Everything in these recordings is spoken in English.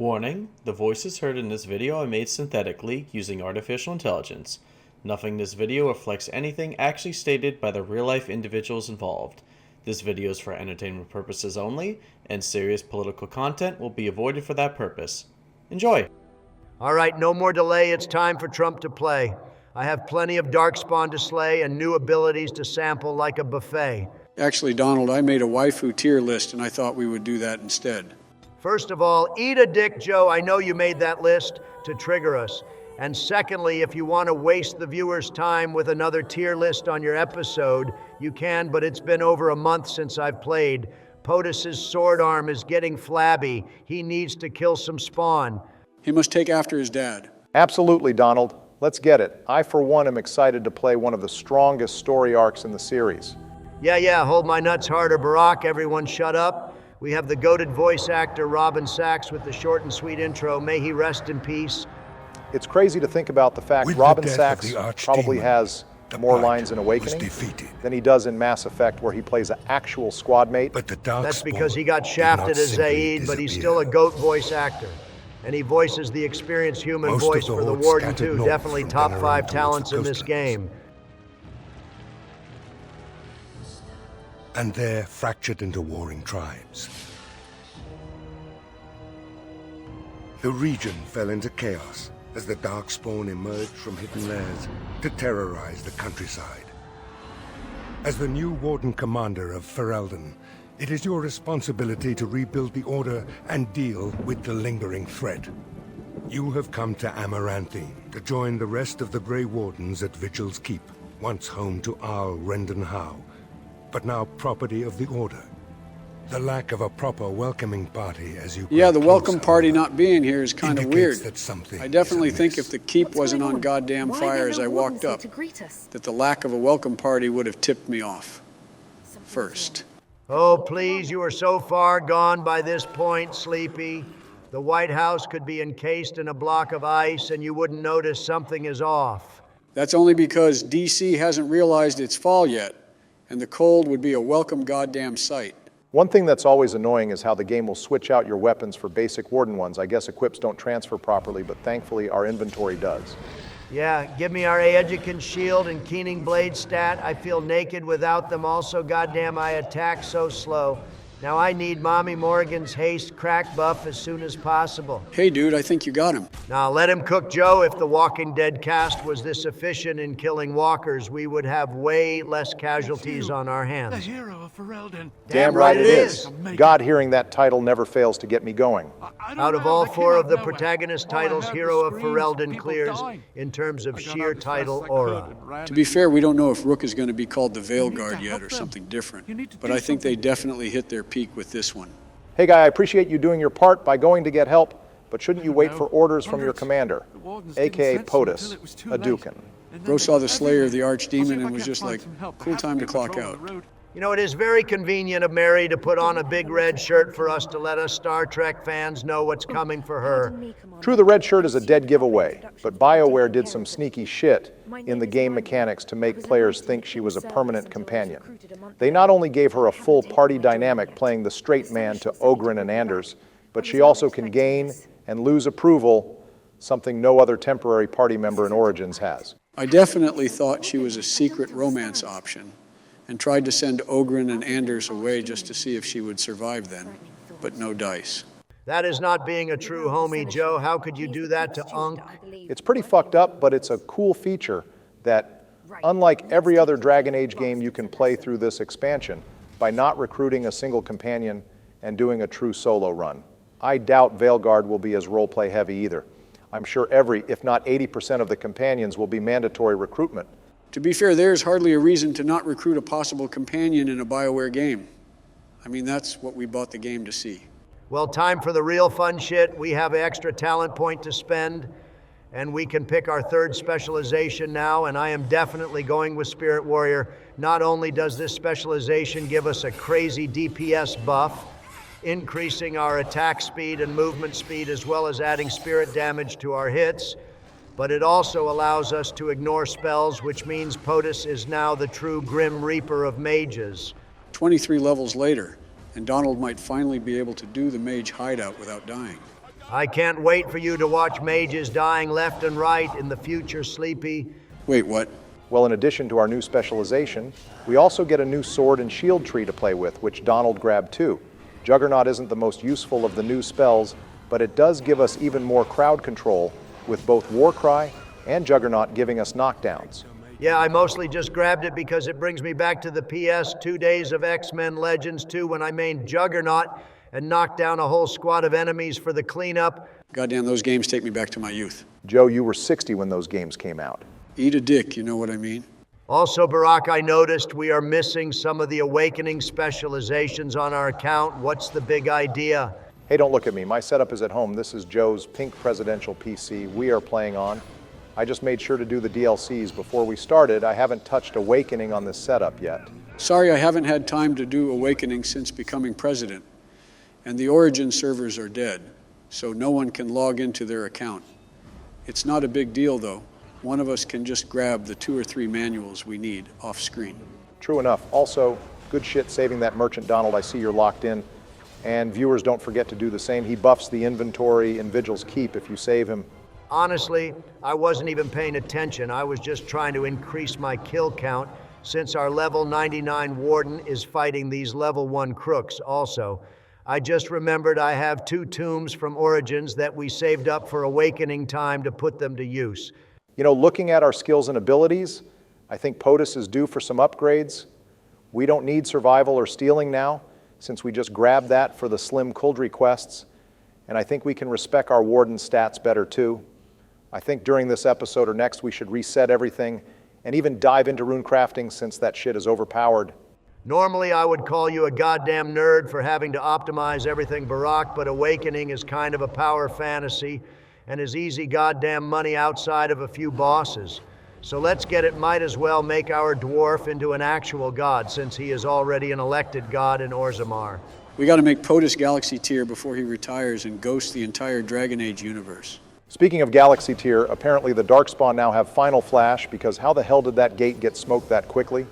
Warning, the voices heard in this video are made synthetically using artificial intelligence. Nothing in this video reflects anything actually stated by the real-life individuals involved. This video is for entertainment purposes only, and serious political content will be avoided for that purpose. Enjoy! All right, no more delay. It's time for Trump to play. I have plenty of darkspawn to slay and new abilities to sample like a buffet. Actually, Donald, I made a waifu tier list, and I thought we would do that instead. First of all, eat a dick, Joe. I know you made that list to trigger us. And secondly, if you want to waste the viewer's time with another tier list on your episode, you can, but it's been over a month since I've played. POTUS's sword arm is getting flabby. He needs to kill some spawn. He must take after his dad. Absolutely, Donald. Let's get it. I, for one, am excited to play one of the strongest story arcs in the series. Yeah, hold my nuts harder, Barack. Everyone shut up. We have the goated voice actor Robin Sachs with the short and sweet intro. May he rest in peace. It's crazy to think about the fact Robin Sachs probably has more lines in Awakening than he does in Mass Effect, where he plays an actual squad mate. But that's because he got shafted as Zaid, but he's still a goat voice actor. And he voices the experienced human voice for the Warden too. Definitely top 5 talents in this game. And they're fractured into warring tribes. The region fell into chaos as the Darkspawn emerged from hidden lairs to terrorize the countryside. As the new Warden Commander of Ferelden, it is your responsibility to rebuild the Order and deal with the lingering threat. You have come to Amaranthine to join the rest of the Grey Wardens at Vigil's Keep, once home to Arl Rendenhau, but now property of the Order. The lack of a proper welcoming party as you Yeah, the welcome party not being here is kind of weird. That I definitely think if the keep wasn't on goddamn fire as I walked up, that the lack of a welcome party would have tipped me off first. Oh, please, you are so far gone by this point, Sleepy. The White House could be encased in a block of ice and you wouldn't notice something is off. That's only because DC hasn't realized its fall yet, and the cold would be a welcome goddamn sight. One thing that's always annoying is how the game will switch out your weapons for basic Warden ones. I guess equips don't transfer properly, but thankfully our inventory does. Yeah, give me our Aeducan shield and Keening blade stat. I feel naked without them. Also, goddamn, I attack so slow. Now I need Mommy Morgan's haste crack buff as soon as possible. Hey dude, I think you got him. Now let him cook, Joe. If the Walking Dead cast was this efficient in killing walkers, we would have way less casualties on our hands. The hero of Ferelden. Damn right it is. God, hearing that title never fails to get me going. Out of all 4 of the protagonist titles, Hero of Ferelden clears in terms of sheer title aura. To be fair, we don't know if Rook is going to be called the Veilguard yet or something different, but I think they definitely hit their peak with this one. Hey guy, I appreciate you doing your part by going to get help, but shouldn't you wait for orders from your commander, aka POTUS Aeducan? Bro saw the Slayer of the Archdemon and was just like, cool time to clock out. You know, it is very convenient of Mary to put on a big red shirt for us to let us Star Trek fans know what's coming for her. True, the red shirt is a dead giveaway, but Bioware did some sneaky shit in the game mechanics to make players think she was a permanent companion. They not only gave her a full party dynamic playing the straight man to Ogryn and Anders, but she also can gain and lose approval, something no other temporary party member in Origins has. I definitely thought she was a secret romance option, and tried to send Ogryn and Anders away just to see if she would survive then, but no dice. That is not being a true homie, Joe. How could you do that to Unk? It's pretty fucked up, but it's a cool feature that, unlike every other Dragon Age game you can play through this expansion, by not recruiting a single companion and doing a true solo run. I doubt Veilguard will be as roleplay heavy either. I'm sure every, if not 80% of the companions will be mandatory recruitment. To be fair, there's hardly a reason to not recruit a possible companion in a Bioware game. I mean, that's what we bought the game to see. Well, time for the real fun shit. We have an extra talent point to spend, and we can pick our 3rd specialization now, and I am definitely going with Spirit Warrior. Not only does this specialization give us a crazy DPS buff, increasing our attack speed and movement speed, as well as adding spirit damage to our hits, but it also allows us to ignore spells, which means POTUS is now the true Grim Reaper of mages. 23 levels later, and Donald might finally be able to do the mage hideout without dying. I can't wait for you to watch mages dying left and right in the future, Sleepy. Wait, what? Well, in addition to our new specialization, we also get a new sword and shield tree to play with, which Donald grabbed too. Juggernaut isn't the most useful of the new spells, but it does give us even more crowd control, with both Warcry and Juggernaut giving us knockdowns. Yeah, I mostly just grabbed it because it brings me back to the PS 2 days of X-Men Legends 2 when I mained Juggernaut and knocked down a whole squad of enemies for the cleanup. Goddamn, those games take me back to my youth. Joe, you were 60 when those games came out. Eat a dick, you know what I mean? Also, Barack, I noticed we are missing some of the Awakening specializations on our account. What's the big idea? Hey, don't look at me. My setup is at home. This is Joe's pink presidential PC we are playing on. I just made sure to do the DLCs before we started. I haven't touched Awakening on this setup yet. Sorry, I haven't had time to do Awakening since becoming president. And the Origin servers are dead, so no one can log into their account. It's not a big deal, though. One of us can just grab the 2 or 3 manuals we need off screen. True enough. Also, good shit saving that merchant, Donald. I see you're locked in. And viewers, don't forget to do the same. He buffs the inventory in Vigil's Keep if you save him. Honestly, I wasn't even paying attention. I was just trying to increase my kill count since our level 99 warden is fighting these level 1 crooks also. I just remembered I have 2 tombs from Origins that we saved up for Awakening time to put them to use. You know, looking at our skills and abilities, I think POTUS is due for some upgrades. We don't need survival or stealing now, since we just grabbed that for the Slim Kuldry quests. And I think we can respec our warden stats better too. I think during this episode or next we should reset everything and even dive into rune crafting since that shit is overpowered. Normally I would call you a goddamn nerd for having to optimize everything Barack, but Awakening is kind of a power fantasy and is easy goddamn money outside of a few bosses. So let's get it, might as well make our dwarf into an actual god since he is already an elected god in Orzammar. We gotta make POTUS Galaxy tier before he retires and ghosts the entire Dragon Age universe. Speaking of Galaxy tier, apparently the Darkspawn now have Final Flash because how the hell did that gate get smoked that quickly?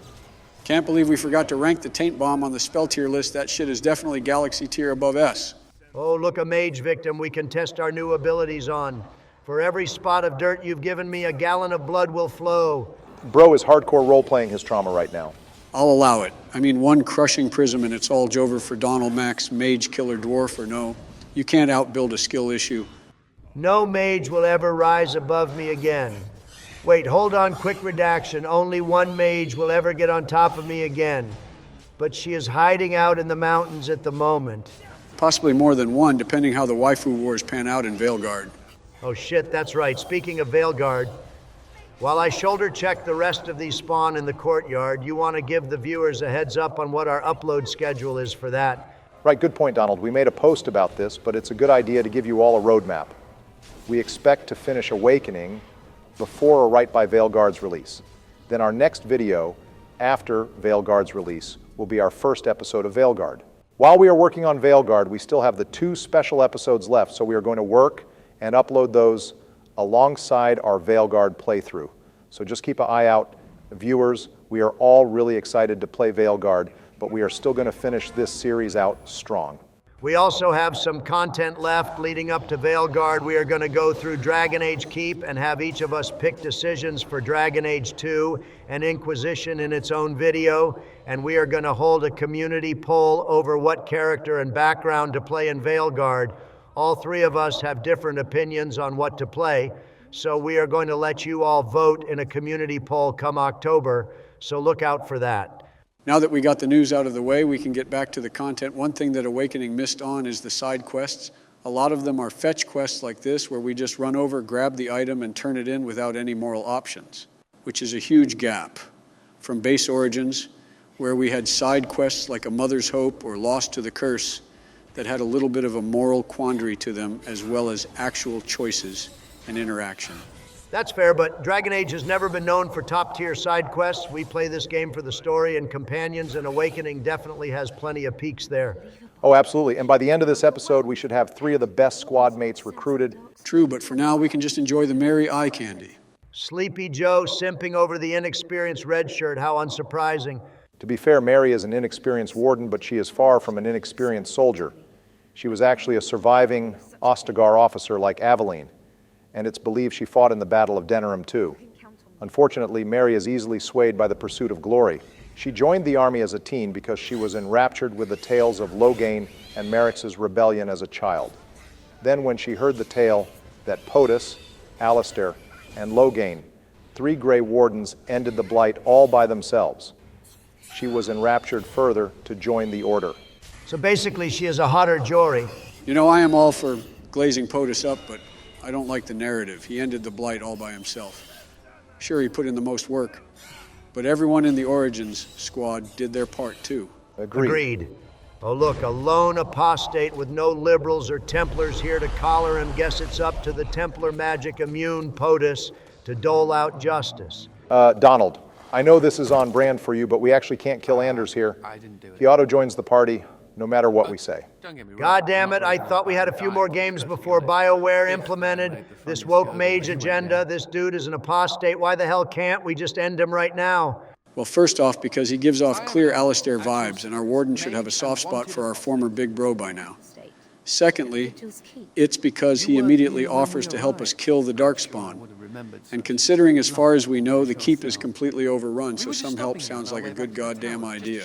Can't believe we forgot to rank the Taint Bomb on the spell tier list. That shit is definitely Galaxy tier above S. Oh, look, a mage victim we can test our new abilities on. For every spot of dirt you've given me, a gallon of blood will flow. Bro is hardcore role-playing his trauma right now. I'll allow it. I mean, 1 crushing prism and it's all over for Donald Max, mage, killer, dwarf, or no. You can't outbuild a skill issue. No mage will ever rise above me again. Wait, hold on, quick redaction. Only 1 mage will ever get on top of me again. But she is hiding out in the mountains at the moment. Possibly more than 1, depending how the waifu wars pan out in Veilguard. Oh shit, that's right. Speaking of Veilguard, while I shoulder check the rest of these spawn in the courtyard, you want to give the viewers a heads up on what our upload schedule is for that. Right, good point, Donald. We made a post about this, but it's a good idea to give you all a roadmap. We expect to finish Awakening before or right by Veilguard's release. Then our next video after Veilguard's release will be our first episode of Veilguard. While we are working on Veilguard, we still have the 2 special episodes left, so we are going to work and upload those alongside our Veilguard playthrough. So just keep an eye out. Viewers, we are all really excited to play Veilguard, but we are still going to finish this series out strong. We also have some content left leading up to Veilguard. We are going to go through Dragon Age Keep and have each of us pick decisions for Dragon Age 2 and Inquisition in its own video. And we are going to hold a community poll over what character and background to play in Veilguard. All 3 of us have different opinions on what to play. So we are going to let you all vote in a community poll come October. So look out for that. Now that we got the news out of the way, we can get back to the content. One thing that Awakening missed on is the side quests. A lot of them are fetch quests like this, where we just run over, grab the item, and turn it in without any moral options, which is a huge gap from base Origins, where we had side quests like A Mother's Hope or Lost to the Curse that had a little bit of a moral quandary to them, as well as actual choices and interaction. That's fair, but Dragon Age has never been known for top-tier side quests. We play this game for the story and companions, and Awakening definitely has plenty of peaks there. Oh, absolutely. And by the end of this episode, we should have 3 of the best squad mates recruited. True, but for now, we can just enjoy the merry eye candy. Sleepy Joe simping over the inexperienced red shirt, how unsurprising. To be fair, Mary is an inexperienced warden, but she is far from an inexperienced soldier. She was actually a surviving Ostagar officer like Aveline, and it's believed she fought in the Battle of Denerim too. Unfortunately, Mary is easily swayed by the pursuit of glory. She joined the army as a teen because she was enraptured with the tales of Loghain and Merrix's rebellion as a child. Then when she heard the tale that POTUS, Alistair, and Loghain, 3 Grey Wardens, ended the Blight all by themselves, she was enraptured further to join the Order. So basically, she is a hotter Jory. You know, I am all for glazing POTUS up, but I don't like the narrative. He ended the Blight all by himself. Sure, he put in the most work, but everyone in the Origins squad did their part too. Agreed. Oh look, a lone apostate with no liberals or Templars here to collar him. Guess it's up to the Templar magic immune POTUS to dole out justice. Donald, I know this is on brand for you, but we actually can't kill Anders here. He auto-joins the party, no matter what we say. God damn it, I thought we had a few more games before Bioware implemented this woke mage agenda. This dude is an apostate. Why the hell can't we just end him right now? Well, first off, because he gives off clear Alistair vibes, and our warden should have a soft spot for our former big bro by now. Secondly, it's because he immediately offers to help us kill the Darkspawn. And considering as far as we know, the keep is completely overrun, so some help sounds like a good goddamn idea.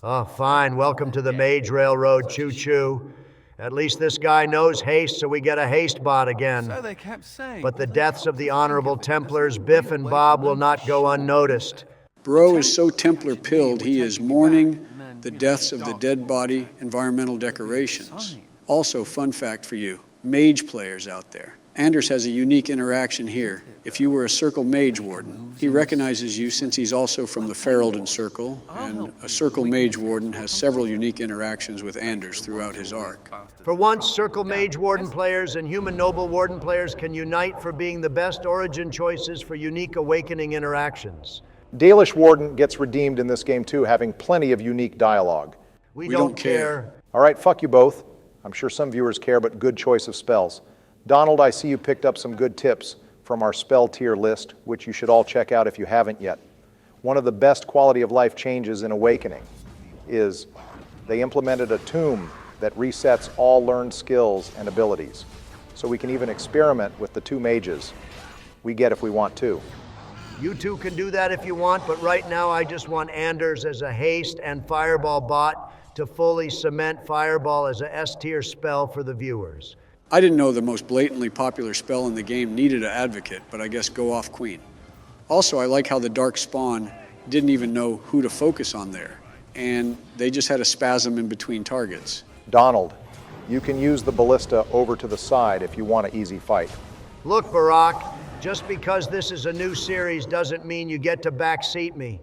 Oh, fine. Welcome to the Mage Railroad, choo-choo. At least this guy knows haste, so we get a haste bot again. So they kept saying. But the deaths of the honorable Templars, Biff and Bob, will not go unnoticed. Bro is so Templar pilled, he is mourning the deaths of the dead body environmental decorations. Also, fun fact for you, mage players out there. Anders has a unique interaction here. If you were a Circle Mage Warden, he recognizes you since he's also from the Ferelden Circle, and a Circle Mage Warden has several unique interactions with Anders throughout his arc. For once, Circle Mage Warden players and Human Noble Warden players can unite for being the best origin choices for unique awakening interactions. Dalish Warden gets redeemed in this game too, having plenty of unique dialogue. We don't care. All right, fuck you both. I'm sure some viewers care, but good choice of spells. Donald, I see you picked up some good tips from our spell tier list, which you should all check out if you haven't yet. One of the best quality of life changes in Awakening is they implemented a tomb that resets all learned skills and abilities. So we can even experiment with the 2 mages we get if we want to. You two can do that if you want, but right now I just want Anders as a haste and fireball bot to fully cement fireball as a S-tier spell for the viewers. I didn't know the most blatantly popular spell in the game needed an advocate, but I guess go off Queen. Also, I like how the Darkspawn didn't even know who to focus on there, and they just had a spasm in between targets. Donald, you can use the ballista over to the side if you want an easy fight. Look, Barack, just because this is a new series doesn't mean you get to backseat me.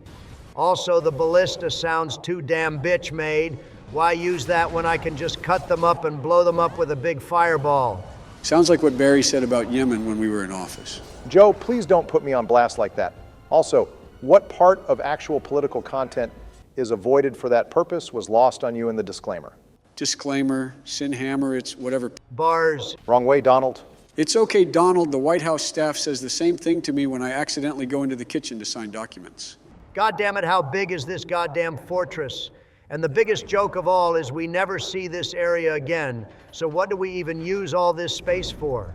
Also, the ballista sounds too damn bitch-made. Why use that when I can just cut them up and blow them up with a big fireball? Sounds like what Barry said about Yemen when we were in office. Joe, please don't put me on blast like that. Also, what part of actual political content is avoided for that purpose was lost on you in the disclaimer? Disclaimer, Sin Hammer, it's whatever. Bars. Wrong way, Donald. It's okay, Donald. The White House staff says the same thing to me when I accidentally go into the kitchen to sign documents. God damn it, how big is this goddamn fortress? And the biggest joke of all is we never see this area again. So what do we even use all this space for?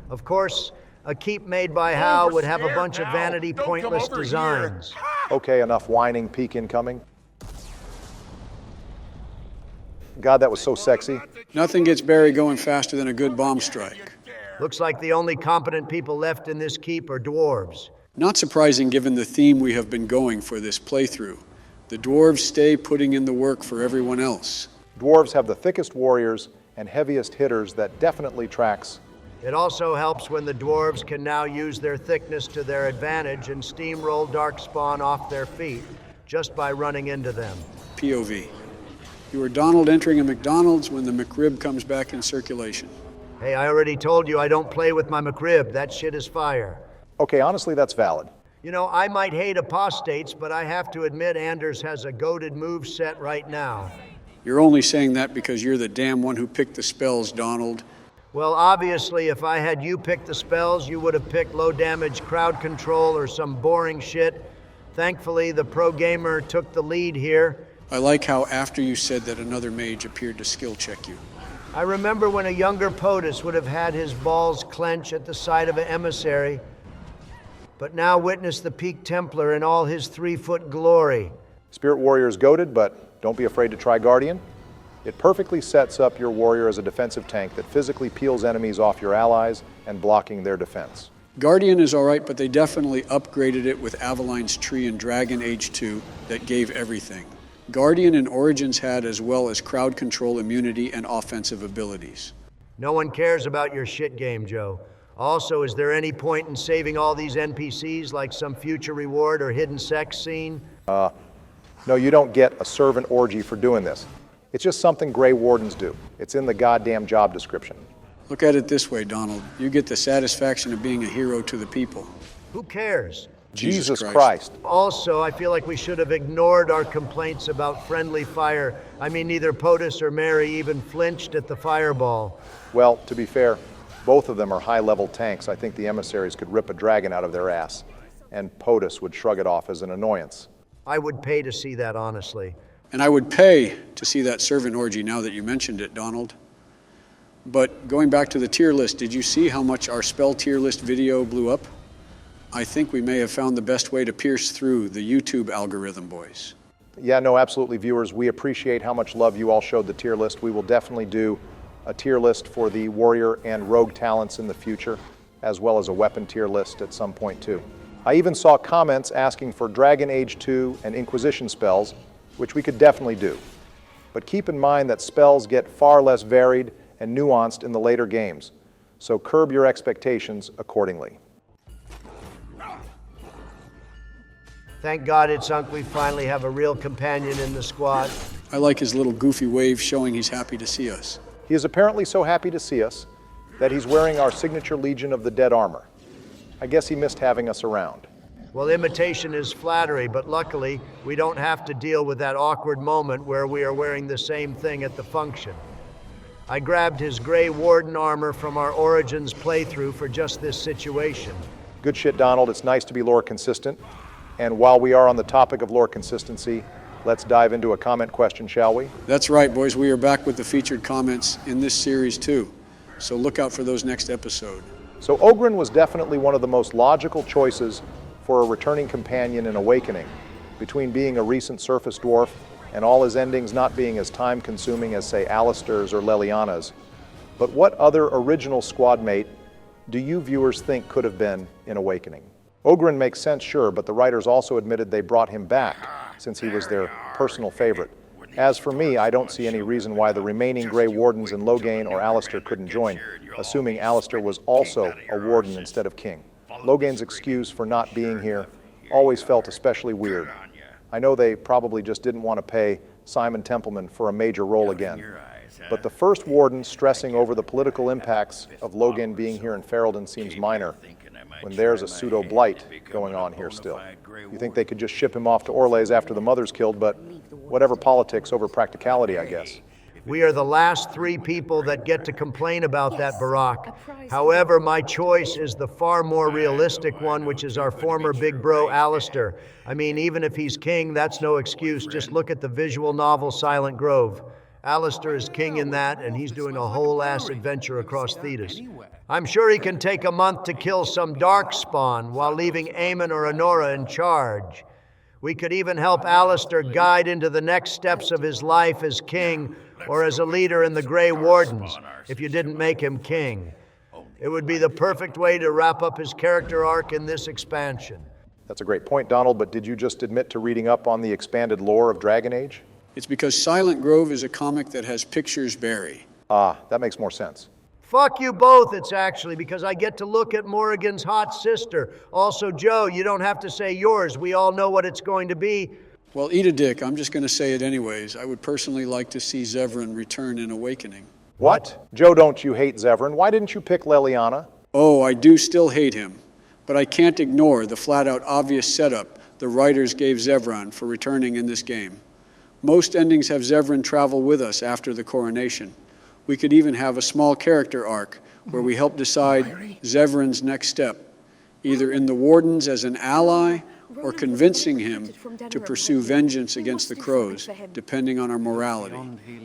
Of course, a keep made by Hal would have a bunch of vanity, pointless designs. Okay, enough whining, peek incoming. God, that was so sexy. Nothing gets Barry going faster than a good bomb strike. Looks like the only competent people left in this keep are dwarves. Not surprising given the theme we have been going for this playthrough. The dwarves stay putting in the work for everyone else. Dwarves have the thickest warriors and heaviest hitters that definitely tracks. It also helps when the dwarves can now use their thickness to their advantage and steamroll Darkspawn off their feet just by running into them. POV. You are Donald entering a McDonald's when the McRib comes back in circulation. Hey, I already told you I don't play with my McRib. That shit is fire. Okay, honestly, that's valid. You know, I might hate apostates, but I have to admit Anders has a goated move set right now. You're only saying that because you're the damn one who picked the spells, Donald. Well, obviously, if I had you pick the spells, you would have picked low damage crowd control or some boring shit. Thankfully, the pro gamer took the lead here. I like how after you said that another mage appeared to skill check you. I remember when a younger POTUS would have had his balls clench at the sight of an emissary, but now witness the Peak Templar in all his 3-foot glory. Spirit Warrior is goated, but don't be afraid to try Guardian. It perfectly sets up your warrior as a defensive tank that physically peels enemies off your allies and blocking their defense. Guardian is all right, but they definitely upgraded it with Avaline's Tree and Dragon Age 2 that gave everything. Guardian and Origins had as well as crowd control immunity and offensive abilities. No one cares about your shit game, Joe. Also, is there any point in saving all these NPCs like some future reward or hidden sex scene? No, you don't get a servant orgy for doing this. It's just something Grey Wardens do. It's in the goddamn job description. Look at it this way, Donald. You get the satisfaction of being a hero to the people. Who cares? Jesus Christ. Also, I feel like we should have ignored our complaints about friendly fire. I mean, neither POTUS or Mary even flinched at the fireball. Well, to be fair, both of them are high-level tanks. I think the emissaries could rip a dragon out of their ass, and POTUS would shrug it off as an annoyance. I would pay to see that, honestly. And I would pay to see that servant orgy now that you mentioned it, Donald. But going back to the tier list, did you see how much our spell tier list video blew up? I think we may have found the best way to pierce through the YouTube algorithm, boys. Yeah, no, absolutely, viewers. We appreciate how much love you all showed the tier list. We will definitely do a tier list for the warrior and rogue talents in the future, as well as a weapon tier list at some point too. I even saw comments asking for Dragon Age 2 and Inquisition spells, which we could definitely do. But keep in mind that spells get far less varied and nuanced in the later games, so curb your expectations accordingly. Thank God it's Unc we finally have a real companion in the squad. I like his little goofy wave showing he's happy to see us. He is apparently so happy to see us that he's wearing our signature Legion of the Dead armor. I guess he missed having us around. Well, imitation is flattery, but luckily, we don't have to deal with that awkward moment where we are wearing the same thing at the function. I grabbed his gray warden armor from our Origins playthrough for just this situation. Good shit, Donald. It's nice to be lore consistent. And while we are on the topic of lore consistency, let's dive into a comment question, shall we? That's right, boys. We are back with the featured comments in this series too. So look out for those next episode. So Oghren was definitely one of the most logical choices for a returning companion in Awakening, between being a recent surface dwarf and all his endings not being as time-consuming as, say, Alistair's or Liliana's. But what other original squad mate do you viewers think could have been in Awakening? Oghren makes sense, sure, but the writers also admitted they brought him back since he was their personal favorite. As for me, I don't see any reason why the remaining Grey Wardens in Loghain or Alistair couldn't join, assuming Alistair was also a warden instead of king. Loghain's excuse for not being here always felt especially weird. I know they probably just didn't want to pay Simon Templeman for a major role again. But the first warden stressing over the political impacts of Loghain being here in Ferelden seems minor, when there's a pseudo-blight going on here still. You think they could just ship him off to Orlais after the mother's killed, but whatever politics over practicality, I guess. We are the last 3 people that get to complain about that, Barack. However, my choice is the far more realistic one, which is our former big bro, Alistair. I mean, even if he's king, that's no excuse. Just look at the visual novel Silent Grove. Alistair is king in that, and he's doing a whole-ass adventure across Thedas. I'm sure he can take a month to kill some darkspawn while leaving Aemon or Honora in charge. We could even help Alistair guide into the next steps of his life as king or as a leader in the Grey Wardens, if you didn't make him king. It would be the perfect way to wrap up his character arc in this expansion. That's a great point, Donald, but did you just admit to reading up on the expanded lore of Dragon Age? It's because Silent Grove is a comic that has pictures Barry. Ah, that makes more sense. Fuck you both, it's actually, because I get to look at Morrigan's hot sister. Also, Joe, you don't have to say yours. We all know what it's going to be. Well, eat a dick. I'm just going to say it anyways. I would personally like to see Zevran return in Awakening. What? Joe, don't you hate Zevran? Why didn't you pick Liliana? Oh, I do still hate him. But I can't ignore the flat-out obvious setup the writers gave Zevran for returning in this game. Most endings have Zevran travel with us after the coronation. We could even have a small character arc where we help decide Zevran's next step. either in the wardens as an ally or convincing him to pursue vengeance against the crows, depending on our morality.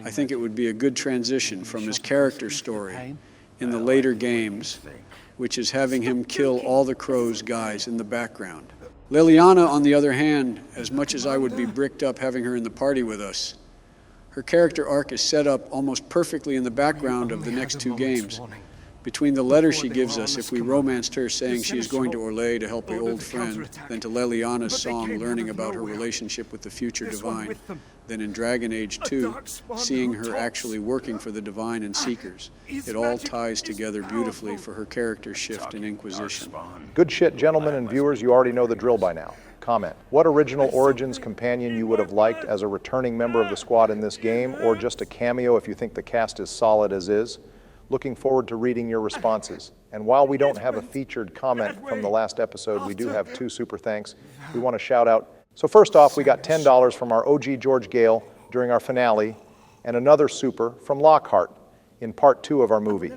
I think it would be a good transition from his character story in the later games, which is having him kill all the crows guys in the background. Liliana, on the other hand, as much as I would be bricked up having her in the party with us, her character arc is set up almost perfectly in the background of the next two games. Between the letter she gives us if we romanced her saying she is going to Orlais to help the old friend, then to Liliana's song learning about her relationship with the future divine, then in Dragon Age 2, seeing her actually working for the divine and seekers. It all ties together beautifully for her character shift in Inquisition. Good shit, gentlemen and viewers, you already know the drill by now. Comment. What original Origins companion you would have liked as a returning member of the squad in this game, or just a cameo if you think the cast is solid as is? Looking forward to reading your responses. And while we don't have a featured comment from the last episode, we do have two super thanks we want to shout out. So first off, we got $10 from our OG George Gale during our finale, and another super from Lockhart in part 2 of our movie.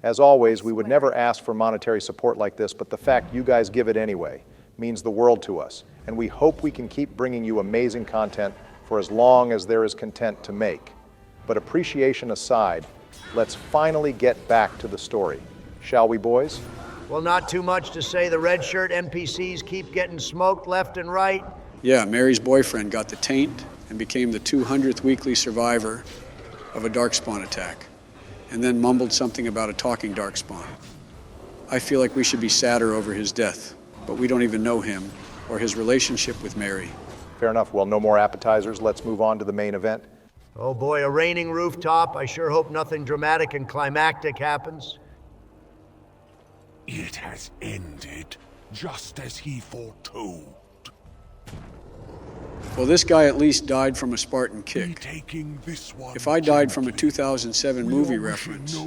As always, we would never ask for monetary support like this, but the fact you guys give it anyway means the world to us. And we hope we can keep bringing you amazing content for as long as there is content to make. But appreciation aside, let's finally get back to the story. Shall we, boys? Well, not too much to say the red shirt NPCs keep getting smoked left and right. Yeah, Mary's boyfriend got the taint and became the 200th weekly survivor of a darkspawn attack, and then mumbled something about a talking darkspawn. I feel like we should be sadder over his death, but we don't even know him or his relationship with Mary. Fair enough. Well, no more appetizers. Let's move on to the main event. Oh boy, a raining rooftop. I sure hope nothing dramatic and climactic happens. It has ended, just as he foretold. Well, this guy at least died from a Spartan kick. If I died from a 2007 movie reference,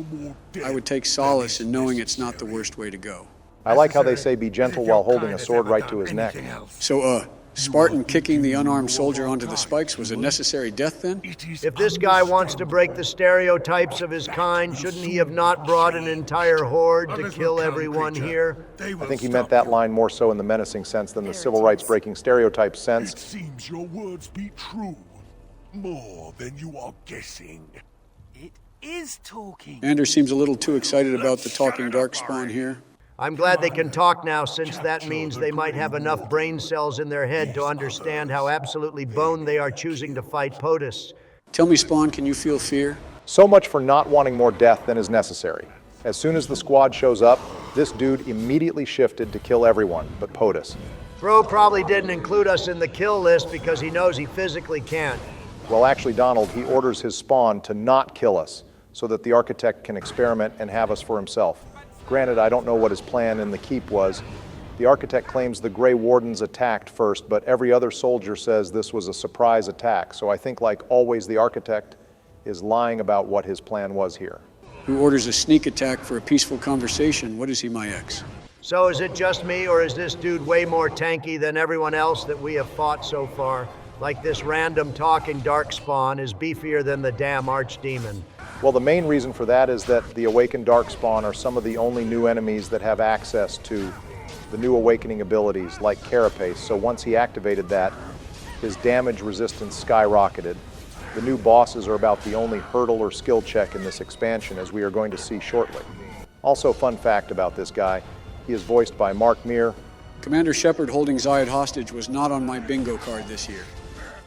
I would take solace in knowing it's not the worst way to go. I like how they say be gentle while holding a sword right to his neck. So, Spartan kicking the unarmed soldier onto the spikes was a necessary death then? If this guy wants to break the stereotypes of his kind, shouldn't he have not brought an entire horde to kill everyone here? I think he meant that line more so in the menacing sense than the civil rights breaking stereotype sense. It seems your words be true, more than you are guessing. It is talking. Anders seems a little too excited about the talking darkspawn here. I'm glad they can talk now, since that means they might have enough brain cells in their head to understand how absolutely boned they are choosing to fight POTUS. Tell me, Spawn, can you feel fear? So much for not wanting more death than is necessary. As soon as the squad shows up, this dude immediately shifted to kill everyone but POTUS. Bro probably didn't include us in the kill list because he knows he physically can't. Well, actually, Donald, he orders his spawn to not kill us so that the architect can experiment and have us for himself. Granted, I don't know what his plan in the keep was. The architect claims the Grey Wardens attacked first, but every other soldier says this was a surprise attack. So I think, like always, the architect is lying about what his plan was here. Who orders a sneak attack for a peaceful conversation? What is he, my ex? So is it just me, or is this dude way more tanky than everyone else that we have fought so far? Like this random talking darkspawn is beefier than the damn archdemon. Well, the main reason for that is that the Awakened Darkspawn are some of the only new enemies that have access to the new awakening abilities, like Carapace. So once he activated that, his damage resistance skyrocketed. The new bosses are about the only hurdle or skill check in this expansion, as we are going to see shortly. Also, fun fact about this guy, he is voiced by Mark Meir. Commander Shepard holding Zayed hostage was not on my bingo card this year.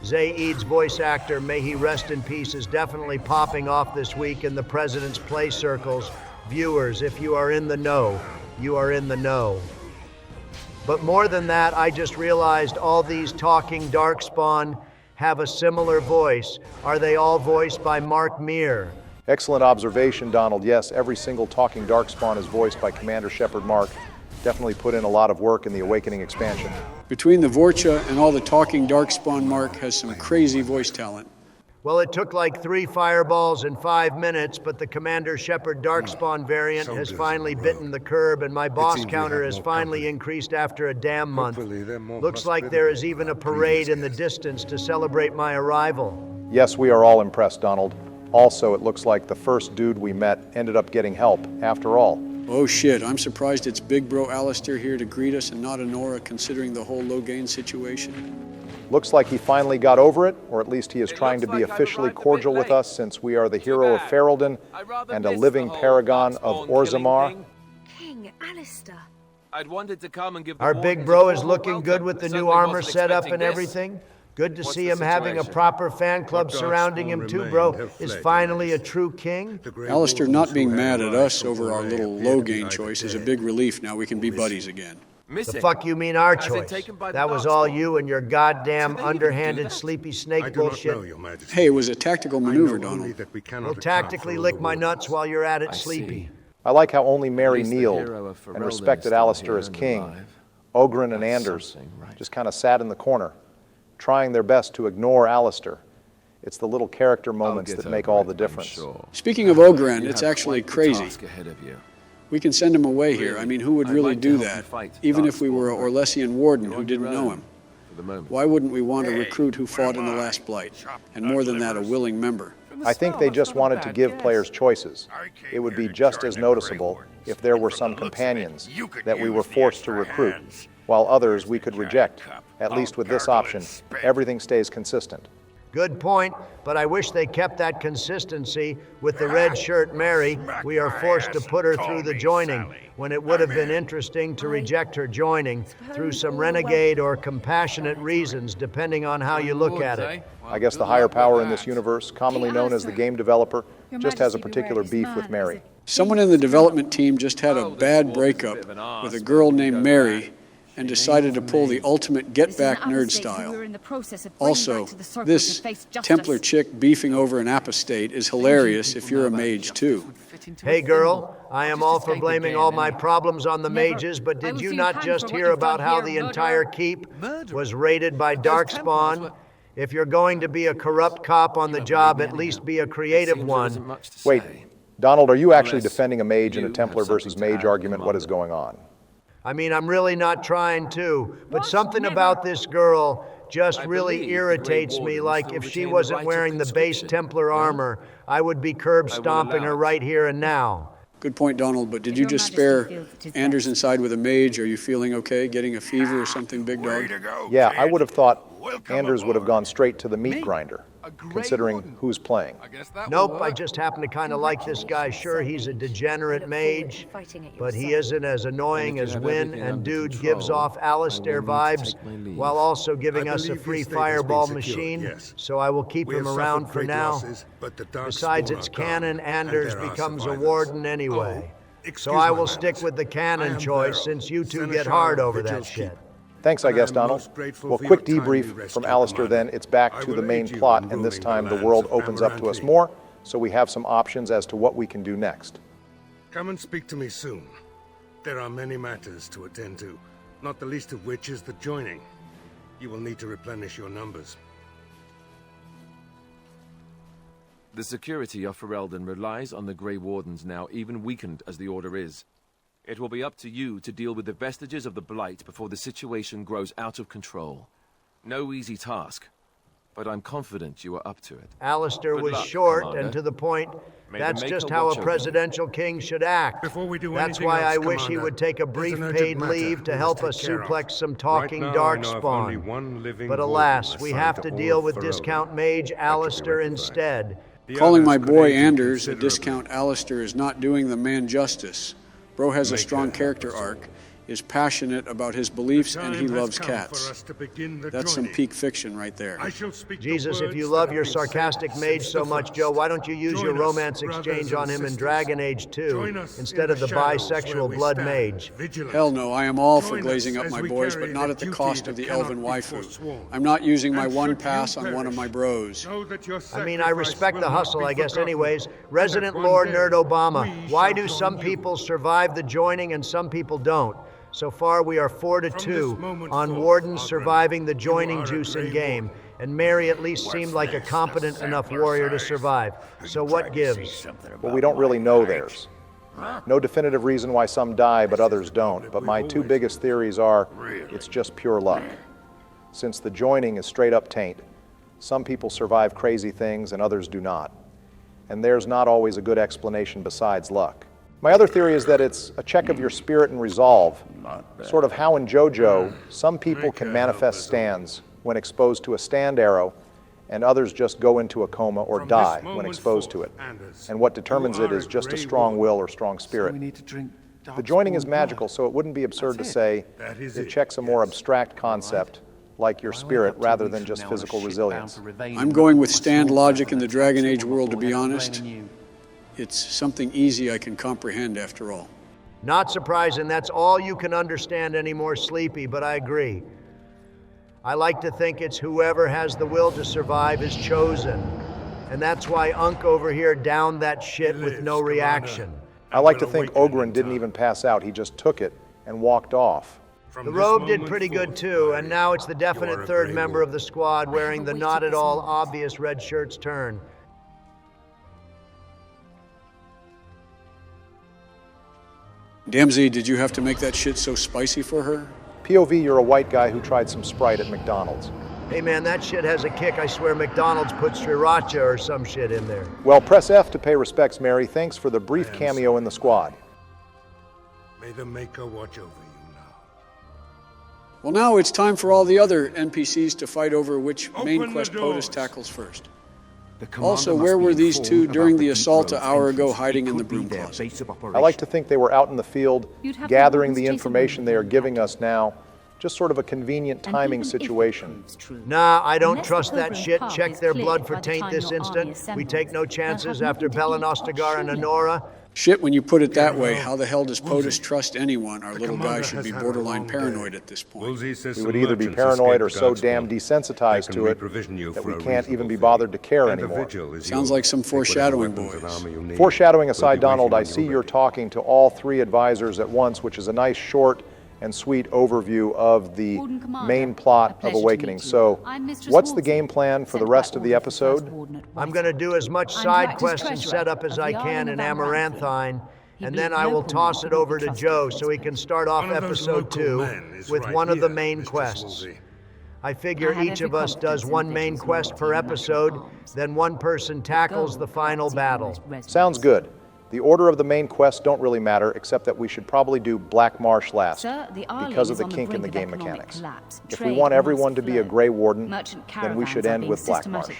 Zaid's voice actor, may he rest in peace, is definitely popping off this week in the President's Play circles. Viewers, if you are in the know, you are in the know. But more than that, I just realized all these talking darkspawn have a similar voice. Are they all voiced by Mark Meir? Excellent observation, Donald. Yes, every single talking darkspawn is voiced by Commander Shepard Mark. Definitely put in a lot of work in the Awakening expansion. Between the Vorcha and all the talking darkspawn, Mark has some crazy voice talent. Well, it took like 3 fireballs in 5 minutes, but the Commander Shepard Darkspawn variant has finally bitten the curb, and my boss counter has finally increased after a damn month. Looks like there is even a parade in the distance to celebrate my arrival. Yes, we are all impressed, Donald. Also, it looks like the first dude we met ended up getting help, after all. Oh shit, I'm surprised it's Big Bro Alistair here to greet us and not Honora, considering the whole Logain situation. Looks like he finally got over it, or at least he is trying to be officially cordial with us since we are the hero of Ferelden and a living paragon of Orzammar. King Alistair. I'd wanted to come and give Our big bro is looking good with the new armor set up and everything. Good to see him having a proper fan club surrounding him too, bro. Is finally a true king. Alistair not being mad at us over our little Logain choice is a big relief. Now we can be buddies again. The fuck you mean our choice? That was all you and your goddamn underhanded sleepy snake bullshit. Hey, it was a tactical maneuver, Donald. Well, tactically lick my nuts while you're at it, sleepy. I like how only Merry kneeled and respected Alistair as king. Ogren and Anders just kind of sat in the corner, trying their best to ignore Alistair. It's the little character moments that make all the difference. Speaking of Ogren, it's actually crazy. We can send him away here. I mean, who would really do that? Even if we were a Orlesian warden who didn't know him. Why wouldn't we want a recruit who fought in the last Blight? And more than that, a willing member. I think they just wanted to give players choices. It would be just as noticeable if there were some companions that we were forced to recruit, while others we could reject. At least with this option, everything stays consistent. Good point, but I wish they kept that consistency with the red shirt Mary. We are forced to put her through the joining, when it would have been interesting to reject her joining through some renegade or compassionate reasons, depending on how you look at it. I guess the higher power in this universe, commonly known as the game developer, just has a particular beef with Mary. Someone in the development team just had a bad breakup with a girl named Mary and decided to pull the ultimate get-back nerd style. Also, this Templar chick beefing over an apostate is hilarious if you're a mage too. Hey girl, I am all for blaming all my problems on the mages, but did you not just hear about how the entire keep was raided by Darkspawn? If you're going to be a corrupt cop on the job, at least be a creative one. Wait, Donald, are you actually defending a mage in a Templar versus mage argument? What is going on? I mean, I'm really not trying to, but something about this girl just really irritates me. Like, if she wasn't wearing the base Templar armor, I would be curb stomping her right here and now. Good point, Donald, but did you just spare Anders inside with a mage? Are you feeling okay? Getting a fever or something, big dog? Yeah, I would have thought Anders would have gone straight to the meat grinder, considering who's playing. Nope, I just happen to kind of like this guy. Sure, he's a degenerate mage, but he isn't as annoying as Wynn, and dude gives off Alistair vibes while also giving us a free fireball machine, so I will keep him around for now. Besides, it's canon, Anders becomes a warden anyway. So I will stick with the canon choice since you two get hard over that shit. Thanks, I guess, Donald. Well, quick debrief from Alistair then. It's back to the main plot, and this time the world opens up to us more, so we have some options as to what we can do next. Come and speak to me soon. There are many matters to attend to, not the least of which is the joining. You will need to replenish your numbers. The security of Ferelden relies on the Grey Wardens now, even weakened as the Order is. It will be up to you to deal with the vestiges of the Blight before the situation grows out of control. No easy task, but I'm confident you are up to it. Alistair was short and to the point. That's just how a presidential king should act. That's why I wish he would take a brief paid leave to help us suplex some talking Darkspawn. But alas, we have to deal with discount mage Alistair instead. Calling my boy Anders a discount Alistair is not doing the man justice. Bro has a strong character arc, is passionate about his beliefs, and he loves cats. That's some peak fiction right there. Jesus, if you love your sarcastic mage so much, Joe, why don't you use your romance exchange on him in Dragon Age 2 instead of the bisexual blood mage? Hell no, I am all for glazing up my boys, but not at the cost of the elven waifu. I'm not using my one pass on one of my bros. I mean, I respect the hustle, I guess anyways. Resident Lord Nerd Obama, why do some people survive the joining and some people don't? So far, we are 4-2 on wardens surviving the joining juice in game, and Mary at least seemed like a competent enough warrior to survive. So what gives? Well, we don't really know theirs. No definitive reason why some die but others don't, but my two biggest theories are it's just pure luck. Since the joining is straight up taint, some people survive crazy things and others do not. And there's not always a good explanation besides luck. My other theory is that it's a check of your spirit and resolve, sort of how in JoJo, some people can manifest stands when exposed to a stand arrow, and others just go into a coma or die when exposed to it. And what determines it is just a strong will or strong spirit. The joining is magical, so it wouldn't be absurd to say it checks a more abstract concept, like your spirit, rather than just physical resilience. I'm going with stand logic in the Dragon Age world, to be honest. It's something easy I can comprehend after all. Not surprising, that's all you can understand anymore, Sleepy, but I agree. I like to think it's whoever has the will to survive is chosen. And that's why Unk over here downed that shit with no reaction. I like to think Ogren didn't even pass out, he just took it and walked off. The robe did pretty good too, and now it's the definite third member of the squad wearing the not at all obvious red shirt's turn. Damsey, did you have to make that shit so spicy for her? POV, you're a white guy who tried some Sprite at McDonald's. Hey man, that shit has a kick. I swear McDonald's put sriracha or some shit in there. Well, press F to pay respects, Mary. Thanks for the brief cameo in the squad. May the Maker watch over you now. Well, now it's time for all the other NPCs to fight over which main quest POTUS tackles first. Also, where were these two during the assault an hour ago hiding in the broom closet? I like to think they were out in the field, gathering the information they are giving us now. Just sort of a convenient timing situation. Nah, I don't trust that shit. Check their blood for taint this instant. We take no chances after Belanostagar and Honora. Shit, when you put it that way, how the hell does POTUS trust anyone? Our little guy should be borderline paranoid at this point. We would either be paranoid or so damn desensitized to it that we can't even be bothered to care anymore. Sounds like some foreshadowing, boys. Foreshadowing aside, Donald, I see you're talking to all three advisors at once, which is a nice short and sweet overview of the main plot of Awakening. So, what's the game plan for the rest of the episode? I'm going to do as much side quest and setup as I can in Amaranthine, and then I will toss it over to Joe so he can start off episode 2 with one of the main quests. I figure each of us does one main quest per episode, then one person tackles the final battle. Sounds good. The order of the main quests don't really matter, except that we should probably do Black Marsh last, because of the kink in the game mechanics. If we want everyone to be a Grey Warden, then we should end with Black Marsh,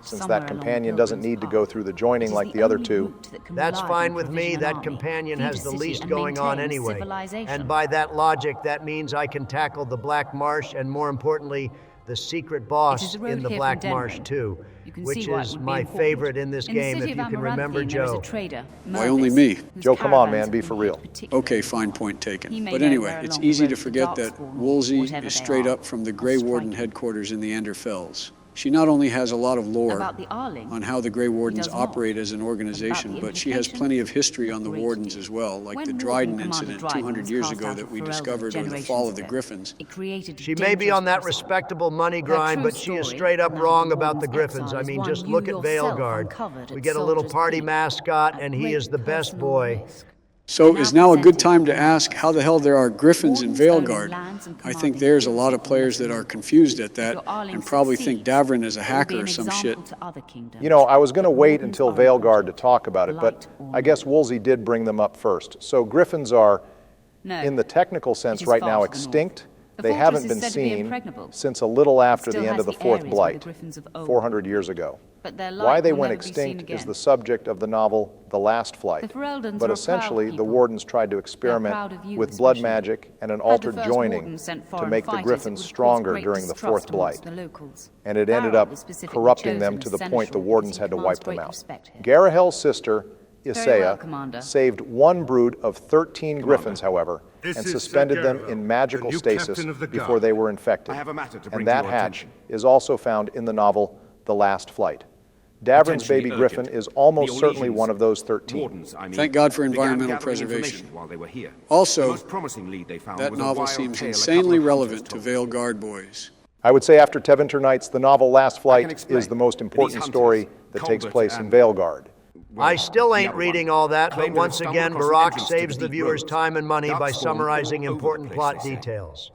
since that companion doesn't need to go through the joining like the other two. That's fine with me, that companion has the least going on anyway. And by that logic, that means I can tackle the Black Marsh, and more importantly, the secret boss in the Black Marsh too, which is my favorite in this game, if you can remember Joe. Why only me? Joe, come on, man, be for real. Okay, fine, point taken. But anyway, it's easy to forget that Woolsey is straight up from the Grey Warden headquarters in the Anderfells. She not only has a lot of lore on how the Grey Wardens operate as an organization, but she has plenty of history on the Wardens as well, like the Dryden incident 200 years ago that we discovered, or the fall of the Griffins. She may be on that respectable money grind, but she is straight up wrong about the Griffins. I mean, just look at Veilguard. We get a little party mascot, and he is the best boy. So is now a good time to ask how the hell there are Griffins in Veilguard? I think there's a lot of players that are confused at that and probably think Davrin is a hacker or some shit. You know, I was going to wait until Veilguard to talk about it, but I guess Woolsey did bring them up first. So Griffins are, in the technical sense right now, extinct. They haven't been seen since a little after the end of the Fourth Blight, 400 years ago. Why they went extinct is the subject of the novel The Last Flight, but essentially the Wardens tried to experiment with blood magic and an altered joining to make the Griffins stronger during the Fourth Blight, and it ended up corrupting them to the point the Wardens had to wipe them out. Garahel's sister, Isaiah, saved one brood of 13 Griffins, however, and suspended them in magical stasis before they were infected. And that hatch is also found in the novel The Last Flight. Davrin's baby Griffin is almost certainly one of those 13. Thank God for environmental preservation. Also, that novel seems insanely relevant to Veilguard boys. I would say after Tevinter Nights, the novel Last Flight is the most important story that takes place in Veilguard. I still ain't reading all that, but once again, Barak saves the viewers time and money by summarizing important plot details.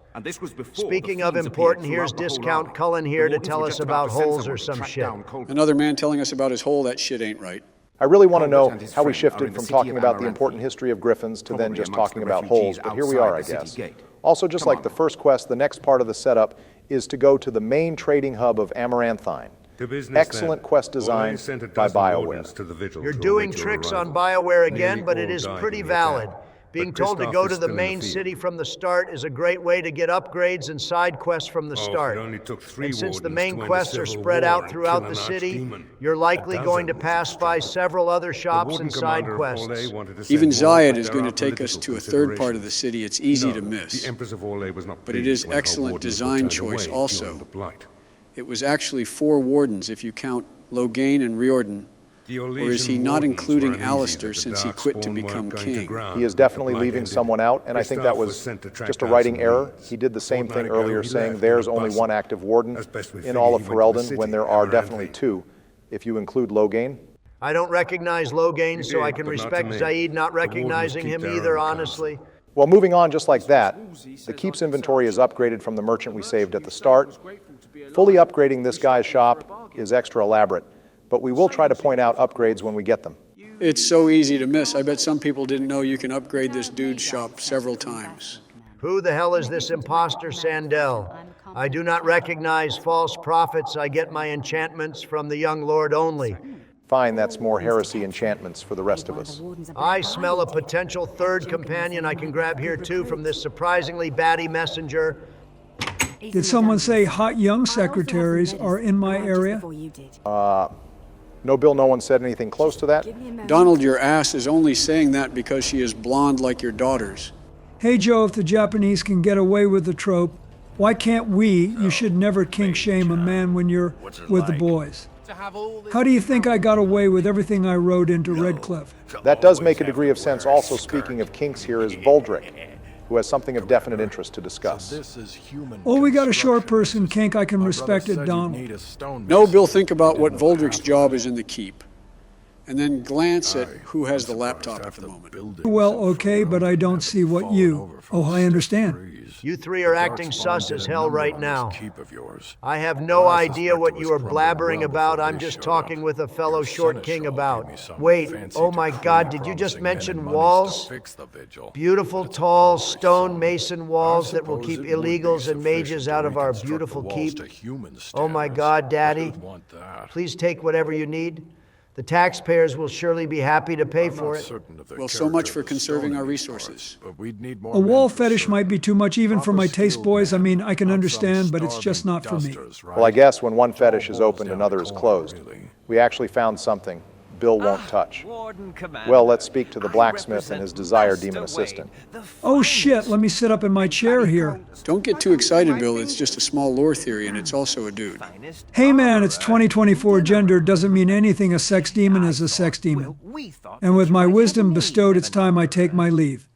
Speaking of important, here's Discount Cullen here to tell us about holes or some shit. Another man telling us about his hole, that shit ain't right. I really want to know how we shifted from talking about the important history of griffins to then just talking about holes, but here we are, I guess. Also, just like the first quest, the next part of the setup is to go to the main trading hub of Amaranthine. Excellent quest design by Bioware. You're doing tricks on Bioware again, but it is pretty valid. Being told to go to the main city from the start is a great way to get upgrades and side quests from the start. And since the main quests are spread out throughout the city, you're likely going to pass by several other shops and side quests. Even Zayed is going to take us to a third part of the city it's easy to miss. But it is excellent design choice also. It was actually 4 wardens if you count Loghain and Riordan. Or is he not including Alistair since he quit to become king? He is definitely leaving someone out, and I think that was just a writing error. He did the same thing earlier, saying there's only 1 active warden in all of Ferelden when there are definitely 2, if you include Loghain. I don't recognize Loghain, so I can respect Zaid not recognizing him either, honestly. Well, moving on just like that, the Keep's inventory is upgraded from the merchant we saved at the start. Fully upgrading this guy's shop is extra elaborate, but we will try to point out upgrades when we get them. It's so easy to miss. I bet some people didn't know you can upgrade this dude's shop several times. Who the hell is this imposter Sandel? I do not recognize false prophets. I get my enchantments from the young lord only. Fine, that's more heresy enchantments for the rest of us. I smell a potential third companion I can grab here too from this surprisingly batty messenger. Did someone say hot young secretaries are in my area? No, Bill, no one said anything close to that. Donald, your ass is only saying that because she is blonde like your daughters. Hey, Joe, if the Japanese can get away with the trope, why can't we? You should never kink shame a man when you're with the boys. How do you think I got away with everything I wrote into Redcliffe? That does make a degree of sense. Also, speaking of kinks here is Voldrick, who has something of definite interest to discuss. Oh, we got a short person kink I can respect at Donald. No, Bill, think about what Voldrick's job is in the keep. And then glance at who has the laptop at the moment. Well, okay, but I don't see what you... Oh, I understand. You 3 are acting sus as hell right now. I have no idea what you are blabbering about. I'm just talking with a fellow short king about. Wait, oh my God, did you just mention walls? Beautiful, tall, stone mason walls that will keep illegals and mages out of our beautiful keep? Oh my God, Daddy, please take whatever you need. The taxpayers will surely be happy to pay for it. Well, so much for conserving our resources. A wall fetish might be too much even for my taste, boys. I mean, I can understand, but it's just not for me. Well, I guess when one fetish is opened, another is closed. We actually found something Bill won't touch. Well, let's speak to the blacksmith and his desired demon assistant. Oh shit, let me sit up in my chair here. Don't get too excited, Bill. It's just a small lore theory, and it's also a dude. Hey man, it's 2024. Gender doesn't mean anything. A sex demon is a sex demon. And with my wisdom bestowed, it's time I take my leave.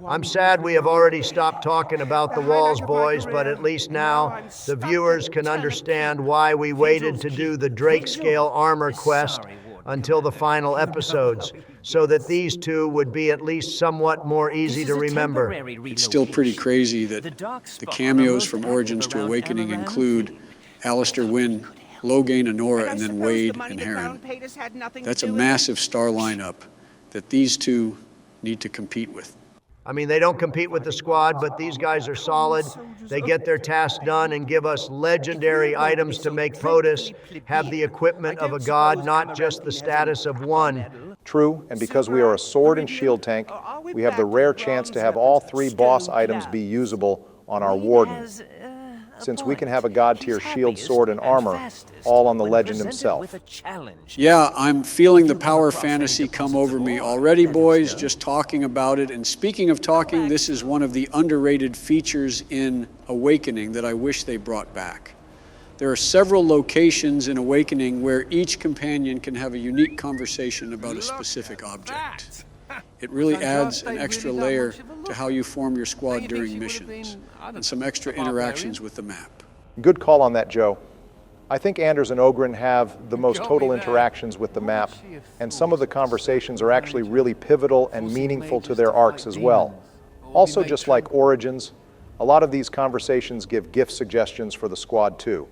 I'm sad we have already stopped talking about the walls, boys, but at least now the viewers can understand why we waited to do the Drake Scale armor quest until the final episodes, so that these 2 would be at least somewhat more easy to remember. It's still pretty crazy that the cameos from Origins to Awakening include Alistair Wynne, Loghain, Honora, and then Wade and Heron. That's a massive star lineup that these 2 need to compete with. I mean, they don't compete with the squad, but these guys are solid. They get their task done and give us legendary items to make POTUS have the equipment of a god, not just the status of one. True, and because we are a sword and shield tank, we have the rare chance to have all 3 boss items be usable on our warden. Since we can have a god-tier shield, sword, and armor, all on the legend himself. Yeah, I'm feeling the power fantasy come over me already, boys, just talking about it. And speaking of talking, this is one of the underrated features in Awakening that I wish they brought back. There are several locations in Awakening where each companion can have a unique conversation about a specific object. It really adds an extra layer to how you form your squad during missions, and some extra interactions with the map. Good call on that, Joe. I think Anders and Ogren have the most total interactions with the map, and some of the conversations are actually really pivotal and meaningful to their arcs as well. Also, just like Origins, a lot of these conversations give gift suggestions for the squad too.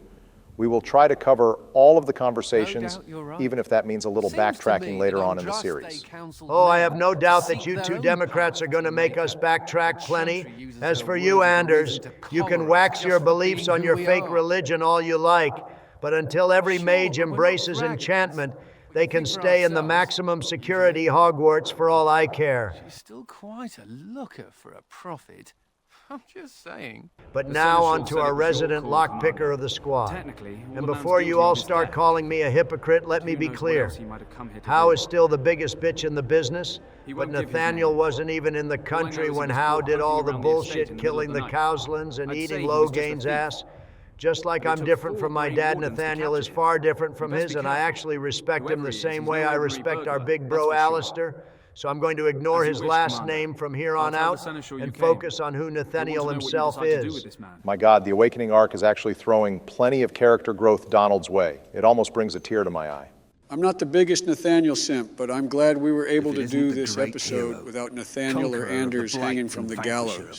We will try to cover all of the conversations, even if that means a little backtracking later on in the series. Oh, I have no doubt that you two Democrats are going to make us backtrack plenty. As for you, Anders, you can wax your beliefs on your fake religion all you like, but until every mage embraces enchantment, they can stay in the maximum security Hogwarts for all I care. She's still quite a looker for a prophet. I'm just saying. But now on to our resident lockpicker of the squad. And before you all start calling me a hypocrite, let me be clear. Howe is still the biggest bitch in the business, but Nathaniel wasn't even in the country when Howe did all the bullshit killing the Cowslands and eating Logain's ass. Just like I'm different from my dad, Nathaniel is far different from his, and I actually respect him the same way I respect our big bro Alistair. So I'm going to ignore his last name from here on out and focus on who Nathaniel himself is. My God, the Awakening arc is actually throwing plenty of character growth Donald's way. It almost brings a tear to my eye. I'm not the biggest Nathaniel simp, but I'm glad we were able to do this episode without Nathaniel or Anders hanging from the gallows.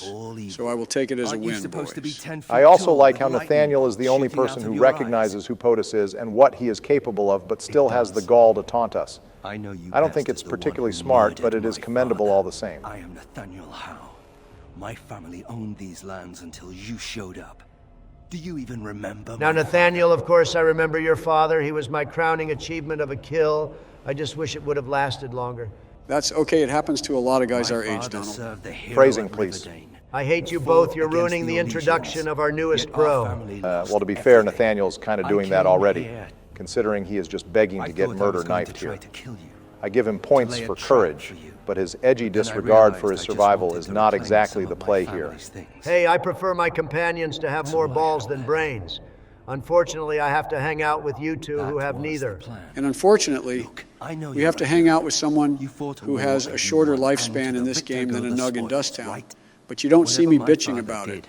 So I will take it as a win, boys. I also like how Nathaniel is the only person who recognizes who POTUS is and what he is capable of, but still has the gall to taunt us. I don't think it's particularly smart, but it is commendable all the same. I am Nathaniel Howe. My family owned these lands until you showed up. Do you even remember? Now, Nathaniel, of course, I remember your father. He was my crowning achievement of a kill. I just wish it would have lasted longer. That's okay. It happens to a lot of guys our age, Donald. Phrasing, please. I hate you both. You're ruining the introduction of our newest bro. Well, to be fair, Nathaniel's kind of doing that already, considering he is just begging to get murder knifed here. I give him points for courage, but his edgy disregard for his survival is not exactly the play here. Hey, I prefer my companions to have more balls than brains. Unfortunately, I have to hang out with you two who have neither. And unfortunately, we have to hang out with someone who has a shorter lifespan in this game than a Nug in Dusttown. But you don't see me bitching about it.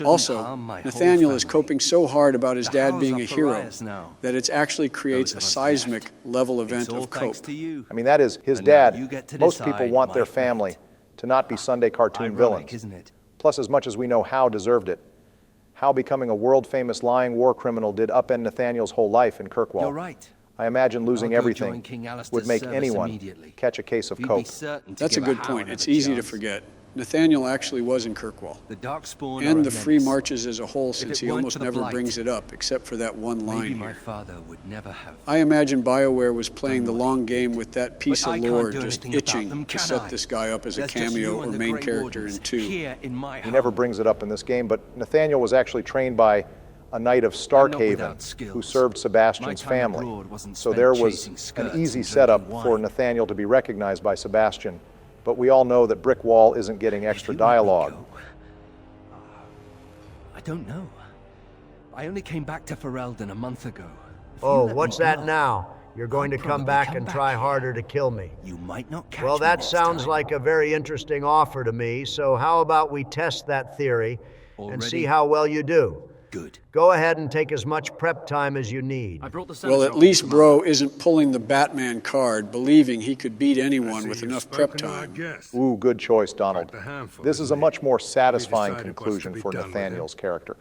Also, Nathaniel is coping so hard about his dad being a hero that it actually creates a seismic level event of cope. I mean, that is his dad. Most people want their family to not be Sunday cartoon villains. Plus, as much as we know Howe deserved it, Howe becoming a world-famous lying war criminal did upend Nathaniel's whole life in Kirkwall. You're right. I imagine losing everything would make anyone catch a case of cope. That's a good point. It's easy to forget. Nathaniel actually was in Kirkwall, and the Free Marches as a whole, since he almost never brings it up, except for that one line here. I imagine Bioware was playing the long game with that piece of lore just itching to set this guy up as a cameo or main character in 2. He never brings it up in this game, but Nathaniel was actually trained by a knight of Starkhaven who served Sebastian's family. So there was an easy setup for Nathaniel to be recognized by Sebastian. But we all know that Brick Wall isn't getting extra dialogue. I don't know. I only came back to Ferelden a month ago. Oh, what's that now? You're going to come back and try harder to kill me. You might not catch Well, me that next sounds time. like a very interesting offer to me, so how about we test that theory and see how well you do? Good. Go ahead and take as much prep time as you need. Well, at least Bro isn't pulling the Batman card, believing he could beat anyone with enough prep time. Ooh, good choice, Donald. This is a much more satisfying conclusion for Nathaniel's character.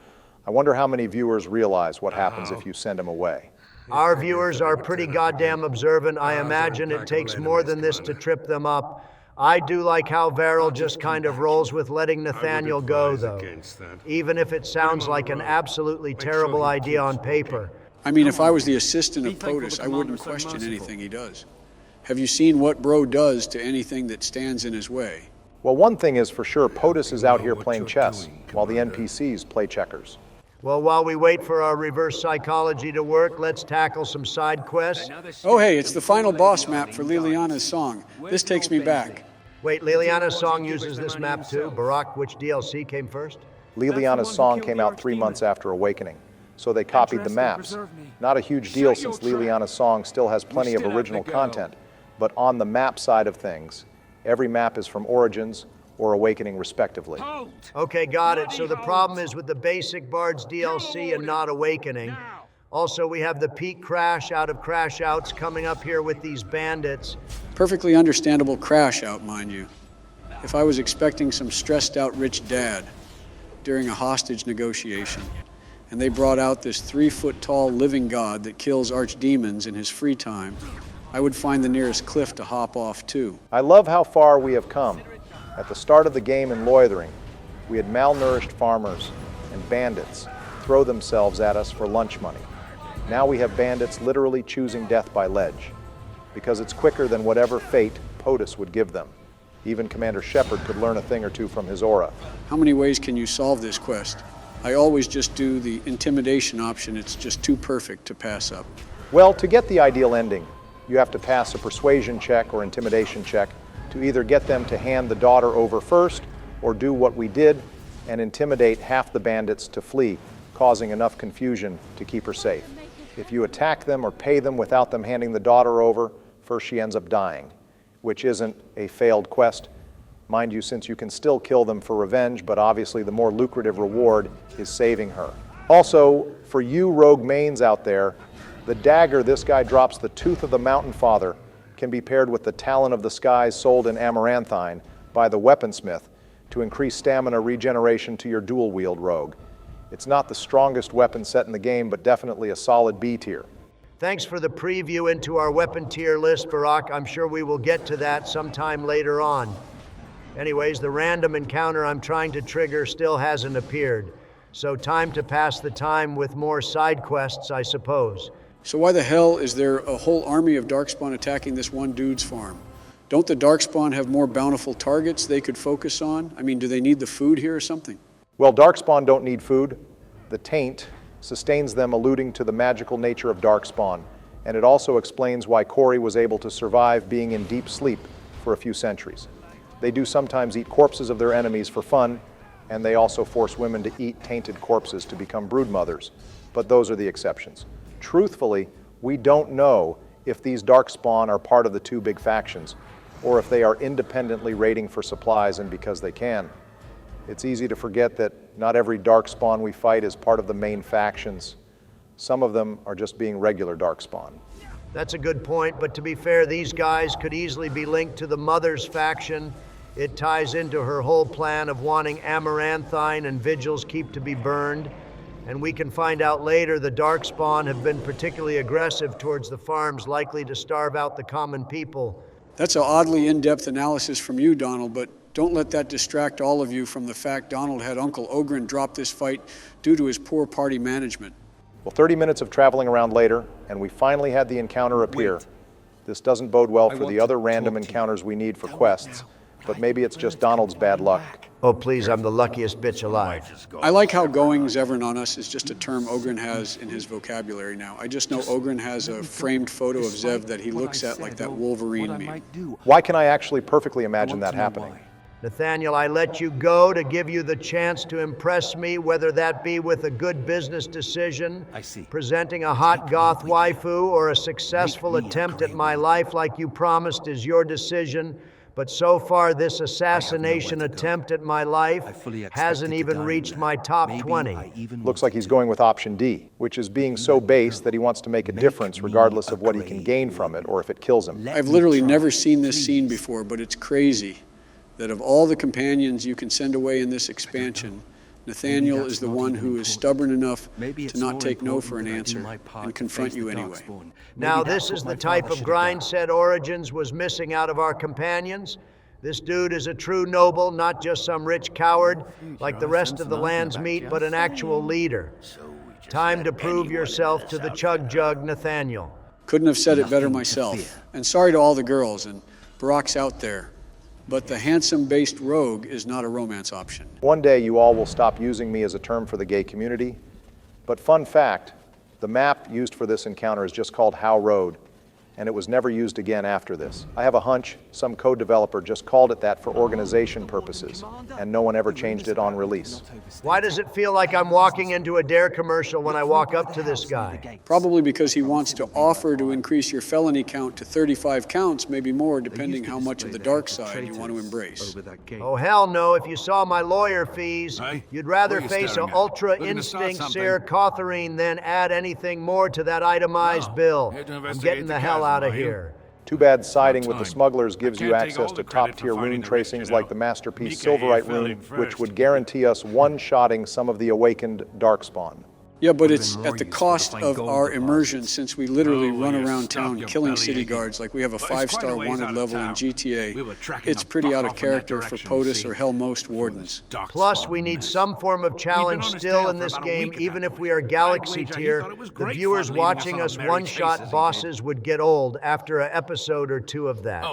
I wonder how many viewers realize what happens if you send him away. Our viewers are pretty goddamn observant. I imagine it takes more than this to trip them up. I do like how Varel just kind of rolls with letting Nathaniel go, though, even if it sounds like an absolutely terrible idea on paper. I mean, if I was the assistant of POTUS, I wouldn't question anything he does. Have you seen what Bro does to anything that stands in his way? Well, one thing is for sure, POTUS is out here playing chess, while the NPCs play checkers. Well, while we wait for our reverse psychology to work, let's tackle some side quests. Oh, hey, it's the final boss map for Liliana's song. This takes me back. Wait, Liliana's song uses this map too? Barak, which DLC came first? Liliana's song came out 3 months after Awakening, so they copied the maps. Not a huge deal since Liliana's song still has plenty of original content, but on the map side of things, every map is from Origins or Awakening respectively. Okay, got it. So the problem is with the basic Bards DLC and not Awakening. Also, we have the peak crash out of crash outs coming up here with these bandits. Perfectly understandable crash out, mind you. If I was expecting some stressed out rich dad during a hostage negotiation, and they brought out this 3-foot-tall living god that kills archdemons in his free time, I would find the nearest cliff to hop off too. I love how far we have come. At the start of the game in Loithering, we had malnourished farmers and bandits throw themselves at us for lunch money. Now we have bandits literally choosing death by ledge, because it's quicker than whatever fate POTUS would give them. Even Commander Shepard could learn a thing or two from his aura. How many ways can you solve this quest? I always just do the intimidation option. It's just too perfect to pass up. Well, to get the ideal ending, you have to pass a persuasion check or intimidation check to either get them to hand the daughter over first or do what we did and intimidate half the bandits to flee, causing enough confusion to keep her safe. If you attack them or pay them without them handing the daughter over, first she ends up dying, which isn't a failed quest. Mind you, since you can still kill them for revenge, but obviously the more lucrative reward is saving her. Also, for you rogue mains out there, the dagger this guy drops, the Tooth of the Mountain Father, can be paired with the Talon of the Skies sold in Amaranthine by the weaponsmith to increase stamina regeneration to your dual-wield rogue. It's not the strongest weapon set in the game, but definitely a solid B tier. Thanks for the preview into our weapon tier list, Barack. I'm sure we will get to that sometime later on. Anyways, the random encounter I'm trying to trigger still hasn't appeared, so time to pass the time with more side quests, I suppose. So why the hell is there a whole army of Darkspawn attacking this one dude's farm? Don't the Darkspawn have more bountiful targets they could focus on? I mean, do they need the food here or something? Well, Darkspawn don't need food. The taint sustains them, alluding to the magical nature of Darkspawn, and it also explains why Corey was able to survive being in deep sleep for a few centuries. They do sometimes eat corpses of their enemies for fun, and they also force women to eat tainted corpses to become brood mothers, but those are the exceptions. Truthfully, we don't know if these Darkspawn are part of the two big factions, or if they are independently raiding for supplies and because they can. It's easy to forget that not every Darkspawn we fight is part of the main factions. Some of them are just being regular Darkspawn. That's a good point, but to be fair, these guys could easily be linked to the Mother's faction. It ties into her whole plan of wanting Amaranthine and Vigil's Keep to be burned. And we can find out later the Darkspawn have been particularly aggressive towards the farms, likely to starve out the common people. That's an oddly in-depth analysis from you, Donald, but don't let that distract all of you from the fact Donald had Uncle Ogren drop this fight due to his poor party management. Well, 30 minutes of traveling around later, and we finally had the encounter appear. This doesn't bode well for the other random encounters we need for quests, but maybe it's just Donald's bad luck. Oh, please, I'm the luckiest bitch alive. I like how going Zevran on us is just a term Ogren has in his vocabulary now. I just know Ogren has a framed photo of Zev that he looks at like that Wolverine meme. Why can I actually perfectly imagine that happening? Nathaniel, I let you go to give you the chance to impress me, whether that be with a good business decision, presenting a hot goth waifu, or a successful attempt at my life like you promised is your decision. But so far, this assassination attempt at my life hasn't even reached my top 20. Looks like he's going with option D, which is being so base that he wants to make a difference regardless of what he can gain from it or if it kills him. I've literally never seen this scene before, but it's crazy that of all the companions you can send away in this expansion, Nathaniel is the one who is stubborn enough to not take no for an answer and confront you anyway. Now this is the type of grind set Origins was missing out of our companions. This dude is a true noble, not just some rich coward like the rest of the land's meat, but an actual leader. Time to prove yourself to the Chug Jug, Nathaniel. Couldn't have said it better myself. And sorry to all the girls, and Barack's out there. But the handsome-based rogue is not a romance option. One day you all will stop using me as a term for the gay community. But fun fact, the map used for this encounter is just called Howe Road, and it was never used again after this. I have a hunch some code developer just called it that for organization purposes, and no one ever changed it on release. Why does it feel like I'm walking into a Dare commercial when I walk up to this guy? Probably because he wants to offer to increase your felony count to 35 counts, maybe more, depending how much of the dark side you want to embrace. Oh, hell no. If you saw my lawyer fees, you'd rather face an Ultra Instinct Seer Cotharine than add anything more to that itemized bill. I'm getting the hell out of here. Too bad siding with the smugglers gives you access to top-tier rune tracings like the Masterpiece Silverite rune, which would guarantee us one-shotting some of the awakened Darkspawn. Yeah, but it's at the cost of our immersion, since we literally run around town killing city guards like we have a 5-star wanted level in GTA. It's pretty out of character for POTUS or hell most wardens. Plus, we need some form of challenge still in this game, even if we are galaxy tier. The viewers watching us one-shot bosses would get old after an episode or two of that.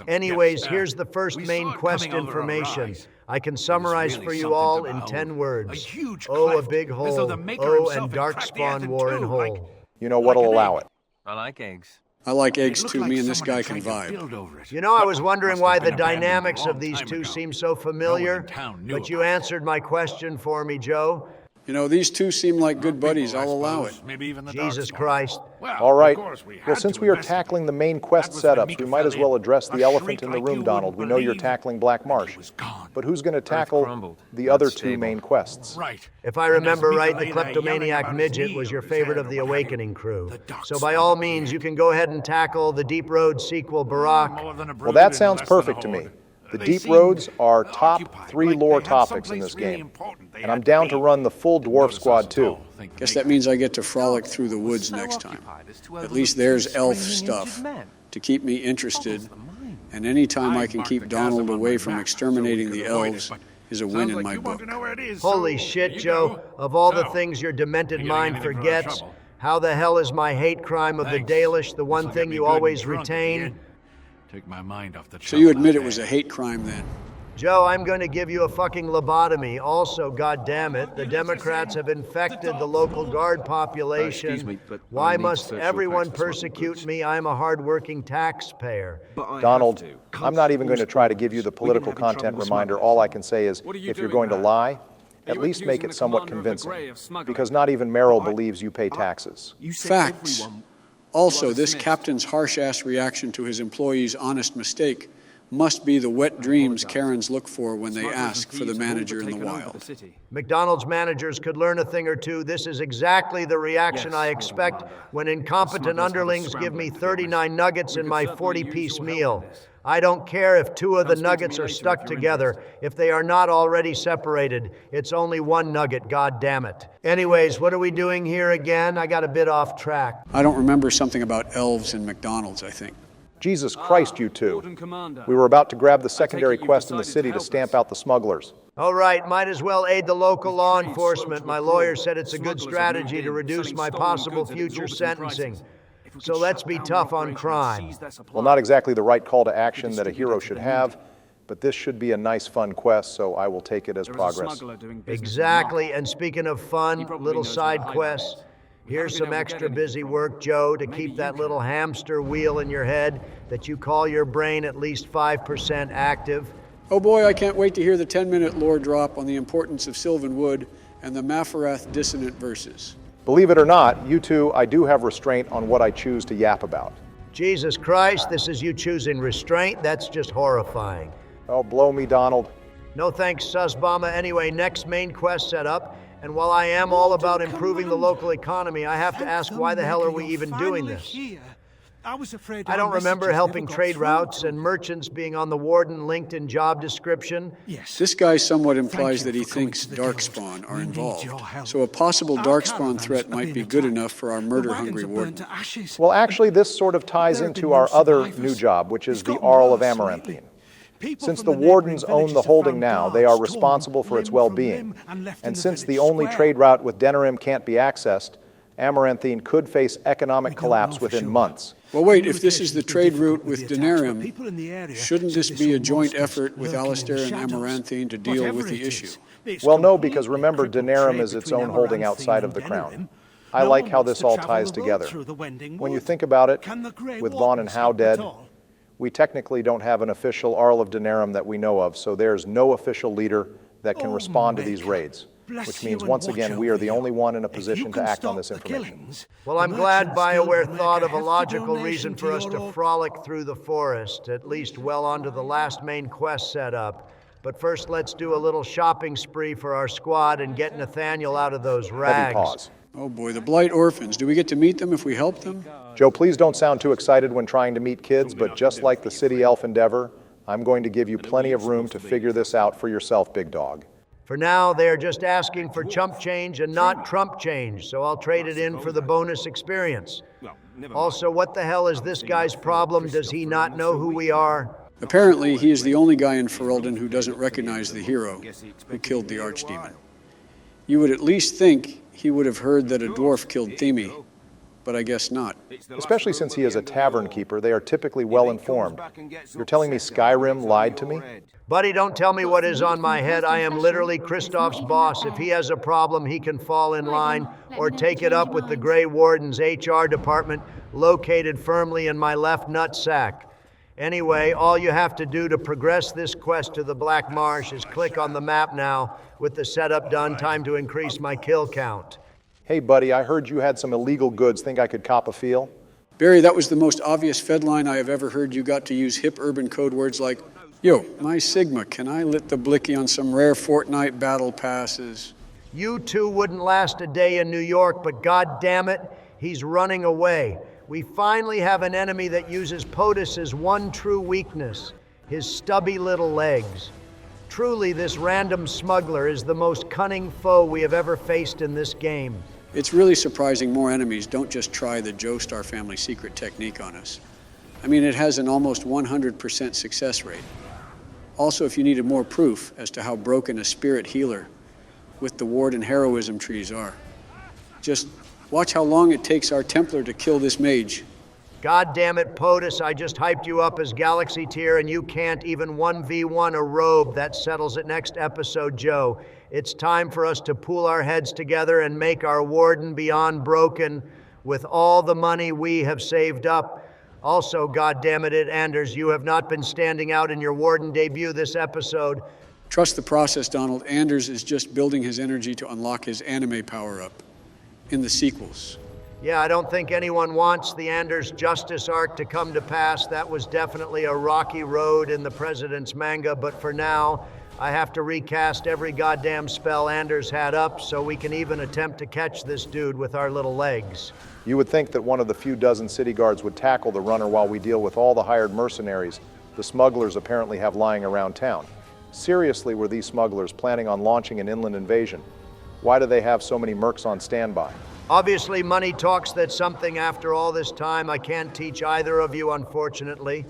Anyways, here's the first main quest information. I can summarize for you all in 10 words. Oh, a big hole. Oh, and darkspawn war in hole. You know what'll allow it. I like eggs. I like eggs too. Me and this guy can vibe. You know, I was wondering why the dynamics of these two seem so familiar, but you answered my question for me, Joe. You know, these two seem like good buddies. I'll allow it. Jesus Christ. All right. Well, since we are tackling the main quest setups, we might as well address the elephant in the room, Donald. We know you're tackling Black Marsh. But who's going to tackle the other two main quests? If I remember right, the kleptomaniac midget was your favorite of the Awakening crew. So by all means, you can go ahead and tackle the Deep Road sequel, Barack. Well, that sounds perfect to me. The Deep Roads are top 3 lore topics in this game, and I'm down to run the full dwarf squad too. Guess that means I get to frolic through the woods next time. At least there's elf stuff to keep me interested, and any time I can keep Donald away from exterminating the elves is a win in my book. Holy shit, Joe. Of all the things your demented mind forgets, how the hell is my hate crime of the Dalish the one thing you always retain? Take my mind off the So you admit it was a hate crime then? Joe, I'm going to give you a fucking lobotomy. Also, goddammit, the Democrats have infected the local guard population. Excuse me, but why must everyone persecute me? I'm a hard-working taxpayer. Donald, I'm not even going to try to give you the political content reminder. All I can say is, if you're going to lie, at least make it somewhat convincing, because not even Merrill believes you pay taxes. Facts. Also, this captain's harsh-ass reaction to his employee's honest mistake must be the wet dreams Karens look for when they ask for the manager in the wild. McDonald's managers could learn a thing or two. This is exactly the reaction I expect when incompetent underlings give me 39 nuggets in my 40-piece meal. I don't care if 2 of the nuggets are stuck together. If they are not already separated, it's only 1 nugget, god damn it. Anyways, what are we doing here again? I got a bit off track. I don't remember something about elves in McDonald's, I think. Jesus Christ, you two. We were about to grab the secondary quest in the city to stamp out the smugglers. All right, might as well aid the local law enforcement. My lawyer said it's a good strategy to reduce my possible future sentencing. So let's be tough on crime. Well, not exactly the right call to action that a hero should have, but this should be a nice, fun quest, so I will take it as progress. Exactly, and speaking of fun, little side quests, here's some extra busy work, Joe, to keep that little hamster wheel in your head that you call your brain at least 5% active. Oh boy, I can't wait to hear the 10-minute lore drop on the importance of Sylvan Wood and the Mafarath dissonant verses. Believe it or not, you two, I do have restraint on what I choose to yap about. Jesus Christ, this is you choosing restraint? That's just horrifying. Oh, blow me, Donald. No thanks, Sussbama. Anyway, next main quest setup. And while I am all about improving the local economy, I have to ask, why the hell are we even doing this? I don't remember helping trade routes and merchants being on the warden LinkedIn job description. Yes. This guy somewhat implies that he thinks Darkspawn are involved. So a possible Darkspawn threat might be good enough for our murder-hungry warden. Well, actually, this sort of ties into our other new job, which is the Arl of Amaranthine. Since the wardens own the holding now, they are responsible for its well-being. And since the only trade route with Denerim can't be accessed, Amaranthine could face economic collapse within months. Well, wait, if this is the trade route with Denerim, shouldn't this be a joint effort with Alistair and Amaranthine to deal with the issue? Well, no, because remember, Denerim is its own holding outside of the crown. I like how this all ties together. When you think about it, with Vaughn and Howe dead, we technically don't have an official Arl of Denerim that we know of, so there's no official leader that can respond to these raids. Which means, once again, we are the only one in a position to act on this information. Well, I'm glad Bioware thought of a logical reason for us to frolic through the forest, at least well onto the last main quest setup. But first, let's do a little shopping spree for our squad and get Nathaniel out of those rags. Heavy pause. Oh boy, the Blight Orphans. Do we get to meet them if we help them? Joe, please don't sound too excited when trying to meet kids, but just like the City Elf endeavor, I'm going to give you plenty of room to figure this out for yourself, big dog. For now, they are just asking for chump change and not Trump change, so I'll trade it in for the bonus experience. Also, what the hell is this guy's problem? Does he not know who we are? Apparently, he is the only guy in Ferelden who doesn't recognize the hero who killed the archdemon. You would at least think he would have heard that a dwarf killed Themi, but I guess not. Especially since he is a tavern keeper, they are typically well informed. You're telling me Skyrim lied to me? Buddy, don't tell me what is on my head. I am literally Kristoff's boss. If he has a problem, he can fall in line or take it up with the Grey Warden's HR department located firmly in my left nutsack. Anyway, all you have to do to progress this quest to the Black Marsh is click on the map now. With the setup done, time to increase my kill count. Hey buddy, I heard you had some illegal goods. Think I could cop a feel? Barry, that was the most obvious Fed line I have ever heard. You got to use hip urban code words like, "Yo, my Sigma, can I lit the blicky on some rare Fortnite battle passes?" You two wouldn't last a day in New York, but god damn it, he's running away. We finally have an enemy that uses POTUS's one true weakness, his stubby little legs. Truly, this random smuggler is the most cunning foe we have ever faced in this game. It's really surprising more enemies don't just try the Joestar family secret technique on us. I mean, it has an almost 100% success rate. Also, if you needed more proof as to how broken a spirit healer with the warden heroism trees are, just watch how long it takes our Templar to kill this mage. God damn it, POTUS, I just hyped you up as Galaxy tier and you can't even 1v1 a robe. That settles it next episode, Joe. It's time for us to pool our heads together and make our warden beyond broken with all the money we have saved up. Also, goddammit, Anders, you have not been standing out in your warden debut this episode. Trust the process, Donald. Anders is just building his energy to unlock his anime power-up in the sequels. Yeah, I don't think anyone wants the Anders Justice arc to come to pass. That was definitely a rocky road in the President's manga, but for now, I have to recast every goddamn spell Anders had up so we can even attempt to catch this dude with our little legs. You would think that one of the few dozen city guards would tackle the runner while we deal with all the hired mercenaries the smugglers apparently have lying around town. Seriously, were these smugglers planning on launching an inland invasion? Why do they have so many mercs on standby? Obviously, money talks. That's something after all this time I can't teach either of you, unfortunately.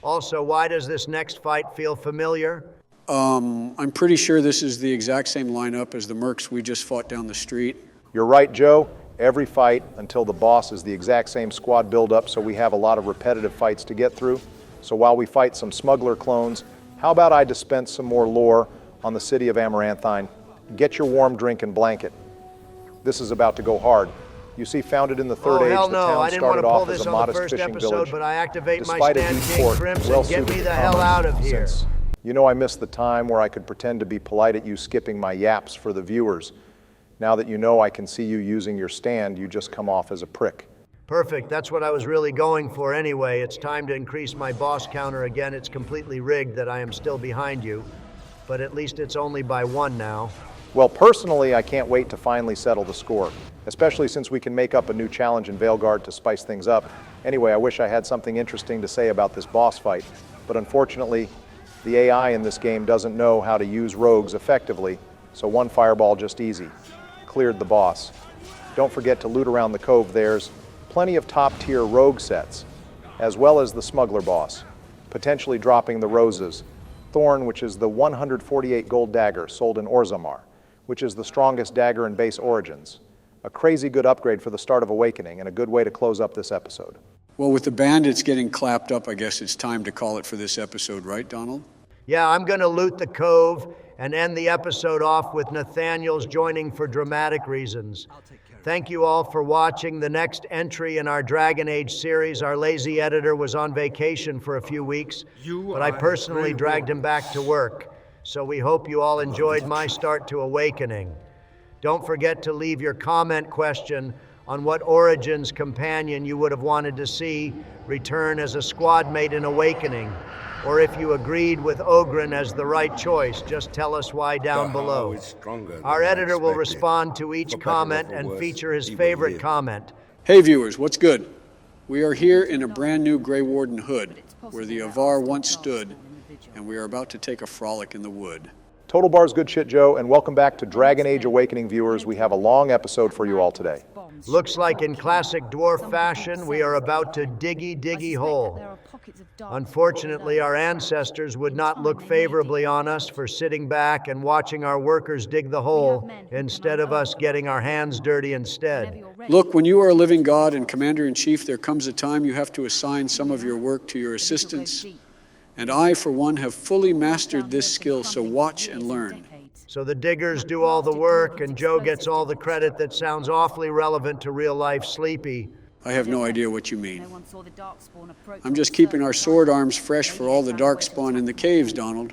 Also, why does this next fight feel familiar? I'm pretty sure this is the exact same lineup as the mercs we just fought down the street. You're right, Joe. Every fight until the boss is the exact same squad build-up, so we have a lot of repetitive fights to get through. So while we fight some smuggler clones, how about I dispense some more lore on the city of Amaranthine? Get your warm drink and blanket. This is about to go hard. You see, founded in the Third Age, hell the no. town I didn't want started to pull off as this a on the modest first fishing episode, village. but I activate my Despite a stand deep King port, Crimson. well-suited Get me to the hell commerce, out of here. since you know I missed the time where I could pretend to be polite at you skipping my yaps for the viewers. Now that you know I can see you using your stand, you just come off as a prick. Perfect. That's what I was really going for anyway. It's time to increase my boss counter again. It's completely rigged that I am still behind you, but at least it's only by one now. Well, personally, I can't wait to finally settle the score, especially since we can make up a new challenge in Veilguard to spice things up. Anyway, I wish I had something interesting to say about this boss fight, but unfortunately, the AI in this game doesn't know how to use rogues effectively, so one fireball just easy. Cleared the boss. Don't forget to loot around the cove. There's plenty of top-tier rogue sets, as well as the smuggler boss, potentially dropping the roses. Thorn, which is the 148 gold dagger sold in Orzammar, which is the strongest dagger in base Origins. A crazy good upgrade for the start of Awakening, and a good way to close up this episode. Well, with the bandits getting clapped up, I guess it's time to call it for this episode, right, Donald? Yeah, I'm gonna loot the cove and end the episode off with Nathaniel's joining for dramatic reasons. Thank you all for watching the next entry in our Dragon Age series. Our lazy editor was on vacation for a few weeks, but I personally dragged him back to work. So we hope you all enjoyed my start to Awakening. Don't forget to leave your comment question on what Origins companion you would have wanted to see return as a squad mate in Awakening. Or if you agreed with Ogren as the right choice, just tell us why down below. Our editor will respond to each comment and feature his favorite comment. Hey viewers, what's good? We are here in a brand new Grey Warden hood, where the Avar once stood, and we are about to take a frolic in the wood. Total Bar's good shit, Joe, and welcome back to Dragon Age Awakening viewers. We have a long episode for you all today. Looks like in classic dwarf fashion, we are about to diggy hole. Unfortunately, our ancestors would not look favorably on us for sitting back and watching our workers dig the hole instead of us getting our hands dirty instead. Look, when you are a living god and commander-in-chief, there comes a time you have to assign some of your work to your assistants. And I, for one, have fully mastered this skill, so watch and learn. So the diggers do all the work, and Joe gets all the credit that sounds awfully relevant to real-life Sleepy. I have no idea what you mean. I'm just keeping our sword arms fresh for all the darkspawn in the caves, Donald.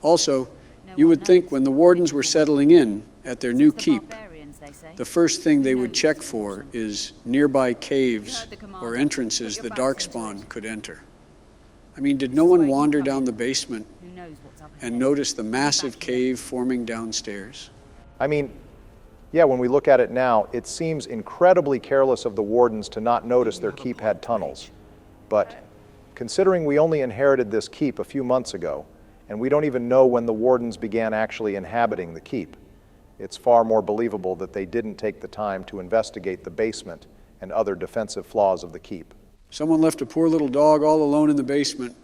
Also, you would think when the wardens were settling in at their new keep, the first thing they would check for is nearby caves or entrances the darkspawn could enter. I mean, did no one wander down the basement and notice the massive cave forming downstairs? I mean, yeah, when we look at it now, it seems incredibly careless of the wardens to not notice their keep had tunnels. But considering we only inherited this keep a few months ago, and we don't even know when the wardens began actually inhabiting the keep, it's far more believable that they didn't take the time to investigate the basement and other defensive flaws of the keep. Someone left a poor little dog all alone in the basement.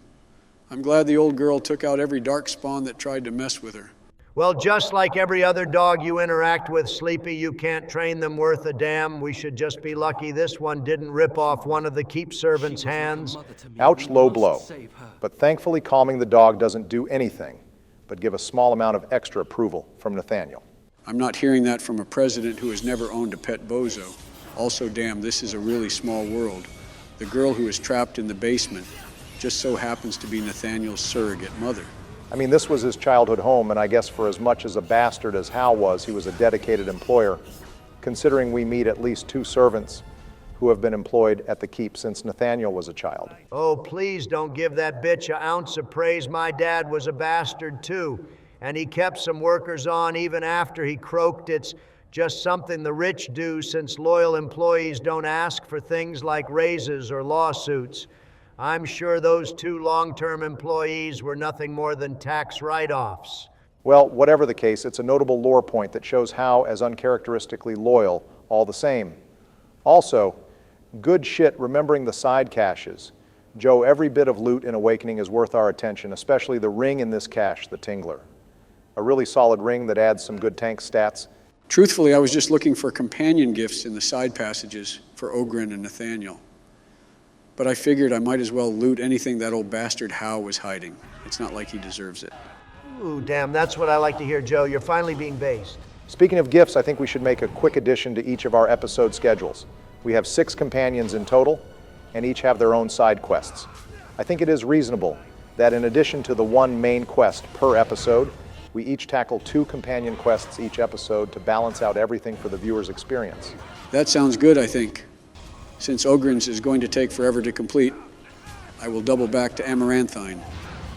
I'm glad the old girl took out every darkspawn that tried to mess with her. Well, just like every other dog you interact with, Sleepy, you can't train them worth a damn. We should just be lucky this one didn't rip off one of the keep servants' hands. Ouch, low blow. But thankfully calming the dog doesn't do anything but give a small amount of extra approval from Nathaniel. I'm not hearing that from a president who has never owned a pet bozo. Also, damn, this is a really small world. The girl who is trapped in the basement just so happens to be Nathaniel's surrogate mother. I mean, this was his childhood home, and I guess for as much as a bastard as Hal was, he was a dedicated employer, considering we meet at least 2 servants who have been employed at the keep since Nathaniel was a child. Oh, please don't give that bitch an ounce of praise. My dad was a bastard too, and he kept some workers on even after he croaked. It's just something the rich do since loyal employees don't ask for things like raises or lawsuits. I'm sure those 2 long-term employees were nothing more than tax write-offs. Well, whatever the case, it's a notable lore point that shows Hal as uncharacteristically loyal all the same. Also, good shit remembering the side caches. Joe, every bit of loot in Awakening is worth our attention, especially the ring in this cache, the Tingler. A really solid ring that adds some good tank stats. Truthfully, I was just looking for companion gifts in the side passages for Ogren and Nathaniel. But I figured I might as well loot anything that old bastard Hal was hiding. It's not like he deserves it. Ooh, damn, that's what I like to hear, Joe. You're finally being based. Speaking of gifts, I think we should make a quick addition to each of our episode schedules. We have 6 companions in total, and each have their own side quests. I think it is reasonable that in addition to the 1 main quest per episode, we each tackle 2 companion quests each episode to balance out everything for the viewer's experience. That sounds good, I think. Since Ogren's is going to take forever to complete, I will double back to Amaranthine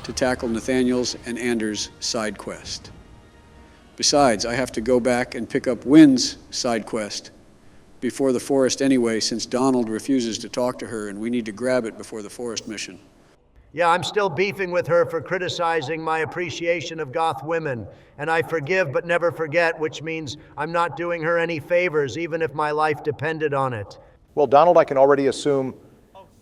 to tackle Nathaniel's and Anders' side quest. Besides, I have to go back and pick up Wynn's side quest before the forest anyway, since Donald refuses to talk to her and we need to grab it before the forest mission. Yeah, I'm still beefing with her for criticizing my appreciation of goth women, and I forgive but never forget, which means I'm not doing her any favors, even if my life depended on it. Well, Donald, I can already assume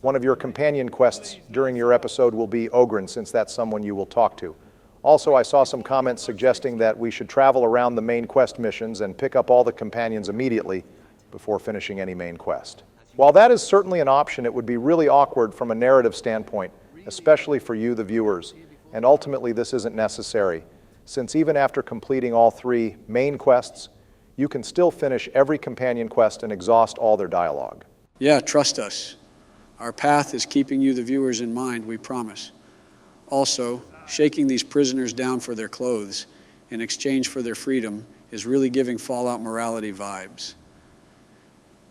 one of your companion quests during your episode will be Ogren, since that's someone you will talk to. Also, I saw some comments suggesting that we should travel around the main quest missions and pick up all the companions immediately before finishing any main quest. While that is certainly an option, it would be really awkward from a narrative standpoint, especially for you, the viewers, and ultimately this isn't necessary, since even after completing all 3 main quests, you can still finish every companion quest and exhaust all their dialogue. Yeah, trust us. Our path is keeping you, the viewers, in mind, we promise. Also, shaking these prisoners down for their clothes in exchange for their freedom is really giving Fallout morality vibes.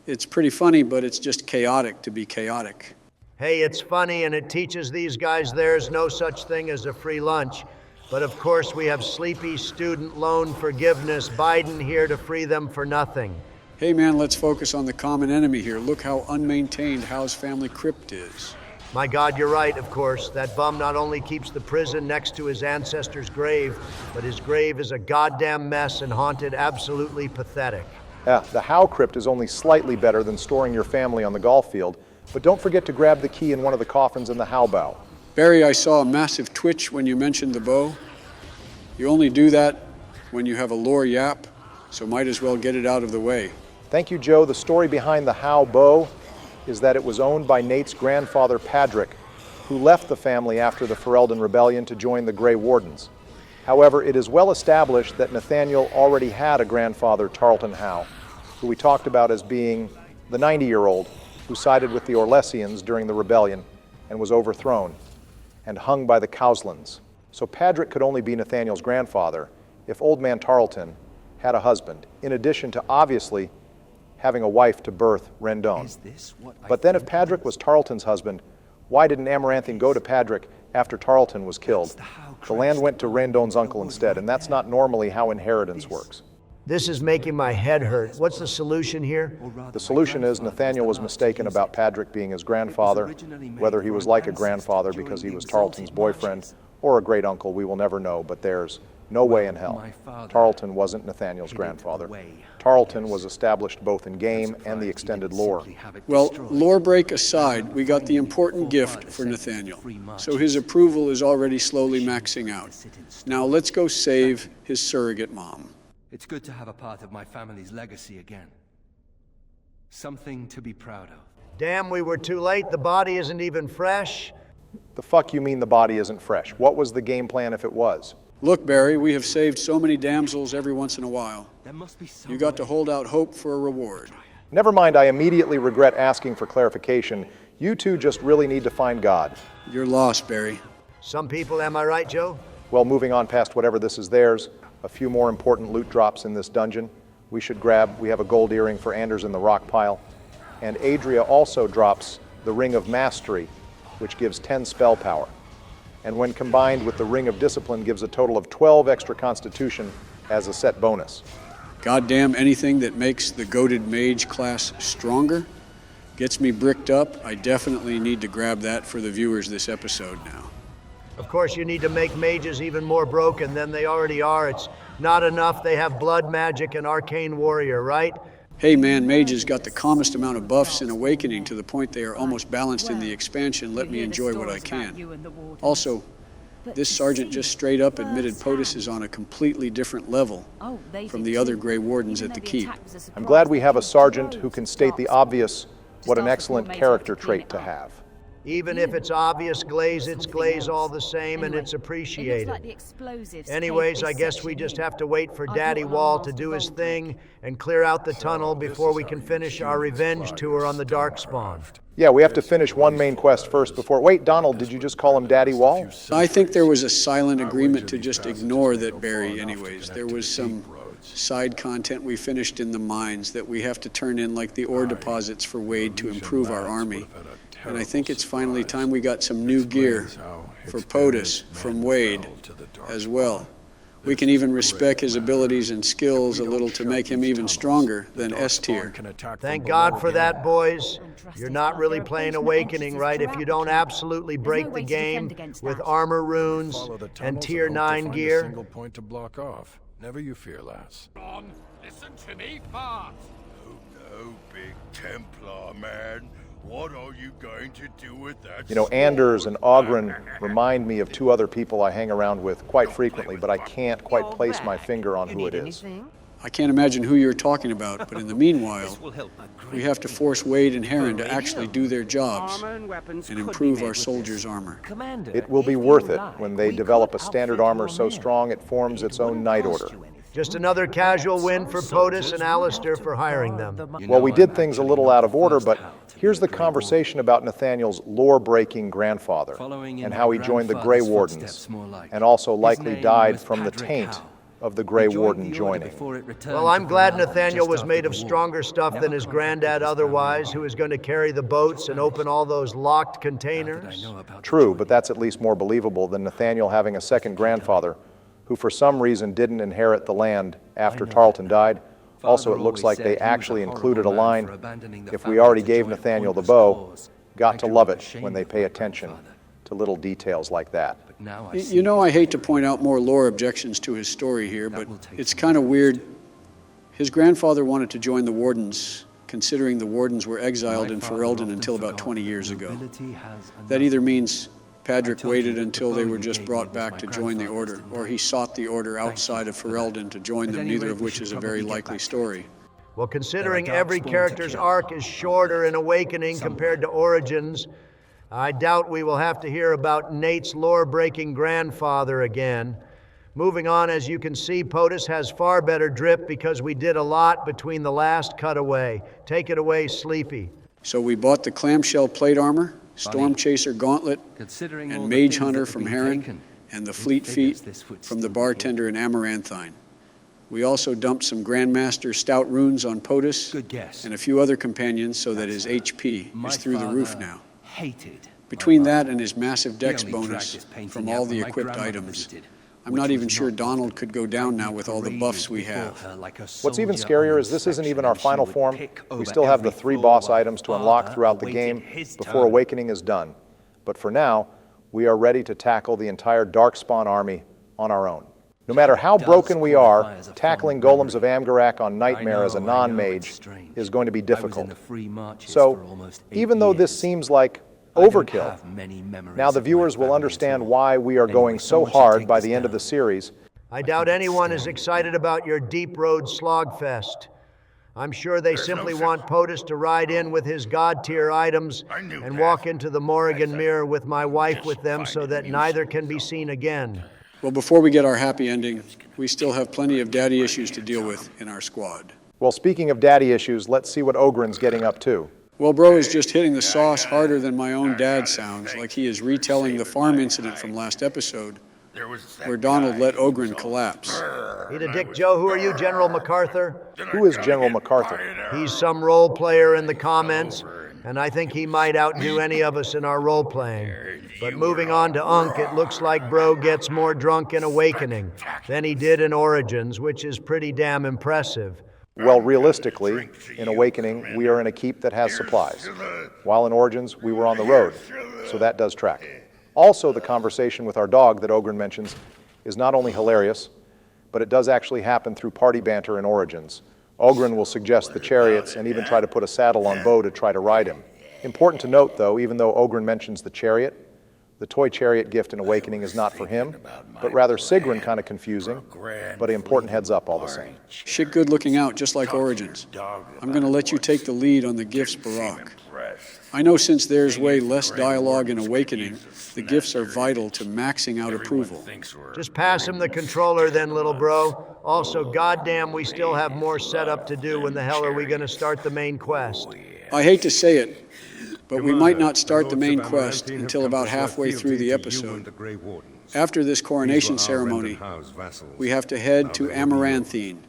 It's pretty funny, but it's just chaotic to be chaotic. Hey, it's funny, and it teaches these guys there's no such thing as a free lunch. But of course, we have sleepy student loan forgiveness, Biden here to free them for nothing. Hey man, let's focus on the common enemy here. Look how unmaintained Hal's family crypt is. My God, you're right, of course. That bum not only keeps the prison next to his ancestor's grave, but his grave is a goddamn mess and haunted absolutely pathetic. The How crypt is only slightly better than storing your family on the golf field, but don't forget to grab the key in one of the coffins in the How bow. Barry, I saw a massive twitch when you mentioned the bow. You only do that when you have a lore yap, so might as well get it out of the way. Thank you, Joe. The story behind the How bow is that it was owned by Nate's grandfather, Padrick, who left the family after the Ferelden Rebellion to join the Grey Wardens. However, it is well established that Nathaniel already had a grandfather, Tarleton How, who we talked about as being the 90-year-old who sided with the Orlesians during the rebellion and was overthrown and hung by the Cowslans. So Padrick could only be Nathaniel's grandfather if Old Man Tarleton had a husband, in addition to obviously having a wife to birth Rendon. But then if Padrick was Tarleton's husband, why didn't Amaranthine go to Padrick after Tarleton was killed? The land went to Rendon's uncle instead, and that's not normally how inheritance works. This is making my head hurt. What's the solution here? The solution is Nathaniel was mistaken about Padrick being his grandfather. Whether he was like a grandfather because he was Tarleton's boyfriend or a great uncle, we will never know, but there's no way in hell Tarleton wasn't Nathaniel's grandfather. Tarleton was established both in game and the extended lore. Well, lore break aside, we got the important gift for Nathaniel, so his approval is already slowly maxing out. Now let's go save his surrogate mom. It's good to have a part of my family's legacy again. Something to be proud of. Damn, we were too late. The body isn't even fresh. The fuck you mean the body isn't fresh? What was the game plan if it was? Look, Barry, we have saved so many damsels every once in a while. You got to hold out hope for a reward. Never mind, I immediately regret asking for clarification. You two just really need to find God. You're lost, Barry. Some people, am I right, Joe? Well, moving on past whatever this is theirs, a few more important loot drops in this dungeon we should grab. We have a gold earring for Anders in the rock pile. And Adria also drops the Ring of Mastery, which gives 10 spell power. And when combined with the Ring of Discipline, gives a total of 12 extra Constitution as a set bonus. Goddamn anything that makes the goated mage class stronger gets me bricked up. I definitely need to grab that for the viewers this episode now. Of course, you need to make mages even more broken than they already are. It's not enough they have blood magic and arcane warrior, right? Hey man, mages got the calmest amount of buffs in Awakening to the point they are almost balanced in the expansion. Let me enjoy what I can. Also, this sergeant just straight up admitted POTUS is on a completely different level from the other Grey Wardens at the Keep. I'm glad we have a sergeant who can state the obvious. What an excellent character trait to have. Even if it's obvious glaze, it's glaze all the same, and it's appreciated. Anyways, I guess we just have to wait for Daddy Wall to do his thing and clear out the tunnel before we can finish our revenge tour on the Darkspawn. Yeah, we have to finish one main quest first before... Wait, Donald, did you just call him Daddy Wall? I think there was a silent agreement to just ignore that Barry anyways. There was some side content we finished in the mines that we have to turn in, like the ore deposits for Wade to improve our army. And I think it's finally time we got some new gear for POTUS from Wade as well. We can even respec his abilities and skills a little to make him even stronger than S tier. Thank God for that, boys. You're not really playing Awakening, right, if you don't absolutely break the game with armor runes and tier 9 gear. Single point to block off. Never you fear, lass. Listen to me, Bart. No, big Templar man. What are you going to do with that? You know, Anders and Ogren remind me of two other people I hang around with quite frequently, but I can't quite place my finger on who it is. I can't imagine who you're talking about, but in the meanwhile, we have to force Wade and Heron to actually do their jobs and improve our soldiers' armor. It will be worth it when they develop a standard armor so strong it forms its own Knight Order. Just another casual win for POTUS and Alistair for hiring them. Well, we did things a little out of order, but here's the conversation about Nathaniel's lore-breaking grandfather and how he joined the Grey Wardens and also likely died from the taint of the Grey Warden joining. Well, I'm glad Nathaniel was made of stronger stuff than his granddad otherwise, who is going to carry the boats and open all those locked containers. True, but that's at least more believable than Nathaniel having a second grandfather who for some reason didn't inherit the land after Tarleton died. Also, it looks like they actually included a line, if we already gave Nathaniel the bow, Got to love it when they pay attention to little details like that. You know, I hate to point out more lore objections to his story here, but it's kind of weird. His grandfather wanted to join the Wardens, considering the Wardens were exiled in Ferelden until about 20 years ago. That either means Padric waited until they were just brought back to join the Order, or he sought the Order outside of Ferelden to join them, neither of which is a very likely story. Well, considering every character's arc is shorter in Awakening compared to Origins, I doubt we will have to hear about Nate's lore-breaking grandfather again. Moving on, as you can see, POTUS has far better drip because we did a lot between the last cutaway. Take it away, Sleepy. So we bought the clamshell plate armor, Storm Chaser Gauntlet, and Mage Hunter from Heron, and the Fleet Feet from the bartender in Amaranthine. We also dumped some Grandmaster Stout runes on POTUS and a few other companions so that his HP is through the roof now. Between that and his massive dex bonus from all the equipped items, I'm not even sure Donald could go down now with all the buffs we have. What's even scarier is this isn't even our final form. We still have the 3 boss items to unlock throughout the game before Awakening is done. But for now, we are ready to tackle the entire Darkspawn army on our own. No matter how broken we are, tackling Golems of Amgarrak on Nightmare as a non-mage is going to be difficult. So, even though this seems like overkill, now the viewers will understand why we are going so hard by the end of the series. I doubt anyone is excited about your Deep Road Slogfest. I'm sure they simply want POTUS to ride in with his god-tier items and walk into the Morrigan Mirror with my wife with them so that neither can be seen again. Well, before we get our happy ending, we still have plenty of daddy issues to deal with in our squad. Well, speaking of daddy issues, let's see what Ogren's getting up to. Well, bro is just hitting the sauce harder than my own dad sounds, like he is retelling the farm incident from last episode, where Donald let Ogren collapse. Eat a dick, Joe. Who are you, General MacArthur? Who is General MacArthur? He's some role player in the comments, and I think he might outdo any of us in our role-playing. But moving on to Unk, it looks like bro gets more drunk in Awakening than he did in Origins, which is pretty damn impressive. Well, realistically, in Awakening, we are in a keep that has supplies, while in Origins, we were on the road, so that does track. Also, the conversation with our dog that Ogren mentions is not only hilarious, but it does actually happen through party banter in Origins. Ogren will suggest the chariots and even try to put a saddle on Bo to try to ride him. Important to note, though, even though Ogren mentions the chariot, the toy chariot gift in Awakening is not for him, but rather Sigrun, kind of confusing, but an important heads up all the same. Shit good looking out, just like Origins. I'm going to let you take the lead on the gifts, Barak. I know since there's way less dialogue in Awakening, the gifts are vital to maxing out approval. Just pass him the controller then, little bro. Also, goddamn, we still have more setup to do. When the hell are we going to start the main quest? I hate to say it, but we might not start the main quest until about halfway through the episode. After this coronation ceremony, we have to head to Amaranthine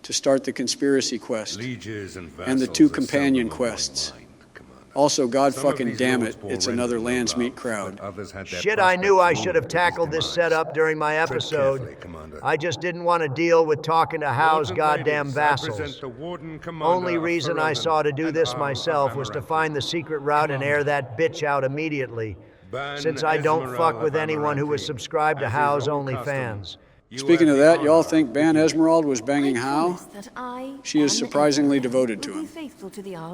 to start the conspiracy quest and the 2 companion quests. Also, god fucking damn it, it's another Landsmeet crowd. Shit, I knew I should have tackled this setup during my episode. I just didn't want to deal with talking to Howe's goddamn vassals. Only reason I saw to do this myself was to find the secret route and air that bitch out immediately, since I don't fuck with anyone who was subscribed to Howe's OnlyFans. Speaking of that, y'all think Ban Esmeralda was banging Howe? She is surprisingly devoted to him.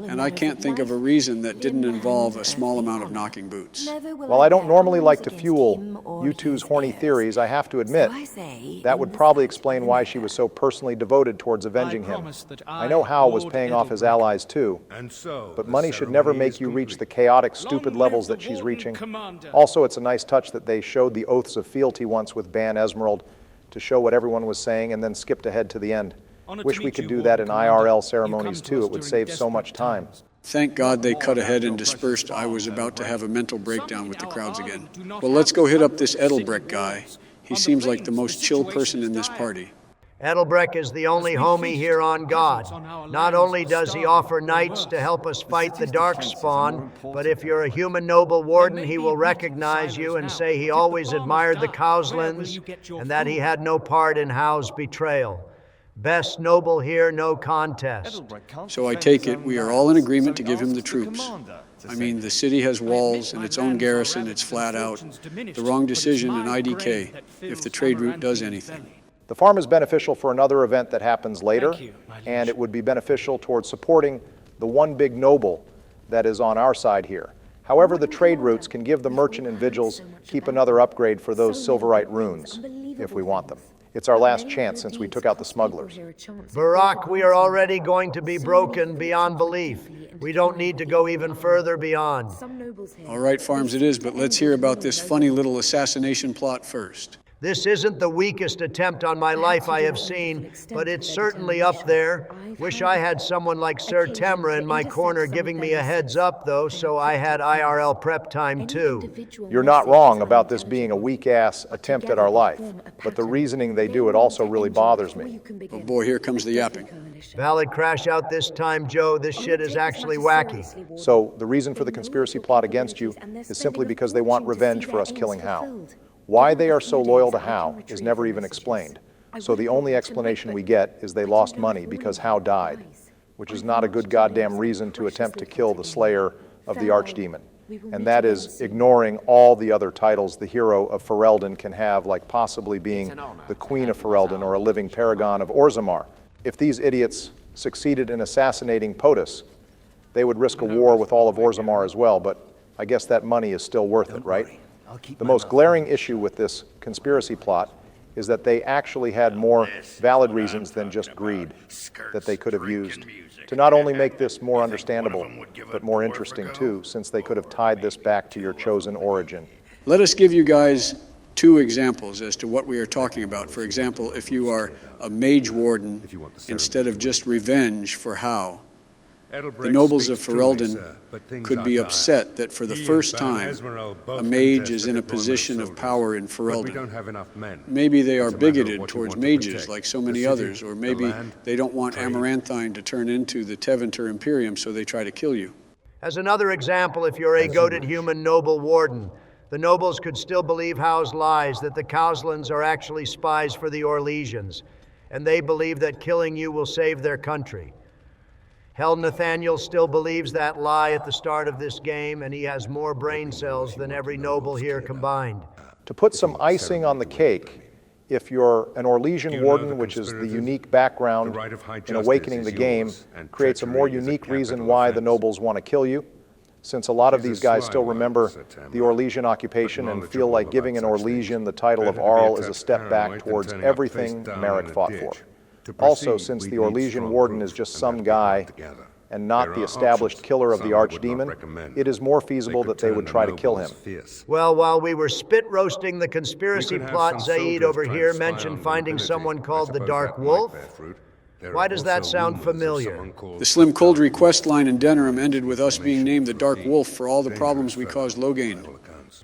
And I can't think of a reason that didn't involve a small amount of knocking boots. While I don't normally like to fuel you two's horny theories, I have to admit, that would probably explain why she was so personally devoted towards avenging him. I know Howe was paying off his allies too, but money should never make you reach the chaotic, stupid levels that she's reaching. Also, it's a nice touch that they showed the oaths of fealty once with Ban Esmeralda, to show what everyone was saying and then skipped ahead to the end. Wish we could do that in IRL ceremonies too. It would save so much time. Thank God they cut ahead and dispersed. I was about to have a mental breakdown with the crowds again. Well, let's go hit up this Edelbrecht guy. He seems like the most chill person in this party. Edelbrecht is the only homie here on God. Not only does he offer knights to help us fight the Darkspawn, but if you're a human noble warden, he will recognize you and say he always admired the Cowslands and that he had no part in Howe's betrayal. Best noble here, no contest. So I take it we are all in agreement to give him the troops. I mean, the city has walls and its own garrison, it's flat out. The wrong decision and IDK, if the trade route does anything. The farm is beneficial for another event that happens later, and it would be beneficial towards supporting the one big noble that is on our side here. However, the trade routes can give the merchant and vigils keep another upgrade for those silverite runes, if we want them. It's our last chance since we took out the smugglers. Barak, we are already going to be broken beyond belief. We don't need to go even further beyond. All right, Farms it is, but let's hear about this funny little assassination plot first. This isn't the weakest attempt on my life I have seen, but it's certainly up there. Wish I had someone like Sir Temra in my corner giving me a heads up, though, so I had IRL prep time too. You're not wrong about this being a weak-ass attempt at our life, but the reasoning they do it also really bothers me. Oh boy, here comes the yapping. Valid crash out this time, Joe. This shit is actually wacky. So the reason for the conspiracy plot against you is simply because they want revenge for us killing Hal. Why they are so loyal to Hal is never even explained. So the only explanation we get is they lost money because Hal died, which is not a good goddamn reason to attempt to kill the slayer of the archdemon. And that is ignoring all the other titles the hero of Ferelden can have, like possibly being the Queen of Ferelden or a living paragon of Orzammar. If these idiots succeeded in assassinating POTUS, they would risk a war with all of Orzammar as well, but I guess that money is still worth it, right? The most glaring issue with this conspiracy plot is that they actually had more valid reasons than just greed that they could have used to not only make this more understandable, but more interesting too, since they could have tied this back to your chosen origin. Let us give you guys two examples as to what we are talking about. For example, if you are a mage warden instead of just revenge for Hal, the nobles of Ferelden could be upset that for the first time a mage is in a position of power in Ferelden. Maybe they are bigoted towards mages like so many others, or maybe they don't want Amaranthine to turn into the Tevinter Imperium, so they try to kill you. As another example, if you're a goated human noble warden, the nobles could still believe Hal's lies that the Kauslans are actually spies for the Orlesians, and they believe that killing you will save their country. Hell, Nathaniel still believes that lie at the start of this game, and he has more brain cells than every noble here combined. To put some icing on the cake, if you're an Orlesian warden, which is the unique background in awakening the game, creates a more unique reason why the nobles want to kill you, since a lot of these guys still remember the Orlesian occupation and feel like giving an Orlesian the title of Arl is a step back towards everything Merrick fought for. Also, since the Orlesian warden is just some guy and not the established killer of the archdemon, it is more feasible that they would try to kill him. Well, while we were spit roasting the conspiracy plot, Zaid over here mentioned finding someone called the Dark Wolf. Why does that sound familiar? The Slim Coldry quest line in Denerim ended with us being named the Dark Wolf for all the problems we caused Loghain.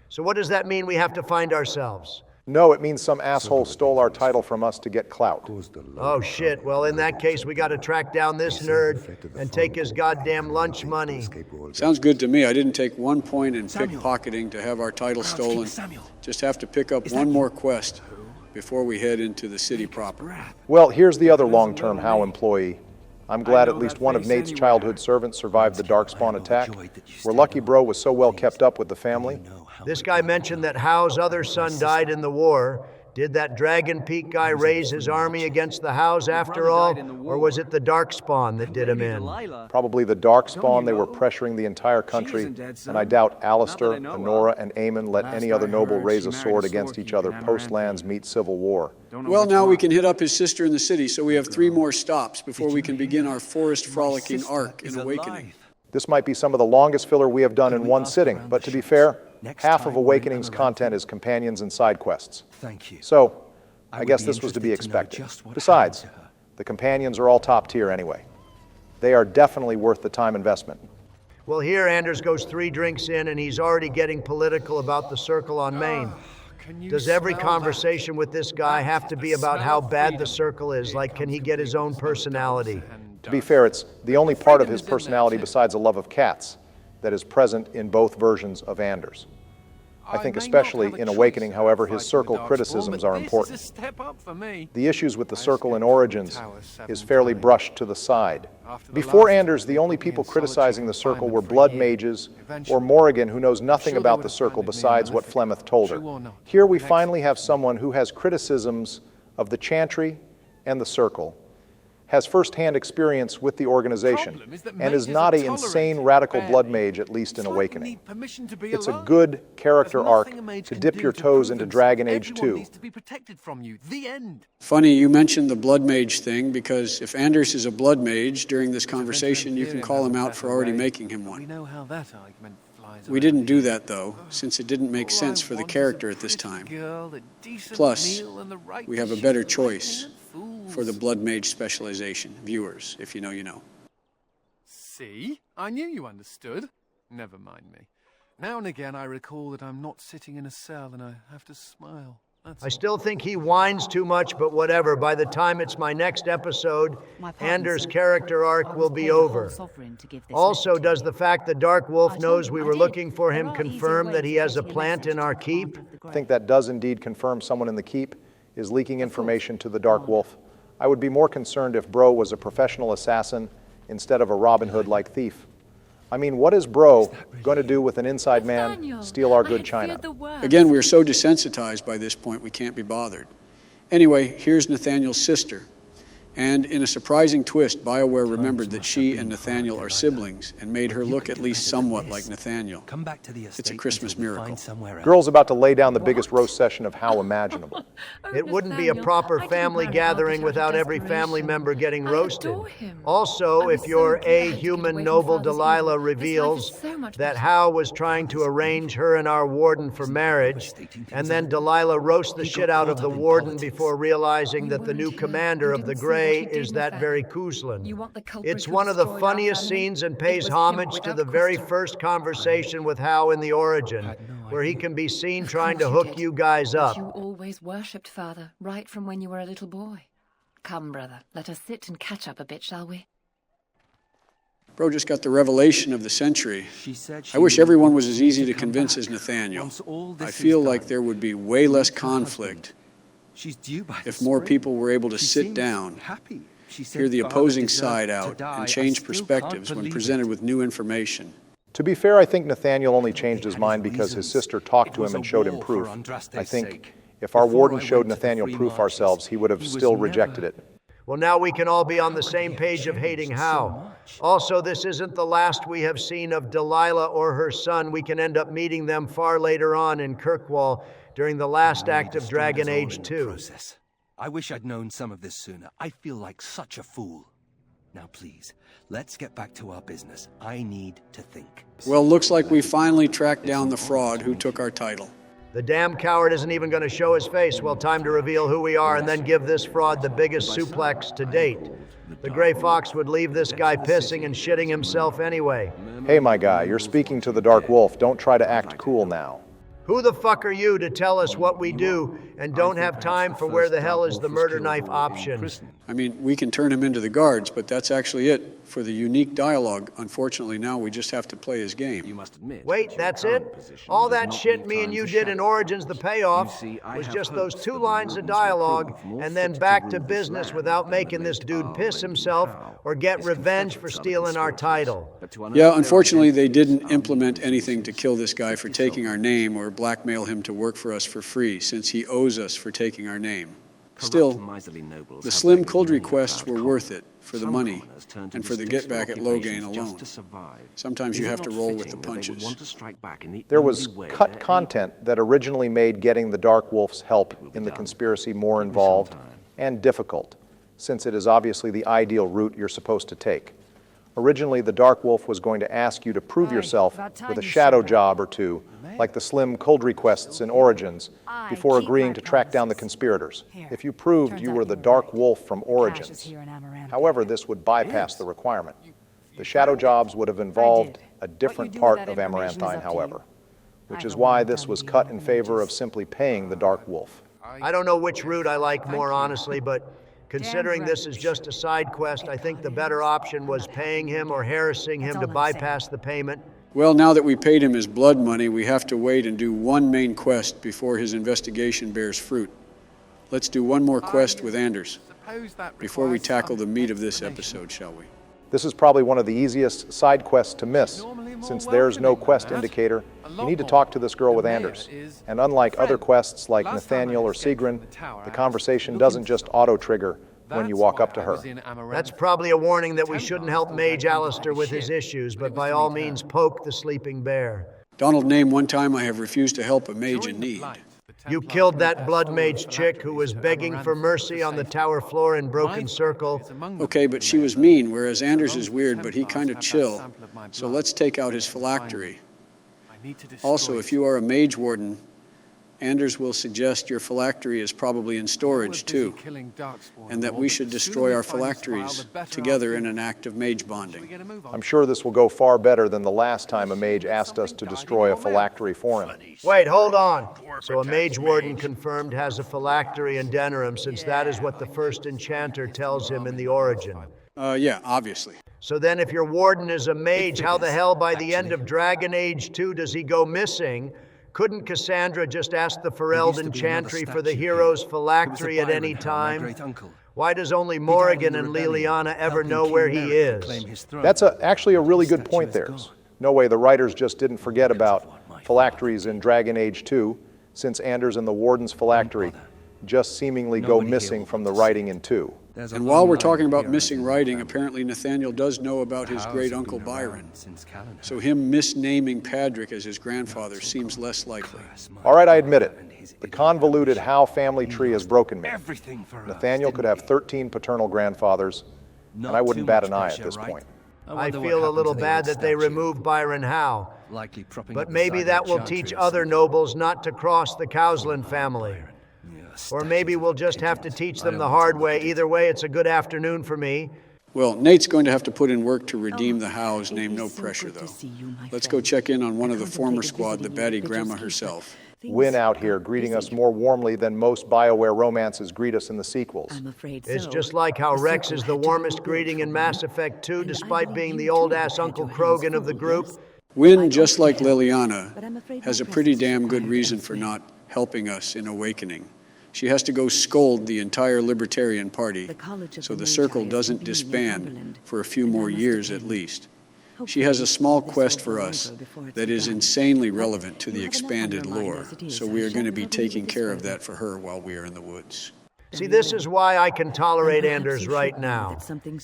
So what does that mean we have to find ourselves? No, it means some asshole stole our title from us to get clout. Oh shit, well in that case we gotta track down this nerd and take his goddamn lunch money. Sounds good to me. I didn't take 1 point in pickpocketing to have our title stolen. Just have to pick up one more quest before we head into the city proper. Well, here's the other long-term Howe employee. I'm glad at least one of Nate's childhood servants survived the Darkspawn attack. We're lucky Bro was so well kept up with the family. This guy mentioned that Howe's other son died in the war. Did that Dragon Peak guy raise his army against the Howes after all, or was it the Darkspawn that did him in? Probably the Darkspawn. They were pressuring the entire country, and I doubt Alistair, Honora, and Aemon let any other noble raise a sword against each other post-Lands meet Civil War. Well, now we can hit up his sister in the city, so we have 3 more stops before we can begin our forest frolicking arc in Awakening. This might be some of the longest filler we have done in one sitting, but to be fair, half of Awakening's content is companions and side quests. Thank you. So, I guess this was to be expected. Besides, the companions are all top tier anyway. They are definitely worth the time investment. Well, here Anders goes 3 drinks in and he's already getting political about the Circle on Main. Does every conversation with this guy have to be about how bad the Circle is? Like, can he get his own personality? To be fair, it's the only part of his personality besides a love of cats that is present in both versions of Anders. I think especially in Awakening, however, his Circle criticisms are important. The issues with the Circle in Origins is fairly brushed to the side. Before Anders, the only people criticizing the Circle were blood mages or Morrigan, who knows nothing about the Circle besides what Flemeth told her. Here we finally have someone who has criticisms of the Chantry and the Circle, has first-hand experience with the organization, and is not an insane radical blood mage, at least in Awakening. It's a good character arc to dip your toes into Dragon Age 2. Funny you mentioned the blood mage thing, because if Anders is a blood mage during this conversation, you can call him out for already making him one. We didn't do that, though, since it didn't make sense for the character at this time. Plus, we have a better choice for the blood mage specialization. Viewers, if you know, you know. See? I knew you understood. Never mind me. Now and again I recall that I'm not sitting in a cell and I have to smile. I still think he whines too much, but whatever. By the time it's my next episode, Anders' character arc will be over. Also, does the fact the Dark Wolf knows we were looking for him confirm that he has a plant in our keep? I think that does indeed confirm someone in the keep is leaking information to the Dark Wolf. I would be more concerned if Bro was a professional assassin instead of a Robin Hood-like thief. I mean, what is Bro going to do with an inside man steal our good china? Again, we're so desensitized by this point we can't be bothered. Anyway, here's Nathaniel's sister. And in a surprising twist, Bioware remembered that she and Nathaniel are siblings and made her look at least somewhat like Nathaniel. It's a Christmas miracle. Girl's about to lay down the biggest roast session of how imaginable. It wouldn't be a proper family gathering without every family member getting roasted. Also, if your human noble Delilah reveals that Hal was trying to arrange her and our warden for marriage, and then Delilah roasts the shit out of the warden before realizing that the new commander of the Grey is that very Kuzlan. It's one of the funniest scenes and pays homage to the very first conversation with Hal in the Origin, where he can be seen trying to hook you guys up. You always worshipped Father, right from when you were a little boy. Come, brother, let us sit and catch up a bit, shall we? Bro just got the revelation of the century. I wish everyone was as easy to convince as Nathaniel. I feel like there would be way less conflict if more people were able to sit down, hear the opposing side out, and change perspectives when presented with new information. To be fair, I think Nathaniel only changed his mind because his sister talked to him and showed him proof. I think if our warden showed Nathaniel proof ourselves, he would have still rejected it. Well, now we can all be on the same page of hating Hal. Also, this isn't the last we have seen of Delilah or her son. We can end up meeting them far later on in Kirkwall during the last act of Dragon Age 2. I wish I'd known some of this sooner. I feel like such a fool. Now please, let's get back to our business. I need to think. Well, looks like we finally tracked down the fraud who took our title. The damn coward isn't even going to show his face. Well, time to reveal who we are and then give this fraud the biggest suplex to date. The Grey Fox would leave this guy pissing and shitting himself anyway. Hey, my guy, you're speaking to the Dark Wolf. Don't try to act cool now. Who the fuck are you to tell us what we do and don't have time for where the hell is the murder knife option? I mean, we can turn him into the guards, but that's actually it for the unique dialogue. Unfortunately, now we just have to play his game. You must admit. Wait, that's it? All that shit me and you did in Origins, the payoff, was just those 2 lines of dialogue and then back to business without making this dude piss himself or get revenge for stealing our title. Yeah, unfortunately, they didn't implement anything to kill this guy for taking our name or blackmail him to work for us for free, since he owes us for taking our name. Still, the Slim Coldry quests were worth it for the money and for the get-back at Loghain alone. Sometimes you have to roll with the punches. There was cut content that originally made getting the Dark Wolf's help in the conspiracy more involved and difficult, since it is obviously the ideal route you're supposed to take. Originally, the Dark Wolf was going to ask you to prove yourself with a shadow job or two, like the Slim Coldry quests in Origins, before agreeing to track down the conspirators. If you proved you were the Dark Wolf from Origins. However, this would bypass the requirement. The shadow jobs would have involved a different part of Amaranthine, however, which is why this was cut in favor of simply paying the Dark Wolf. I don't know which route I like more, honestly, but considering this is just a side quest, I think the better option was paying him or harassing him to bypass the payment. Well, now that we paid him his blood money, we have to wait and do one main quest before his investigation bears fruit. Let's do one more quest with Anders before we tackle the meat of this episode, shall we? This is probably one of the easiest side quests to miss. Since there's no quest indicator, you need to talk to this girl with Anders. And unlike other quests like Nathaniel or Sigrun, the conversation doesn't just auto-trigger when you walk up to her. That's probably a warning that we shouldn't help Mage Alistair with his issues, but by all means poke the sleeping bear. Donald, name one time I have refused to help a mage in need. You killed that blood mage chick who was begging for mercy on the tower floor in Broken Circle. Okay, but she was mean, whereas Anders is weird, but he kind of chill. So let's take out his phylactery. Also, if you are a mage warden, Anders will suggest your phylactery is probably in storage too, and that we should destroy our phylacteries together in an act of mage bonding. I'm sure this will go far better than the last time a mage asked us to destroy a phylactery for him. Wait, hold on. So a mage warden confirmed has a phylactery in Denerim, since that is what the first enchanter tells him in the origin. Yeah, obviously. So then if your warden is a mage, how the hell by the end of Dragon Age 2 does he go missing? Couldn't Cassandra just ask the Ferelden Chantry for the hero's phylactery at any time? Why does only Morrigan and Liliana ever know where he is? That's actually a really good point there. No way the writers just didn't forget about phylacteries in Dragon Age 2, since Anders and the Warden's phylactery just seemingly go missing from the writing in 2. And while we're talking about missing writing, apparently Nathaniel does know about his great-uncle Byron. So him misnaming Padrick as his grandfather seems less likely. All right, I admit it. The convoluted Howe family tree has broken me. Nathaniel could have 13 paternal grandfathers, and I wouldn't bat an eye at this point. I feel a little bad that they removed Byron Howe. But maybe that will teach other nobles not to cross the Cowsland family. Or maybe we'll just have to teach them the hard way. Either way, it's a good afternoon for me. Well, Nate's going to have to put in work to redeem the Howes, name no pressure, though. Let's go check in on one of the former squad, the baddie grandma herself. Wynn out here greeting us more warmly than most Bioware romances greet us in the sequels. It's just like how Rex is the warmest greeting in Mass Effect 2, despite being the old-ass Uncle Krogan of the group. Wynn, just like Liliana, has a pretty damn good reason for not helping us in Awakening. She has to go scold the entire Libertarian Party, so the Circle doesn't disband for a few more years at least. She has a small quest for us that is insanely relevant to the expanded lore, so we are going to be taking care of that for her while we are in the woods. See, this is why I can tolerate Anders right now.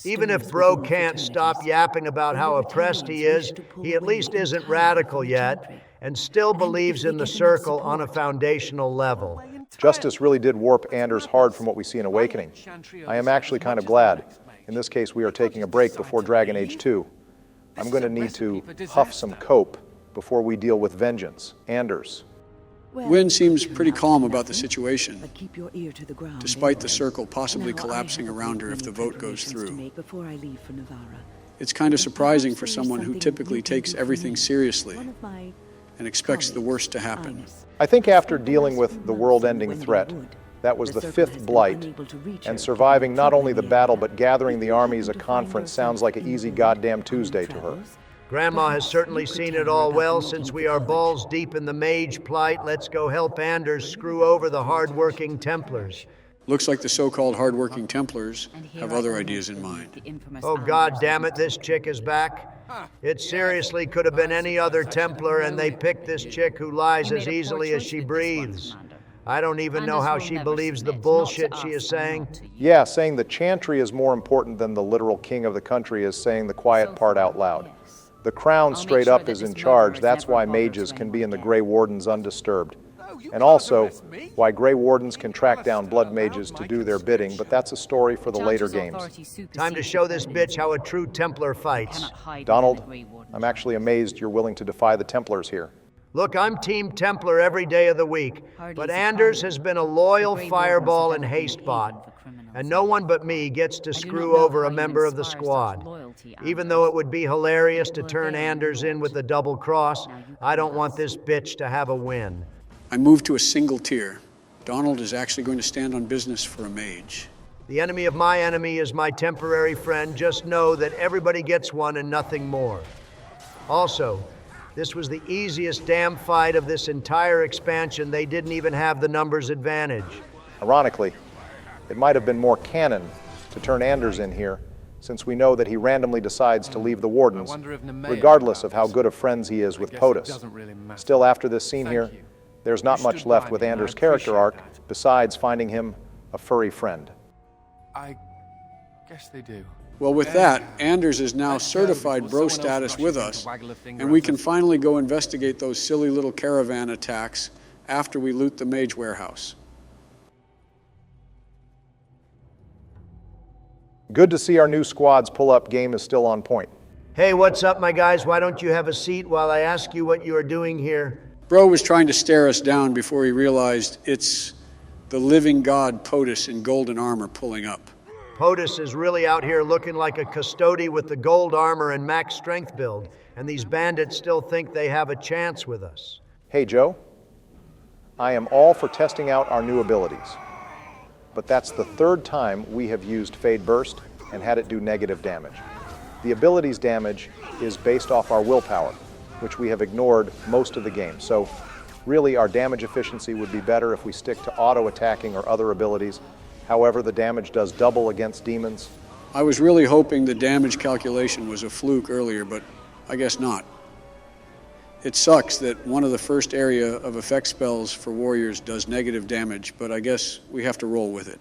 Even if Bro can't stop yapping about how oppressed he is, he at least isn't radical yet, and still believes in the Circle on a foundational level. Justice really did warp Anders hard from what we see in Awakening. I am actually kind of glad. In this case, we are taking a break before Dragon Age 2. I'm going to need to huff some cope before we deal with vengeance. Anders. Wynn seems pretty calm about the situation, despite the Circle possibly collapsing around her if the vote goes through. It's kind of surprising for someone who typically takes everything seriously and expects the worst to happen. I think after dealing with the world-ending threat, that was the 5th blight, and surviving not only the battle but gathering the armies at conference sounds like an easy goddamn Tuesday to her. Grandma has certainly seen it all well. Since we are balls deep in the mage plight, let's go help Anders screw over the hard-working Templars. Looks like the so-called hard-working Templars have other ideas in mind. Oh, God damn it, this chick is back. It seriously could have been any other Templar, and they picked this chick who lies as easily as she breathes. I don't even know how she believes the bullshit she is saying. Yeah, saying the Chantry is more important than the literal king of the country is saying the quiet part out loud. The crown straight up is in charge. That's why mages can be in the Grey Wardens undisturbed. And also, why Grey Wardens can track down blood mages to do their bidding, but that's a story for the later games. Time to show this bitch how a true Templar fights. Donald, I'm actually amazed you're willing to defy the Templars here. Look, I'm Team Templar every day of the week, but Anders has been a loyal fireball and hastebot, and no one but me gets to screw over a member of the squad. Even though it would be hilarious to turn Anders in with the double cross, I don't want this bitch to have a win. I moved to a single tier. Donald is actually going to stand on business for a mage. The enemy of my enemy is my temporary friend. Just know that everybody gets one and nothing more. Also, This was the easiest damn fight of this entire expansion. They didn't even have the numbers advantage. Ironically, it might have been more canon to turn Anders in here, since we know that he randomly decides to leave the Wardens, regardless of how good of friends he is with POTUS. Still, after this scene here, there's not much left with Anders' character arc, besides finding him a furry friend. I guess they do. Well, with that, Anders is now certified bro status with us, and we can finally go investigate those silly little caravan attacks after we loot the mage warehouse. Good to see our new squad's pull-up game is still on point. Hey, what's up, my guys? Why don't you have a seat while I ask you what you are doing here? Bro was trying to stare us down before he realized it's the living god POTUS in golden armor pulling up. POTUS is really out here looking like a custody with the gold armor and max strength build, and these bandits still think they have a chance with us. Hey, Joe. I am all for testing out our new abilities. But that's the third time we have used Fade Burst and had it do negative damage. The ability's damage is based off our willpower, which we have ignored most of the game. So really our damage efficiency would be better if we stick to auto-attacking or other abilities. However, the damage does double against demons. I was really hoping the damage calculation was a fluke earlier, but I guess not. It sucks that one of the first area of effect spells for warriors does negative damage, but I guess we have to roll with it.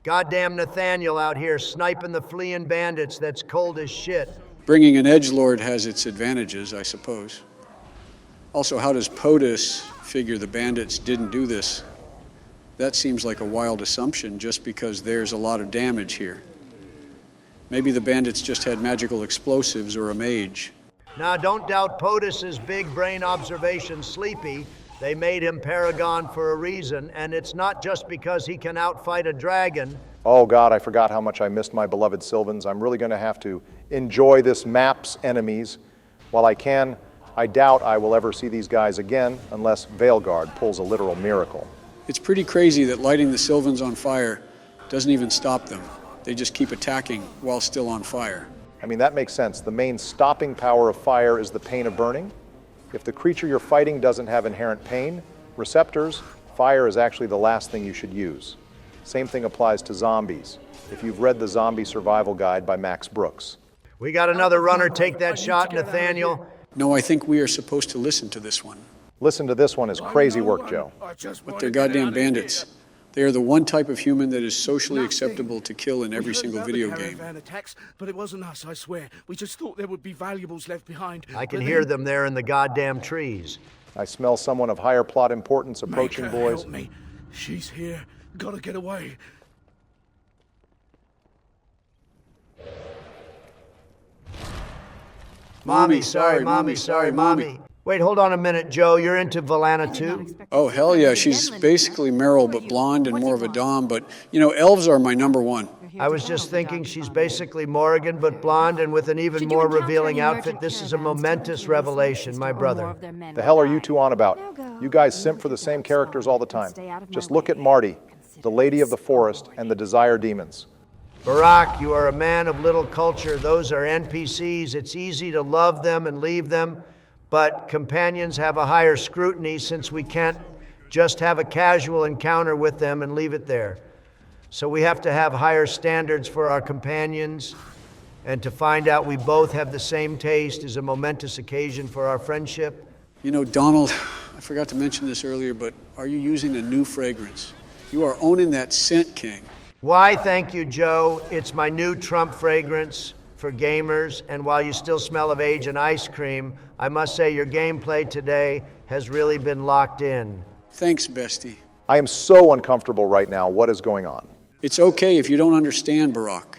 Goddamn Nathaniel out here sniping the fleeing bandits, that's cold as shit. Bringing an edgelord has its advantages, I suppose. Also, how does POTUS figure the bandits didn't do this? That seems like a wild assumption just because there's a lot of damage here. Maybe the bandits just had magical explosives or a mage. Now, don't doubt POTUS's big brain observation, Sleepy. They made him Paragon for a reason, and it's not just because he can outfight a dragon. Oh God, I forgot how much I missed my beloved Sylvans. I'm really going to have to enjoy this map's enemies. While I can, I doubt I will ever see these guys again unless Veilguard pulls a literal miracle. It's pretty crazy that lighting the Sylvans on fire doesn't even stop them. They just keep attacking while still on fire. I mean, that makes sense. The main stopping power of fire is the pain of burning. If the creature you're fighting doesn't have inherent pain receptors, fire is actually the last thing you should use. Same thing applies to zombies, if you've read the Zombie Survival Guide by Max Brooks. We got another runner take that shot, Nathaniel. No, I think we are supposed to listen to this one. Listen to this one is crazy work, Joe. But they're goddamn bandits. They are the one type of human that is socially acceptable to kill in every single video game. Attacks, but it wasn't us, I swear. We just thought there would be valuables left behind. I can hear them there in the goddamn trees. I smell someone of higher plot importance approaching, boys. Help me. She's here. Gotta get away. Mommy, sorry, Mommy. Wait, hold on a minute, Joe. You're into Liliana too? Oh, hell yeah. She's basically Meryl, but blonde and more of a dom. But, you know, elves are my number one. I was just thinking she's basically Morrigan, but blonde and with an even more revealing outfit. This is a momentous revelation, my brother. The hell are you two on about? You guys simp for the same characters all the time. Just look at Marty, the Lady of the Forest, and the Desire Demons. Barack, you are a man of little culture. Those are NPCs. It's easy to love them and leave them. But companions have a higher scrutiny since we can't just have a casual encounter with them and leave it there. So we have to have higher standards for our companions, and to find out we both have the same taste is a momentous occasion for our friendship. You know, Donald, I forgot to mention this earlier, but are you using a new fragrance? You are owning that scent, King. Why, thank you, Joe. It's my new Trump fragrance for gamers, and while you still smell of age and ice cream, I must say your gameplay today has really been locked in. Thanks, bestie. I am so uncomfortable right now. What is going on? It's okay if you don't understand, Barack.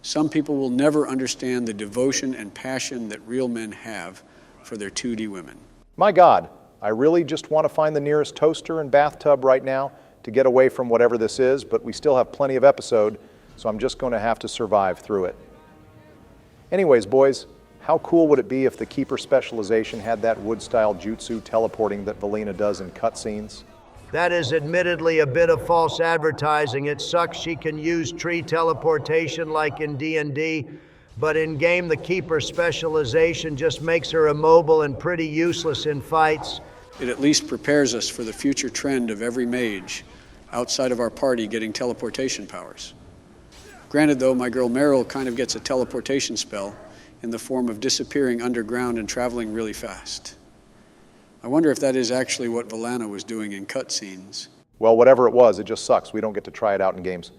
Some people will never understand the devotion and passion that real men have for their 2D women. My God, I really just want to find the nearest toaster and bathtub right now to get away from whatever this is, but we still have plenty of episode, so I'm just going to have to survive through it. Anyways, boys, how cool would it be if the Keeper specialization had that wood-style jutsu teleporting that Valina does in cutscenes? That is admittedly a bit of false advertising. It sucks she can use tree teleportation like in D&D, but in game the keeper specialization just makes her immobile and pretty useless in fights. It at least prepares us for the future trend of every mage outside of our party getting teleportation powers. Granted though, my girl Meryl kind of gets a teleportation spell in the form of disappearing underground and traveling really fast. I wonder if that is actually what Liliana was doing in cutscenes. Well, whatever it was, it just sucks. We don't get to try it out in games.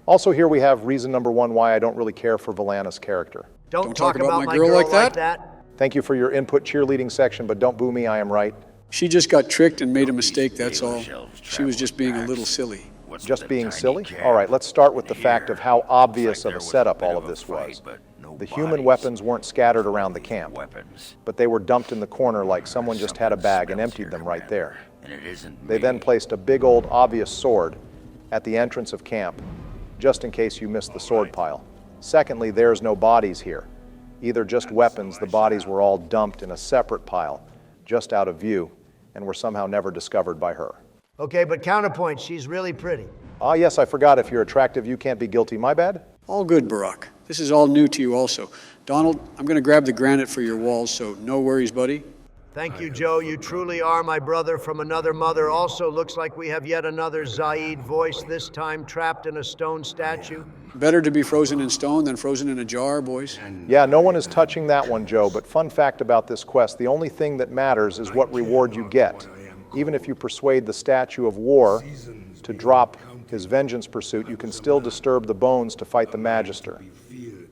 Also, here we have reason number one why I don't really care for Liliana's character. Don't talk about my girl like that. Thank you for your input cheerleading section, but don't boo me, I am right. She just got tricked and made a mistake, that's all. She was just being a little silly. Just being silly? All right, let's start with the fact of how obvious of a setup all of this was. The human weapons weren't scattered around the camp, but they were dumped in the corner like someone just had a bag and emptied them right there. They then placed a big old obvious sword at the entrance of camp, just in case you missed the sword pile. Secondly, there's no bodies here. Either just weapons, the bodies were all dumped in a separate pile, just out of view, and were somehow never discovered by her. Okay, but counterpoint, she's really pretty. Ah, yes, I forgot. If you're attractive, you can't be guilty. My bad. All good, Barack. This is all new to you also. Donald, I'm going to grab the granite for your walls, so no worries, buddy. Thank you, Joe. You truly are my brother from another mother. Also looks like we have yet another Zaid voice, this time trapped in a stone statue. Better to be frozen in stone than frozen in a jar, boys. Yeah, no one is touching that one, Joe, but fun fact about this quest, the only thing that matters is what reward you get. Even if you persuade the statue of war to drop his vengeance pursuit, you can still disturb the bones to fight the Magister.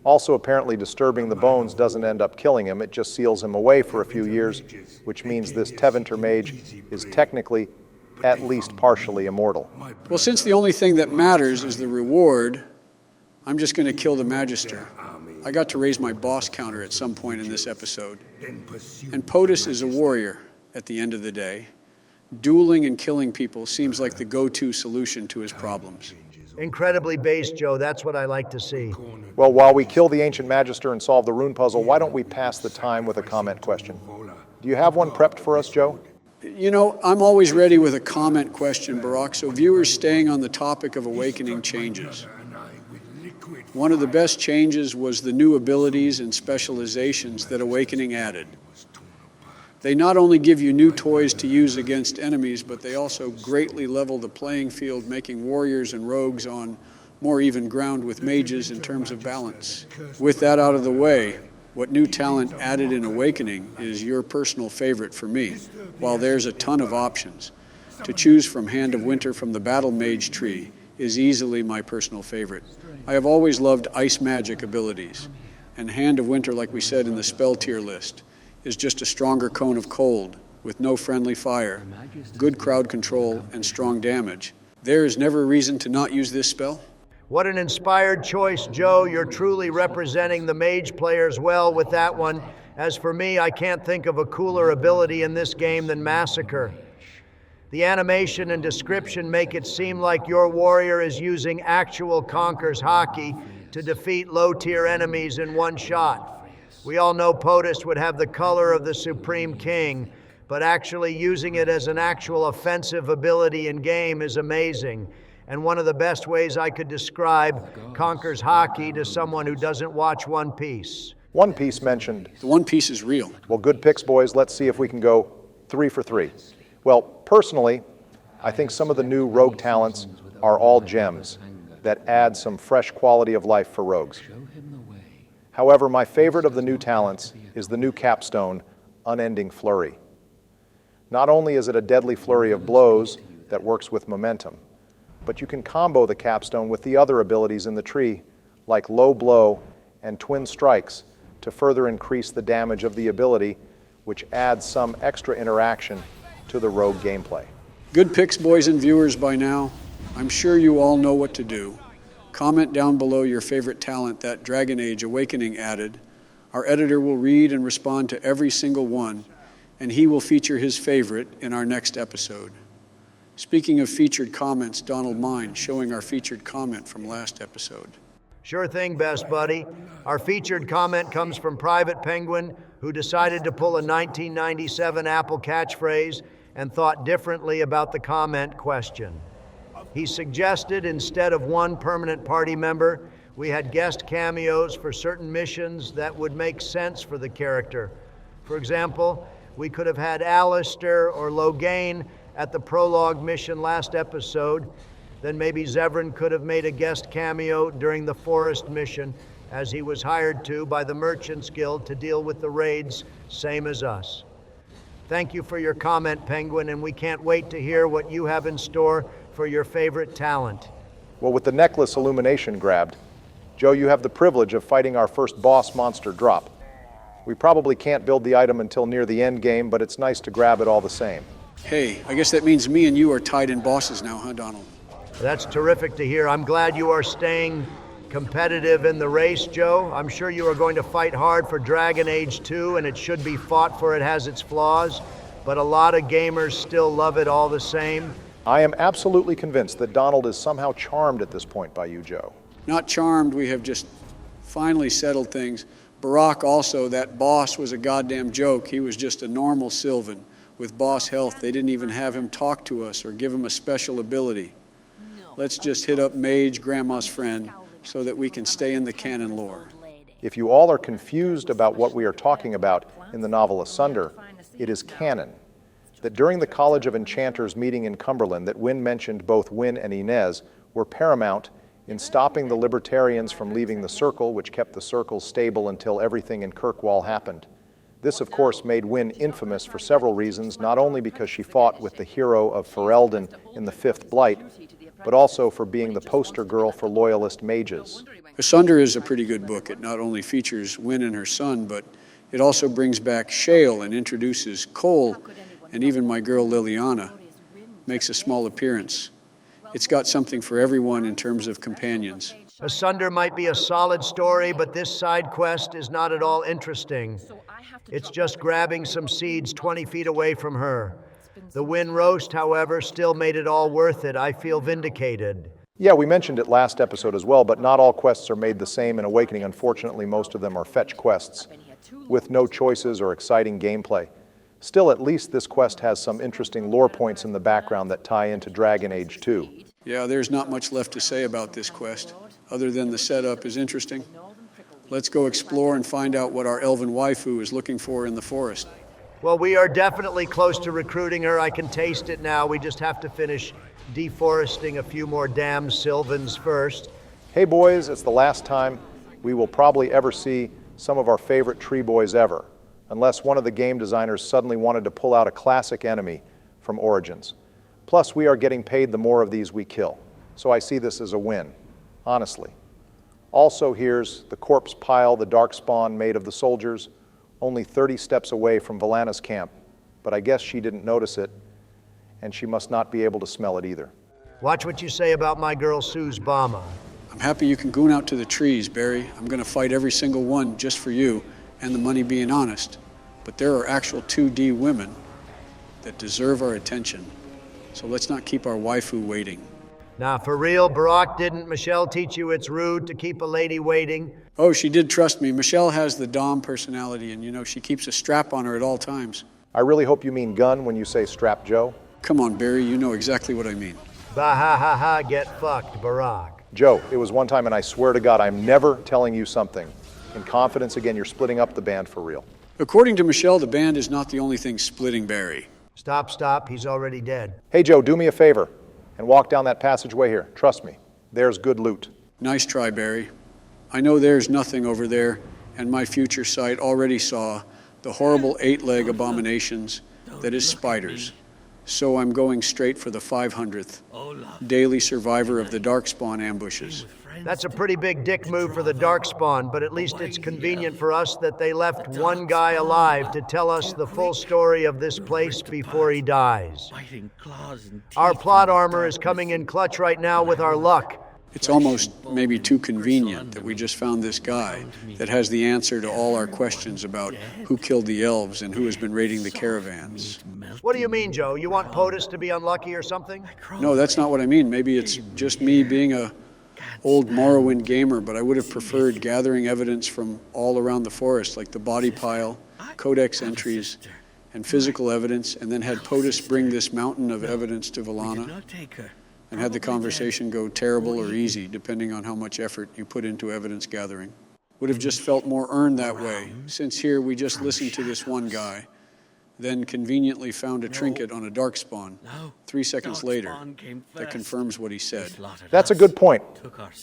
Also, apparently disturbing the bones doesn't end up killing him, it just seals him away for a few years, which means this Tevinter mage is technically at least partially immortal. Well, since the only thing that matters is the reward, I'm just going to kill the Magister. I got to raise my boss counter at some point in this episode. And POTUS is a warrior at the end of the day. Dueling and killing people seems like the go-to solution to his problems. Incredibly based, Joe. That's what I like to see. Well, while we kill the Ancient Magister and solve the rune puzzle, why don't we pass the time with a comment question? Do you have one prepped for us, Joe? You know, I'm always ready with a comment question, Barack, so viewers staying on the topic of awakening changes. One of the best changes was the new abilities and specializations that Awakening added. They not only give you new toys to use against enemies, but they also greatly level the playing field, making warriors and rogues on more even ground with mages in terms of balance. With that out of the way, what new talent added in Awakening is your personal favorite for me, while there's a ton of options. To choose from Hand of Winter from the Battle Mage tree is easily my personal favorite. I have always loved ice magic abilities, and Hand of Winter, like we said in the spell tier list, is just a stronger cone of cold with no friendly fire, good crowd control, and strong damage. There is never a reason to not use this spell. What an inspired choice, Joe. You're truly representing the mage players well with that one. As for me, I can't think of a cooler ability in this game than Massacre. The animation and description make it seem like your warrior is using actual Conquer's hockey to defeat low-tier enemies in one shot. We all know POTUS would have the color of the Supreme King, but actually using it as an actual offensive ability in game is amazing. And one of the best ways I could describe Conquer's hockey to someone who doesn't watch One Piece. One Piece mentioned. The One Piece is real. Well, good picks, boys. Let's see if we can go 3 for 3. Well, personally, I think some of the new rogue talents are all gems that add some fresh quality of life for rogues. However, my favorite of the new talents is the new capstone, Unending Flurry. Not only is it a deadly flurry of blows that works with momentum, but you can combo the capstone with the other abilities in the tree, like Low Blow and Twin Strikes, to further increase the damage of the ability, which adds some extra interaction to the rogue gameplay. Good picks, boys and viewers, by now. I'm sure you all know what to do. Comment down below your favorite talent that Dragon Age Awakening added. Our editor will read and respond to every single one, and he will feature his favorite in our next episode. Speaking of featured comments, Donald, mind showing our featured comment from last episode? Sure thing, best buddy. Our featured comment comes from Private Penguin, who decided to pull a 1997 Apple catchphrase and thought differently about the comment question. He suggested instead of one permanent party member, We had guest cameos for certain missions that would make sense for the character. For example, we could have had Alistair or Loghain at the prologue mission last episode. Then maybe Zevran could have made a guest cameo during the forest mission, as he was hired to by the Merchants Guild to deal with the raids, same as us. Thank you for your comment, Penguin, and we can't wait to hear what you have in store for your favorite talent. Well, with the necklace illumination grabbed, Joe, you have the privilege of fighting our first boss monster drop. We probably can't build the item until near the end game, but it's nice to grab it all the same. Hey, I guess that means me and you are tied in bosses now, huh, Donald? That's terrific to hear. I'm glad you are staying competitive in the race, Joe. I'm sure you are going to fight hard for Dragon Age 2, and it should be fought for. It has its flaws, but a lot of gamers still love it all the same. I am absolutely convinced that Donald is somehow charmed at this point by you, Joe. Not charmed, we have just finally settled things. Barack also, that boss was a goddamn joke. He was just a normal Sylvan with boss health. They didn't even have him talk to us or give him a special ability. Let's just hit up Mage, Grandma's friend, so that we can stay in the canon lore. If you all are confused about what we are talking about in the novel Asunder, it is canon that during the College of Enchanters meeting in Cumberland that Wynne mentioned both Wynne and Inez were paramount in stopping the Libertarians from leaving the Circle, which kept the Circle stable until everything in Kirkwall happened. This, of course, made Wynne infamous for several reasons, not only because she fought with the hero of Ferelden in the Fifth Blight, but also for being the poster girl for loyalist mages. Asunder is a pretty good book. It not only features Wynne and her son, but it also brings back Shale and introduces Cole, and even my girl Liliana makes a small appearance. It's got something for everyone in terms of companions. Asunder might be a solid story, but this side quest is not at all interesting. It's just grabbing some seeds 20 feet away from her. The Wynne roast, however, still made it all worth it. I feel vindicated. Yeah, we mentioned it last episode as well, but not all quests are made the same in Awakening. Unfortunately, most of them are fetch quests with no choices or exciting gameplay. Still, at least this quest has some interesting lore points in the background that tie into Dragon Age 2. Yeah, there's not much left to say about this quest, other than the setup is interesting. Let's go explore and find out what our elven waifu is looking for in the forest. Well, we are definitely close to recruiting her. I can taste it now. We just have to finish deforesting a few more damn Sylvans first. Hey boys, it's the last time we will probably ever see some of our favorite tree boys ever, unless one of the game designers suddenly wanted to pull out a classic enemy from Origins. Plus, we are getting paid the more of these we kill, so I see this as a win, honestly. Also, here's the corpse pile the Darkspawn made of the soldiers, only 30 steps away from Valana's camp, but I guess she didn't notice it, and she must not be able to smell it either. Watch what you say about my girl Sue's Bama. I'm happy you can goon out to the trees, Barry. I'm gonna fight every single one just for you and the money being honest. But there are actual 2D women that deserve our attention. So let's not keep our waifu waiting. Nah, for real, Barack, didn't Michelle teach you it's rude to keep a lady waiting? Oh, she did trust me. Michelle has the Dom personality, and you know, she keeps a strap on her at all times. I really hope you mean gun when you say strap Joe. Come on, Barry, you know exactly what I mean. Bah ha ha ha, get fucked, Barack. Joe, it was one time, and I swear to God, I'm never telling you something. In confidence, again, you're splitting up the band for real. According to Michelle, the band is not the only thing splitting Barry. Stop, he's already dead. Hey Joe, do me a favor and walk down that passageway here. Trust me, there's good loot. Nice try, Barry. I know there's nothing over there, and my future sight already saw the horrible 8-leg abominations that is spiders. So I'm going straight for the 500th, daily survivor of the Darkspawn ambushes. That's a pretty big dick move for the Darkspawn, but at least it's convenient for us that they left one guy alive to tell us the full story of this place before he dies. Our plot armor is coming in clutch right now with our luck. It's almost maybe too convenient that we just found this guy that has the answer to all our questions about who killed the elves and who has been raiding the caravans. What do you mean, Joe? You want POTUS to be unlucky or something? No, that's not what I mean. Maybe it's just me being a old Morrowind gamer, but I would have preferred gathering evidence from all around the forest, like the body pile, codex entries, and physical evidence, and then had POTUS bring this mountain of evidence to Valana. and had the conversation go terrible or easy, depending on how much effort you put into evidence gathering. Would have just felt more earned that way, since here we just listened to this one guy, then conveniently found a trinket on a darkspawn 3 seconds later that confirms what he said. That's a good point.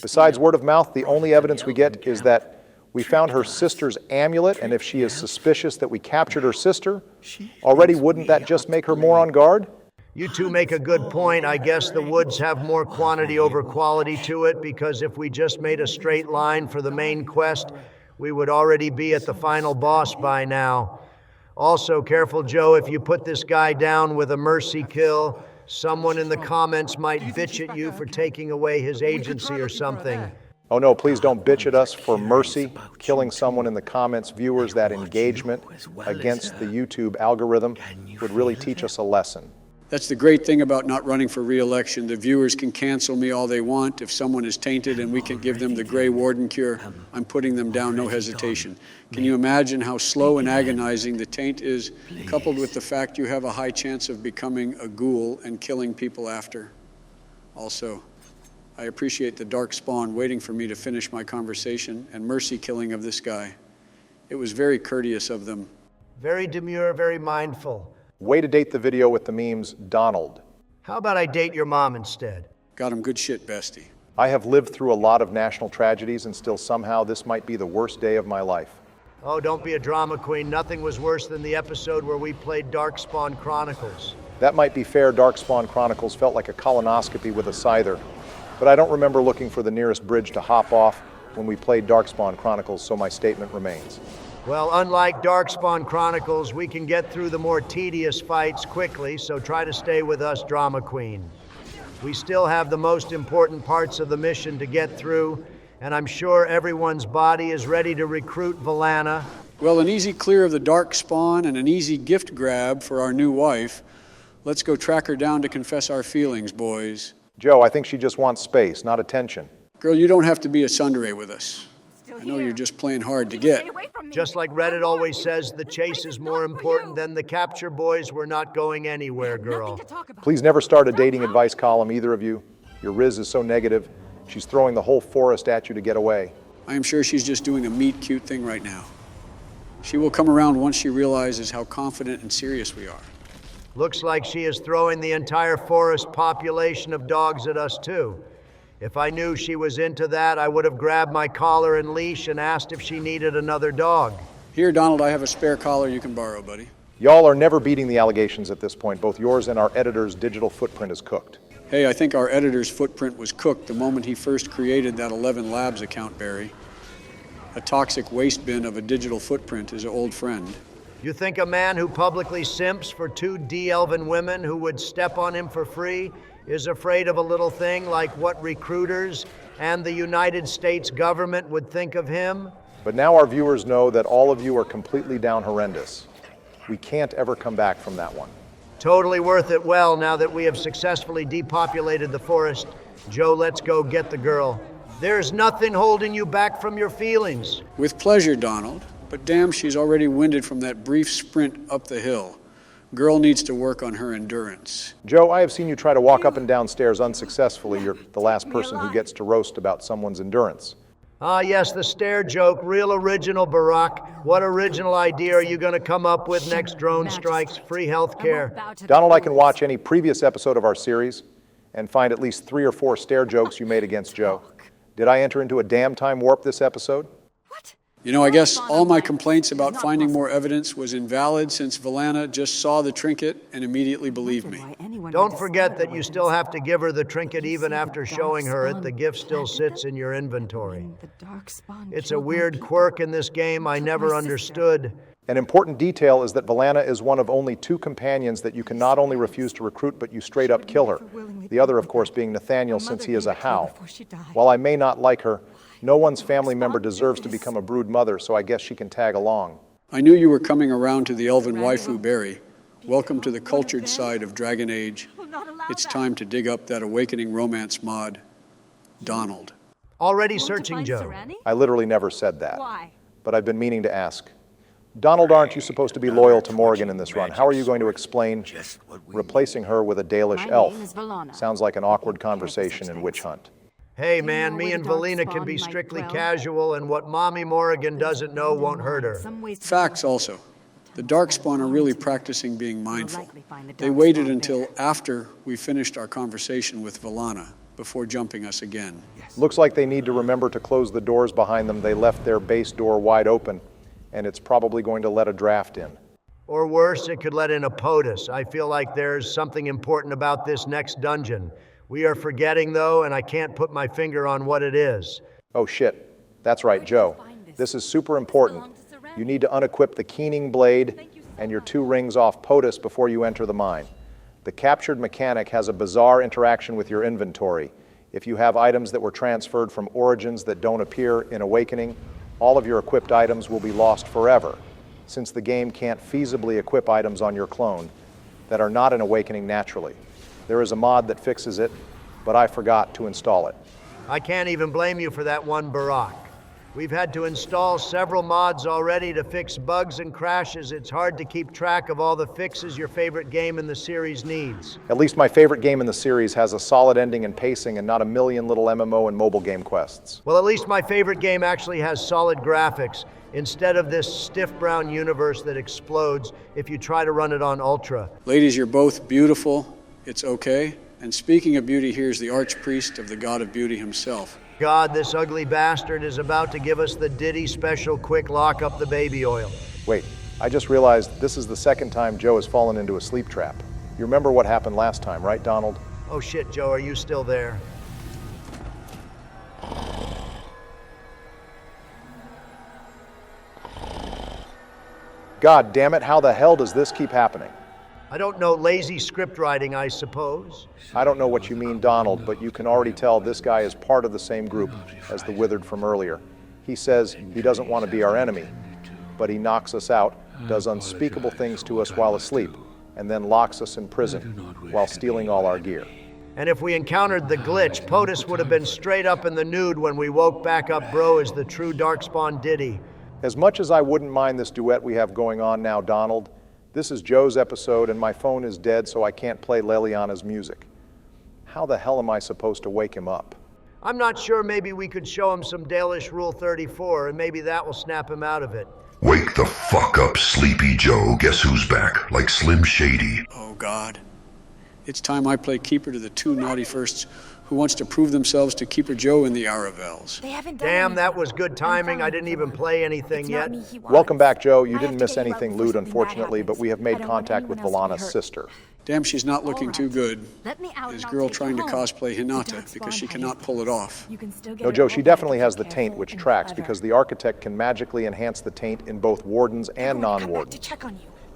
Besides word of mouth, the only evidence we get is that we found her sister's amulet, and if she is suspicious that we captured her sister, already wouldn't that just make her more on guard? You two make a good point. I guess the woods have more quantity over quality to it, because if we just made a straight line for the main quest, we would already be at the final boss by now. Also, careful, Joe, if you put this guy down with a mercy kill, someone in the comments might bitch at you for taking away his agency or something. Oh no, please don't bitch at us for mercy, killing someone in the comments. Viewers, that engagement against the YouTube algorithm would really teach us a lesson. That's the great thing about not running for re-election. The viewers can cancel me all they want. If someone is tainted and we can give them the Grey Warden cure, I'm putting them down, no hesitation. Can you imagine how slow and agonizing the taint is, coupled with the fact you have a high chance of becoming a ghoul and killing people after? Also, I appreciate the dark spawn waiting for me to finish my conversation and mercy killing of this guy. It was very courteous of them. Very demure, very mindful. Way to date the video with the memes, Donald. How about I date your mom instead? Got him good shit, bestie. I have lived through a lot of national tragedies, and still somehow this might be the worst day of my life. Oh, don't be a drama queen. Nothing was worse than the episode where we played Darkspawn Chronicles. That might be fair. Darkspawn Chronicles felt like a colonoscopy with a scyther, but I don't remember looking for the nearest bridge to hop off when we played Darkspawn Chronicles, so my statement remains. Well, unlike Darkspawn Chronicles, we can get through the more tedious fights quickly, so try to stay with us, drama queen. We still have the most important parts of the mission to get through, and I'm sure everyone's body is ready to recruit Liliana. Well, an easy clear of the dark spawn and an easy gift grab for our new wife. Let's go track her down to confess our feelings, boys. Joe, I think she just wants space, not attention. Girl, you don't have to be a tsundere with us. I know you're just playing hard to get. Just like Reddit always says, the chase is more important than the capture, boys. We're not going anywhere, girl. Please never start a dating advice column, either of you. Your Riz is so negative. She's throwing the whole forest at you to get away. I am sure she's just doing a meet-cute thing right now. She will come around once she realizes how confident and serious we are. Looks like she is throwing the entire forest population of dogs at us, too. If I knew she was into that, I would have grabbed my collar and leash and asked if she needed another dog. Here, Donald, I have a spare collar you can borrow, buddy. Y'all are never beating the allegations at this point. Both yours and our editor's digital footprint is cooked. Hey, I think our editor's footprint was cooked the moment he first created that 11 Labs account, Barry. A toxic waste bin of a digital footprint is an old friend. You think a man who publicly simps for 2 D-Elven women who would step on him for free is afraid of a little thing like what recruiters and the United States government would think of him? But now our viewers know that all of you are completely down horrendous. We can't ever come back from that one. Totally worth it. Well, now that we have successfully depopulated the forest, Joe, let's go get the girl. There's nothing holding you back from your feelings. With pleasure, Donald. But damn, she's already winded from that brief sprint up the hill. Girl needs to work on her endurance. Joe, I have seen you try to walk up and down stairs unsuccessfully. You're the last person who gets to roast about someone's endurance. Ah, yes, the stair joke. Real original, Barack. What original idea are you going to come up with next drone strikes? Free healthcare. Donald, I can watch any previous episode of our series and find at least 3 or 4 stair jokes you made against Joe. Did I enter into a damn time warp this episode? You know, I guess all my complaints about finding more evidence was invalid since Liliana just saw the trinket and immediately believed me. Don't forget that you still have to give her the trinket even after showing her it. The gift still sits in your inventory. It's a weird quirk in this game I never understood. An important detail is that Liliana is one of only 2 companions that you can not only refuse to recruit, but you straight up kill her. The other, of course, being Nathaniel, since he is a How. While I may not like her, no one's family member deserves to become a brood mother, so I guess she can tag along. I knew you were coming around to the elven waifu, Barry. Welcome to the cultured side of Dragon Age. It's time to dig up that awakening romance mod, Donald. Already searching, Joe. I literally never said that. But I've been meaning to ask. Donald, aren't you supposed to be loyal to Morrigan in this run? How are you going to explain replacing her with a Dalish elf? Sounds like an awkward conversation in Witch Hunt. Hey man, me and Valina can be strictly casual, and what Mommy Morrigan doesn't know won't hurt her. Facts also. The Darkspawn are really practicing being mindful. They waited until after we finished our conversation with Valana before jumping us again. Looks like they need to remember to close the doors behind them. They left their base door wide open, and it's probably going to let a draft in. Or worse, it could let in a POTUS. I feel like there's something important about this next dungeon. We are forgetting, though, and I can't put my finger on what it is. Oh shit, that's right, Joe. This is super important. You need to unequip the keening blade and your 2 rings off POTUS before you enter the mine. The captured mechanic has a bizarre interaction with your inventory. If you have items that were transferred from origins that don't appear in Awakening, all of your equipped items will be lost forever, since the game can't feasibly equip items on your clone that are not in Awakening naturally. There is a mod that fixes it, but I forgot to install it. I can't even blame you for that one, Barak. We've had to install several mods already to fix bugs and crashes. It's hard to keep track of all the fixes your favorite game in the series needs. At least my favorite game in the series has a solid ending and pacing and not a million little MMO and mobile game quests. Well, at least my favorite game actually has solid graphics, instead of this stiff brown universe that explodes if you try to run it on Ultra. Ladies, you're both beautiful. It's okay. And speaking of beauty, here's the archpriest of the god of beauty himself. God, this ugly bastard is about to give us the Diddy special quick lock up the baby oil. Wait, I just realized this is the second time Joe has fallen into a sleep trap. You remember what happened last time, right, Donald? Oh shit, Joe, are you still there? God damn it, how the hell does this keep happening? I don't know, lazy script writing, I suppose. I don't know what you mean, Donald, but you can already tell this guy is part of the same group as the Withered from earlier. He says he doesn't want to be our enemy, but he knocks us out, does unspeakable things to us while asleep, and then locks us in prison while stealing all our gear. And if we encountered the glitch, POTUS would have been straight up in the nude when we woke back up bro as the true Darkspawn Diddy. As much as I wouldn't mind this duet we have going on now, Donald, this is Joe's episode and my phone is dead, so I can't play Liliana's music. How the hell am I supposed to wake him up? I'm not sure. Maybe we could show him some Dalish Rule 34, and maybe that will snap him out of it. Wake the fuck up, Sleepy Joe. Guess who's back? Like Slim Shady. Oh, God. It's time I play keeper to the 2 naughty firsts who wants to prove themselves to Keeper Joe in the Aravels. Damn, that was good timing. I didn't even play anything yet. Welcome back, Joe. You didn't miss anything loot, unfortunately, but we have made contact with Valana's sister. Damn, she's not looking too good. This girl trying to cosplay Hinata because she cannot pull it off. No, Joe, she definitely has the taint, which tracks, because the architect can magically enhance the taint in both wardens and non-wardens.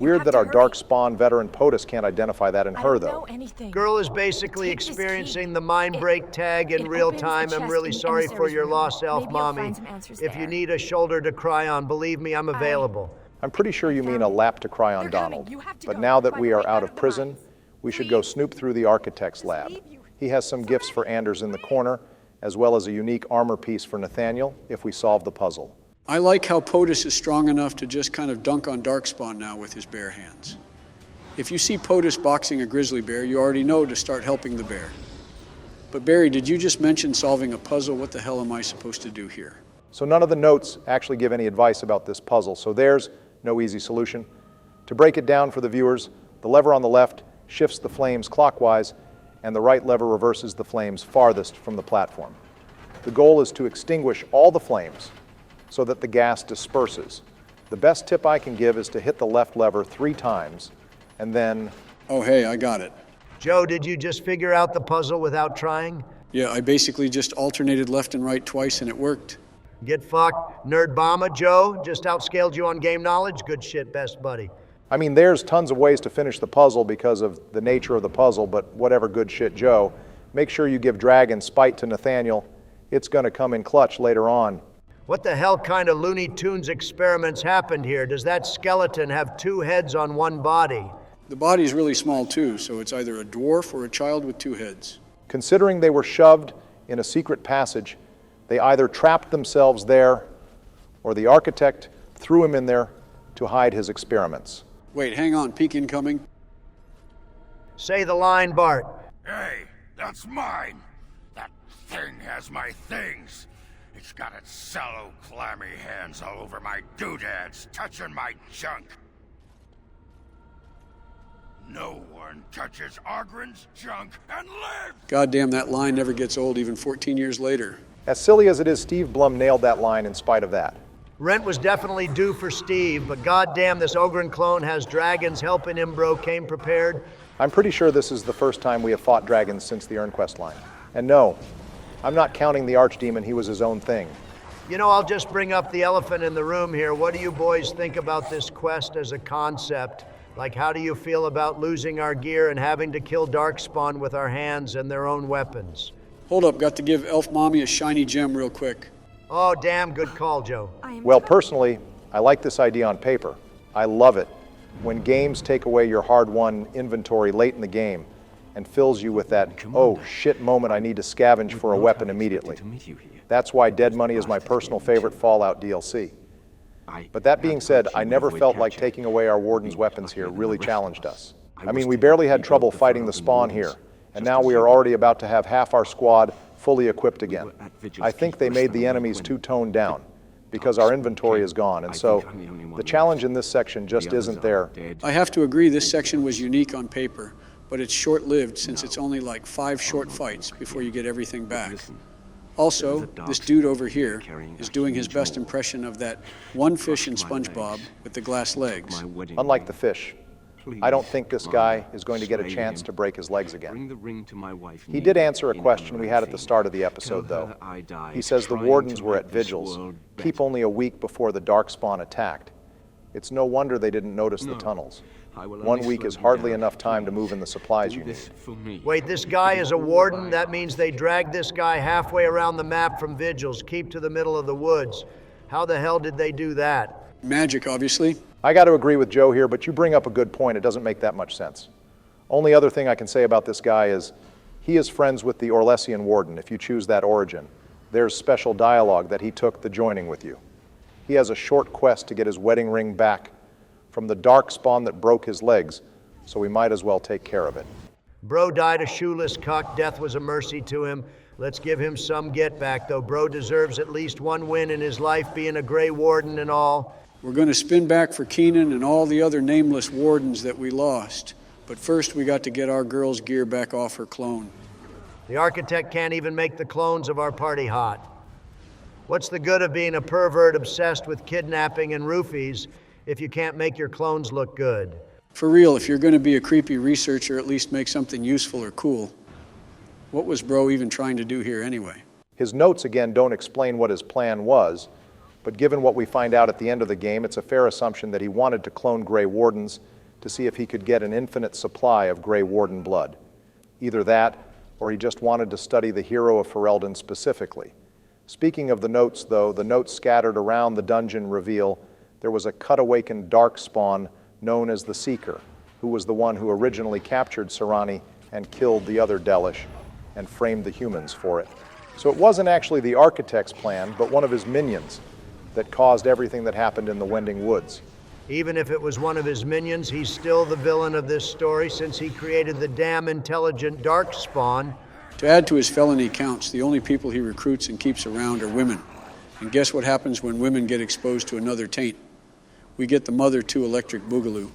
Weird that our Darkspawn veteran POTUS can't identify that in her, though. Girl is basically experiencing the mind break tag in real time. I'm really sorry for your lost elf, Mommy. If you need a shoulder to cry on, believe me, I'm available. I'm pretty sure you mean a lap to cry on, Donald. But now that we are out of prison, we should go snoop through the architect's lab. He has some gifts for Anders in the corner, as well as a unique armor piece for Nathaniel if we solve the puzzle. I like how POTUS is strong enough to just kind of dunk on Darkspawn now with his bare hands. If you see POTUS boxing a grizzly bear, you already know to start helping the bear. But Barry, did you just mention solving a puzzle? What the hell am I supposed to do here? So none of the notes actually give any advice about this puzzle, so there's no easy solution. To break it down for the viewers, the lever on the left shifts the flames clockwise, and the right lever reverses the flames farthest from the platform. The goal is to extinguish all the flames so that the gas disperses. The best tip I can give is to hit the left lever 3 times, and then... Oh, hey, I got it. Joe, did you just figure out the puzzle without trying? Yeah, I basically just alternated left and right twice, and it worked. Get fucked. Nerdbama, Joe. Just outscaled you on game knowledge. Good shit, best buddy. I mean, there's tons of ways to finish the puzzle because of the nature of the puzzle, but whatever, good shit, Joe. Make sure you give Dragon Spite to Nathaniel. It's gonna come in clutch later on. What the hell kind of Looney Tunes experiments happened here? Does that skeleton have 2 heads on 1 body? The body's really small too, so it's either a dwarf or a child with 2 heads. Considering they were shoved in a secret passage, they either trapped themselves there or the architect threw him in there to to hide his experiments. Wait, hang on, peek incoming. Say the line, Bart. Hey, that's mine. That thing has my things. It's got its sallow, clammy hands all over my doodads, touching my junk. No one touches Argren's junk and lives! Goddamn, that line never gets old even 14 years later. As silly as it is, Steve Blum nailed that line in spite of that. Rent was definitely due for Steve, but goddamn, this Ogren clone has dragons helping him, bro. Came prepared. I'm pretty sure this is the first time we have fought dragons since the EarnQuest line. And no, I'm not counting the Archdemon, he was his own thing. You know, I'll just bring up the elephant in the room here. What do you boys think about this quest as a concept? Like, how do you feel about losing our gear and having to kill Darkspawn with our hands and their own weapons? Hold up, got to give Elf Mommy a shiny gem real quick. Oh, damn good call, Joe. Well, personally, I like this idea on paper. I love it when games take away your hard-won inventory late in the game and fills you with that, oh shit moment I need to scavenge for a weapon immediately. That's why Dead Money is my personal favorite Fallout DLC. But that being said, I never felt like taking away our warden's weapons here really challenged us. I mean, we barely had trouble fighting the spawn here, and now we are already about to have half our squad fully equipped again. I think they made the enemies too toned down, because our inventory is gone, and so the challenge in this section just isn't there. I have to agree this section was unique on paper, but it's short-lived since it's only like 5 short fights before you get everything back. Also, this dude over here is doing his best impression of that one fish in SpongeBob with the glass legs. Unlike the fish, I don't think this guy is going to get a chance to break his legs again. He did answer a question we had at the start of the episode, though. He says the wardens were at vigils, keep only a week before the Darkspawn attacked. It's no wonder they didn't notice the tunnels. 1 week is hardly enough time to move in the supplies you need. Wait, this guy is a warden? That means they dragged this guy halfway around the map from vigils, keep to the middle of the woods. How the hell did they do that? Magic, obviously. I got to agree with Joe here, but you bring up a good point. It doesn't make that much sense. Only other thing I can say about this guy is he is friends with the Orlesian warden, if you choose that origin. There's special dialogue that he took the joining with you. He has a short quest to get his wedding ring back from the Darkspawn that broke his legs, so we might as well take care of it. Bro died a shoeless cuck. Death was a mercy to him. Let's give him some get back, though. Bro deserves at least one win in his life, being a Grey Warden and all. We're going to spin back for Keenan and all the other nameless wardens that we lost. But first, we got to get our girl's gear back off her clone. The architect can't even make the clones of our party hot. What's the good of being a pervert obsessed with kidnapping and roofies if you can't make your clones look good? For real, if you're going to be a creepy researcher, at least make something useful or cool. What was Bro even trying to do here anyway? His notes, again, don't explain what his plan was, but given what we find out at the end of the game, it's a fair assumption that he wanted to clone Grey Wardens to see if he could get an infinite supply of Grey Warden blood. Either that, or he just wanted to study the hero of Ferelden specifically. Speaking of the notes, though, the notes scattered around the dungeon reveal there was a cut-awakened Darkspawn known as the Seeker, who was the one who originally captured Serani and killed the other Delish and framed the humans for it. So it wasn't actually the architect's plan, but one of his minions that caused everything that happened in the Wending Woods. Even if it was one of his minions, he's still the villain of this story since he created the damn intelligent Darkspawn. To add to his felony counts, the only people he recruits and keeps around are women. And guess what happens when women get exposed to another taint? We get the mother to Electric Boogaloo.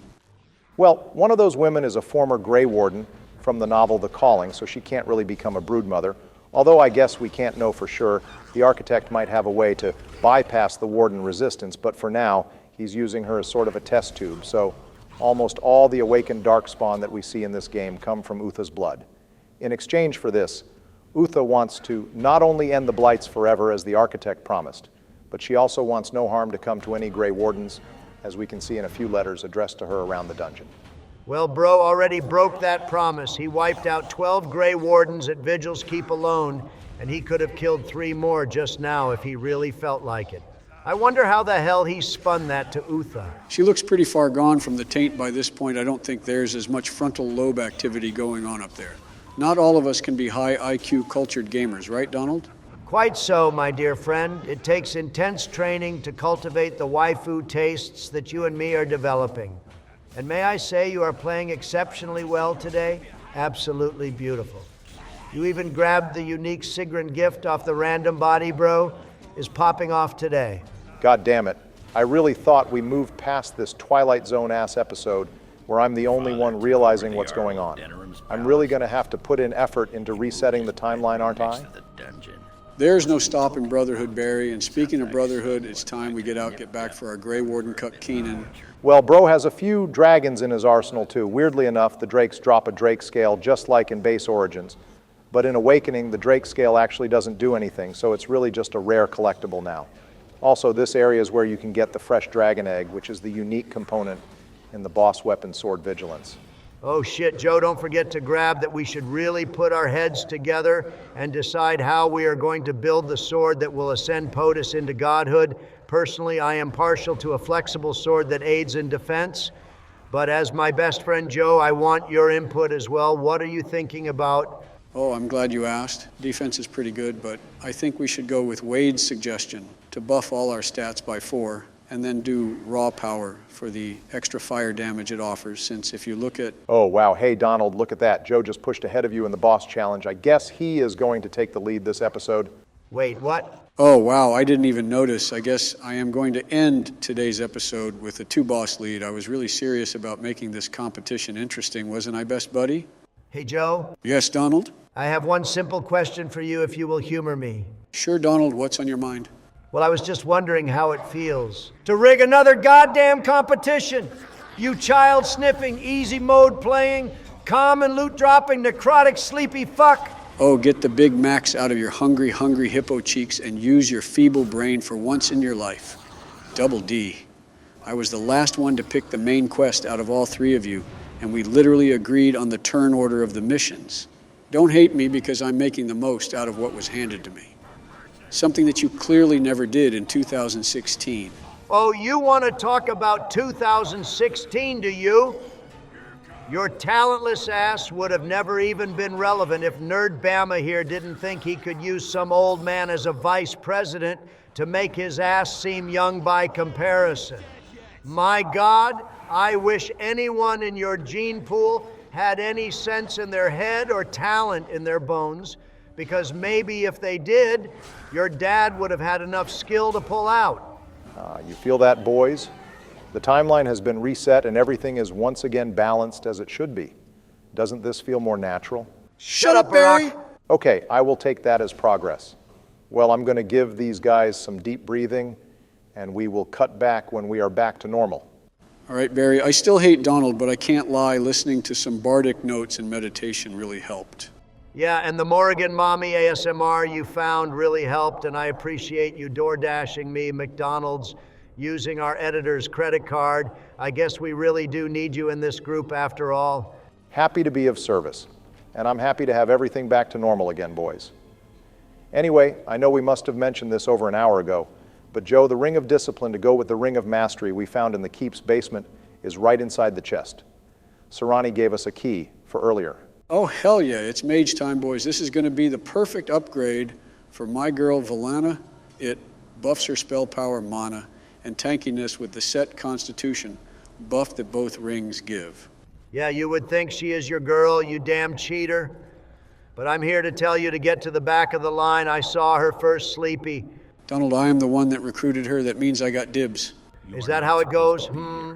Well, one of those women is a former Grey Warden from the novel The Calling, so she can't really become a broodmother. Although I guess we can't know for sure. The architect might have a way to bypass the Warden resistance, but for now, he's using her as sort of a test tube. So almost all the awakened Darkspawn that we see in this game come from Utha's blood. In exchange for this, Utha wants to not only end the Blights forever, as the architect promised, but she also wants no harm to come to any Grey Wardens, as we can see in a few letters addressed to her around the dungeon. Well, Bro already broke that promise. He wiped out 12 Grey Wardens at Vigil's Keep alone, and he could have killed 3 more just now if he really felt like it. I wonder how the hell he spun that to Utha. She looks pretty far gone from the taint by this point. I don't think there's as much frontal lobe activity going on up there. Not all of us can be high IQ cultured gamers, right, Donald? Quite so, my dear friend. It takes intense training to cultivate the waifu tastes that you and me are developing. And may I say you are playing exceptionally well today? Absolutely beautiful. You even grabbed the unique Sigrun gift off the random body, bro. Is popping off today. God damn it. I really thought we moved past this Twilight Zone-ass episode where I'm the only one realizing what's going on. I'm really going to have to put in effort into resetting the timeline, aren't I? There's no stopping Brotherhood, Barry, and speaking of Brotherhood, it's time we get back for our Grey Warden Cup Keenan. Well, bro has a few dragons in his arsenal too. Weirdly enough, the drakes drop a drake scale just like in base Origins. But in Awakening, the drake scale actually doesn't do anything, so it's really just a rare collectible now. Also, this area is where you can get the fresh dragon egg, which is the unique component in the boss weapon Sword Vigilance. Oh shit, Joe, don't forget to grab that we should really put our heads together and decide how we are going to build the sword that will ascend POTUS into godhood. Personally, I am partial to a flexible sword that aids in defense, but as my best friend Joe, I want your input as well. What are you thinking about? Oh, I'm glad you asked. Defense is pretty good, but I think we should go with Wade's suggestion to buff all our stats by 4 and then do raw power for the extra fire damage it offers, since if you look at... Oh, wow. Hey, Donald, look at that. Joe just pushed ahead of you in the boss challenge. I guess he is going to take the lead this episode. Wait, what? Oh, wow, I didn't even notice. I guess I am going to end today's episode with a 2-boss lead. I was really serious about making this competition interesting, wasn't I, best buddy? Hey, Joe? Yes, Donald? I have one simple question for you if you will humor me. Sure, Donald, what's on your mind? Well, I was just wondering how it feels to rig another goddamn competition. You child-sniffing, easy mode playing, calm and loot dropping, necrotic, sleepy fuck. Oh, get the Big Macs out of your hungry, hungry hippo cheeks and use your feeble brain for once in your life. Double D. I was the last one to pick the main quest out of all 3 of you, and we literally agreed on the turn order of the missions. Don't hate me because I'm making the most out of what was handed to me. Something that you clearly never did in 2016. Oh, you want to talk about 2016, do you? Your talentless ass would have never even been relevant if Nerd Bama here didn't think he could use some old man as a vice president to make his ass seem young by comparison. My God, I wish anyone in your gene pool had any sense in their head or talent in their bones, because maybe if they did, your dad would have had enough skill to pull out. You feel that, boys? The timeline has been reset and everything is once again balanced as it should be. Doesn't this feel more natural? Shut up, Barry! Okay, I will take that as progress. Well, I'm going to give these guys some deep breathing, and we will cut back when we are back to normal. All right, Barry, I still hate Donald, but I can't lie, listening to some bardic notes and meditation really helped. Yeah, and the Morrigan Mommy ASMR you found really helped, and I appreciate you door-dashing me McDonald's using our editor's credit card. I guess we really do need you in this group after all. Happy to be of service, and I'm happy to have everything back to normal again, boys. Anyway, I know we must have mentioned this over an hour ago, but Joe, the Ring of Discipline to go with the Ring of Mastery we found in the Keep's basement is right inside the chest. Sarani gave us a key for earlier. Oh, hell yeah, it's mage time, boys. This is going to be the perfect upgrade for my girl, Liliana. It buffs her spell power, mana, and tankiness with the set constitution, buff that both rings give. Yeah, you would think she is your girl, you damn cheater. But I'm here to tell you to get to the back of the line. I saw her first sleepy. Donald, I am the one that recruited her. That means I got dibs. Is that how it goes?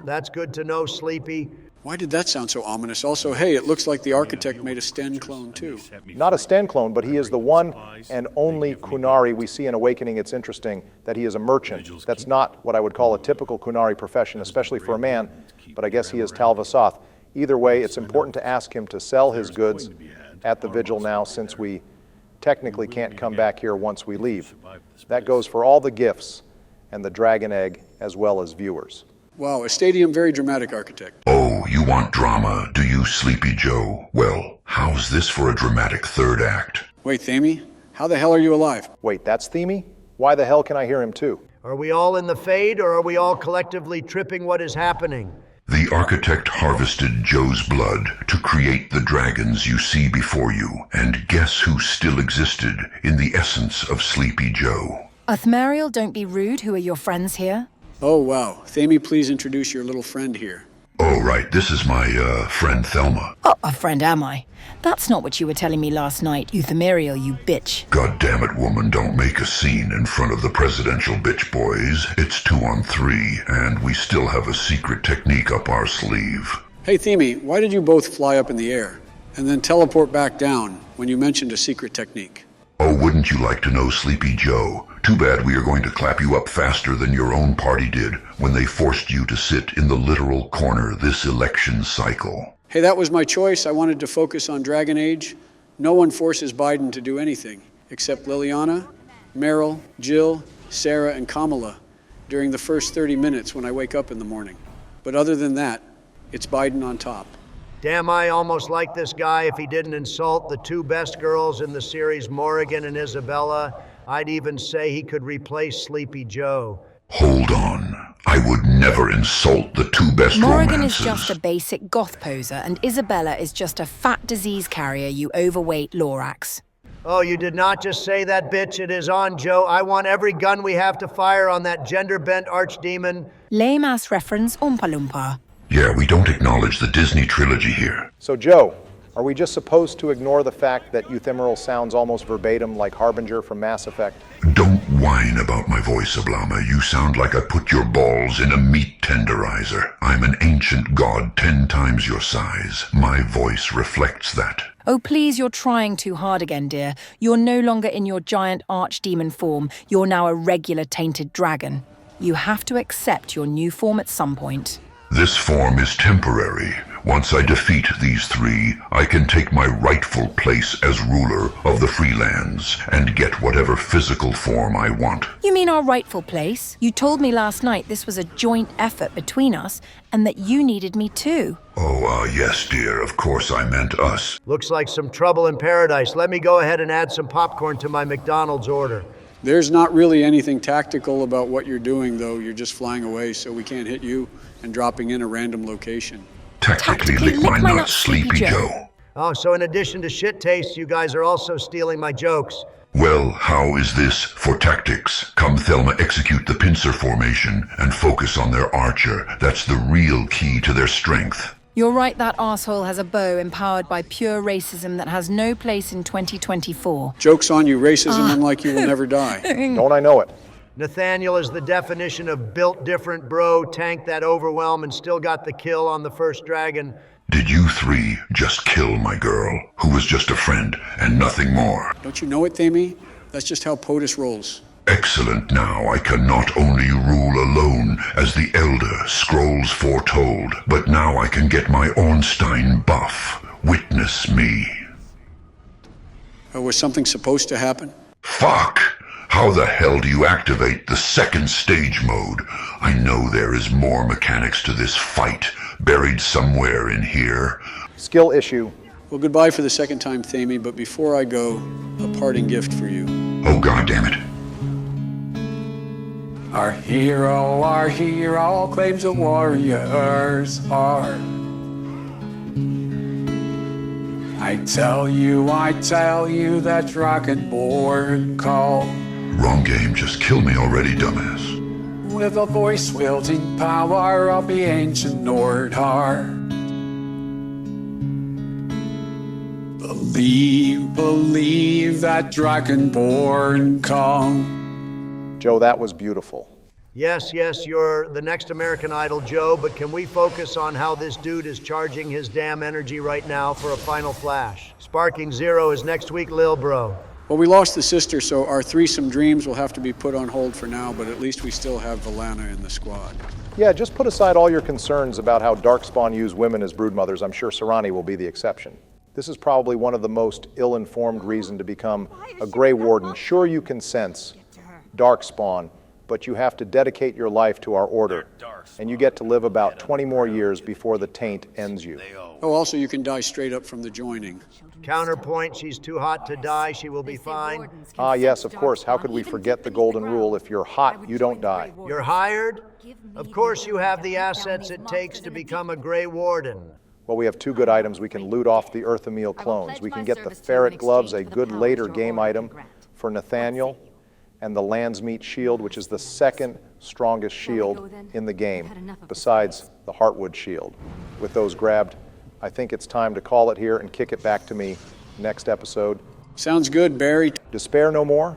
That's good to know, sleepy. Why did that sound so ominous? Also, hey, it looks like the architect made a Sten clone, too. Not a Sten clone, but he is the one and only Kunari we see in Awakening. It's interesting that he is a merchant. That's not what I would call a typical Kunari profession, especially for a man, but I guess he is Tal Vasoth. Either way, it's important to ask him to sell his goods at the Vigil now, since we technically can't come back here once we leave. That goes for all the gifts and the dragon egg, as well as viewers. Wow, a stadium, very dramatic architect. Oh, you want drama, do you, Sleepy Joe? Well, how's this for a dramatic third act? Wait, Themey, how the hell are you alive? Wait, that's Themey? Why the hell can I hear him too? Are we all in the fade, or are we all collectively tripping what is happening? The The architect harvested Joe's blood to create the dragons you see before you, and guess who still existed in the essence of Sleepy Joe? Uthmariel, don't be rude. Who are your friends here? Oh, wow. Thami, please introduce your little friend here. Oh, right. This is my, friend Thelma. Oh, a friend am I? That's not what you were telling me last night, Uthmariel, you bitch. God damn it, woman, don't make a scene in front of the presidential bitch boys. It's 2 on 3, and we still have a secret technique up our sleeve. Hey, Thami, why did you both fly up in the air and then teleport back down when you mentioned a secret technique? Oh, wouldn't you like to know, Sleepy Joe? Too bad we are going to clap you up faster than your own party did when they forced you to sit in the literal corner this election cycle. Hey, that was my choice. I wanted to focus on Dragon Age. No one forces Biden to do anything, except Liliana, Meryl, Jill, Sarah, and Kamala during the first 30 minutes when I wake up in the morning. But other than that, it's Biden on top. Damn, I almost like this guy if he didn't insult the 2 best girls in the series, Morrigan and Isabella. I'd even say he could replace Sleepy Joe. Hold on. I would never insult the 2 best Morrigan romances. is just a basic goth poser, and Isabella is just a fat disease carrier, you overweight Lorax. Oh, you did not just say that, bitch. It is on, Joe. I want every gun we have to fire on that gender-bent archdemon. Lame-ass reference, Oompa Loompa. Yeah, we don't acknowledge the Disney trilogy here. So, Joe, are we just supposed to ignore the fact that Uthmariel sounds almost verbatim like Harbinger from Mass Effect? Don't whine about my voice, Oblama. You sound like I put your balls in a meat tenderizer. I'm an ancient god 10 times your size. My voice reflects that. Oh, please, you're trying too hard again, dear. You're no longer in your giant archdemon form. You're now a regular tainted dragon. You have to accept your new form at some point. This form is temporary. Once I defeat these 3, I can take my rightful place as ruler of the Freelands and get whatever physical form I want. You mean our rightful place? You told me last night this was a joint effort between us and that you needed me too. Oh, yes, dear. Of course I meant us. Looks like some trouble in paradise. Let me go ahead and add some popcorn to my McDonald's order. There's not really anything tactical about what you're doing, though. You're just flying away so we can't hit you and dropping in a random location. Tactically lick my nuts, Sleepy Joe. Oh, so in addition to shit taste, you guys are also stealing my jokes. Well, how is this for tactics? Come, Thelma, execute the pincer formation and focus on their archer. That's the real key to their strength. You're right, that asshole has a bow empowered by pure racism that has no place in 2024. Joke's on you, racism unlike you will never die. Don't I know it? Nathaniel is the definition of built different, bro. Tanked that overwhelm and still got the kill on the first dragon. Did you 3 just kill my girl, who was just a friend and nothing more? Don't you know it, Thami? That's just how POTUS rolls. Excellent. Now I can not only rule alone, as the Elder Scrolls foretold, but now I can get my Ornstein buff. Witness me. Was something supposed to happen? Fuck! How the hell do you activate the second stage mode? I know there is more mechanics to this fight, buried somewhere in here. Skill issue. Well, goodbye for the second time, Thami, but before I go, a parting gift for you. Oh, God damn it. Our hero claims the warrior's heart. I tell you that dragonborn call. Wrong game, just kill me already, dumbass. With a voice wielding power of the ancient Nordheart. Believe that dragonborn come. Joe, that was beautiful. Yes, you're the next American Idol, Joe, but can we focus on how this dude is charging his damn energy right now for a final flash? Sparking Zero is next week, Lil Bro. Well, we lost the sister, so our threesome dreams will have to be put on hold for now, but at least we still have Liliana in the squad. Yeah, just put aside all your concerns about how Darkspawn use women as broodmothers. I'm sure Serani will be the exception. This is probably one of the most ill-informed reasons to become a Grey Warden. Sure, you can sense Darkspawn, but you have to dedicate your life to our order, and you get to live about 20 more years before the taint ends you. Oh, also, you can die straight up from the joining. Counterpoint, she's too hot to die, she will be fine. Ah, yes, of course. How could we forget the golden rule? If you're hot, you don't die. You're hired? Of course you have the assets it takes to become a Grey Warden. Well, we have two good items. We can loot off the Earthamil clones. We can get the ferret gloves, a good later game item for Nathaniel, and the Landsmeat shield, which is the second strongest shield in the game, besides the Heartwood shield. With those grabbed, I think it's time to call it here and kick it back to me next episode. Sounds good, Barry. Despair no more.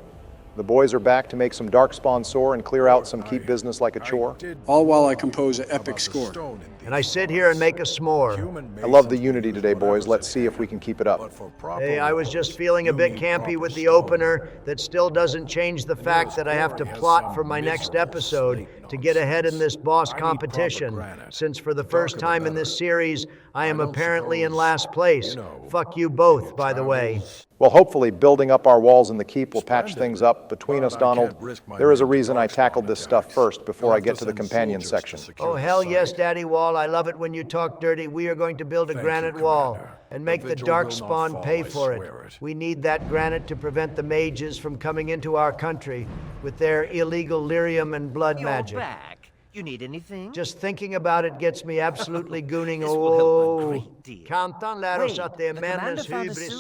The boys are back to make some Darkspawn sore and clear out some keep business like a chore. All while I compose an epic score. And I sit here and make a s'more. I love the unity today, boys. Let's see if we can keep it up. Hey, I was just feeling a bit campy with the opener. That still doesn't change the fact that I have to plot for my next episode to get ahead in this boss competition, since for the first time in this series, I am apparently in last place. Fuck you both, by the way. Well, hopefully building up our walls in the keep will patch things up between us, Donald. There is a reason I tackled this stuff first before I get to the companion section. Oh, hell yes, Daddy Wall. I love it when you talk dirty. We are going to build a granite wall and make the Darkspawn pay for it. We need that granite to prevent the mages from coming into our country with their illegal lyrium and blood magic. Back. You need anything? Just thinking about it gets me absolutely gooning.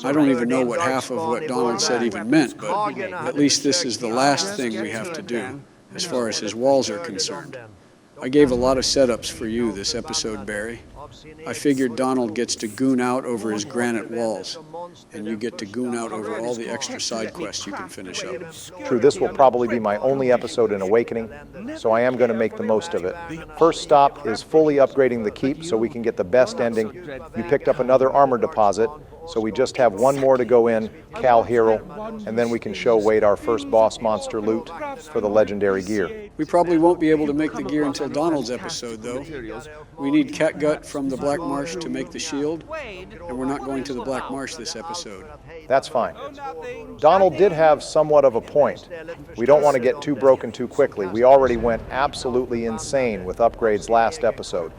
I don't even know what half of what Donald said even meant, but at least this is the last thing we have to do, as far as his walls are concerned. I gave a lot of setups for you this episode, Barry. I figured Donald gets to goon out over his granite walls, and you get to goon out over all the extra side quests you can finish up. True, this will probably be my only episode in Awakening, so I am going to make the most of it. First stop is fully upgrading the keep so we can get the best ending. You picked up another armor deposit, so we just have one more to go in, Cal Hero, and then we can show Wade our first boss monster loot for the legendary gear. We probably won't be able to make the gear until Donald's episode, though. We need catgut from the Black Marsh to make the shield, and we're not going to the Black Marsh this episode. That's fine. Donald did have somewhat of a point. We don't want to get too broken too quickly. We already went absolutely insane with upgrades last episode.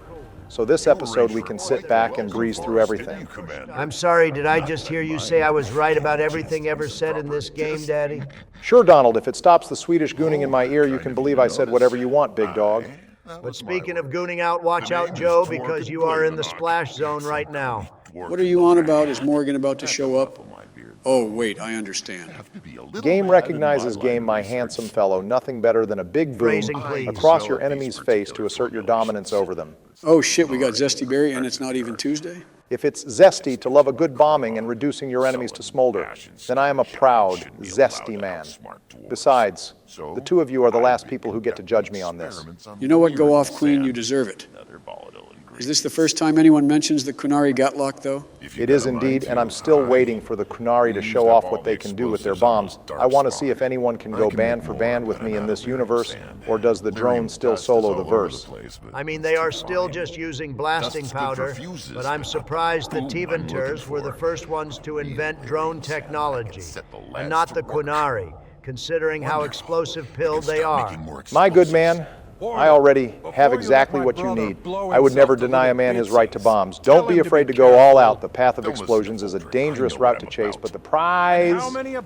So this episode we can sit back and breeze through everything. I'm sorry, did I just hear you say I was right about everything ever said in this game, Daddy? Sure, Donald. If it stops the Swedish gooning in my ear, you can believe I said whatever you want, big dog. But speaking of gooning out, watch out, Joe, because you are in the splash zone right now. What are you on about? Is Morgan about to show up? Oh, wait, I understand. Game recognizes game, my handsome fellow. Nothing better than a big boom across your enemy's face to assert your dominance over them. Oh shit, we got Zesty Berry and it's not even Tuesday? If it's zesty to love a good bombing and reducing your enemies to smolder, then I am a proud, zesty man. Besides, the two of you are the last people who get to judge me on this. You know what, Go Off Queen, you deserve it. Is this the first time anyone mentions the Kunari Gatlock, though? It is indeed, and I'm still waiting for the Kunari to show off what they can do with their bombs. I want to see if anyone can go band for band with me in this universe, or does the drone still solo the verse? I mean, they are still just using blasting powder, but I'm surprised the Tiventers were the first ones to invent drone technology, and not the Kunari, considering how explosive-pilled they are. My good man, I already have exactly what you need. I would never deny a man his right to bombs. Don't be afraid to go all out. The path of explosions is a dangerous route to chase, but the prize...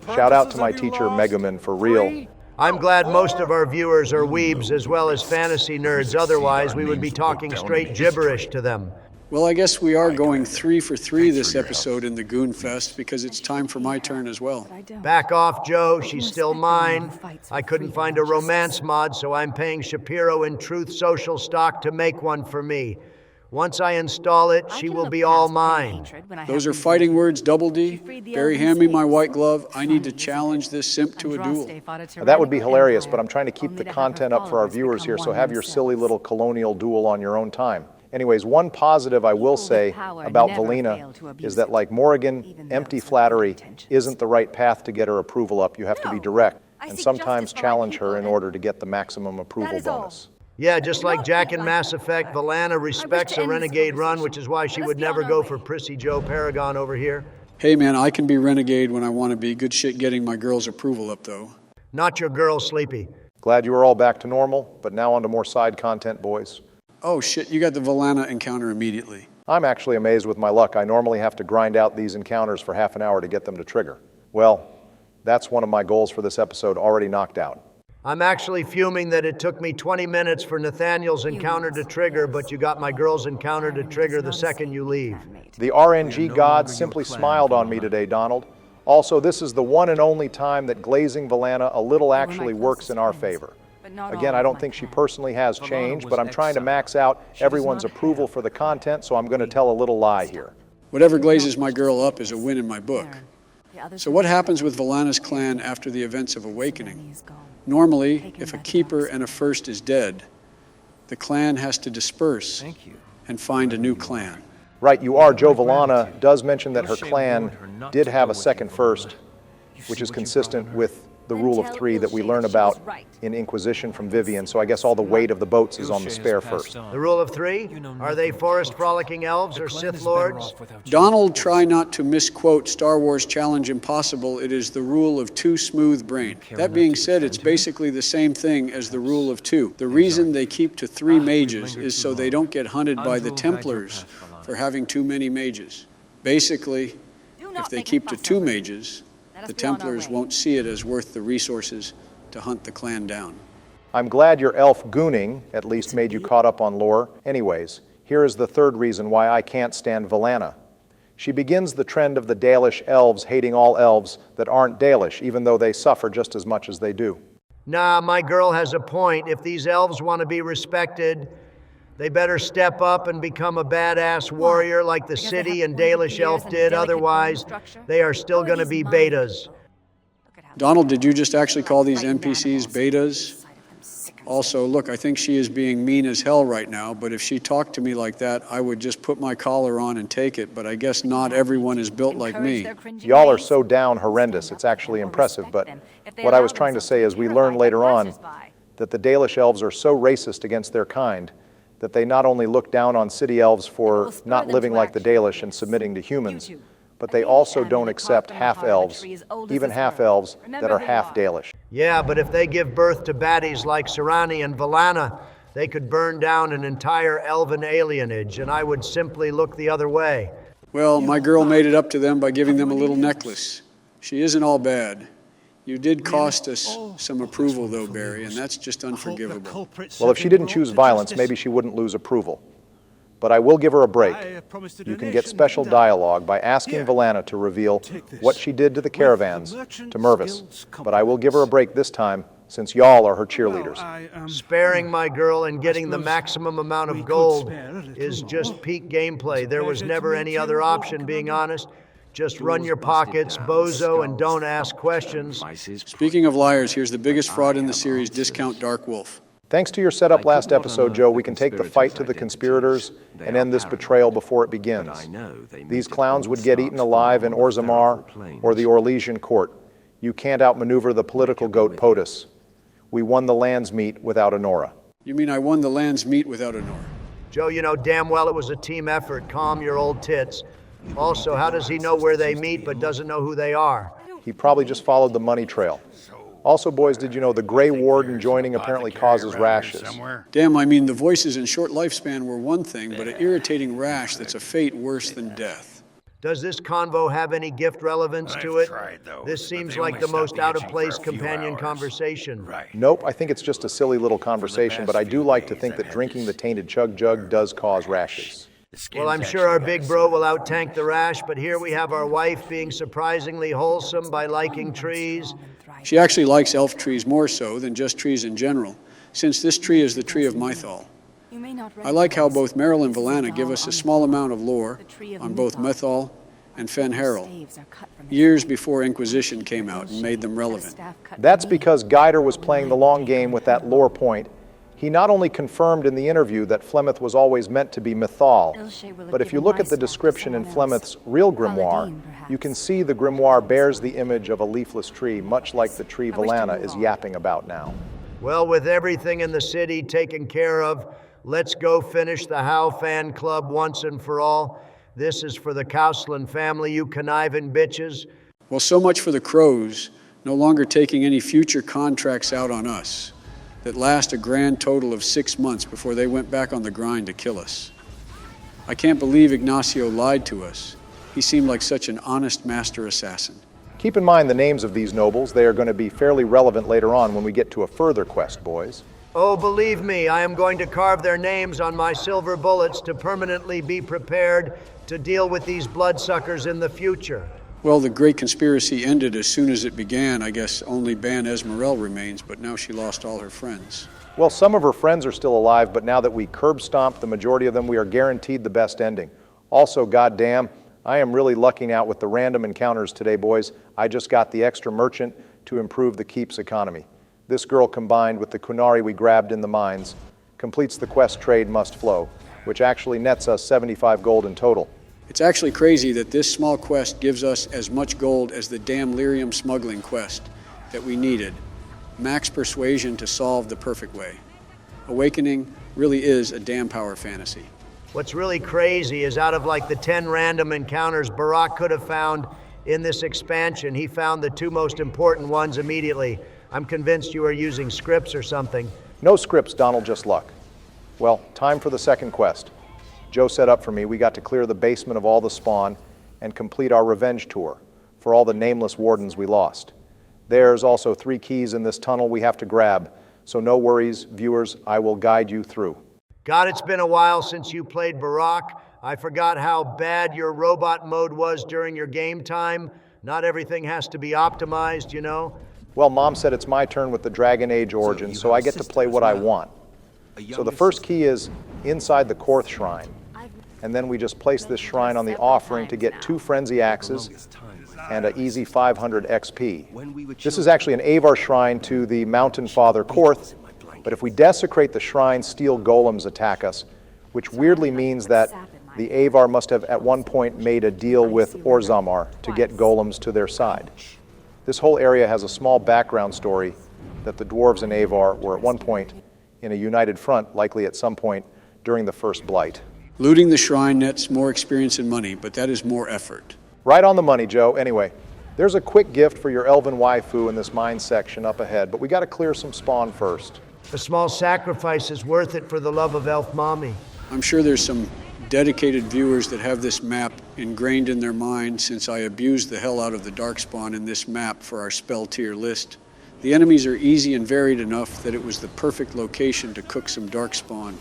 Shout out to my teacher, Megaman, for real. I'm glad most of our viewers are weebs as well as fantasy nerds. Otherwise, we would be talking straight gibberish to them. Well, I guess we are going 3 for 3 this episode in the Goon Fest because it's time for my turn as well. Back off, Joe. She's still mine. I couldn't find a romance mod, so I'm paying Shapiro in Truth Social stock to make one for me. Once I install it, she will be all mine. Those are fighting words, Double D. Barry, hand me my white glove. I need to challenge this simp to a duel. That would be hilarious, but I'm trying to keep the content up for our viewers here, so have your silly little colonial duel on your own time. Anyways, one positive I will say about Valina is that, like Morrigan, empty flattery isn't the right path to get her approval up. You have to be direct and sometimes challenge her in order to get the maximum approval bonus. Yeah, just like Jack in Mass Effect, Valana respects a renegade run, which is why she would never go for Prissy Joe Paragon over here. Hey man, I can be renegade when I want to be. Good shit getting my girl's approval up, though. Not your girl, Sleepy. Glad you are all back to normal, but now on to more side content, boys. Oh shit, you got the Valana encounter immediately. I'm actually amazed with my luck. I normally have to grind out these encounters for half an hour to get them to trigger. Well, that's one of my goals for this episode already knocked out. I'm actually fuming that it took me 20 minutes for Nathaniel's encounter to trigger, but you got my girl's encounter to trigger the second you leave. The RNG gods simply smiled on me today, Donald. Also, this is the one and only time that glazing Valana a little actually works in our favor. Again, I don't think she personally has changed, but I'm trying to max out everyone's approval for the content, so I'm going to tell a little lie here. Whatever glazes my girl up is a win in my book. So what happens with Valana's clan after the events of Awakening? Normally, if a keeper and a first is dead, the clan has to disperse and find a new clan. Right, you are. Joe Valana does mention that her clan did have a second first, which is consistent with the rule of three that we learn about in Inquisition from Vivian, so I guess all the weight of the boats is on the spare first. The rule of three? Are they forest frolicking elves or Sith lords? Donald, try not to misquote Star Wars Challenge Impossible. It is the rule of two smooth brain. That being said, it's basically the same thing as the rule of two. The reason they keep to 3 mages is so they don't get hunted by the Templars for having too many mages. Basically, if they keep to 2 mages, the Templars won't see it as worth the resources to hunt the clan down. I'm glad your elf gooning at least made you caught up on lore. Anyways, here is the third reason why I can't stand Valana. She begins the trend of the Dalish elves hating all elves that aren't Dalish, even though they suffer just as much as they do. Nah, my girl has a point. If these elves want to be respected, they better step up and become a badass warrior like the city and Dalish elf did. Otherwise, they are still going to be betas. Donald, did you just actually call these NPCs betas? Also, look, I think she is being mean as hell right now, but if she talked to me like that, I would just put my collar on and take it, but I guess not everyone is built like me. Y'all are so down horrendous, it's actually impressive, but what I was trying to say is we learn later on that the Dalish elves are so racist against their kind that they not only look down on city elves for not living like the Dalish and submitting to humans, but they also don't accept half-elves, even half-elves that are half-Dalish. Yeah, but if they give birth to baddies like Serani and Valana, they could burn down an entire elven alienage, and I would simply look the other way. Well, my girl made it up to them by giving them a little necklace. She isn't all bad. You did cost us some approval, though, Barry, and that's just unforgivable. Well, if she didn't choose violence, maybe she wouldn't lose approval. But I will give her a break. You can get special dialogue by asking Valana to reveal what she did to the caravans to Mervis. But I will give her a break this time, since y'all are her cheerleaders. Sparing my girl and getting the maximum amount of gold is just peak gameplay. There was never any other option, being honest. Just run your pockets, bozo, and don't ask questions. Speaking of liars, here's the biggest fraud in the series, Discount Dark Wolf. Thanks to your setup last episode, Joe, we can take the fight to the conspirators and end this betrayal before it begins. These clowns would get eaten alive in Orzammar or the Orlesian court. You can't outmaneuver the political goat POTUS. We won the land's meet without Honora. You mean I won the land's meet without Honora? Joe, you know damn well it was a team effort. Calm your old tits. Also, how does he know where they meet but doesn't know who they are? He probably just followed the money trail. Also, boys, did you know the Grey Warden joining apparently causes rashes? Damn, I mean, the voices in short lifespan were one thing, but an irritating rash that's a fate worse than death. Does this convo have any gift relevance to it? This seems like the most out-of-place companion conversation. Nope, I think it's just a silly little conversation, but I do like to think that drinking the tainted chug jug does cause rashes. Well, I'm sure our big bro will out-tank the rash, but here we have our wife being surprisingly wholesome by liking trees. She actually likes elf trees more so than just trees in general, since this tree is the tree of Mythal. I like how both Meryl and Valana give us a small amount of lore on both Mythal and Fenharel, years before Inquisition came out and made them relevant. That's because Guider was playing the long game with that lore point. He not only confirmed in the interview that Flemeth was always meant to be Mythal, but if you look at the description in Flemeth's real grimoire, you can see the grimoire bears the image of a leafless tree, much like the tree Valana is yapping about now. Well, with everything in the city taken care of, let's go finish the Howe fan club once and for all. This is for the Cousland family, you conniving bitches. Well, so much for the Crows, no longer taking any future contracts out on us that last a grand total of 6 months before they went back on the grind to kill us. I can't believe Ignacio lied to us. He seemed like such an honest master assassin. Keep in mind the names of these nobles. They are going to be fairly relevant later on when we get to a further quest, boys. Oh, believe me, I am going to carve their names on my silver bullets to permanently be prepared to deal with these bloodsuckers in the future. Well, the great conspiracy ended as soon as it began. I guess only Ban Esmerel remains, but now she lost all her friends. Well, some of her friends are still alive, but now that we curb-stomped the majority of them, we are guaranteed the best ending. Also, goddamn, I am really lucking out with the random encounters today, boys. I just got the extra merchant to improve the keep's economy. This girl, combined with the Kunari we grabbed in the mines, completes the quest trade must flow, which actually nets us 75 gold in total. It's actually crazy that this small quest gives us as much gold as the damn lyrium smuggling quest that we needed. Max persuasion to solve the perfect way. Awakening really is a damn power fantasy. What's really crazy is out of like the 10 random encounters Barak could have found in this expansion, he found the two most important ones immediately. I'm convinced you are using scripts or something. No scripts, Donald, just luck. Well, time for the second quest. Joe set up for me. We got to clear the basement of all the spawn and complete our revenge tour for all the nameless wardens we lost. There's also 3 keys in this tunnel we have to grab, so no worries, viewers, I will guide you through. God, it's been a while since you played Barak. I forgot how bad your robot mode was during your game time. Not everything has to be optimized, you know? Well, Mom said it's my turn with the Dragon Age Origins, so I get to play what I want. So the first key is inside the Korth Shrine. And then we just place this shrine on the offering to get 2 Frenzy Axes and an easy 500 XP. This is actually an Avar shrine to the Mountain Father Korth, but if we desecrate the shrine, steel golems attack us, which weirdly means that the Avar must have at one point made a deal with Orzammar to get golems to their side. This whole area has a small background story that the dwarves and Avar were at one point in a united front, likely at some point during the First Blight. Looting the shrine nets more experience and money, but that is more effort. Right on the money, Joe. Anyway, there's a quick gift for your elven waifu in this mine section up ahead, but we got to clear some spawn first. A small sacrifice is worth it for the love of Elf Mommy. I'm sure there's some dedicated viewers that have this map ingrained in their mind since I abused the hell out of the Darkspawn in this map for our spell tier list. The enemies are easy and varied enough that it was the perfect location to cook some Darkspawn.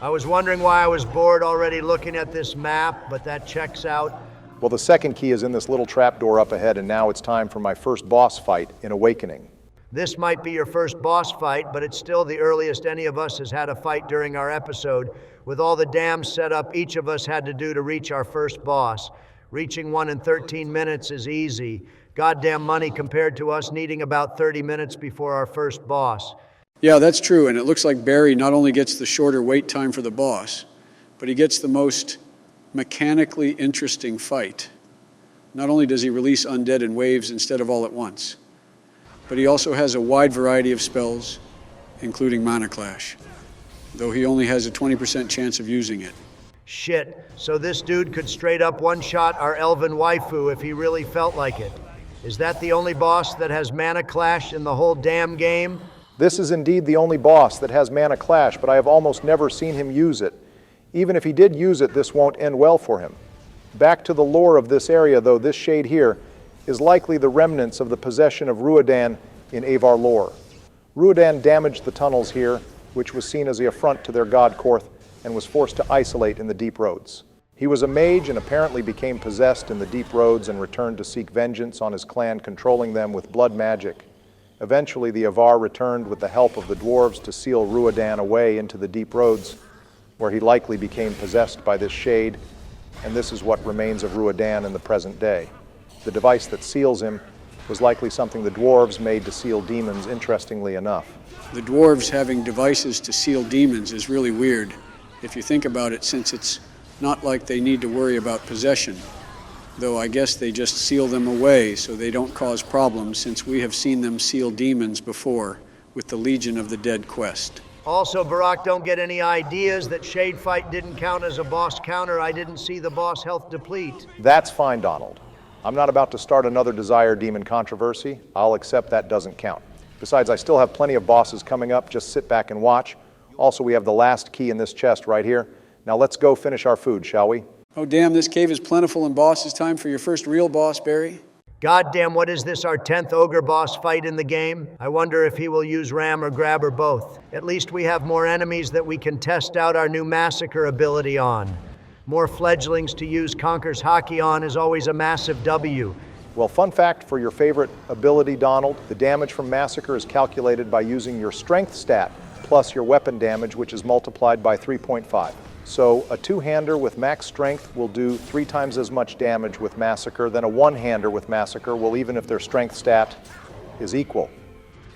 I was wondering why I was bored already looking at this map, but that checks out. Well, the second key is in this little trapdoor up ahead, and now it's time for my first boss fight in Awakening. This might be your first boss fight, but it's still the earliest any of us has had a fight during our episode. With all the dams set up each of us had to do to reach our first boss. Reaching one in 13 minutes is easy. Goddamn money compared to us needing about 30 minutes before our first boss. Yeah, that's true, and it looks like Barry not only gets the shorter wait time for the boss, but he gets the most mechanically interesting fight. Not only does he release undead in waves instead of all at once, but he also has a wide variety of spells, including Mana Clash, though he only has a 20% chance of using it. Shit, so this dude could straight up one-shot our elven waifu if he really felt like it. Is that the only boss that has Mana Clash in the whole damn game? This is indeed the only boss that has Mana Clash, but I have almost never seen him use it. Even if he did use it, this won't end well for him. Back to the lore of this area, though, this shade here is likely the remnants of the possession of Ruodan in Avar lore. Ruodan damaged the tunnels here, which was seen as the affront to their god Korth, and was forced to isolate in the deep roads. He was a mage and apparently became possessed in the deep roads and returned to seek vengeance on his clan, controlling them with blood magic. Eventually, the Avar returned with the help of the dwarves to seal Ruodan away into the deep roads, where he likely became possessed by this shade, and this is what remains of Ruodan in the present day. The device that seals him was likely something the dwarves made to seal demons, interestingly enough. The dwarves having devices to seal demons is really weird, if you think about it, since it's not like they need to worry about possession, though I guess they just seal them away so they don't cause problems, since we have seen them seal demons before with the Legion of the Dead quest. Also, Barak, don't get any ideas that Shade Fight didn't count as a boss counter. I didn't see the boss health deplete. That's fine, Donald. I'm not about to start another Desire Demon controversy. I'll accept that doesn't count. Besides, I still have plenty of bosses coming up. Just sit back and watch. Also, we have the last key in this chest right here. Now let's go finish our food, shall we? Oh, damn, this cave is plentiful and boss. It's time for your first real boss, Barry. Goddamn, what is this, our 10th ogre boss fight in the game? I wonder if he will use ram or grab or both. At least we have more enemies that we can test out our new massacre ability on. More fledglings to use Conquer's Hockey on is always a massive W. Well, fun fact for your favorite ability, Donald, the damage from Massacre is calculated by using your strength stat plus your weapon damage, which is multiplied by 3.5. So a two-hander with max strength will do 3 times as much damage with Massacre than a one-hander with Massacre will, even if their strength stat is equal.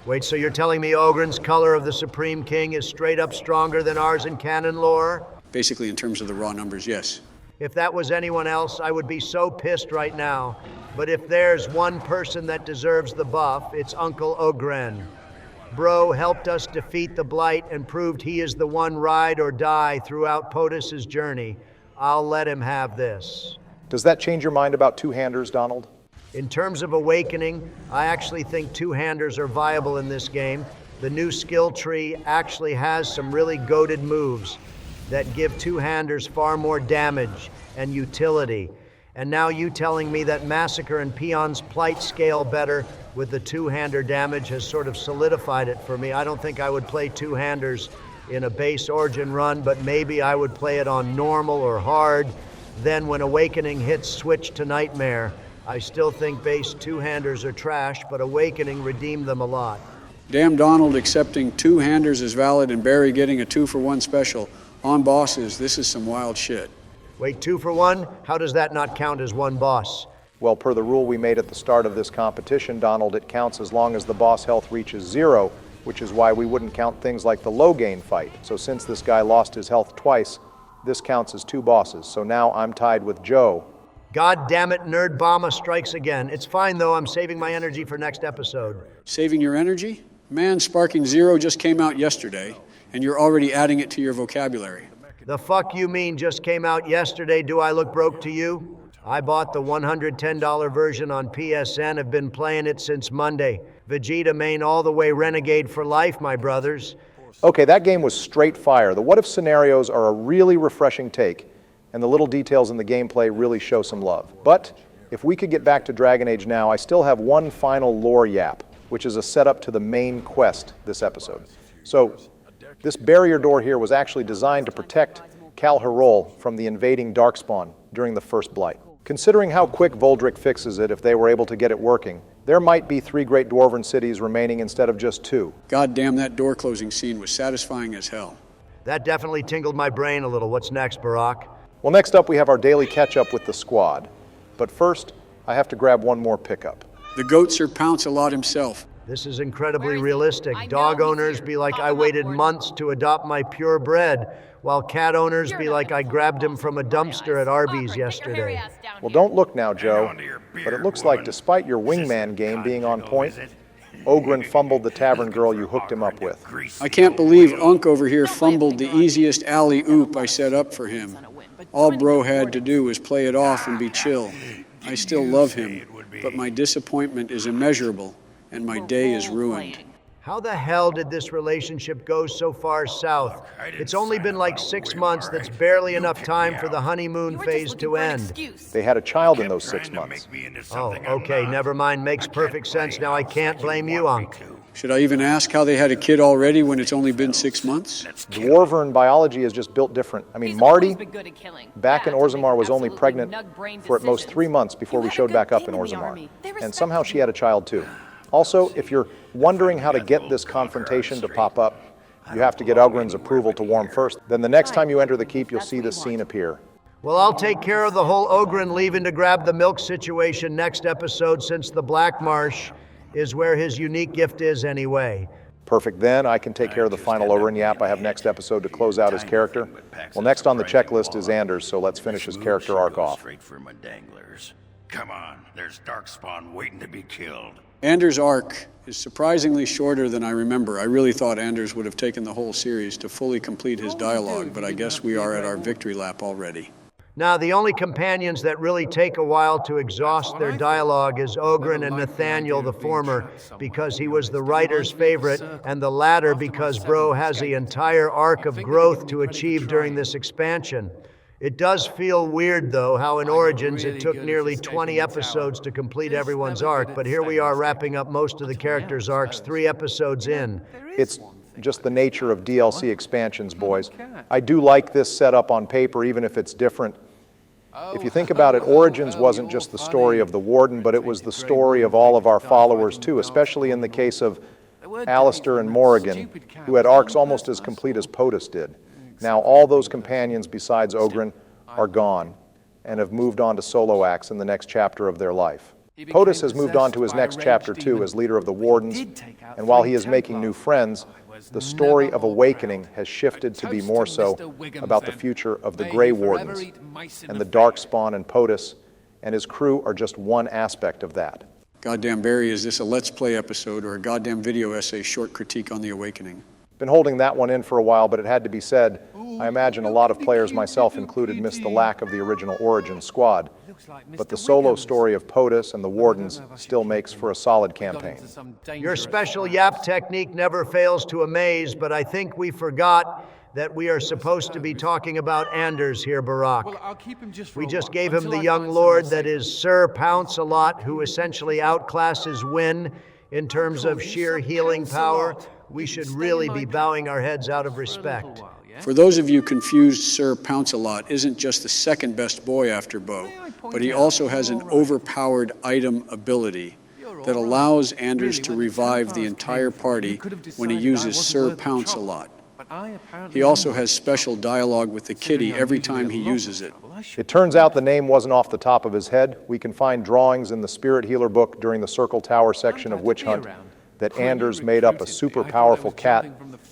Wait, so you're telling me Ogren's Color of the Supreme King is straight up stronger than ours in canon lore? Basically, in terms of the raw numbers, yes. If that was anyone else, I would be so pissed right now. But if there's one person that deserves the buff, it's Uncle Ogren. Bro helped us defeat the Blight and proved he is the one ride or die throughout POTUS's journey. I'll let him have this. Does that change your mind about two-handers, Donald? In terms of awakening, I actually think two-handers are viable in this game. The new skill tree actually has some really goated moves that give two-handers far more damage and utility. And now you telling me that Massacre and Peon's plight scale better with the two-hander damage has sort of solidified it for me. I don't think I would play two-handers in a base Origin run, but maybe I would play it on normal or hard. Then when Awakening hits switch to Nightmare, I still think base two-handers are trash, but Awakening redeemed them a lot. Damn Donald accepting two-handers is valid and Barry getting a 2-for-1 special. On bosses, this is some wild shit. Wait, 2 for 1? How does that not count as one boss? Well, per the rule we made at the start of this competition, Donald, it counts as long as the boss health reaches 0, which is why we wouldn't count things like the low gain fight. So since this guy lost his health twice, this counts as 2 bosses. So now I'm tied with Joe. God damn it, Nerd Bomba strikes again. It's fine though, I'm saving my energy for next episode. Saving your energy? Man, Sparking 0 just came out yesterday, and you're already adding it to your vocabulary. The fuck you mean just came out yesterday? Do I look broke to you? I bought the $110 version on PSN, have been playing it since Monday. Vegeta main all the way renegade for life, my brothers. Okay, that game was straight fire. The what-if scenarios are a really refreshing take, and the little details in the gameplay really show some love. But if we could get back to Dragon Age now, I still have one final lore yap, which is a setup to the main quest this episode. So, this barrier door here was actually designed to protect Kal Hirol from the invading Darkspawn during the first Blight. Considering how quick Voldrick fixes it if they were able to get it working, there might be 3 great Dwarven cities remaining instead of just 2. God damn, that door closing scene was satisfying as hell. That definitely tingled my brain a little. What's next, Barack? Well, next up we have our daily catch-up with the squad. But first, I have to grab one more pickup. The goat Sir Pounce-a-lot himself. This is incredibly realistic. Dog owners be like, I waited months to adopt my purebred, while cat owners be like, I grabbed him from a dumpster at Arby's yesterday. Well, don't look now, Joe, but it looks like despite your wingman game being on point, Ogren fumbled the tavern girl you hooked him up with. I can't believe Unk over here fumbled the easiest alley-oop I set up for him. All bro had to do was play it off and be chill. I still love him, but my disappointment is immeasurable. And my day is ruined. How the hell did this relationship go so far south? It's only been like 6 months. That's barely enough time for the honeymoon phase to end. They had a child in those 6 months. Oh, okay, never mind. Makes perfect sense. Now I can't blame you, Unc. Should I even ask how they had a kid already when it's only been 6 months? Dwarven biology is just built different. I mean, Marty, back in Orzammar, was only pregnant for at most 3 months before we showed back up in Orzammar. And somehow she had a child too. Also, if you're wondering how to get this confrontation to pop up, you have to get Ugren's approval to warm first. Then the next time you enter the keep, you'll see this scene appear. Well, I'll take care of the whole Ogren leaving to grab the milk situation next episode, since the Black Marsh is where his unique gift is anyway. Perfect. Then I can take care of the final Ogren yap I have next episode to close out his character. Well, next on the checklist is Anders, so let's finish his character arc off. Come on, there's Darkspawn waiting to be killed. Anders' arc is surprisingly shorter than I remember. I really thought Anders would have taken the whole series to fully complete his dialogue, but I guess we are at our victory lap already. Now, the only companions that really take a while to exhaust their dialogue is Ogren and Nathaniel, the former because he was the writer's favorite, and the latter because Bro has the entire arc of growth to achieve during this expansion. It does feel weird, though, how in Origins it took nearly 20 episodes to complete everyone's arc, but here we are wrapping up most of the characters' arcs 3 episodes in. It's just the nature of DLC expansions, boys. I do like this setup on paper, even if it's different. If you think about it, Origins wasn't just the story of the Warden, but it was the story of all of our followers too, especially in the case of Alistair and Morrigan, who had arcs almost as complete as POTUS did. Now all those companions besides Ogren are gone and have moved on to solo acts in the next chapter of their life. POTUS has moved on to his next chapter too as leader of the Wardens, and while he is making new friends, the story of Awakening has shifted to be more so about the future of the Grey Wardens, and the Darkspawn and POTUS and his crew are just one aspect of that. Goddamn Barry, is this a Let's Play episode or a goddamn video essay short critique on the Awakening? Been holding that one in for a while, but it had to be said. I imagine a lot of players, myself included, missed the lack of the original Origin squad. But the solo story of POTUS and the Wardens still makes for a solid campaign. Your special yap technique never fails to amaze, but I think we forgot that we are supposed to be talking about Anders here, Barack. We just gave him the young lord that is Sir Pounce-a-Lot, who essentially outclasses Wynn in terms of sheer healing power. We should really be bowing our heads out of respect. For those of you confused, Sir Pounce-a-Lot isn't just the second best boy after Bo, but he also has an overpowered item ability that allows Anders to revive the entire party when he uses Sir Pounce-a-Lot. He also has special dialogue with the kitty every time he uses it. It turns out the name wasn't off the top of his head. We can find drawings in the Spirit Healer book during the Circle Tower section of Witch Hunt that Anders made up a super powerful cat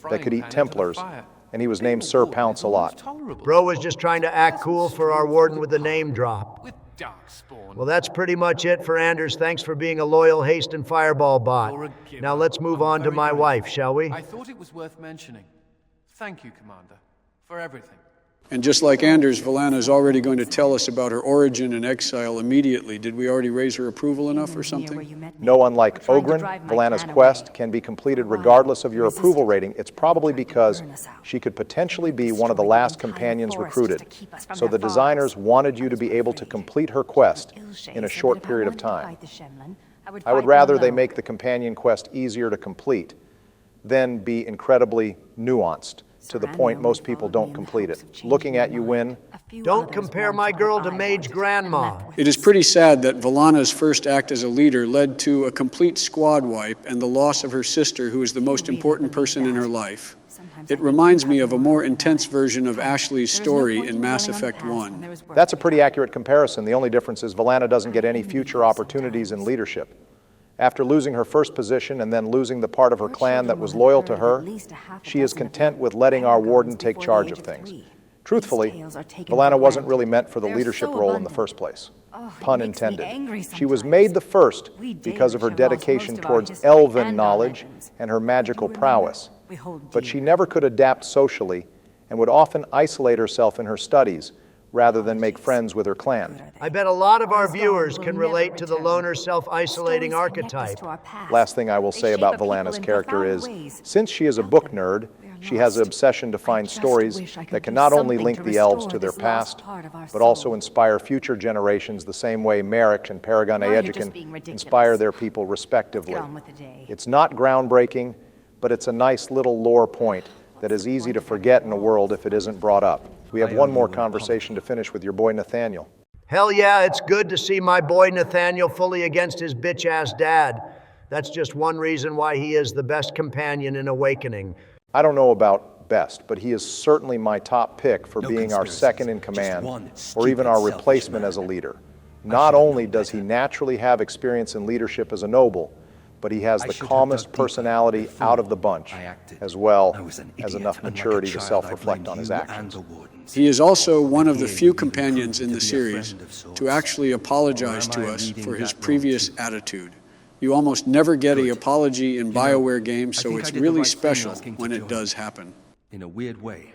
that could eat Templars, and he was named Sir Pounce-a-Lot. Bro was just trying to act cool for our warden with the name drop. Well, that's pretty much it for Anders. Thanks for being a loyal haste and fireball bot. Now let's move on to my wife, shall we? I thought it was worth mentioning. Thank you, Commander, for everything. And just like Anders, Valana is already going to tell us about her origin and exile immediately. Did we already raise her approval enough or something? No, unlike Ogren, Valana's quest can be completed regardless of your approval rating. It's probably because she could potentially be one of the last companions recruited. So the designers wanted you to be able to complete her quest in a short period of time. I would rather they make the companion quest easier to complete than be incredibly nuanced, to the point most people don't complete it. Looking at you, Wynn. Don't compare my girl to Mage Grandma. It is pretty sad that Valana's first act as a leader led to a complete squad wipe and the loss of her sister, who is the most important person in her life. It reminds me of a more intense version of Ashley's story in Mass Effect 1. That's a pretty accurate comparison. The only difference is Valana doesn't get any future opportunities in leadership. After losing her first position and then losing the part of her clan that was loyal to her, she is content with letting our warden take charge of things. Truthfully, Valana wasn't really meant for the leadership role in the first place. Pun intended. She was made the first because of her dedication towards elven knowledge and her magical prowess. But she never could adapt socially and would often isolate herself in her studies rather than make friends with her clan. I bet a lot of our viewers can relate to the loner self-isolating archetype. Last thing I will say about Valana's character is, since she is a book nerd, she has an obsession to find stories that can not only link the elves to their past, but also inspire future generations the same way Merrick and Paragon Aeducan inspire their people respectively. It's not groundbreaking, but it's a nice little lore point that is easy to forget in a world if it isn't brought up. We have one more conversation to finish with your boy Nathaniel. Hell yeah, it's good to see my boy Nathaniel fully against his bitch-ass dad. That's just one reason why he is the best companion in Awakening. I don't know about best, but he is certainly my top pick for being our second in command, or even our replacement as a leader. Not only does he naturally have experience in leadership as a noble, but he has the calmest personality out of the bunch, as well as enough maturity to self-reflect on his actions. He is also one of the few companions in the series to actually apologize to us for his previous attitude. You almost never get an apology in Bioware games, so it's really special when it does happen. In a weird way,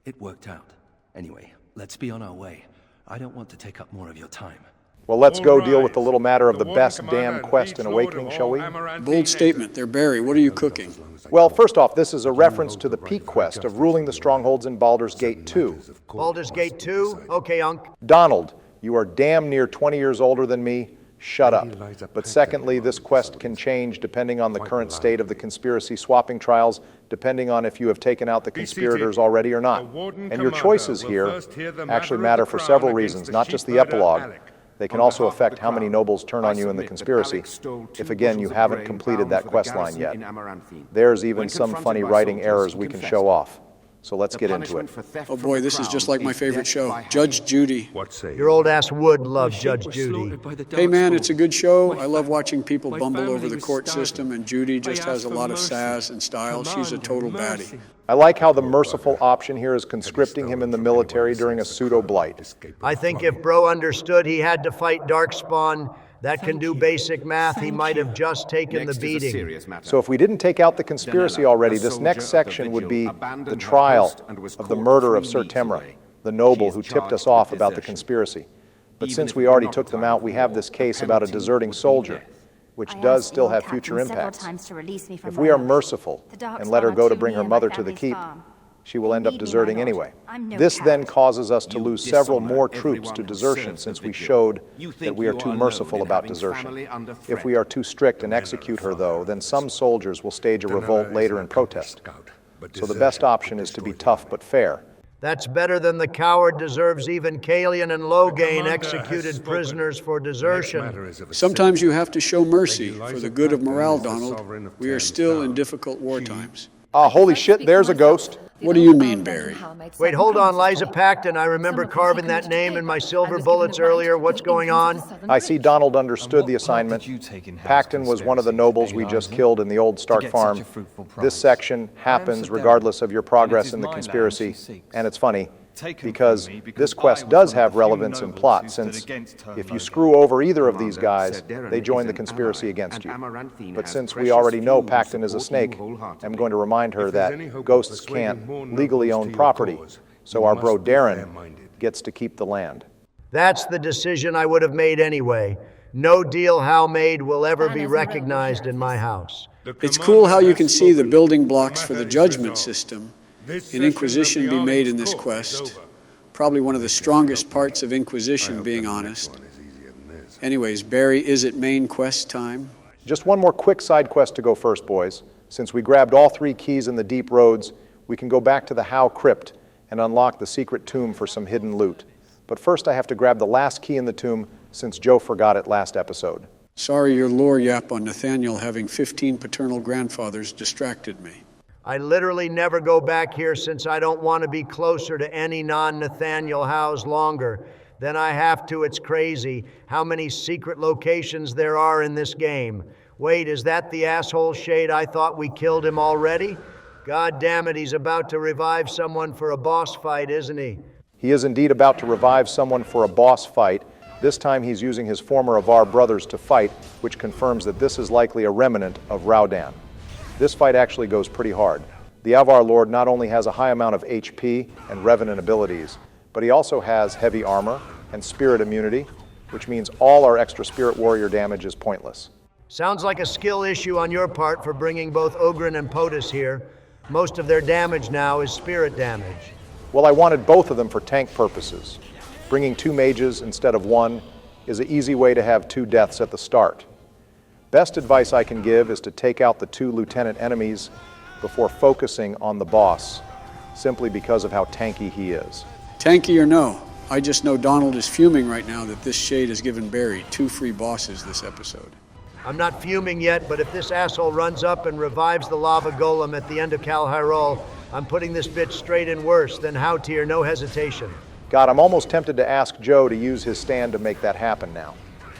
it worked out. Anyway, let's be on our way. I don't want to take up more of your time. Well, let's go deal with the little matter of the best damn quest in Awakening, shall we? Bold statement there, Barry. What are you cooking? Well, first off, this is a reference to the peak quest of ruling the strongholds in Baldur's Gate 2. Baldur's Gate 2? Okay, Unc. Donald, you are damn near 20 years older than me. Shut up. But secondly, this quest can change depending on the current state of the conspiracy swapping trials, depending on if you have taken out the conspirators already or not. And your choices here actually matter for several reasons, not just the epilogue. They can also affect how many nobles turn on you in the conspiracy, if again you haven't completed that quest line yet. There's even some funny writing errors we can show off. So let's get into it. Oh boy, this is just like my favorite show, Judge Judy. Your old ass would love Judge Judy. Hey man, it's a good show. I love watching people bumble over the court system, and Judy just has a lot of sass and style. She's a total baddie. I like how the merciful option here is conscripting him in the military during a pseudo-blight. I think if Bro understood he had to fight Darkspawn, that can do basic math, he might have just taken the beating. So if we didn't take out the conspiracy already, this next section would be the trial of the murder of Sir Temra, the noble who tipped us off about the conspiracy. But since we already took them out, we have this case about a deserting soldier, which does still have future impacts. If we are merciful and let her go to bring her mother to the keep, she will end up deserting anyway. This then causes us to lose several more troops to desertion, since we showed that we are too merciful about desertion. If we are too strict and execute her, though, then some soldiers will stage a revolt later in protest. So the best option is to be tough but fair. That's better than the coward deserves even Kalian and Loghain executed prisoners for desertion. Sometimes you have to show mercy for the good of morale, Donald. We are still in difficult war times. Holy shit, there's a ghost. What do you mean, Barry? Wait, hold on, Liza Pacton. I remember carving that name in my silver bullets earlier. What's going on? I see Donald understood the assignment. Pacton was one of the nobles we just killed in the old Stark farm. This section happens regardless of your progress in the conspiracy. And it's funny, because this quest does have relevance in plot, since if you screw over either of these guys, they join the conspiracy against you. But since we already know Pacton is a snake, I'm going to remind her that ghosts can't legally own property, so our bro Darren gets to keep the land. That's the decision I would have made anyway. No deal Hal made will ever be recognized in my house. It's cool how you can see the building blocks for the judgment system in Inquisition be made in this quest. Probably one of the strongest parts of Inquisition, being honest. Anyways, Barry, is it main quest time? Just one more quick side quest to go first, boys. Since we grabbed all 3 keys in the deep roads, we can go back to the Howe Crypt and unlock the secret tomb for some hidden loot. But first I have to grab the last key in the tomb, since Joe forgot it last episode. Sorry, your lore yap on Nathaniel having 15 paternal grandfathers distracted me. I literally never go back here since I don't want to be closer to any non-Nathaniel Howes longer. Then I have to. It's crazy how many secret locations there are in this game. Wait, is that the asshole shade I thought we killed him already? God damn it, he's about to revive someone for a boss fight, isn't he? He is indeed about to revive someone for a boss fight. This time he's using his former Avar brothers to fight, which confirms that this is likely a remnant of Raudan. This fight actually goes pretty hard. The Avar Lord not only has a high amount of HP and Revenant abilities, but he also has heavy armor and spirit immunity, which means all our extra spirit warrior damage is pointless. Sounds like a skill issue on your part for bringing both Oghren and POTUS here. Most of their damage now is spirit damage. Well, I wanted both of them for tank purposes. Bringing 2 mages instead of 1 is an easy way to have 2 deaths at the start. Best advice I can give is to take out the 2 lieutenant enemies before focusing on the boss, simply because of how tanky he is. Tanky or no, I just know Donald is fuming right now that this shade has given Barry 2 free bosses this episode. I'm not fuming yet, but if this asshole runs up and revives the lava golem at the end of Kal Hyrule, I'm putting this bitch straight in worse than Hautir, no hesitation. God, I'm almost tempted to ask Joe to use his stand to make that happen now.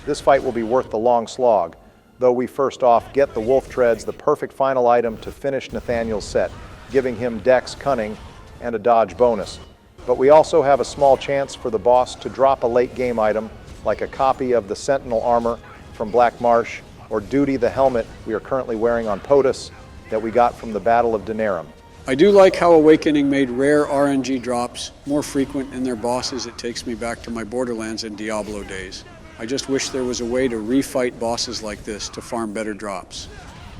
This fight will be worth the long slog, though we first off get the wolf treads, the perfect final item to finish Nathaniel's set, giving him dex, cunning, and a dodge bonus. But we also have a small chance for the boss to drop a late game item, like a copy of the Sentinel armor from Black Marsh, or Duty the helmet we are currently wearing on POTUS that we got from the Battle of Denerim. I do like how Awakening made rare RNG drops more frequent in their bosses. It takes me back to my Borderlands and Diablo days. I just wish there was a way to refight bosses like this to farm better drops.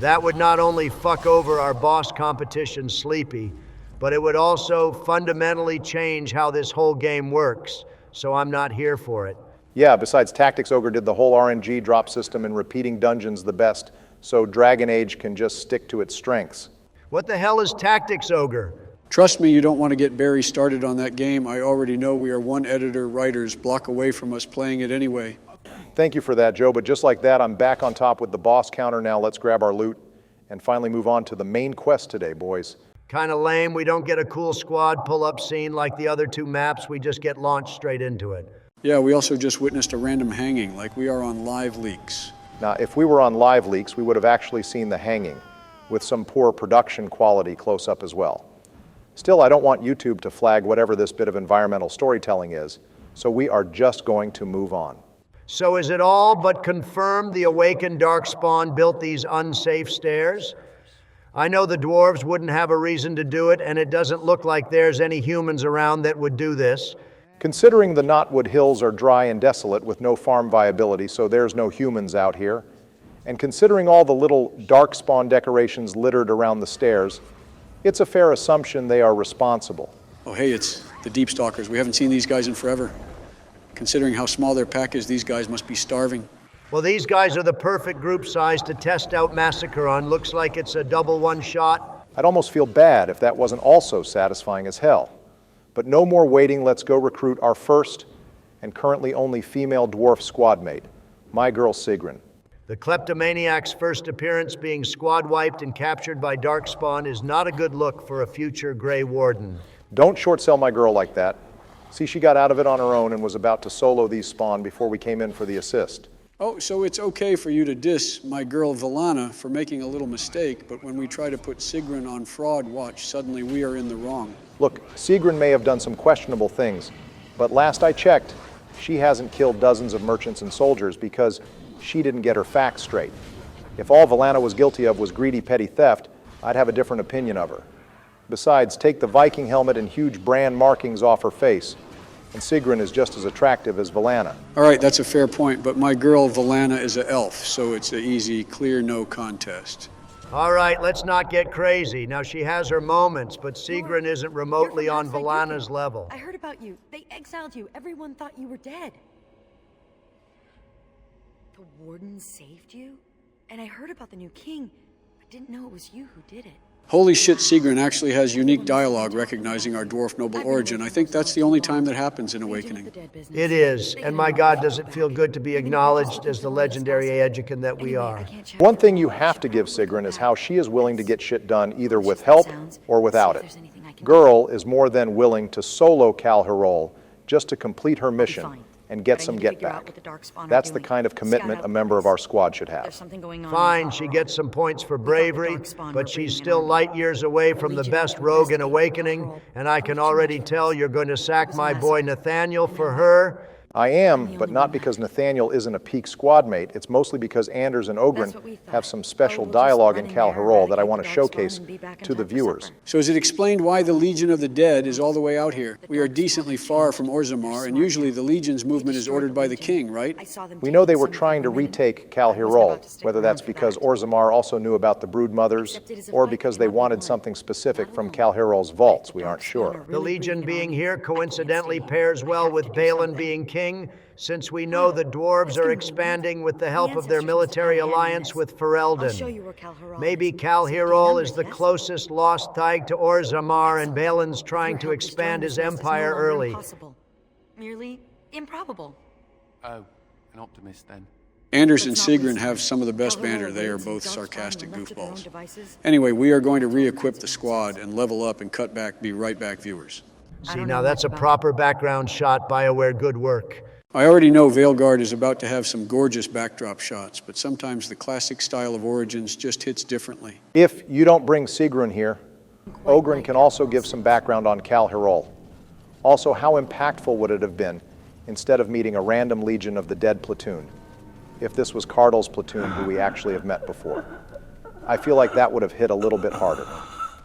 That would not only fuck over our boss competition, Sleepy, but it would also fundamentally change how this whole game works, so I'm not here for it. Yeah, besides Tactics Ogre did the whole RNG drop system and repeating dungeons the best, so Dragon Age can just stick to its strengths. What the hell is Tactics Ogre? Trust me, you don't want to get Barry started on that game. I already know we are one editor writer's block away from us playing it anyway. Thank you for that, Joe, but just like that, I'm back on top with the boss counter now. Let's grab our loot and finally move on to the main quest today, boys. Kinda lame, we don't get a cool squad pull-up scene like the other two maps, we just get launched straight into it. Yeah, we also just witnessed a random hanging, like we are on Live Leaks. Now, if we were on Live Leaks, we would have actually seen the hanging, with some poor production quality close up as well. Still, I don't want YouTube to flag whatever this bit of environmental storytelling is, so we are just going to move on. So is it all but confirmed the awakened Darkspawn built these unsafe stairs? I know the dwarves wouldn't have a reason to do it, and it doesn't look like there's any humans around that would do this. Considering the Knotwood Hills are dry and desolate with no farm viability, so there's no humans out here, and considering all the little Darkspawn decorations littered around the stairs, it's a fair assumption they are responsible. Oh hey, it's the Deep Stalkers. We haven't seen these guys in forever. Considering how small their pack is, these guys must be starving. Well, these guys are the perfect group size to test out Massacre on. Looks like it's a double one-shot. I'd almost feel bad if that wasn't also satisfying as hell. But no more waiting, let's go recruit our first and currently only female dwarf squad mate, my girl Sigrun. The kleptomaniac's first appearance being squad wiped and captured by Darkspawn is not a good look for a future Grey Warden. Don't short sell my girl like that. See, she got out of it on her own and was about to solo these spawn before we came in for the assist. Oh, so it's okay for you to diss my girl Liliana for making a little mistake, but when we try to put Sigrun on fraud watch, suddenly we are in the wrong. Look, Sigrun may have done some questionable things, but last I checked, she hasn't killed dozens of merchants and soldiers because she didn't get her facts straight. If all Liliana was guilty of was greedy petty theft, I'd have a different opinion of her. Besides, take the Viking helmet and huge brand markings off her face, and Sigrun is just as attractive as Liliana. All right, that's a fair point, but my girl Liliana is an elf, so it's an easy, clear no contest. All right, let's not get crazy. Now, she has her moments, but Sigrun isn't remotely on Liliana's level. I heard about you. They exiled you. Everyone thought you were dead. The wardens saved you? And I heard about the new king. I didn't know it was you who did it. Holy shit, Sigrun actually has unique dialogue recognizing our dwarf noble origin. I think that's the only time that happens in Awakening. It is, and my God, does it feel good to be acknowledged as the legendary Aeducan that we are. One thing you have to give Sigrun is how she is willing to get shit done either with help or without it. Girl is more than willing to solo Kal Hirol just to complete her mission and get some get back. That's the kind of commitment a member of our squad should have. Fine, she gets some points for bravery, but she's still light years away from the best rogue in Awakening, and I can already tell you're going to sack my boy Nathaniel for her. I am, but not because Nathaniel isn't a peak squad mate. It's mostly because Anders and Ogren have some special dialogue in Kal Hirol that I want to showcase to the viewers. So is it explained why the Legion of the Dead is all the way out here? We are decently far from Orzammar, and usually the Legion's movement is ordered by the king, right? We know they were trying to retake Kal Hirol, whether that's because Orzammar also knew about the Brood Mothers, or because they wanted something specific from Kal Hirol's vaults. We aren't sure. The Legion being here coincidentally pairs well with Balin being king, since we know the dwarves are expanding with the help of their military alliance with Ferelden. Maybe Kal Hirol is the closest lost thing to Orzammar, and Balin's trying to expand his empire early. Merely improbable. Oh, an optimist then. Anders and Sigrun have some of the best banter. They are both sarcastic goofballs. Anyway, we are going to re-equip the squad and level up and cut back, be right back viewers. See, now that's a proper background shot. Bioware, good work. I already know Veilguard is about to have some gorgeous backdrop shots, but sometimes the classic style of Origins just hits differently. If you don't bring Sigrun here, Ogren can also give some background on Kal Hirol. Also, how impactful would it have been instead of meeting a random Legion of the Dead platoon, if this was Cardle's platoon who we actually have met before? I feel like that would have hit a little bit harder.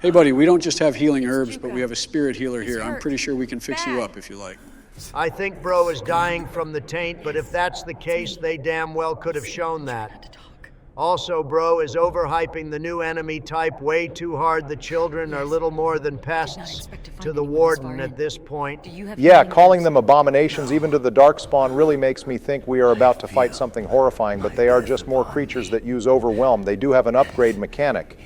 Hey, buddy, we don't just have healing herbs, but we have a spirit healer here. I'm pretty sure we can fix you up if you like. I think bro is dying from the taint, but if that's the case, they damn well could have shown that. Also, bro is overhyping the new enemy type way too hard. The children are little more than pests to the warden at this point. Yeah, calling them abominations even to the darkspawn really makes me think we are about to fight something horrifying, but they are just more creatures that use overwhelm. They do have an upgrade mechanic.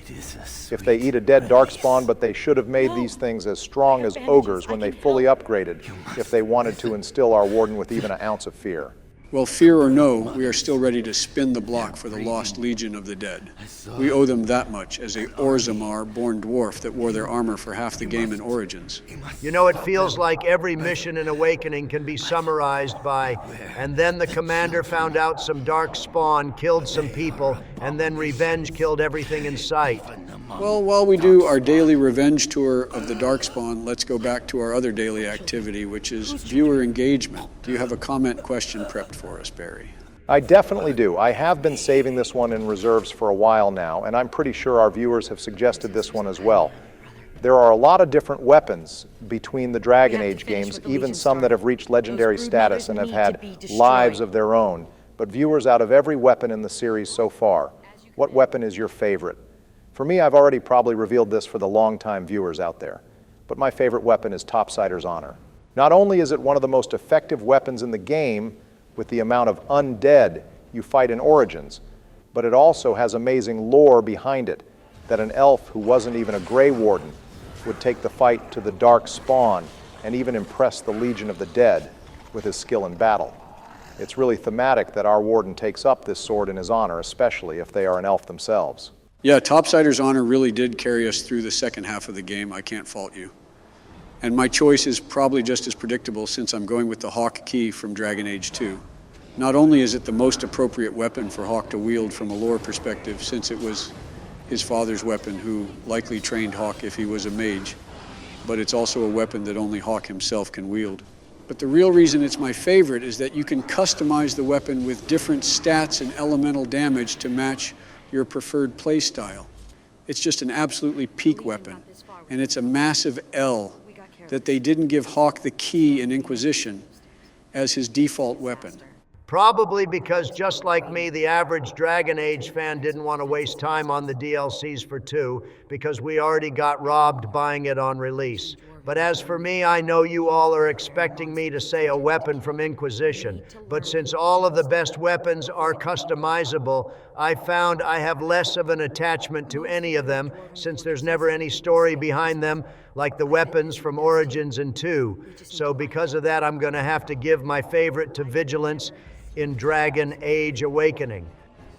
If they eat a dead darkspawn, but they should have made these things as strong as ogres when they fully upgraded if they wanted to instill our warden with even an ounce of fear. Well, fear or no, we are still ready to spin the block for the lost legion of the dead. We owe them that much as a Orzammar-born dwarf that wore their armor for half the game in Origins. You know, it feels like every mission in Awakening can be summarized by, and then the commander found out some dark spawn, killed some people, and then revenge killed everything in sight. Well, while we do our daily revenge tour of the Darkspawn, let's go back to our other daily activity, which is viewer engagement. Do you have a comment question prepped for us, Barry? I definitely do. I have been saving this one in reserves for a while now, and I'm pretty sure our viewers have suggested this one as well. There are a lot of different weapons between the Dragon Age games, even some that have reached legendary status and have had lives of their own. But viewers, out of every weapon in the series so far, what weapon is your favorite? For me, I've already probably revealed this for the long-time viewers out there, but my favorite weapon is Topsider's Honor. Not only is it one of the most effective weapons in the game with the amount of undead you fight in Origins, but it also has amazing lore behind it, that an elf who wasn't even a Grey Warden would take the fight to the Dark Spawn and even impress the Legion of the Dead with his skill in battle. It's really thematic that our Warden takes up this sword in his honor, especially if they are an elf themselves. Yeah, Topsider's Honor really did carry us through the second half of the game. I can't fault you. And my choice is probably just as predictable since I'm going with the Hawk Key from Dragon Age 2. Not only is it the most appropriate weapon for Hawk to wield from a lore perspective, since it was his father's weapon who likely trained Hawk if he was a mage, but it's also a weapon that only Hawk himself can wield. But the real reason it's my favorite is that you can customize the weapon with different stats and elemental damage to match your preferred play style. It's just an absolutely peak weapon, and it's a massive L that they didn't give Hawk the key in Inquisition as his default weapon. Probably because, just like me, the average Dragon Age fan didn't want to waste time on the DLCs for 2 because we already got robbed buying it on release. But as for me, I know you all are expecting me to say a weapon from Inquisition. But since all of the best weapons are customizable, I found I have less of an attachment to any of them since there's never any story behind them like the weapons from Origins and 2. So because of that, I'm going to have to give my favorite to Vigilance in Dragon Age Awakening.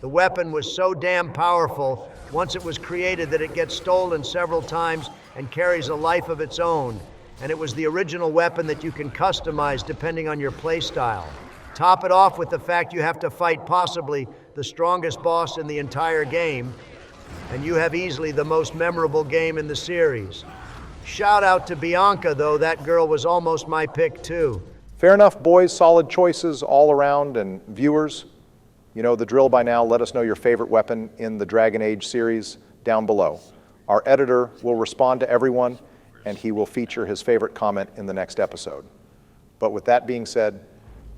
The weapon was so damn powerful once it was created that it gets stolen several times and carries a life of its own. And it was the original weapon that you can customize depending on your playstyle. Top it off with the fact you have to fight possibly the strongest boss in the entire game, and you have easily the most memorable game in the series. Shout out to Bianca, though. That girl was almost my pick, too. Fair enough, boys. Solid choices all around, and viewers, you know the drill by now. Let us know your favorite weapon in the Dragon Age series down below. Our editor will respond to everyone, and he will feature his favorite comment in the next episode. But with that being said,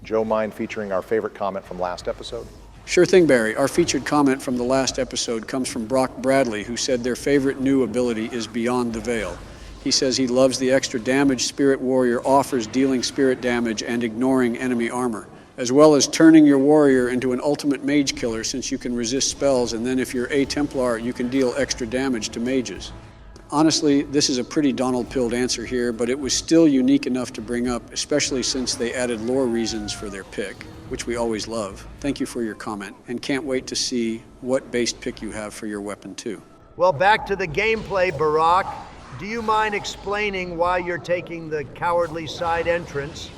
Joe, mind featuring our favorite comment from last episode? Sure thing, Barry. Our featured comment from the last episode comes from Brock Bradley, who said their favorite new ability is Beyond the Veil. He says he loves the extra damage Spirit Warrior offers, dealing spirit damage and ignoring enemy armor, as well as turning your warrior into an ultimate mage killer since you can resist spells, and then if you're a Templar, you can deal extra damage to mages. Honestly, this is a pretty Donald-pilled answer here, but it was still unique enough to bring up, especially since they added lore reasons for their pick, which we always love. Thank you for your comment, and can't wait to see what based pick you have for your weapon too. Well, back to the gameplay, Barack. Do you mind explaining why you're taking the cowardly side entrance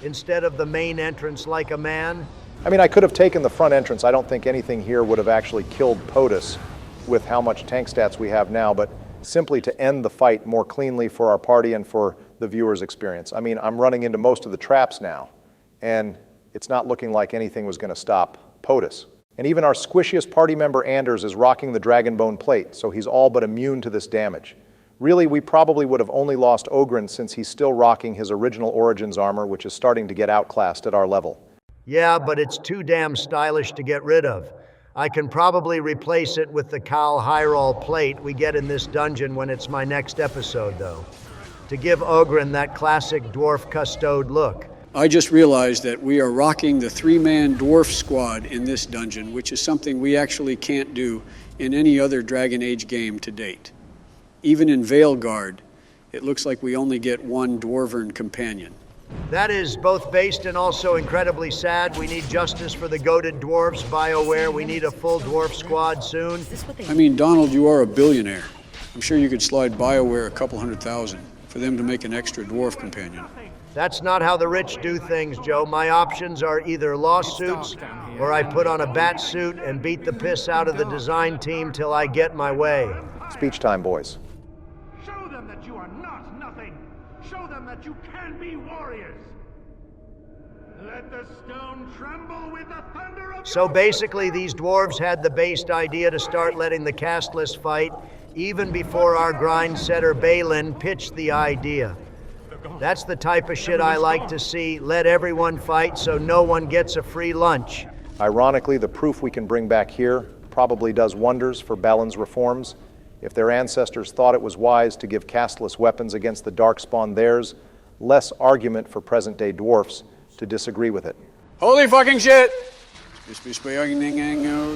instead of the main entrance like a man? I mean, I could have taken the front entrance. I don't think anything here would have actually killed POTUS with how much tank stats we have now, but simply to end the fight more cleanly for our party and for the viewer's experience. I mean, I'm running into most of the traps now, and it's not looking like anything was going to stop POTUS. And even our squishiest party member, Anders, is rocking the Dragonbone plate, so he's all but immune to this damage. Really, we probably would have only lost Ogren since he's still rocking his original Origins armor, which is starting to get outclassed at our level. Yeah, but it's too damn stylish to get rid of. I can probably replace it with the Kal Hyrule plate we get in this dungeon when it's my next episode, though, to give Ogren that classic dwarf custode look. I just realized that we are rocking the 3-man dwarf squad in this dungeon, which is something we actually can't do in any other Dragon Age game to date. Even in Veilguard, it looks like we only get one dwarven companion. That is both based and also incredibly sad. We need justice for the goated dwarves, Bioware. We need a full dwarf squad soon. I mean, Donald, you are a billionaire. I'm sure you could slide Bioware a couple $100,000 for them to make an extra dwarf companion. That's not how the rich do things, Joe. My options are either lawsuits or I put on a bat suit and beat the piss out of the design team till I get my way. Speech time, boys. Show them that you are not nothing. Show them that you can be warriors. Let the stone tremble with the thunder of So basically, these dwarves had the based idea to start letting the castless fight even before our grind setter Balin pitched the idea. That's the type of shit I like to see. Let everyone fight so no one gets a free lunch. Ironically, the proof we can bring back here probably does wonders for Balin's reforms. If their ancestors thought it was wise to give castless weapons against the Darkspawn theirs, less argument for present-day dwarfs to disagree with it. Holy fucking shit! Right, the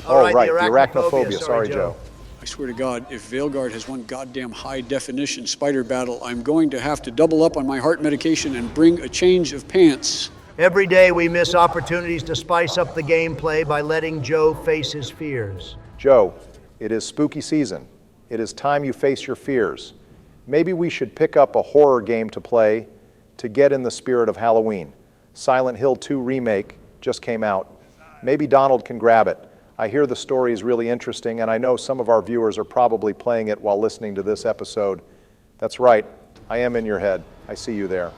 arachnophobia. Sorry, Joe. I swear to God, if Veilguard has one goddamn high-definition spider battle, I'm going to have to double up on my heart medication and bring a change of pants. Every day we miss opportunities to spice up the gameplay by letting Joe face his fears. Joe, it is spooky season. It is time you face your fears. Maybe we should pick up a horror game to play to get in the spirit of Halloween. Silent Hill 2 Remake just came out. Maybe Donald can grab it. I hear the story is really interesting, and I know some of our viewers are probably playing it while listening to this episode. That's right, I am in your head. I see you there.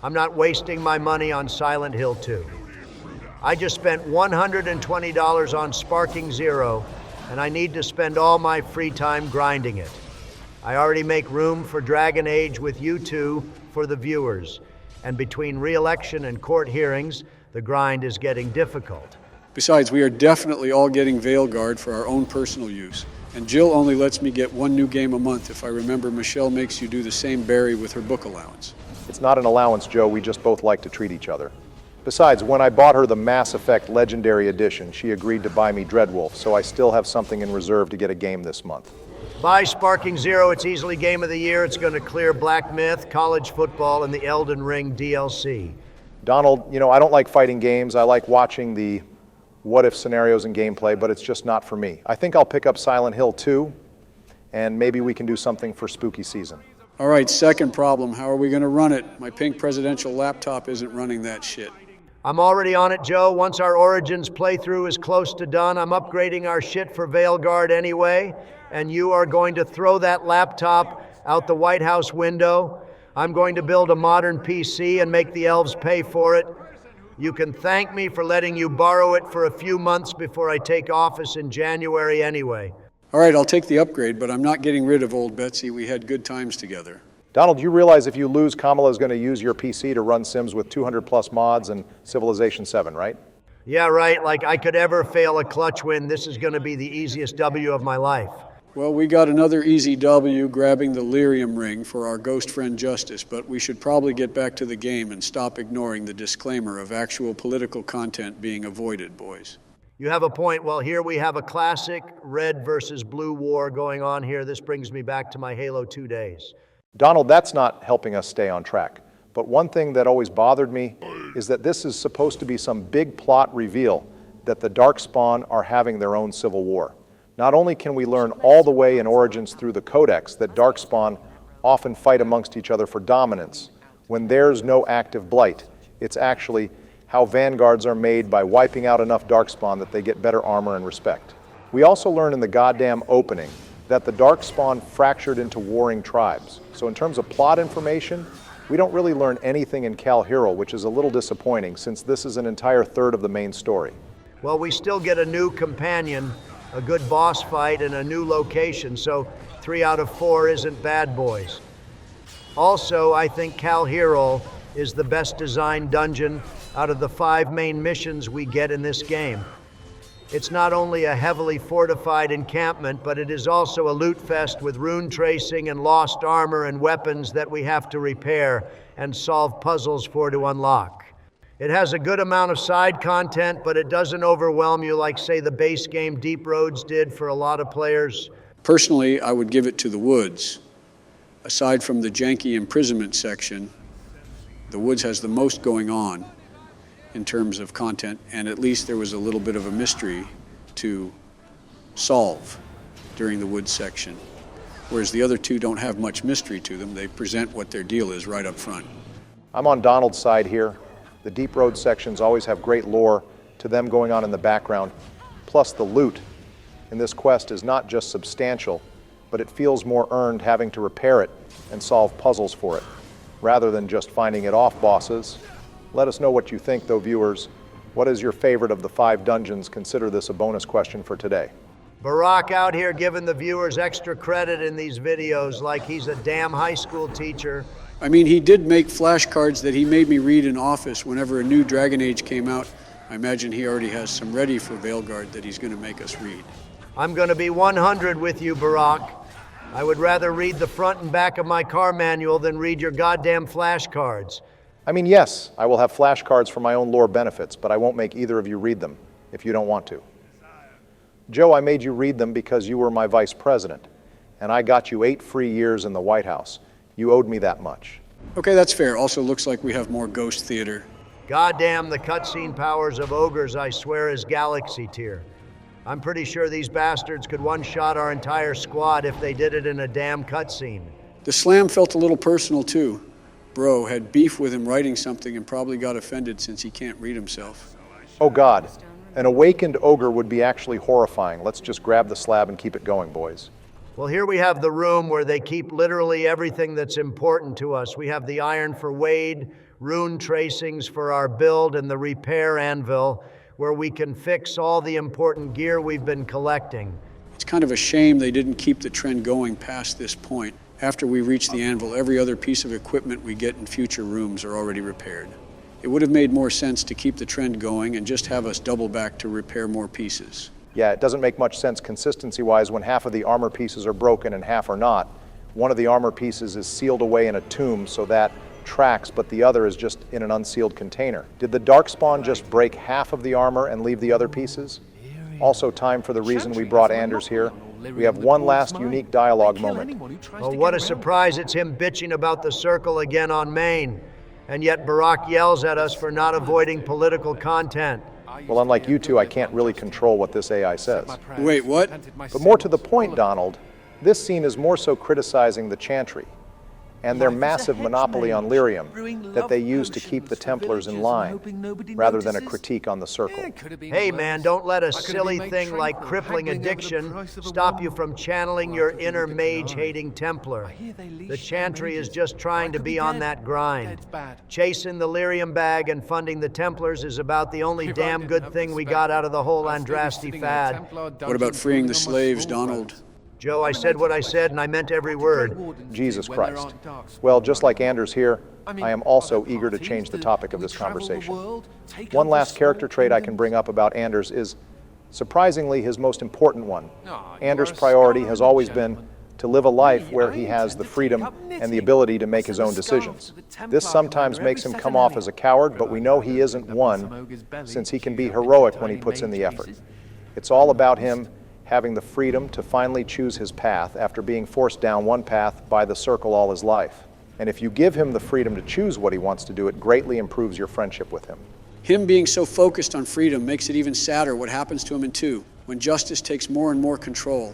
I'm not wasting my money on Silent Hill 2. I just spent $120 on Sparking Zero, and I need to spend all my free time grinding it. I already make room for Dragon Age with you two for the viewers, and between re-election and court hearings, the grind is getting difficult. Besides, we are definitely all getting Veilguard for our own personal use. And Jill only lets me get one new game a month if I remember Michelle makes you do the same berry with her book allowance. It's not an allowance, Joe. We just both like to treat each other. Besides, when I bought her the Mass Effect Legendary Edition, she agreed to buy me Dreadwolf, so I still have something in reserve to get a game this month. Buy Sparking Zero. It's easily Game of the Year. It's going to clear Black Myth, college football, and the Elden Ring DLC. Donald, you know, I don't like fighting games. I like watching the what-if scenarios and gameplay, but it's just not for me. I think I'll pick up Silent Hill 2, and maybe we can do something for spooky season. All right, second problem. How are we going to run it? My pink presidential laptop isn't running that shit. I'm already on it, Joe. Once our Origins playthrough is close to done, I'm upgrading our shit for Veilguard anyway, and you are going to throw that laptop out the White House window. I'm going to build a modern PC and make the elves pay for it. You can thank me for letting you borrow it for a few months before I take office in January anyway. All right, I'll take the upgrade, but I'm not getting rid of old Betsy. We had good times together. Donald, you realize if you lose, Kamala's going to use your PC to run Sims with 200+ mods and Civilization 7, right? Yeah, right. Like I could ever fail a clutch win, this is going to be the easiest W of my life. Well, we got another easy W grabbing the lyrium ring for our ghost friend Justice, but we should probably get back to the game and stop ignoring the disclaimer of actual political content being avoided, boys. You have a point. Well, here we have a classic red versus blue war going on here. This brings me back to my Halo 2 days. Donald, that's not helping us stay on track. But one thing that always bothered me is that this is supposed to be some big plot reveal that the Darkspawn are having their own civil war. Not only can we learn all the way in Origins through the Codex that Darkspawn often fight amongst each other for dominance, when there's no active blight, it's actually how vanguards are made by wiping out enough Darkspawn that they get better armor and respect. We also learn in the goddamn opening that the Darkspawn fractured into warring tribes. So in terms of plot information, we don't really learn anything in Kal Hyrule, which is a little disappointing since this is an entire third of the main story. Well, we still get a new companion, a good boss fight, and a new location. So 3 out of 4 isn't bad, boys. Also, I think Kal Hirol is the best designed dungeon out of the 5 main missions we get in this game. It's not only a heavily fortified encampment, but it is also a loot fest with rune tracing and lost armor and weapons that we have to repair and solve puzzles for to unlock. It has a good amount of side content, but it doesn't overwhelm you like, say, the base game Deep Roads did for a lot of players. Personally, I would give it to the Woods. Aside from the janky imprisonment section, the Woods has the most going on in terms of content, and at least there was a little bit of a mystery to solve during the Woods section, whereas the other two don't have much mystery to them. They present what their deal is right up front. I'm on Donald's side here. The Deep Road sections always have great lore to them going on in the background, plus the loot in this quest is not just substantial, but it feels more earned having to repair it and solve puzzles for it, rather than just finding it off bosses. Let us know what you think, though, viewers. What is your favorite of the 5 dungeons? Consider this a bonus question for today. Barack out here giving the viewers extra credit in these videos like he's a damn high school teacher. I mean, he did make flashcards that he made me read in office whenever a new Dragon Age came out. I imagine he already has some ready for Veilguard that he's going to make us read. I'm going to be 100 with you, Barack. I would rather read the front and back of my car manual than read your goddamn flashcards. I mean, yes, I will have flashcards for my own lore benefits, but I won't make either of you read them if you don't want to. Joe, I made you read them because you were my vice president, and I got you 8 free years in the White House. You owed me that much. Okay, that's fair. Also looks like we have more ghost theater. Goddamn the cutscene powers of ogres, I swear, is galaxy tier. I'm pretty sure these bastards could one-shot our entire squad if they did it in a damn cutscene. The slam felt a little personal, too. Bro had beef with him writing something and probably got offended since he can't read himself. Oh God, an awakened ogre would be actually horrifying. Let's just grab the slab and keep it going, boys. Well, here we have the room where they keep literally everything that's important to us. We have the iron for Wade, rune tracings for our build, and the repair anvil, where we can fix all the important gear we've been collecting. It's kind of a shame they didn't keep the trend going past this point. After we reach the anvil, every other piece of equipment we get in future rooms are already repaired. It would have made more sense to keep the trend going and just have us double back to repair more pieces. Yeah, it doesn't make much sense consistency-wise when half of the armor pieces are broken and half are not. One of the armor pieces is sealed away in a tomb, so that tracks, but the other is just in an unsealed container. Did the Darkspawn just break half of the armor and leave the other pieces? Also time for the reason we brought Anders here. We have one last unique dialogue moment. Oh, what a surprise, it's him bitching about the circle again on Maine. And yet Barack yells at us for not avoiding political content. Well, unlike you two, I can't really control what this AI says. Wait, what? But more to the point, Donald, this scene is more so criticizing the Chantry and their massive monopoly on lyrium that they use to keep the Templars in line, rather than a critique on the Circle. Hey man, don't let a silly thing like crippling addiction stop you from channeling your inner mage-hating Templar. The Chantry is just trying to be on that grind. Chasing the lyrium bag and funding the Templars is about the only damn good thing we got out of the whole Andraste fad. What about freeing the slaves, Donald? Joe, I said what I said, and I meant every word. Jesus Christ. Well, just like Anders here, I am also eager to change the topic of this conversation. One last character trait I can bring up about Anders is, surprisingly, his most important one. Anders' priority has always been to live a life where he has the freedom and the ability to make his own decisions. This sometimes makes him come off as a coward, but we know he isn't one, since he can be heroic when he puts in the effort. It's all about him having the freedom to finally choose his path after being forced down one path by the Circle all his life. And if you give him the freedom to choose what he wants to do, it greatly improves your friendship with him. Him being so focused on freedom makes it even sadder what happens to him in 2, when justice takes more and more control,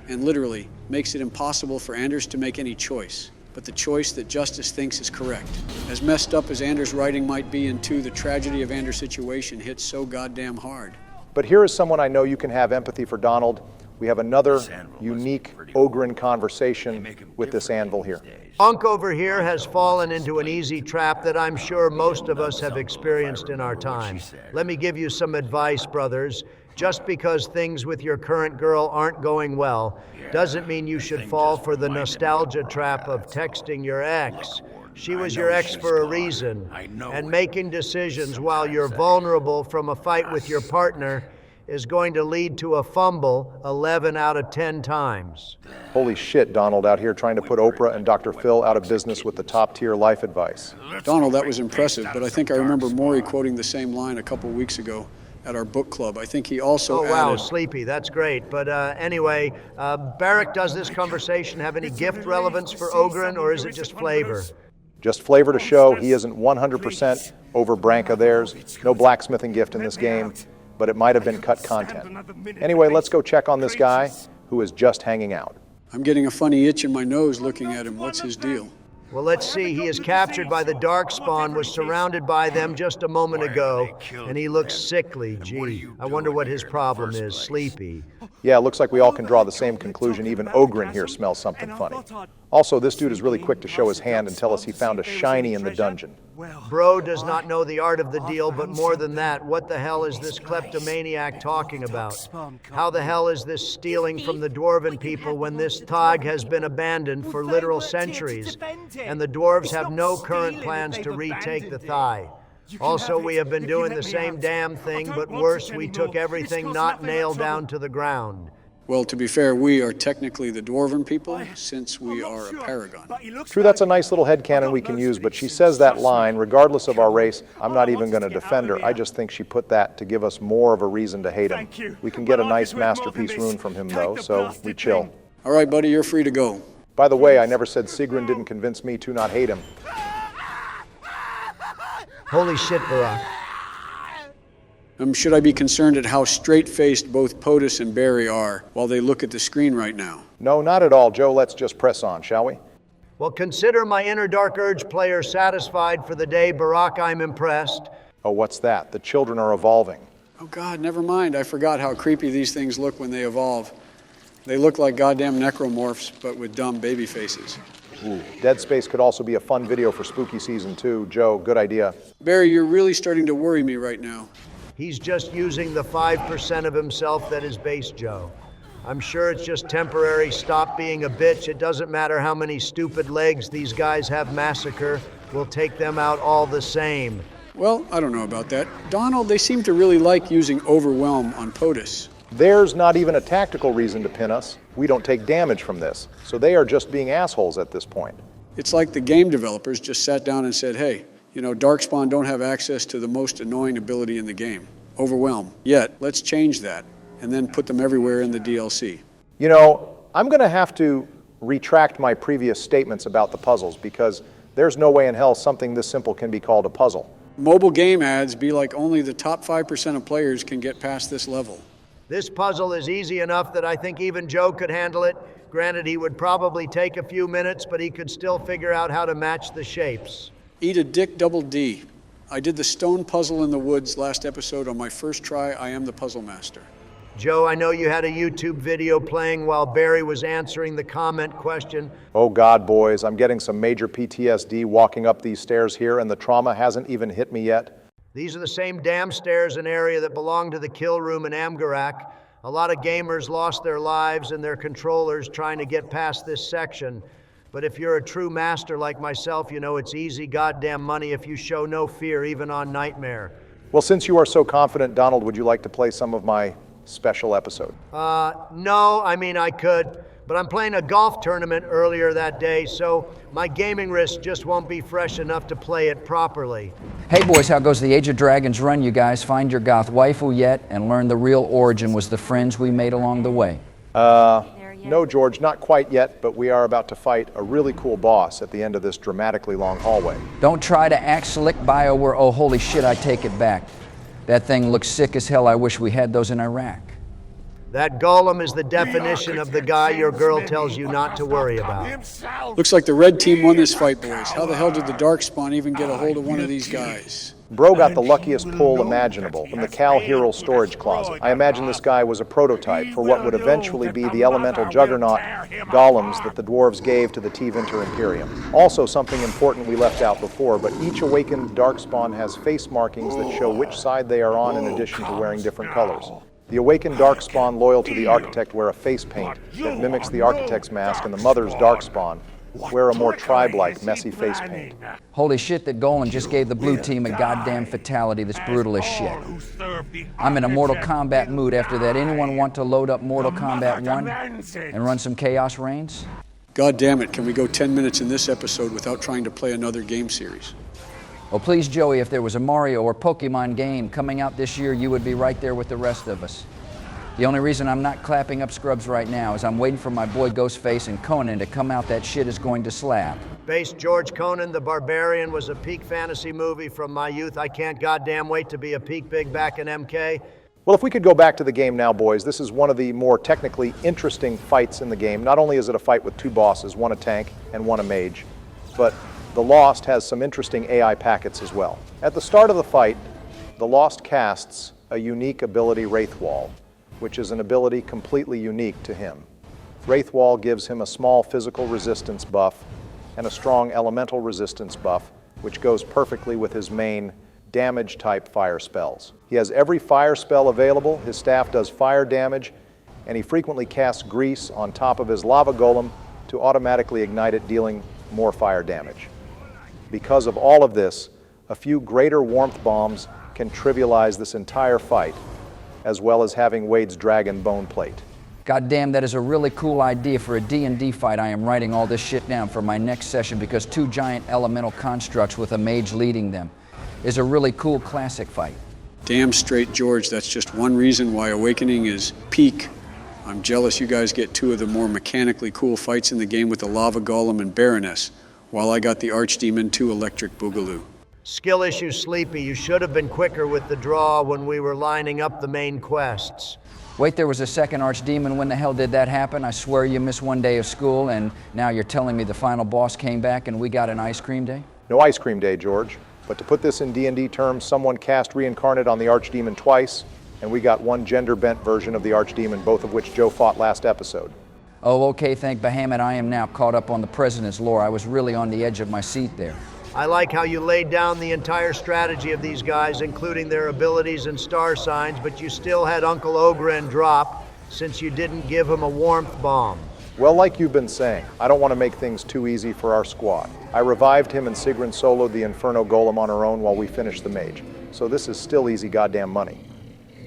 and literally makes it impossible for Anders to make any choice, but the choice that justice thinks is correct. As messed up as Anders' writing might be in 2, the tragedy of Anders' situation hits so goddamn hard. But here is someone I know you can have empathy for, Donald. We have another unique Ogren conversation with this anvil here. Monk over here has fallen into an easy trap that I'm sure most of us have experienced in our time. Let me give you some advice, brothers. Just because things with your current girl aren't going well doesn't mean you should fall for the nostalgia trap of texting your ex. She was your ex for a reason, and making decisions while you're vulnerable from a fight with your partner is going to lead to a fumble 11 out of 10 times. Holy shit, Donald out here trying to put Oprah and Dr. Phil out of business with the top-tier life advice. Donald, that was impressive, but I think I remember Maury quoting the same line a couple weeks ago at our book club. I think he also Oh, wow, added... Sleepy, that's great. But anyway, Barrack, does this conversation have any gift relevance for Ogren, or is it just flavor? Just flavor to show he isn't 100% over Branka theirs. No blacksmithing gift in this game, but it might have been cut content. Anyway, let's go check on this guy who is just hanging out. I'm getting a funny itch in my nose looking at him. What's his deal? Well, let's see. He is captured by the Darkspawn, was surrounded by them just a moment ago, and he looks sickly. Gee, I wonder what his problem is. Sleepy. Yeah, it looks like we all can draw the same conclusion. Even Ogren here smells something funny. Also, this dude is really quick to show his hand and tell us he found a shiny in the dungeon. Bro does not know the art of the deal, but more than that, what the hell is this kleptomaniac talking about? How the hell is this stealing from the dwarven people when this Tog has been abandoned for literal centuries, and the dwarves have no current plans to retake the Thigh? Also, we have been doing the same damn thing, but worse, we took everything not nailed down to the ground. Well, to be fair, we are technically the dwarven people, since we are a paragon. True, that's a nice little headcanon we can use, but she says that line, regardless of our race. I'm not even going to defend her. I just think she put that to give us more of a reason to hate him. We can get a nice masterpiece rune from him, though, so we chill. All right, buddy, you're free to go. By the way, I never said Sigrun didn't convince me to not hate him. Holy shit, Barack. Should I be concerned at how straight-faced both POTUS and Barry are while they look at the screen right now? No, not at all, Joe. Let's just press on, shall we? Well, consider my inner Dark Urge player satisfied for the day, Barack. I'm impressed. Oh, what's that? The children are evolving. Oh, God, never mind. I forgot how creepy these things look when they evolve. They look like goddamn necromorphs, but with dumb baby faces. Ooh. Dead Space could also be a fun video for Spooky Season 2. Joe, good idea. Barry, you're really starting to worry me right now. He's just using the 5% of himself that is base, Joe. I'm sure it's just temporary. Stop being a bitch. It doesn't matter how many stupid legs these guys have massacre. We'll take them out all the same. Well, I don't know about that. Donald, they seem to really like using Overwhelm on POTUS. There's not even a tactical reason to pin us. We don't take damage from this. So they are just being assholes at this point. It's like the game developers just sat down and said, hey, you know, Darkspawn don't have access to the most annoying ability in the game, Overwhelm. Yet, let's change that, and then put them everywhere in the DLC. You know, I'm going to have to retract my previous statements about the puzzles, because there's no way in hell something this simple can be called a puzzle. Mobile game ads be like only the top 5% of players can get past this level. This puzzle is easy enough that I think even Joe could handle it. Granted, he would probably take a few minutes, but he could still figure out how to match the shapes. Eat a dick double D. I did the stone puzzle in the woods last episode on my first try. I am the puzzle master. Joe, I know you had a YouTube video playing while Barry was answering the comment question. Oh God, boys, I'm getting some major PTSD walking up these stairs here, and the trauma hasn't even hit me yet. These are the same damn stairs and area that belong to the kill room in Amgarrak. A lot of gamers lost their lives and their controllers trying to get past this section. But if you're a true master like myself, you know it's easy goddamn money if you show no fear even on Nightmare. Well, since you are so confident, Donald, would you like to play some of my special episode? No, I mean I could, but I'm playing a golf tournament earlier that day, so my gaming wrist just won't be fresh enough to play it properly. Hey boys, how goes the Age of Dragons run, you guys? Find your goth waifu yet and learn the real origin was the friends we made along the way? No, George, not quite yet, but we are about to fight a really cool boss at the end of this dramatically long hallway. Don't try to act slick, Bioware. Oh, holy shit, I take it back. That thing looks sick as hell. I wish we had those in Iraq. That golem is the definition of the guy your girl tells you not to worry about. Looks like the red team won this fight, boys. How the hell did the Darkspawn even get a hold of one of these guys? Bro got the luckiest pull imaginable from the Cal Hero storage closet. I imagine this guy was a prototype for what would eventually be the elemental juggernaut golems that the dwarves gave to the Tevinter Imperium. Also something important we left out before, but each awakened darkspawn has face markings that show which side they are on in addition to wearing different colors. The awakened darkspawn loyal to the architect wear a face paint that mimics the architect's mask, and the mother's darkspawn wear a more tribe-like, messy face paint. Holy shit, that Golem just gave the blue team a goddamn fatality that's brutal as shit. I'm in a Mortal Kombat mood after that. Anyone want to load up Mortal Kombat 1 and run some Chaos Reigns? God damn it, can we go 10 minutes in this episode without trying to play another game series? Well, please, Joey, if there was a Mario or Pokemon game coming out this year, you would be right there with the rest of us. The only reason I'm not clapping up scrubs right now is I'm waiting for my boy Ghostface and Conan to come out. That shit is going to slap. Based George Conan the Barbarian was a peak fantasy movie from my youth. I can't goddamn wait to be a peak big back in MK. Well, if we could go back to the game now, boys, this is one of the more technically interesting fights in the game. Not only is it a fight with two bosses, one a tank and one a mage, but the Lost has some interesting AI packets as well. At the start of the fight, the Lost casts a unique ability, Wraithwall, which is an ability completely unique to him. Wraithwall gives him a small physical resistance buff and a strong elemental resistance buff, which goes perfectly with his main damage-type fire spells. He has every fire spell available, his staff does fire damage, and he frequently casts grease on top of his lava golem to automatically ignite it, dealing more fire damage. Because of all of this, a few greater warmth bombs can trivialize this entire fight, as well as having Wade's dragon bone plate. God damn, that is a really cool idea for a D&D fight. I am writing all this shit down for my next session because two giant elemental constructs with a mage leading them is a really cool classic fight. Damn straight, George, that's just one reason why Awakening is peak. I'm jealous you guys get two of the more mechanically cool fights in the game with the Lava Golem and Baroness, while I got the Archdemon 2 Electric Boogaloo. Skill issue, Sleepy. You should have been quicker with the draw when we were lining up the main quests. Wait, there was a second Archdemon. When the hell did that happen? I swear you missed one day of school, and now you're telling me the final boss came back and we got an ice cream day? No ice cream day, George. But to put this in D&D terms, someone cast Reincarnate on the Archdemon twice, and we got one gender-bent version of the Archdemon, both of which Joe fought last episode. Oh, okay, thank Bahamut. I am now caught up on the President's lore. I was really on the edge of my seat there. I like how you laid down the entire strategy of these guys, including their abilities and star signs, but you still had Uncle Ogren drop since you didn't give him a warmth bomb. Well, like you've been saying, I don't want to make things too easy for our squad. I revived him and Sigrun soloed the Inferno Golem on her own while we finished the mage. So this is still easy goddamn money.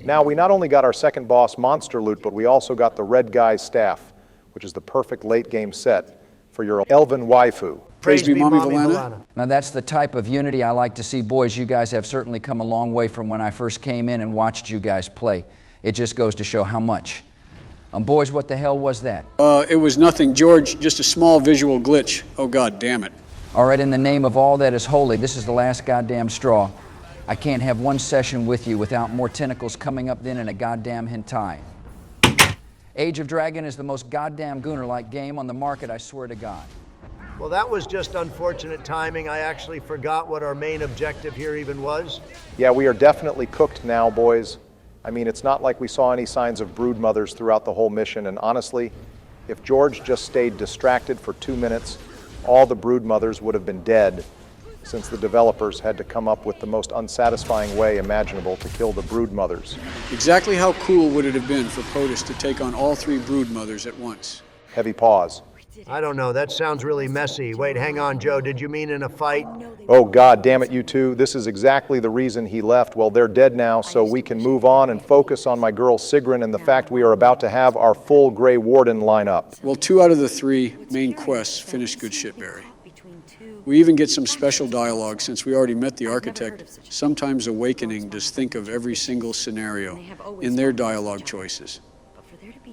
Now, we not only got our second boss monster loot, but we also got the Red Guy's Staff, which is the perfect late game set for your elven waifu. Praise be Mommy Liliana. Now that's the type of unity I like to see. Boys, you guys have certainly come a long way from when I first came in and watched you guys play. It just goes to show how much. Boys, what the hell was that? It was nothing, George, just a small visual glitch. Oh, God damn it. All right, in the name of all that is holy, this is the last goddamn straw. I can't have one session with you without more tentacles coming up then in a goddamn hentai. Age of Dragon is the most goddamn gooner-like game on the market, I swear to God. Well, that was just unfortunate timing. I actually forgot what our main objective here even was. Yeah, we are definitely cooked now, boys. I mean, it's not like we saw any signs of brood mothers throughout the whole mission, and honestly, if George just stayed distracted for 2 minutes, all the brood mothers would have been dead, since the developers had to come up with the most unsatisfying way imaginable to kill the brood mothers. Exactly how cool would it have been for POTUS to take on all 3 brood mothers at once? Heavy pause. I don't know, that sounds really messy. Wait, hang on, Joe, did you mean in a fight? Oh, God damn it, you two. This is exactly the reason he left. Well, they're dead now, so we can move on and focus on my girl Sigrun and the fact we are about to have our full Grey Warden lineup. Well, 2 out of the 3 main quests finished good shit, Barry. We even get some special dialogue since we already met the architect. Sometimes Awakening does think of every single scenario in their dialogue choices.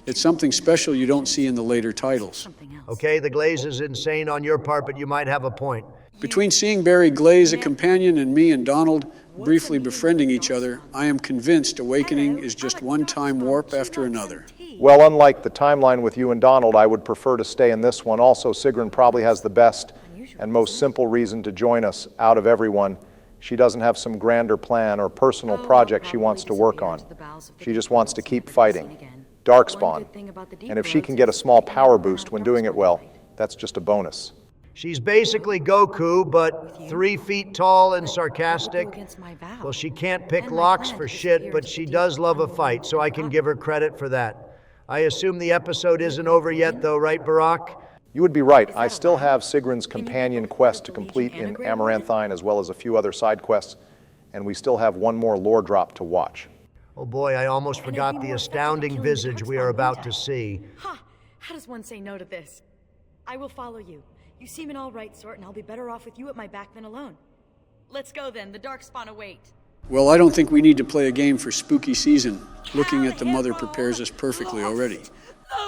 It's something special you don't see in the later titles. Okay, the glaze is insane on your part, but you might have a point. Between seeing Barry glaze a companion and me and Donald briefly befriending each other, I am convinced Awakening is just one time warp after another. Well, unlike the timeline with you and Donald, I would prefer to stay in this one. Also, Sigrun probably has the best and most simple reason to join us out of everyone, She doesn't have some grander plan or personal project she wants to work on. She just wants to keep fighting. Darkspawn. And if she can get a small power boost when doing it well, that's just a bonus. She's basically Goku, but 3 feet tall and sarcastic. Well, she can't pick locks for shit, but she does love a fight, so I can give her credit for that. I assume the episode isn't over yet, though, right, Barack? You would be right. I still have Sigrun's companion quest to complete in Amaranthine, as well as a few other side quests, and we still have one more lore drop to watch. Oh boy, I almost forgot the astounding visage we are about to see. Ha! How does one say no to this? I will follow you. You seem an all-right sort, and I'll be better off with you at my back than alone. Let's go then. The Darkspawn await. Well, I don't think we need to play a game for spooky season. Looking at the mother prepares us perfectly already.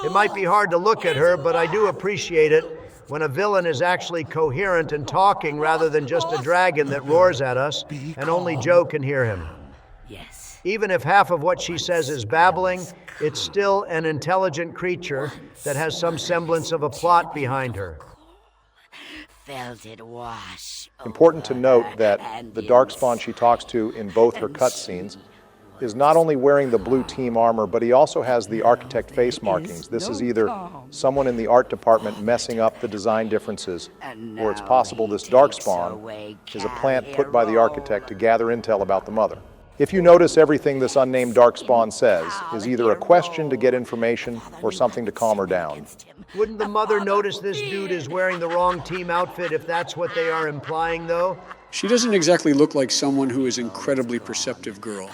It might be hard to look at her, but I do appreciate it when a villain is actually coherent and talking rather than just a dragon that roars at us, and only Joe can hear him. Yes. Even if half of what she says is babbling, it's still an intelligent creature that has some semblance of a plot behind her. Felt it wash. Important to note that the Darkspawn she talks to in both her cutscenes is not only wearing the blue team armor, but he also has the architect face markings. This is either someone in the art department messing up the design differences, or it's possible this Darkspawn is a plant put by the architect to gather intel about the mother. If you notice, everything this unnamed Darkspawn says is either a question to get information or something to calm her down. Wouldn't the mother notice this dude is wearing the wrong team outfit if that's what they are implying, though? She doesn't exactly look like someone who is incredibly perceptive girl.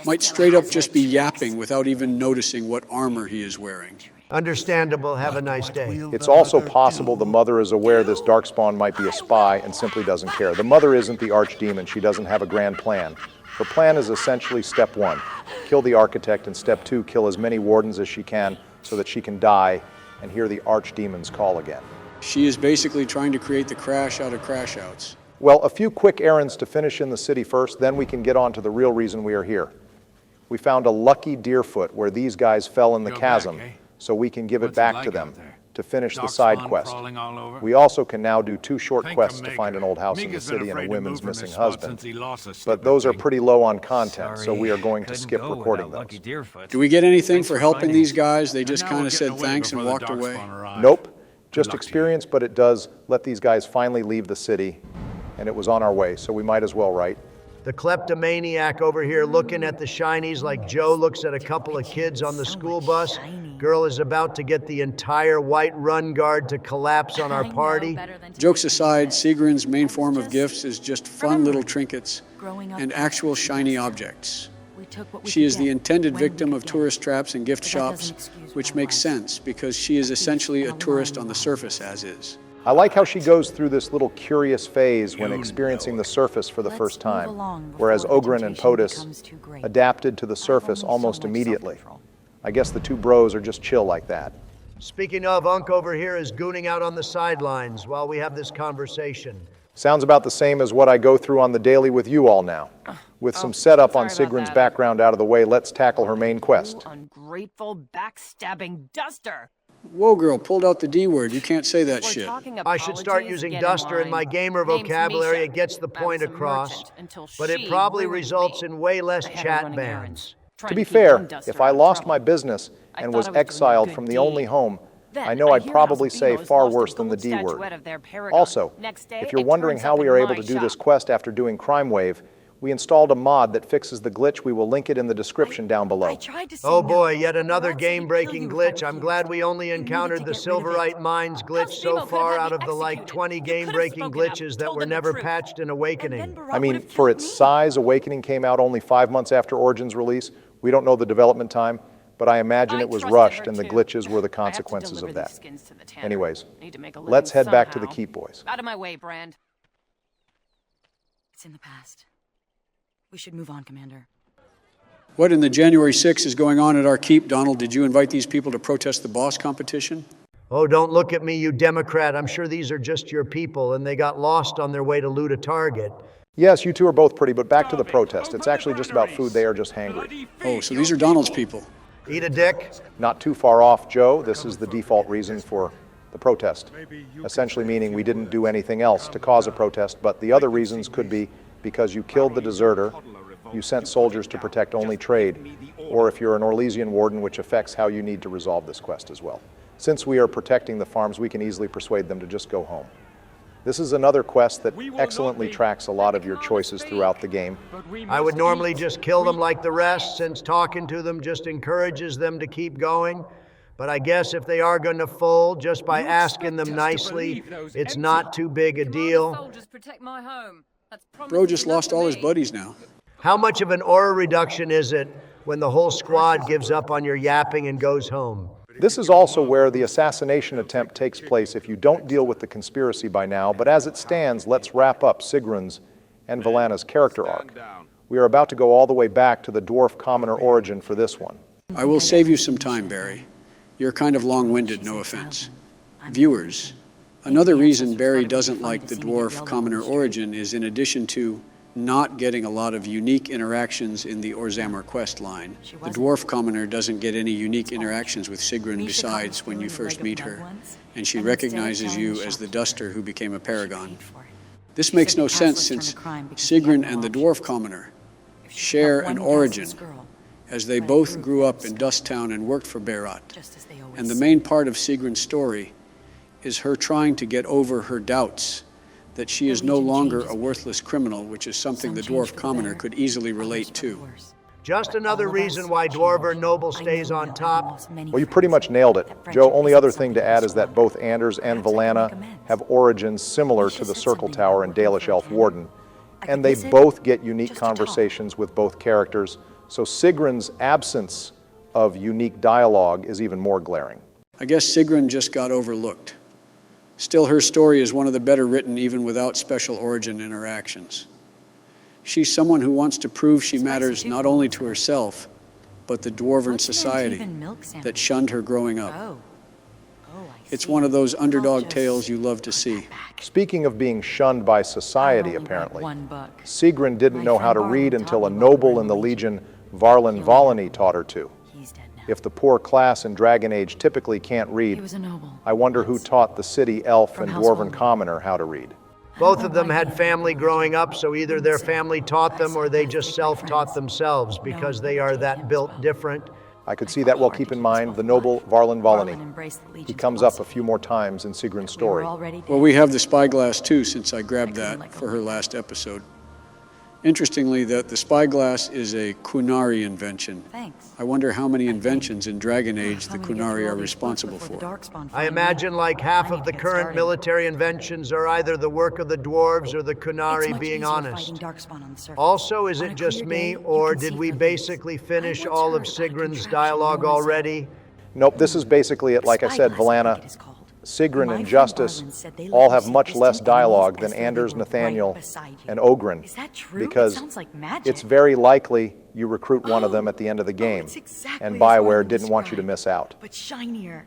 Might straight up just be yapping without even noticing what armor he is wearing. Understandable. Have a nice day. It's also possible the mother is aware this Darkspawn might be a spy and simply doesn't care. The mother isn't the archdemon. She doesn't have a grand plan. Her plan is essentially step 1, kill the architect, and step 2, kill as many wardens as she can so that she can die and hear the archdemon's call again. She is basically trying to create the crash out of crash outs. Well, a few quick errands to finish in the city first, then we can get on to the real reason we are here. We found a lucky deerfoot where these guys fell in the chasm, so we can give it back to them to finish the side quest. We also can now do 2 short quests to find an old house in the city and a women's missing husband. But those are pretty low on content, so we are going to skip recording those. Do we get anything for helping these guys? They just kind of said thanks and walked away. Nope, just experience, but it does let these guys finally leave the city, and it was on our way, so we might as well, right? The kleptomaniac over here looking at the shinies like Joe looks at a couple of kids on the school bus. Girl is about to get the entire White Run Guard to collapse on our party. Jokes aside, Sigrun's main form of gifts is just fun little trinkets and actual shiny objects. She is the intended victim of tourist traps and gift shops, which makes sense because she is essentially a tourist on the surface as is. I like how she goes through this little curious phase when experiencing the surface for the first time, whereas Ogren and POTUS adapted to the surface almost immediately. I guess the 2 bros are just chill like that. Speaking of, Unk over here is gooning out on the sidelines while we have this conversation. Sounds about the same as what I go through on the daily with you all now. With some setup on Sigrun's background out of the way, let's tackle her main quest. Ungrateful, backstabbing duster! Whoa, girl, pulled out the D word. You can't say that shit. I should start using duster in my gamer vocabulary. It gets the point across, but it probably results in way less chat bans. To be fair, if I lost my business and was exiled from the only home, I know I'd probably say far worse than the D word. Also, if you're wondering how we are able to do this quest after doing Crime Wave, we installed a mod that fixes the glitch. We will link it in the description down below. Oh boy, yet another game-breaking glitch. I'm glad we only encountered the Silverite Mines glitch so far out of the like 20 game-breaking glitches that were never patched in Awakening. I mean, for its size, Awakening came out only 5 months after Origin's release. We don't know the development time, but I imagine it was rushed and the glitches were the consequences of that. Anyways, let's head back to the keep, boys. Out of my way, Brand. It's in the past. We should move on, Commander. What in the January 6th is going on at our keep, Donald? Did you invite these people to protest the boss competition? Oh, don't look at me, you Democrat. I'm sure these are just your people, and they got lost on their way to loot a target. Yes, you two are both pretty, but back to the protest. It's actually just about food. They are just hangry. Oh, so these are Donald's people. Eat a dick? Not too far off, Joe. This is the default reason for the protest. Essentially meaning we didn't do anything else to cause a protest, but the other reasons could be because you killed the deserter, you sent soldiers to protect only trade, or if you're an Orlesian warden, which affects how you need to resolve this quest as well. Since we are protecting the farms, we can easily persuade them to just go home. This is another quest that excellently tracks a lot of your choices throughout the game. I would normally just kill them like the rest, since talking to them just encourages them to keep going. But I guess if they are going to fold, just by asking them nicely, it's not too big a deal. Bro just lost all his buddies now. How much of an aura reduction is it when the whole squad gives up on your yapping and goes home? This is also where the assassination attempt takes place if you don't deal with the conspiracy by now, but as it stands, let's wrap up Sigrun's and Velana's character arc. We are about to go all the way back to the dwarf commoner origin for this one. I will save you some time, Barry. You're kind of long-winded, no offense. Viewers, another reason Barry doesn't like the dwarf commoner origin is, in addition to not getting a lot of unique interactions in the Orzammar quest line, the dwarf commoner doesn't get any unique interactions with Sigrun besides when you first meet her, and she recognizes you as the duster who became a paragon. This makes no sense since Sigrun and the dwarf commoner share an origin, as they both grew up in Dusttown and worked for Berat. And the main part of Sigrun's story is her trying to get over her doubts that she is no longer a worthless criminal, which is something the dwarf commoner could easily relate to. Just another reason why Dwarver Noble stays on top. Well, you pretty much nailed it. Joe, only other thing to add is that both Anders and Velana have origins similar to the Circle Tower and Dalish Elf Warden, and they both get unique conversations with both characters, so Sigrun's absence of unique dialogue is even more glaring. I guess Sigrun just got overlooked. Still, her story is one of the better written even without special origin interactions. She's someone who wants to prove she matters not only to herself, but the dwarven society that shunned her growing up. It's one of those underdog tales you love to see. Speaking of being shunned by society, apparently, Sigrun didn't know how to read until a noble in the Legion, Varlin Volany, taught her to. If the poor class in Dragon Age typically can't read, I wonder who taught the city elf and dwarven commoner how to read. Both of them had family growing up, so either their family taught them or they just self-taught themselves because they are that built different. I could see that. Well, keep in mind the noble Varlin Volany. He comes up a few more times in Sigrun's story. Well, we have the spyglass too, since I grabbed that for her last episode. Interestingly, the spyglass is a Qunari invention. I wonder how many inventions in Dragon Age the Qunari are responsible for. I imagine like half of the current military inventions are either the work of the dwarves or the Qunari, being honest. Also, is it just me, or did we basically finish all of Sigrun's dialogue already? Nope, this is basically it. Like I said, Velana, Sigrun and Justice all have much less dialogue than Anders, Nathaniel, and Oghren, because it's very likely you recruit one of them at the end of the game, and Bioware didn't want you to miss out. But shinier.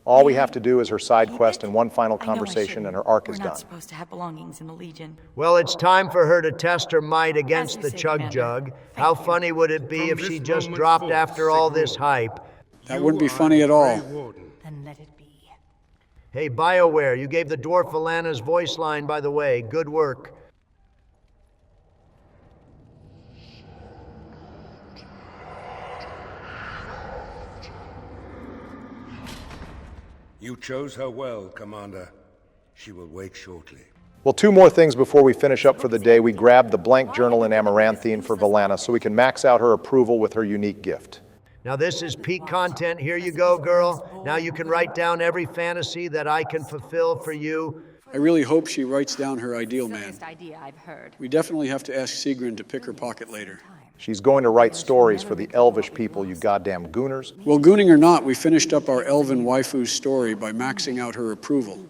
All we have to do is her side quest and one final conversation, and her arc is We're done. not supposed to have belongings in the Legion. Well, it's time for her to test her might against the Chug Jug. How funny would it be if she just dropped after all this hype? That wouldn't be funny at all. Then let it be. Hey, Bioware, you gave the dwarf Velana's voice line, by the way. Good work. You chose her well, Commander. She will wake shortly. Well, two more things before we finish up for the day. We grabbed the blank journal in Amaranthine for Velana so we can max out her approval with her unique gift. Now this is peak content. Here you go, girl. Now you can write down every fantasy that I can fulfill for you. I really hope she writes down her ideal man. Idea I've heard. We definitely have to ask Sigrun to pick her pocket later. She's going to write stories for the elvish people, you goddamn gooners. Well, gooning or not, we finished up our elven waifu's story by maxing out her approval.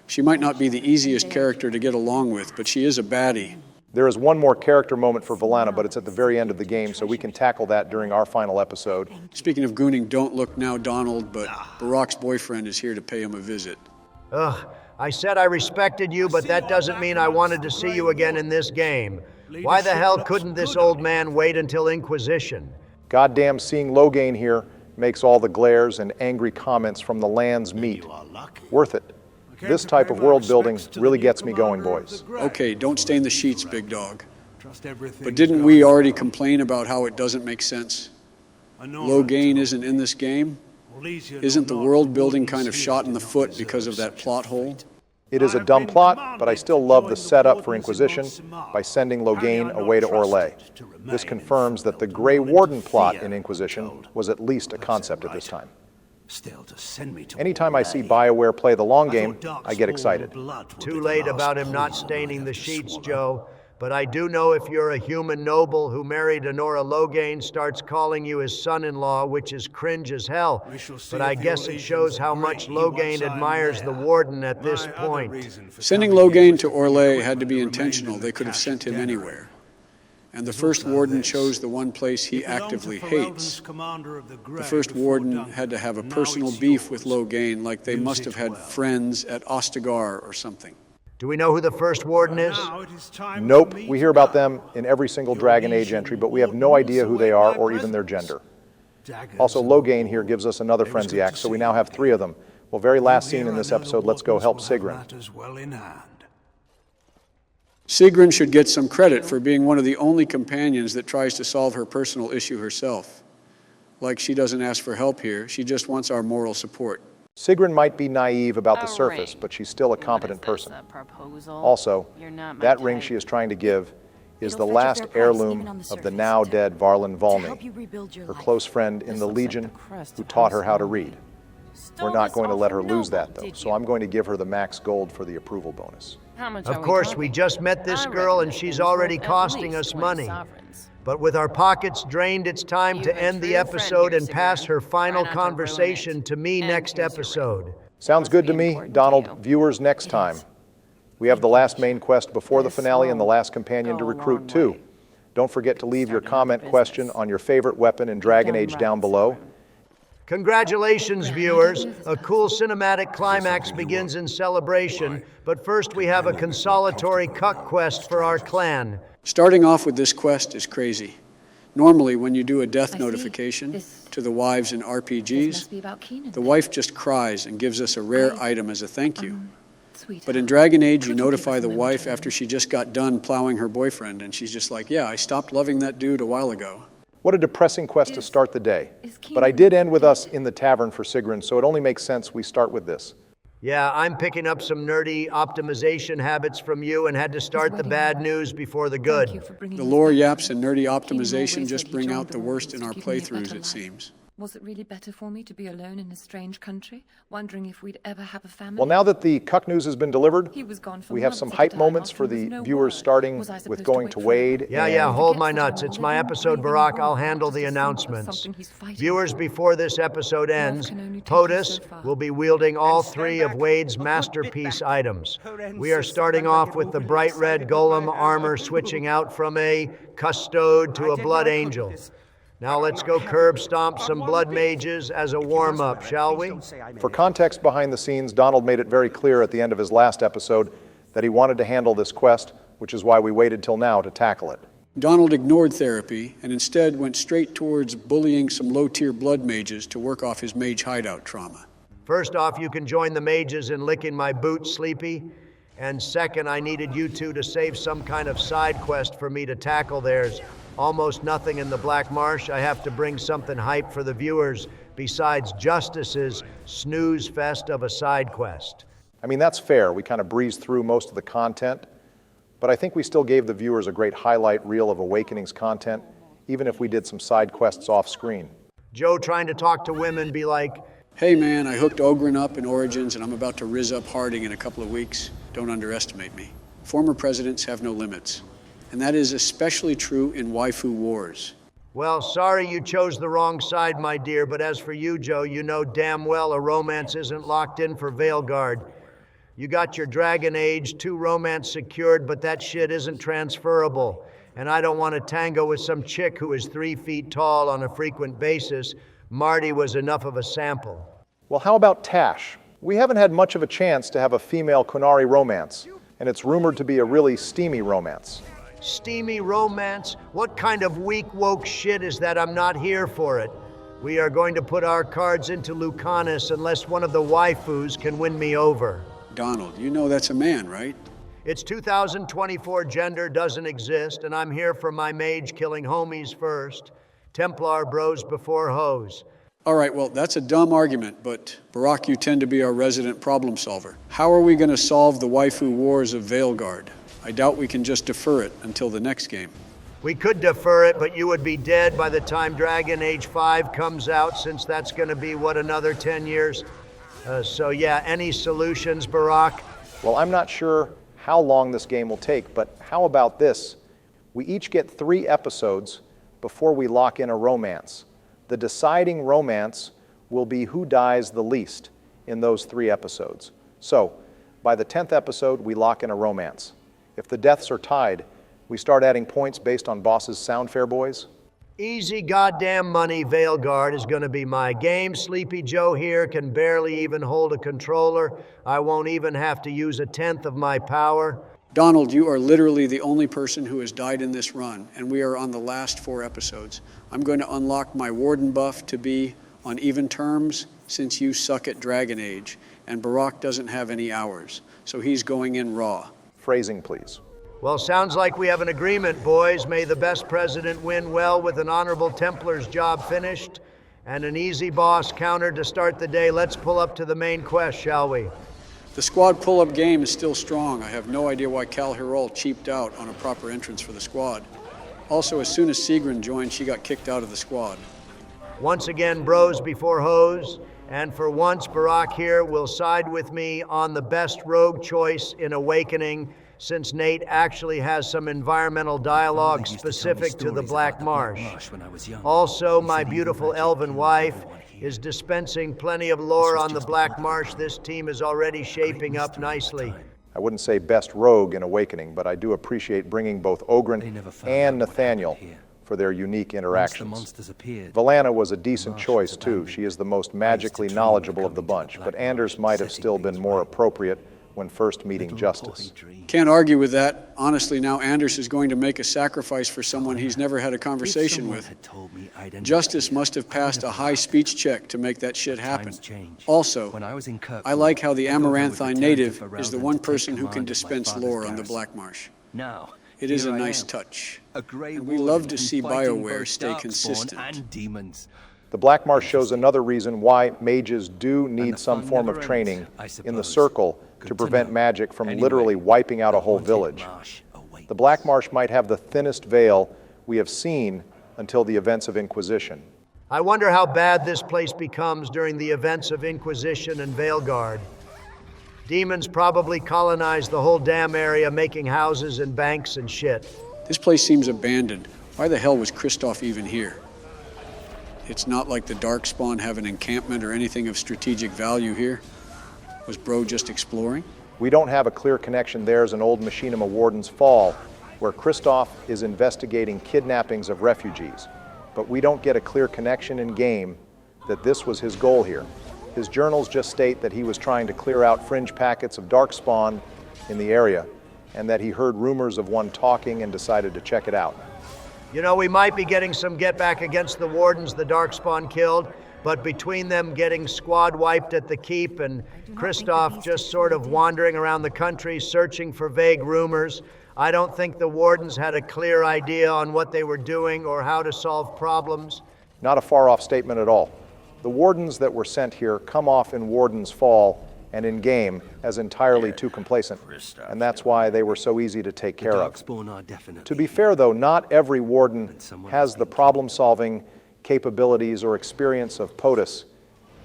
She might not be the easiest character to get along with, but she is a baddie. There is one more character moment for Velana, but it's at the very end of the game, so we can tackle that during our final episode. Speaking of gooning, don't look now, Donald, but Barak's boyfriend is here to pay him a visit. Ugh, I said I respected you, but that doesn't mean I wanted to see you again in this game. Why the hell couldn't this old man wait until Inquisition? Goddamn, seeing Loghain here makes all the glares and angry comments from the lands meet. Worth it. This type of world building really gets me going, boys. Okay, don't stain the sheets, big dog. But didn't we already complain about how it doesn't make sense? Low gain isn't in this game. Isn't the world building kind of shot in the foot because of that plot hole? It is a dumb plot, but I still love the setup for Inquisition by sending Loghain away to Orlais. This confirms that the Grey Warden plot in Inquisition was at least a concept at this time. Anytime I see Bioware play the long game, I get excited. Too late about him not staining the sheets, Joe. But I do know if you're a human noble who married Honora Loghain starts calling you his son-in-law, which is cringe as hell. But I guess it shows how much Loghain admires the Warden at this point. Sending Loghain to Orlais had to be intentional. They could have sent him anywhere. And the first Warden chose the one place he actively hates. The first Warden had to have a personal beef with Loghain, like they must have had friends at Ostagar or something. Do we know who the first Warden is? Nope. We hear about them in every single Dragon Age entry, but we have no idea who they are or even their gender. Also, Loghain here gives us another frenzy act, so we now have 3 of them. Well, very last scene in this episode, let's go help Sigrun. Sigrun should get some credit for being one of the only companions that tries to solve her personal issue herself. Like she doesn't ask for help here, she just wants our moral support. Sigrun might be naive about the surface, but she's still a competent person. Also, that ring she is trying to give is the last heirloom of the now dead Varlin Volney, her close friend in the Legion who taught her how to read. We're not going to let her lose that, though, so I'm going to give her the max gold for the approval bonus. Of course, we just met this girl and she's already costing us money. But with our pockets drained, it's time to end the episode and pass her final conversation to me next episode. Sounds good to me, Donald. Viewers, next time. We have the last main quest before the finale and the last companion to recruit, too. Don't forget to leave your comment question on your favorite weapon in Dragon Age down below. Congratulations, viewers. A cool cinematic climax begins in celebration, but first we have a consolatory cuck quest for our clan. Starting off with this quest is crazy. Normally, when you do a death notification to the wives in RPGs, the wife just cries and gives us a rare item as a thank you. But in Dragon Age, you notify the wife after she just got done plowing her boyfriend, and she's just like, yeah, I stopped loving that dude a while ago. What a depressing quest to start the day. But I did end with us in the tavern for Sigrun, so it only makes sense we start with this. Yeah, I'm picking up some nerdy optimization habits from you and had to start the bad news before the good. The lore yaps and nerdy optimization just bring out the worst in our playthroughs, it seems. Was it really better for me to be alone in a strange country, wondering if we'd ever have a family? Well, now that the cuck news has been delivered, we have some hype moments for the viewers, starting with going to Wade. Yeah, hold my nuts. It's my episode, Varrock. I'll handle the announcements. Viewers, before this episode ends, POTUS will be wielding all 3 of Wade's masterpiece items. We are starting off with the bright red golem armor, switching out from a custode to a blood angel. Now let's go curb stomp some blood mages as a warm-up, shall we? For context behind the scenes, Donald made it very clear at the end of his last episode that he wanted to handle this quest, which is why we waited till now to tackle it. Donald ignored therapy and instead went straight towards bullying some low-tier blood mages to work off his mage hideout trauma. First off, you can join the mages in licking my boot, Sleepy. And second, I needed you 2 to save some kind of side quest for me to tackle. There's almost nothing in the Black Marsh. I have to bring something hype for the viewers besides Justice's snooze fest of a side quest. I mean, that's fair. We kind of breezed through most of the content, but I think we still gave the viewers a great highlight reel of Awakening's content, even if we did some side quests off screen. Joe trying to talk to women be like, hey man, I hooked Ogryn up in Origins and I'm about to rizz up Harding in a couple of weeks. Don't underestimate me. Former presidents have no limits. And that is especially true in waifu wars. Well, sorry you chose the wrong side, my dear, but as for you, Joe, you know damn well a romance isn't locked in for Veilguard. You got your Dragon Age 2 romance secured, but that shit isn't transferable. And I don't want to tango with some chick who is 3 feet tall on a frequent basis. Marty was enough of a sample. Well, how about Tash? We haven't had much of a chance to have a female Qunari romance, and it's rumored to be a really steamy romance. Steamy romance? What kind of weak woke shit is that? I'm not here for it. We are going to put our cards into Lucanus unless one of the waifus can win me over. Donald, you know that's a man, right? It's 2024, gender doesn't exist, and I'm here for my mage killing homies first. Templar bros before hoes. All right, well, that's a dumb argument, but Barack, you tend to be our resident problem solver. How are we going to solve the waifu wars of Veilguard? I doubt we can just defer it until the next game. We could defer it, but you would be dead by the time Dragon Age 5 comes out, since that's going to be, what, another 10 years? So yeah, any solutions, Barack? Well, I'm not sure how long this game will take, but how about this? We each get 3 episodes before we lock in a romance. The deciding romance will be who dies the least in those 3 episodes. So, by the 10th episode, we lock in a romance. If the deaths are tied, we start adding points based on bosses' sound, fair boys? Easy goddamn money. Veilguard is gonna be my game. Sleepy Joe here can barely even hold a controller. I won't even have to use 1/10 of my power. Donald, you are literally the only person who has died in this run, and we are on the last 4 episodes. I'm going to unlock my warden buff to be on even terms since you suck at Dragon Age, and Barack doesn't have any hours, so he's going in raw. Phrasing, please. Well, sounds like we have an agreement, boys. May the best president win well with an honorable Templar's job finished and an easy boss counter to start the day. Let's pull up to the main quest, shall we? The squad pull-up game is still strong. I have no idea why Cal Hirol cheaped out on a proper entrance for the squad. Also, as soon as Sigrun joined, she got kicked out of the squad. Once again, bros before hoes. And for once, Barack here will side with me on the best rogue choice in Awakening, since Nate actually has some environmental dialogue specific to the Black Marsh. Also, my beautiful elven wife is dispensing plenty of lore on the Black Marsh. This team is already shaping up nicely. I wouldn't say best rogue in Awakening, but I do appreciate bringing both Ogren and Nathaniel for their unique interactions. Liliana was a decent choice, too. She is the most magically knowledgeable of the bunch, but Anders might have still been more appropriate when first meeting Justice. Can't argue with that. Honestly, now Anders is going to make a sacrifice for someone he's never had a conversation with. Justice must have passed a high speech check to make that shit happen. Also, I like how the Amaranthine native is the one person who can dispense lore on the Black Marsh. It is a nice touch. And we love to see Bioware stay consistent. The Black Marsh shows another reason why mages do need some form of training in the Circle to prevent magic from literally wiping out a whole village. The Black Marsh might have the thinnest veil we have seen until the events of Inquisition. I wonder how bad this place becomes during the events of Inquisition and Veilguard. Demons probably colonized the whole damn area, making houses and banks and shit. This place seems abandoned. Why the hell was Kristoff even here? It's not like the Darkspawn have an encampment or anything of strategic value here. Was Bro just exploring? We don't have a clear connection. There's an old Machinima Warden's Fall, where Kristoff is investigating kidnappings of refugees. But we don't get a clear connection in game that this was his goal here. His journals just state that he was trying to clear out fringe packets of Darkspawn in the area, and that he heard rumors of one talking and decided to check it out. You know, we might be getting some get back against the Wardens the Darkspawn killed, but between them getting squad wiped at the keep and Kristoff just sort of wandering around the country searching for vague rumors, I don't think the Wardens had a clear idea on what they were doing or how to solve problems. Not a far-off statement at all. The Wardens that were sent here come off in Warden's Fall and in game as entirely too complacent, and that's why they were so easy to take care of. To be fair though, not every Warden has the problem-solving capabilities or experience of POTUS.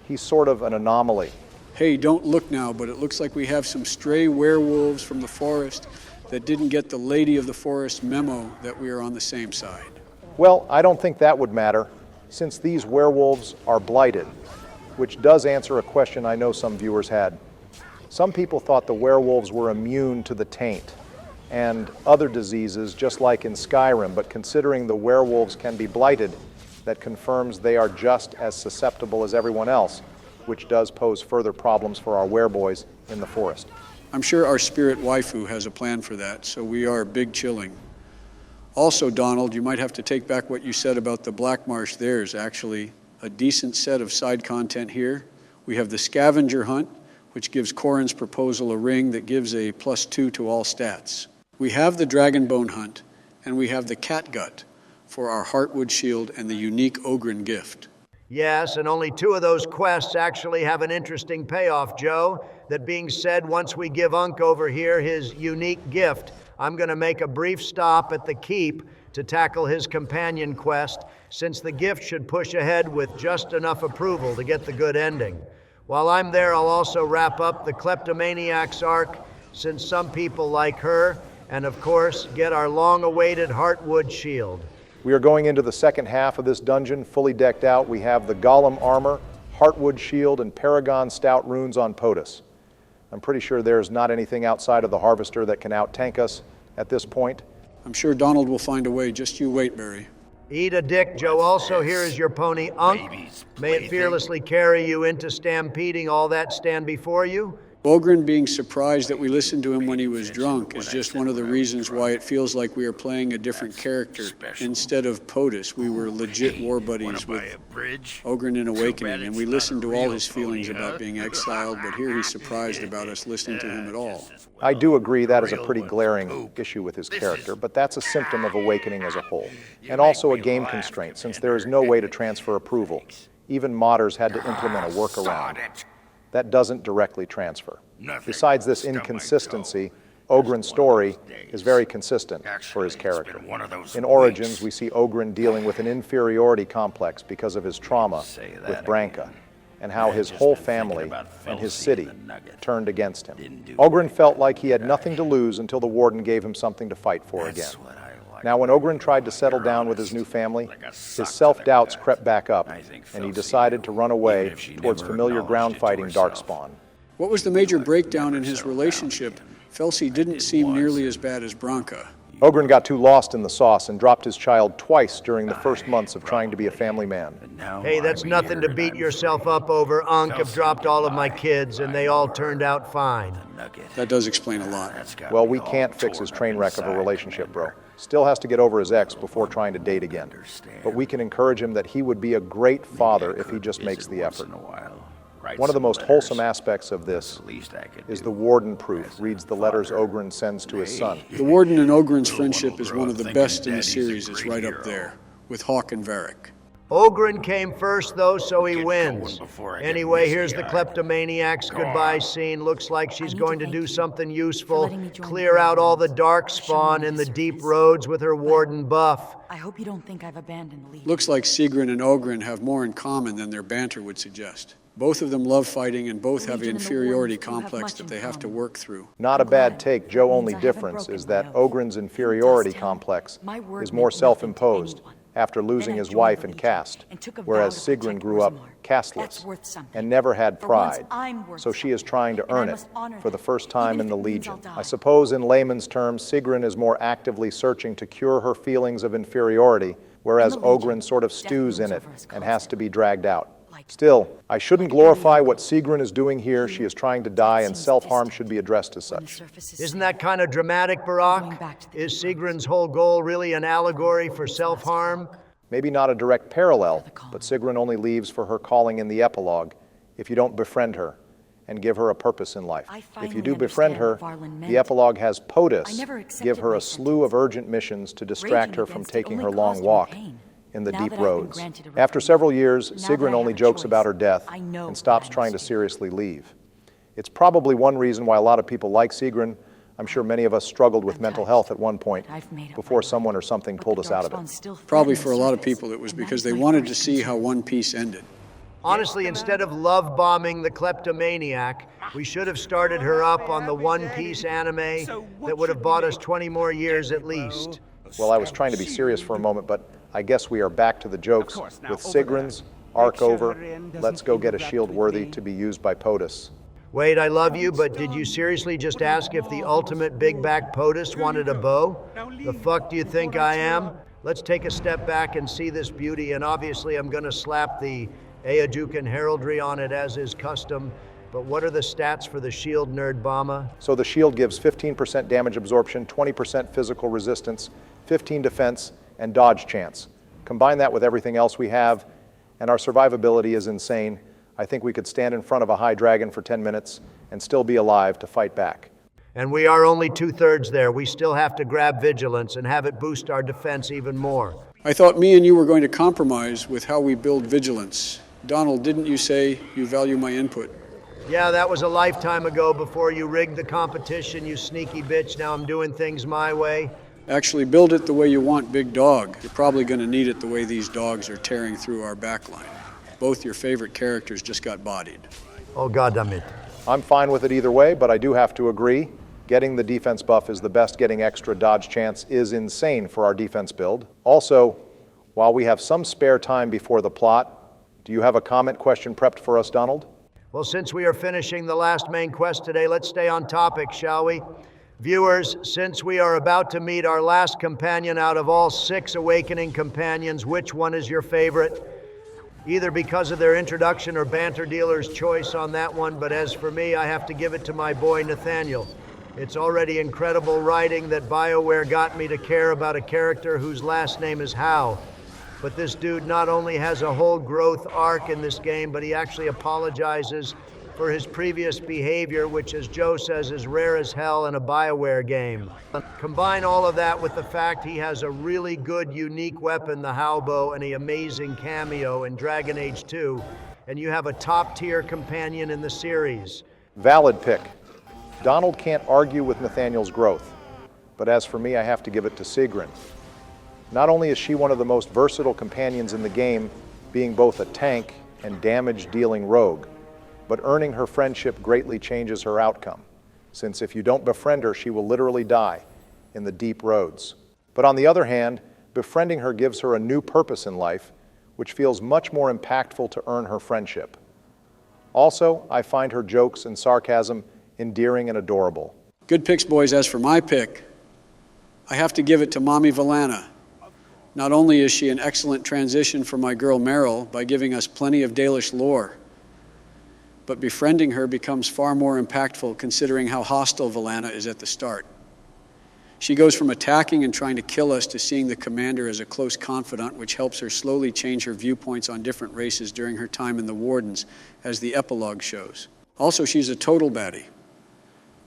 He's sort of an anomaly. Hey, don't look now, but it looks like we have some stray werewolves from the forest that didn't get the Lady of the Forest memo that we are on the same side. Well, I don't think that would matter, since these werewolves are blighted, which does answer a question I know some viewers had. Some people thought the werewolves were immune to the taint and other diseases, just like in Skyrim, but considering the werewolves can be blighted, that confirms they are just as susceptible as everyone else, which does pose further problems for our wereboys in the forest. I'm sure our spirit waifu has a plan for that, so we are big chilling. Also, Donald, you might have to take back what you said about the Black Marsh. There's actually a decent set of side content here. We have the scavenger hunt, which gives Corrin's proposal a ring that gives a +2 to all stats. We have the Dragon Bone Hunt, and we have the Cat Gut for our Heartwood Shield and the unique Ogren gift. Yes, and only 2 of those quests actually have an interesting payoff, Joe. That being said, once we give Unk over here his unique gift, I'm going to make a brief stop at the Keep to tackle his companion quest, since the gift should push ahead with just enough approval to get the good ending. While I'm there, I'll also wrap up the Kleptomaniac's arc, since some people like her, and of course, get our long-awaited Heartwood Shield. We are going into the second half of this dungeon, fully decked out. We have the Golem armor, Heartwood Shield, and Paragon Stout runes on POTUS. I'm pretty sure there's not anything outside of the Harvester that can out-tank us at this point. I'm sure Donald will find a way. Just you wait, Barry. Eat a dick, Joe. Also, here is your pony, Unk. May it fearlessly carry you into stampeding all that stand before you. Ogren being surprised that we listened to him when he was drunk is just one of the reasons why it feels like we are playing a different character. Instead of POTUS, we were legit war buddies with Ogren in Awakening, and we listened to all his feelings about being exiled, but here he's surprised about us listening to him at all. I do agree that is a pretty glaring issue with his character, but that's a symptom of Awakening as a whole, and also a game constraint, since there is no way to transfer approval. Even modders had to implement a workaround. That doesn't directly transfer. Besides this inconsistency, Ogren's story is very consistent for his character. In Origins, we see Ogren dealing with an inferiority complex because of his trauma with Branka, and how his whole family and his city turned against him. Ogren felt like he had nothing to lose until the Warden gave him something to fight for again. Now, when Ogren tried to settle down with his new family, his self-doubts crept back up, and he decided to run away towards familiar ground-fighting Darkspawn. What was the major breakdown in his relationship? Felsi didn't seem nearly as bad as Branka. Ogren got too lost in the sauce and dropped his child twice during the first months of trying to be a family man. Hey, that's nothing to beat yourself up over. Unk have dropped all of my kids, and they all turned out fine. That does explain a lot. Well, we can't fix his train wreck of a relationship, bro. Still has to get over his ex before trying to date again. But we can encourage him that he would be a great father if he just makes the effort. One of the most wholesome aspects of this is the Warden proof reads the letters Ogren sends to his son. The Warden and Ogren's friendship is one of the best in the series. It's right up there with Hawk and Varric. Ogren came first, though, so he wins. Anyway, here's the Kleptomaniac's goodbye scene. Looks like she's going to do something useful. Clear out all the Darkspawn in the deep roads with her Warden buff. I hope you don't think I've abandoned the lead. Looks like Sigrun and Ogren have more in common than their banter would suggest. Both of them love fighting, and both have an inferiority complex that they have to work through. Not a bad take. Joe's only difference is that Ogren's inferiority complex is more self-imposed after losing his wife and caste, whereas Sigrun grew up casteless and never had pride, so she is trying to earn it for the first time in the Legion. I suppose in layman's terms, Sigrun is more actively searching to cure her feelings of inferiority, whereas Ogren sort of stews in it and has to be dragged out. Still, I shouldn't glorify what Sigrun is doing here. She is trying to die, and self-harm should be addressed as such. Isn't that kind of dramatic, Barack? Is Sigrun's whole goal really an allegory for self-harm? Maybe not a direct parallel, but Sigrun only leaves for her calling in the epilogue if you don't befriend her and give her a purpose in life. If you do befriend her, the epilogue has POTUS give her a slew of urgent missions to distract her from taking her long walk in the deep roads. After several years, Sigrun only jokes about her death and stops trying to seriously leave. It's probably one reason why a lot of people like Sigrun. I'm sure many of us struggled with mental health at one point before someone or something pulled us out of it. Probably for a lot of people it was because they wanted to see how One Piece ended. Honestly, instead of love-bombing the Kleptomaniac, we should have started her up on the One Piece anime that would have bought us 20 more years at least. Well, I was trying to be serious for a moment, but I guess we are back to the jokes with Sigrun's arc over. Let's go get a shield worthy to be used by POTUS. Wait, I love you, but did you seriously just ask if the ultimate big back POTUS wanted a bow? The fuck do you think I am? Let's take a step back and see this beauty, and obviously I'm gonna slap the Aeducan heraldry on it as is custom. But what are the stats for the shield, Nerd Bama? So the shield gives 15% damage absorption, 20% physical resistance, 15 defense, and dodge chance. Combine that with everything else we have, and our survivability is insane. I think we could stand in front of a high dragon for 10 minutes and still be alive to fight back. And we are only 2/3 there. We still have to grab vigilance and have it boost our defense even more. I thought me and you were going to compromise with how we build vigilance. Donald, didn't you say you value my input? Yeah, that was a lifetime ago before you rigged the competition, you sneaky bitch. Now I'm doing things my way. Actually, build it the way you want, big dog. You're probably going to need it the way these dogs are tearing through our backline. Both your favorite characters just got bodied. Oh, goddammit. I'm fine with it either way, but I do have to agree. Getting the defense buff is the best. Getting extra dodge chance is insane for our defense build. Also, while we have some spare time before the plot, do you have a comment question prepped for us, Donald? Well, since we are finishing the last main quest today, let's stay on topic, shall we? Viewers, since we are about to meet our last companion out of all 6 awakening companions, which one is your favorite? Either because of their introduction or banter dealer's choice on that one, but as for me, I have to give it to my boy Nathaniel. It's already incredible writing that Bioware got me to care about a character whose last name is Howe. But this dude not only has a whole growth arc in this game, but he actually apologizes for his previous behavior, which, as Joe says, is rare as hell in a Bioware game. Combine all of that with the fact he has a really good, unique weapon, the Howe Bow, and an amazing cameo in Dragon Age 2, and you have a top-tier companion in the series. Valid pick. Donald can't argue with Nathaniel's growth, but as for me, I have to give it to Sigrun. Not only is she one of the most versatile companions in the game, being both a tank and damage-dealing rogue, but earning her friendship greatly changes her outcome, since if you don't befriend her, she will literally die in the deep roads. But on the other hand, befriending her gives her a new purpose in life, which feels much more impactful to earn her friendship. Also, I find her jokes and sarcasm endearing and adorable. Good picks, boys. As for my pick, I have to give it to Mommy Valana. Not only is she an excellent transition for my girl Meryl by giving us plenty of Dalish lore, but befriending her becomes far more impactful considering how hostile Valana is at the start. She goes from attacking and trying to kill us to seeing the commander as a close confidant, which helps her slowly change her viewpoints on different races during her time in the Wardens, as the epilogue shows. Also, she's a total baddie.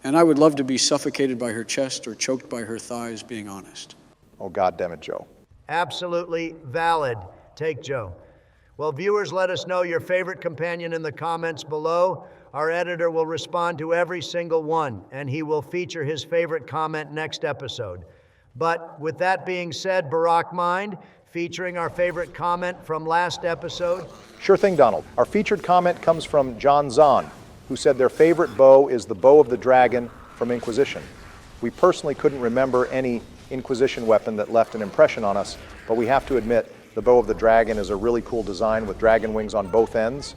And I would love to be suffocated by her chest or choked by her thighs, being honest. Oh, God damn it, Joe. Absolutely valid. Take Joe. Well, viewers, let us know your favorite companion in the comments below. Our editor will respond to every single one, and he will feature his favorite comment next episode. But with that being said, Barack Mind, featuring our favorite comment from last episode? Sure thing, Donald. Our featured comment comes from John Zahn, who said their favorite bow is the Bow of the Dragon from Inquisition. We personally couldn't remember any Inquisition weapon that left an impression on us, but we have to admit the Bow of the Dragon is a really cool design with dragon wings on both ends,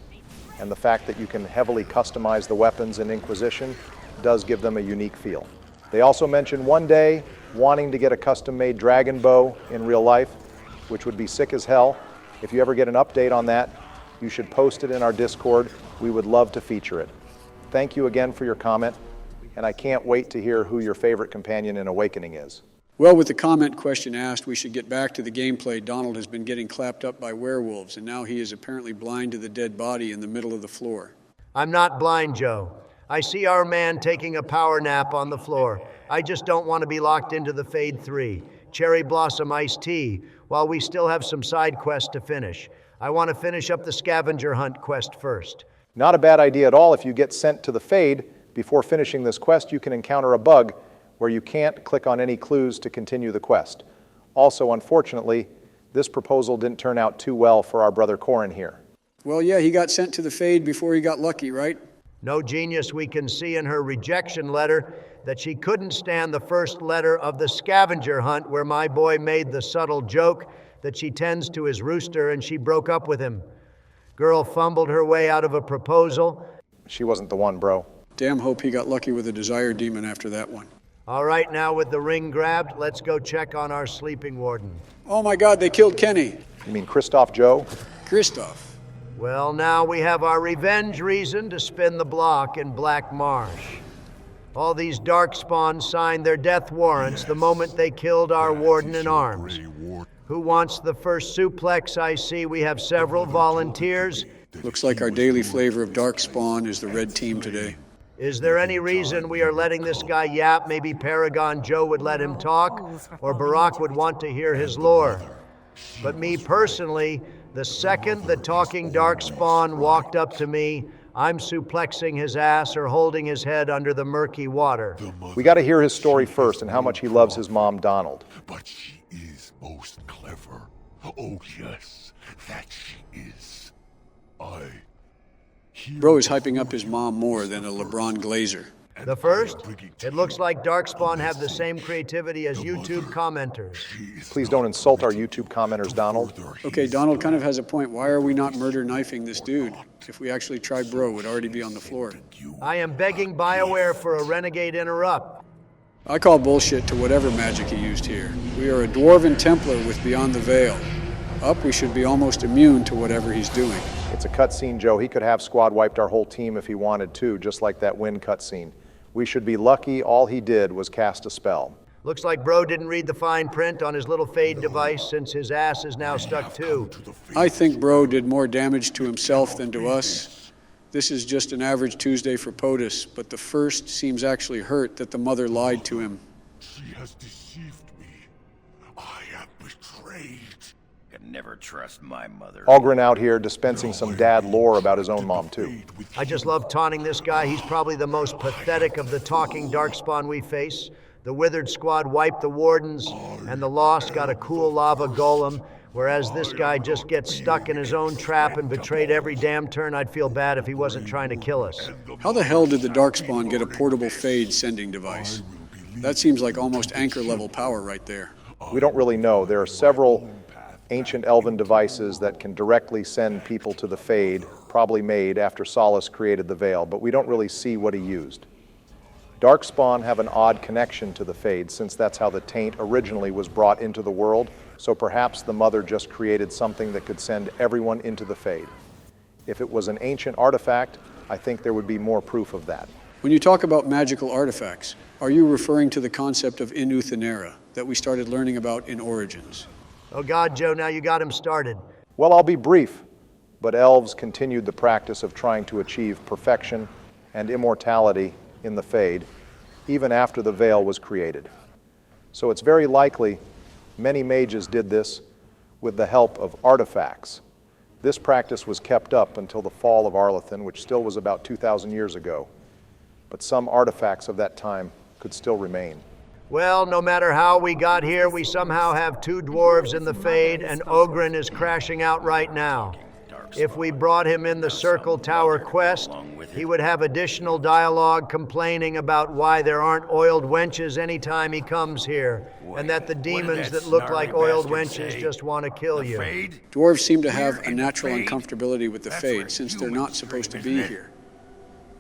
and the fact that you can heavily customize the weapons in Inquisition does give them a unique feel. They also mentioned one day wanting to get a custom-made dragon bow in real life, which would be sick as hell. If you ever get an update on that, you should post it in our Discord. We would love to feature it. Thank you again for your comment, and I can't wait to hear who your favorite companion in Awakening is. Well, with the comment question asked, we should get back to the gameplay. Donald has been getting clapped up by werewolves, and now he is apparently blind to the dead body in the middle of the floor. I'm not blind, Joe. I see our man taking a power nap on the floor. I just don't want to be locked into the Fade 3, Cherry Blossom Iced Tea, while we still have some side quests to finish. I want to finish up the scavenger hunt quest first. Not a bad idea at all. If you get sent to the Fade before finishing this quest, you can encounter a bug where you can't click on any clues to continue the quest. Also, unfortunately, this proposal didn't turn out too well for our brother Corin here. Well, yeah, he got sent to the Fade before he got lucky, right? No genius we can see in her rejection letter that she couldn't stand the first letter of the scavenger hunt where my boy made the subtle joke that she tends to his rooster and she broke up with him. Girl fumbled her way out of a proposal. She wasn't the one, bro. Damn hope he got lucky with a desire demon after that one. All right, now with the ring grabbed, let's go check on our sleeping warden. Oh my God, they killed Kenny. You mean Christoph Joe? Christoph. Well, now we have our revenge reason to spin the block in Black Marsh. All these darkspawn signed their death warrants the moment they killed our warden in arms. Who wants the first suplex? I see we have several volunteers. Looks like our daily flavor of darkspawn is the red team today. Is there any reason we are letting this guy yap? Maybe Paragon Joe would let him talk, or Barack would want to hear his lore. But me personally, the second the talking darkspawn walked up to me, I'm suplexing his ass or holding his head under the murky water. We got to hear his story first and how much he loves his mom, Donald. But she is most clever. Oh yes, that she is. Bro is hyping up his mom more than a LeBron Glazer. The first? It looks like Darkspawn have the same creativity as YouTube commenters. Please don't insult our YouTube commenters, Donald. Okay, Donald kind of has a point. Why are we not murder knifing this dude? If we actually tried Bro, would already be on the floor. I am begging Bioware for a renegade interrupt. I call bullshit to whatever magic he used here. We are a Dwarven Templar with Beyond the Veil. Up, we should be almost immune to whatever he's doing. It's a cutscene, Joe. He could have squad wiped our whole team if he wanted to, just like that Win cutscene. We should be lucky all he did was cast a spell. Looks like Bro didn't read the fine print on his little fade device since his ass is now stuck too. I think Bro did more damage to himself than to us. This is just an average Tuesday for POTUS, but the first seems actually hurt that the mother lied to him. She has deceived me. I am betrayed. Can never trust my mother. Algren out here dispensing some dad lore about his own mom, too. I just love taunting this guy. He's probably the most pathetic of the talking darkspawn we face. The Withered Squad wiped the Wardens, and the Lost got a cool lava golem, whereas this guy just gets stuck in his own trap and betrayed every damn turn. I'd feel bad if he wasn't trying to kill us. How the hell did the Darkspawn get a portable fade sending device? That seems like almost anchor-level power right there. We don't really know. There are several ancient elven devices that can directly send people to the Fade, probably made after Solace created the Veil, but we don't really see what he used. Darkspawn have an odd connection to the Fade, since that's how the Taint originally was brought into the world, so perhaps the Mother just created something that could send everyone into the Fade. If it was an ancient artifact, I think there would be more proof of that. When you talk about magical artifacts, are you referring to the concept of Inuthanera that we started learning about in Origins? Oh God, Joe, now you got him started. Well, I'll be brief, but elves continued the practice of trying to achieve perfection and immortality in the Fade, even after the Veil was created. So it's very likely many mages did this with the help of artifacts. This practice was kept up until the fall of Arlathan, which still was about 2,000 years ago, but some artifacts of that time could still remain. Well, no matter how we got here, we somehow have two dwarves in the Fade, and Ogren is crashing out right now. If we brought him in the Circle Tower quest, he would have additional dialogue complaining about why there aren't oiled wenches anytime he comes here, and that the demons that look like oiled wenches just want to kill you. Dwarves seem to have a natural uncomfortability with the Fade, since they're not supposed to be here.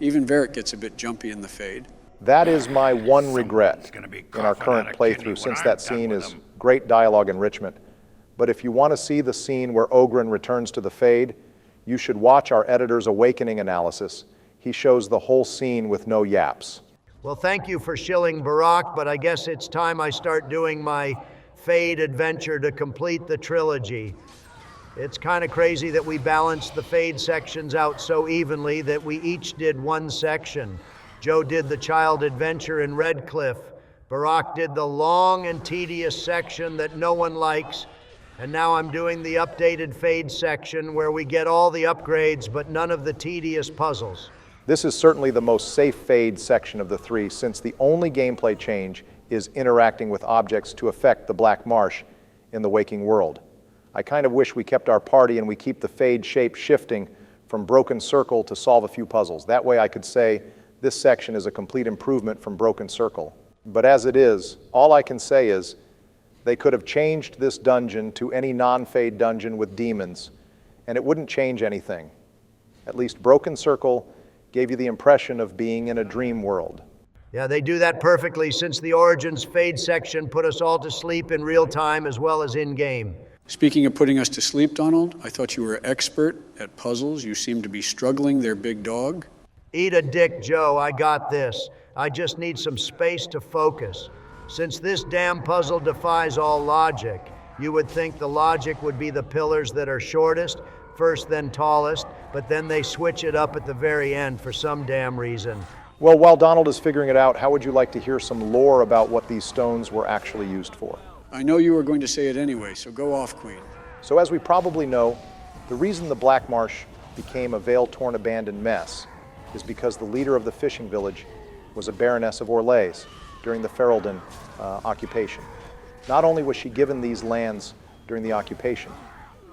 Even Varric gets a bit jumpy in the Fade. That is my one regret in our current playthrough, since that scene is great dialogue enrichment. But if you want to see the scene where Ogren returns to the Fade, you should watch our editor's Awakening analysis. He shows the whole scene with no yaps. Well, thank you for shilling Barack, but I guess it's time I start doing my Fade adventure to complete the trilogy. It's kind of crazy that we balanced the Fade sections out so evenly that we each did one section. Joe did the child adventure in Redcliffe. Barack did the long and tedious section that no one likes. And now I'm doing the updated Fade section where we get all the upgrades but none of the tedious puzzles. This is certainly the most safe Fade section of the three, since the only gameplay change is interacting with objects to affect the Black Marsh in the waking world. I kind of wish we kept our party and we keep the Fade shape shifting from Broken Circle to solve a few puzzles. That way I could say, this section is a complete improvement from Broken Circle. But as it is, all I can say is they could have changed this dungeon to any non-Fade dungeon with demons, and it wouldn't change anything. At least Broken Circle gave you the impression of being in a dream world. Yeah, they do that perfectly, since the Origins Fade section put us all to sleep in real time as well as in-game. Speaking of putting us to sleep, Donald, I thought you were an expert at puzzles. You seem to be struggling there, big dog. Eat a dick, Joe. I got this. I just need some space to focus. Since this damn puzzle defies all logic, You would think the logic would be the pillars that are shortest, first then tallest, but then they switch it up at the very end for some damn reason. Well, while Donald is figuring it out, how would you like to hear some lore about what these stones were actually used for? I know you were going to say it anyway, so go off, Queen. So as we probably know, the reason the Black Marsh became a veil-torn abandoned mess is because the leader of the fishing village was a Baroness of Orlais during the Ferelden occupation. Not only was she given these lands during the occupation,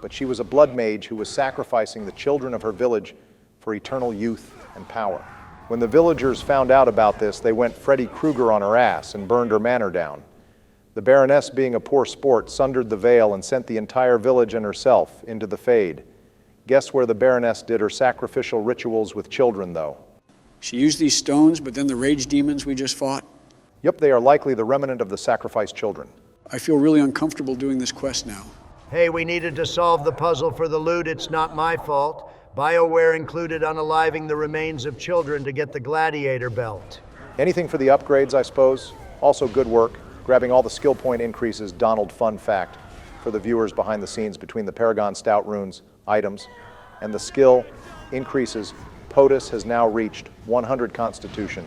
but she was a blood mage who was sacrificing the children of her village for eternal youth and power. When the villagers found out about this, they went Freddy Krueger on her ass and burned her manor down. The Baroness, being a poor sport, sundered the veil and sent the entire village and herself into the Fade. Guess where the Baroness did her sacrificial rituals with children, though? She used these stones, but then the rage demons we just fought? Yep, they are likely the remnant of the sacrificed children. I feel really uncomfortable doing this quest now. Hey, we needed to solve the puzzle for the loot. It's not my fault. Bioware included unaliving the remains of children to get the gladiator belt. Anything for the upgrades, I suppose. Also good work, grabbing all the skill point increases. Donald fun fact for the viewers behind the scenes between the Paragon Stout runes, items, and the skill increases. POTUS has now reached 100 Constitution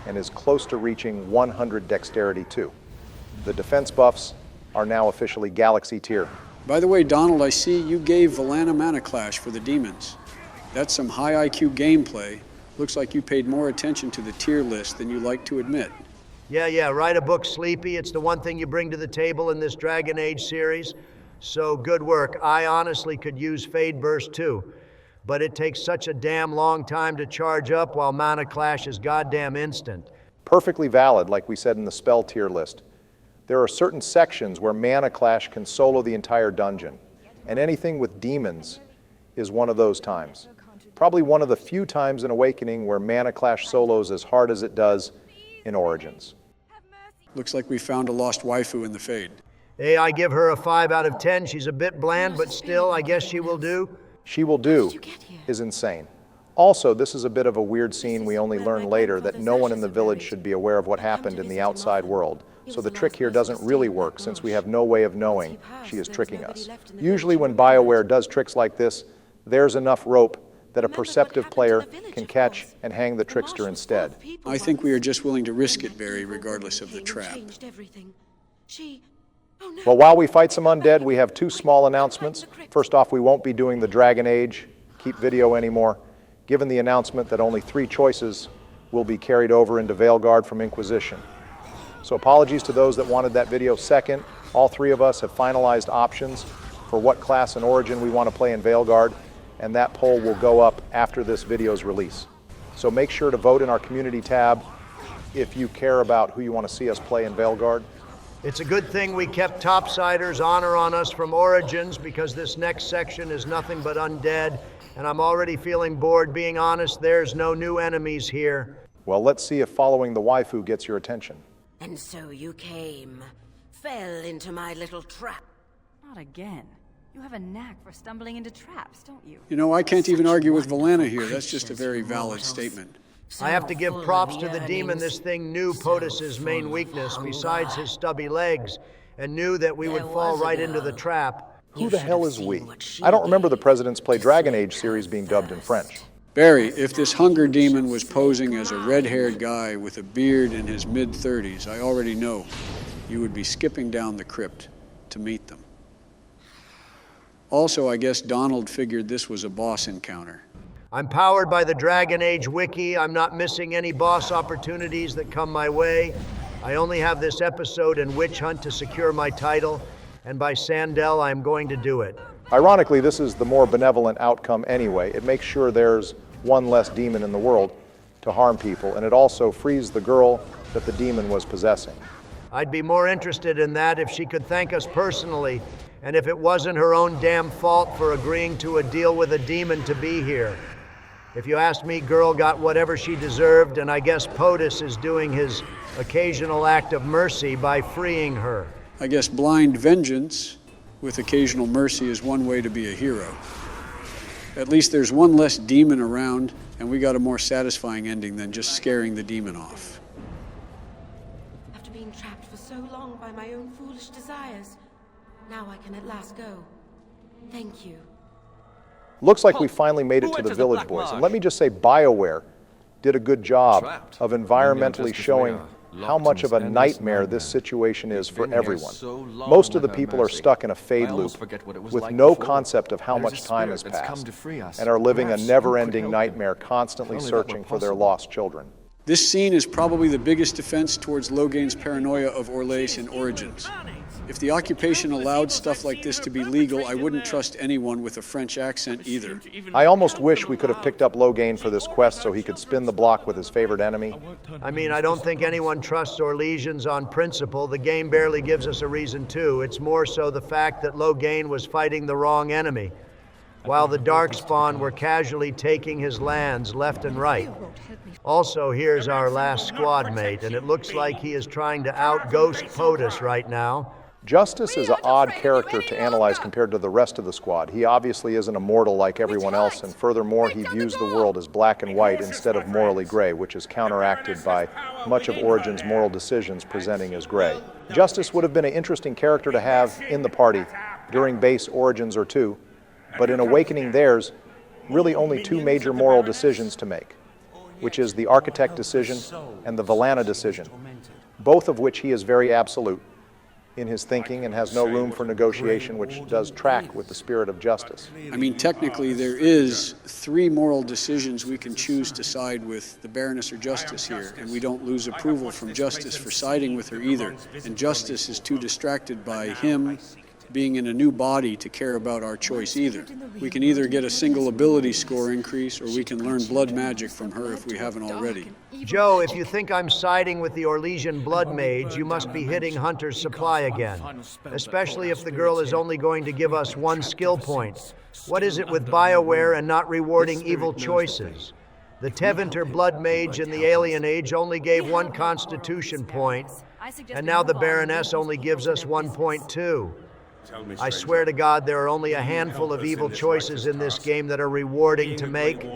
and is close to reaching 100 Dexterity too. The defense buffs are now officially Galaxy tier. By the way, Donald, I see you gave Liliana Mana Clash for the demons. That's some high IQ gameplay. Looks like you paid more attention to the tier list than you like to admit. Yeah, write a book, Sleepy. It's the one thing you bring to the table in this Dragon Age series. So good work. I honestly could use Fade Burst too, but it takes such a damn long time to charge up while Mana Clash is goddamn instant. Perfectly valid, like we said in the spell tier list. There are certain sections where Mana Clash can solo the entire dungeon, and anything with demons is one of those times. Probably one of the few times in Awakening where Mana Clash solos as hard as it does in Origins. Looks like we found a lost waifu in the Fade. Hey, I give her a 5 out of 10. She's a bit bland, but still, I guess she will do. She will do is insane. Also, this is a bit of a weird scene we only learn later that no one in the village should be aware of what happened in the outside world. So the trick here doesn't really work since we have no way of knowing she is tricking us. Usually when Bioware does tricks like this, there's enough rope that a perceptive player can catch and hang the trickster instead. I think we are just willing to risk it, Barry, regardless of the trap. Well, while we fight some undead, we have two small announcements. First off, we won't be doing the Dragon Age Keep video anymore, given the announcement that only 3 choices will be carried over into Veilguard from Inquisition. So apologies to those that wanted that video. Second, all 3 of us have finalized options for what class and origin we want to play in Veilguard, and that poll will go up after this video's release. So make sure to vote in our community tab if you care about who you want to see us play in Veilguard. It's a good thing we kept Topsiders' honor on us from Origins, because this next section is nothing but undead, and I'm already feeling bored. Being honest, there's no new enemies here. Well, let's see if following the waifu gets your attention. And so you came, fell into my little trap. Not again. You have a knack for stumbling into traps, don't you? You know, I can't even argue with Liliana here. That's just a very valid statement. I have to give props to the demon. This thing knew POTUS's main weakness, besides his stubby legs, and knew that we would fall right into the trap. Who the hell is we? I don't remember the President's Play Dragon Age series being dubbed in French. Barry, if this hunger demon was posing as a red-haired guy with a beard in his mid-30s, I already know you would be skipping down the crypt to meet them. Also, I guess Donald figured this was a boss encounter. I'm powered by the Dragon Age wiki. I'm not missing any boss opportunities that come my way. I only have this episode and Witch Hunt to secure my title, and by Sandel, I'm going to do it. Ironically, this is the more benevolent outcome anyway. It makes sure there's one less demon in the world to harm people, and it also frees the girl that the demon was possessing. I'd be more interested in that if she could thank us personally, and if it wasn't her own damn fault for agreeing to a deal with a demon to be here. If you asked me, girl got whatever she deserved, and I guess POTUS is doing his occasional act of mercy by freeing her. I guess blind vengeance with occasional mercy is one way to be a hero. At least there's one less demon around, and we got a more satisfying ending than just scaring the demon off. After being trapped for so long by my own foolish desires, Now I can at last go. Thank you. Looks like we finally made it to the Village Boys. And let me just say, Bioware did a good job of environmentally showing how much of a nightmare this situation is for everyone. Most of the people are stuck in a fade loop with no concept of how much time has passed and are living a never-ending nightmare, constantly searching for their lost children. This scene is probably the biggest defense towards Loghain's paranoia of Orlais in Origins. If the occupation allowed stuff like this to be legal, I wouldn't trust anyone with a French accent either. I almost wish we could have picked up Loghain for this quest so he could spin the block with his favorite enemy. I mean, I don't think anyone trusts Orlesians on principle. The game barely gives us a reason to. It's more so the fact that Loghain was fighting the wrong enemy, while the Darkspawn were casually taking his lands left and right. Also, here's our last squad mate, and it looks like he is trying to out-ghost POTUS right now. Justice is an odd character to analyze compared to the rest of the squad. He obviously isn't immortal like everyone else, and furthermore, he views the world as black and white instead of morally gray, which is counteracted by much of Origin's moral decisions presenting as gray. Justice would have been an interesting character to have in the party during base Origins or two, but in Awakening there's really only two major moral decisions to make, which is the Architect decision and the Liliana decision, both of which he is very absolute in his thinking and has no room for negotiation, which does track with the spirit of justice. I mean, technically there is 3 moral decisions we can choose to side with the Baroness or Justice here, and we don't lose approval from Justice for siding with her either. And Justice is too distracted by him being in a new body to care about our choice either. We can either get a single ability score increase, or we can learn blood magic from her if we haven't already. Joe, if you think I'm siding with the Orlesian blood mage, you must be hitting Hunter's supply again, especially if the girl is only going to give us 1 skill point. What is it with Bioware and not rewarding evil choices? The Tevinter blood mage in the Alien Age only gave 1 constitution point, and now the Baroness only gives us 1.2. I swear to God, there are only a handful of evil choices in this game that are rewarding to make.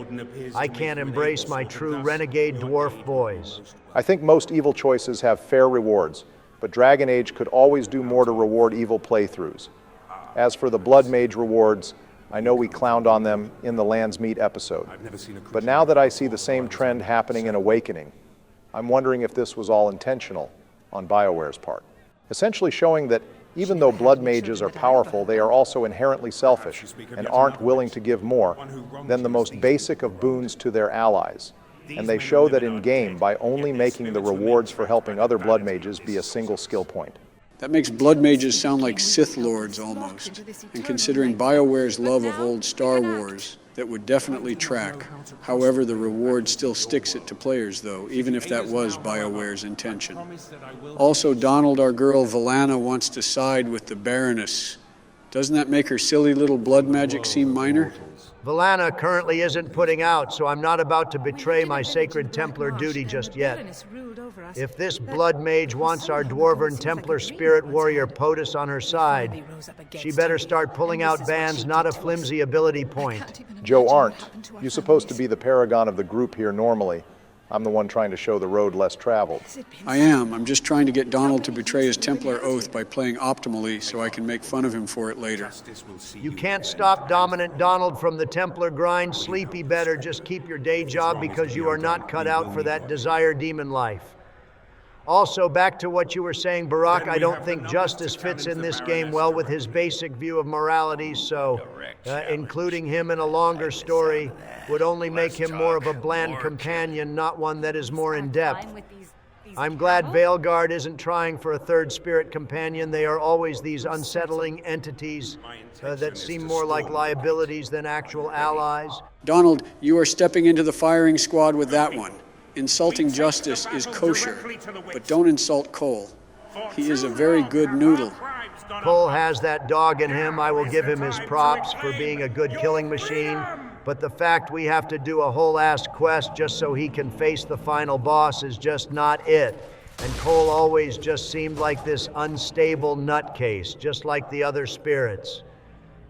I can't embrace my true renegade dwarf boys. I think most evil choices have fair rewards, but Dragon Age could always do more to reward evil playthroughs. As for the Blood Mage rewards, I know we clowned on them in the Landsmeet episode. But now that I see the same trend happening in Awakening, I'm wondering if this was all intentional on BioWare's part. Essentially showing that even though blood mages are powerful, they are also inherently selfish and aren't willing to give more than the most basic of boons to their allies. And they show that in-game by only making the rewards for helping other blood mages be a single skill point. That makes blood mages sound like Sith Lords almost. And considering BioWare's love of old Star Wars, that would definitely track. However, the reward still sticks it to players, though, even if that was BioWare's intention. Also, Donald, our girl Liliana, wants to side with the Baroness. Doesn't that make her silly little blood magic seem minor? Liliana currently isn't putting out, so I'm not about to betray my sacred Templar duty just yet. If this blood mage wants our Dwarven Templar spirit warrior POTUS on her side, she better start pulling out bans, not a flimsy ability point. Joe Arndt, you're supposed to be the paragon of the group here normally. I'm the one trying to show the road less traveled. I am. I'm just trying to get Donald to betray his Templar oath by playing optimally so I can make fun of him for it later. You can't stop dominant Donald from the Templar grind. Sleepy better just keep your day job because you are not cut out for that desire demon life. Also, back to what you were saying, Barack, I don't think Justice fits in this game well with his basic view of morality, so including him in a longer story would only make him more of a bland companion, not one that is more in-depth. I'm glad Veilguard isn't trying for a third spirit companion. They are always these unsettling entities that seem more like liabilities than actual allies. Donald, you are stepping into the firing squad with that one. Insulting Justice is kosher, but don't insult Cole. He is a very good noodle. Cole has that dog in him. I will give him his props for being a good killing machine, but the fact we have to do a whole-ass quest just so he can face the final boss is just not it. And Cole always just seemed like this unstable nutcase, just like the other spirits.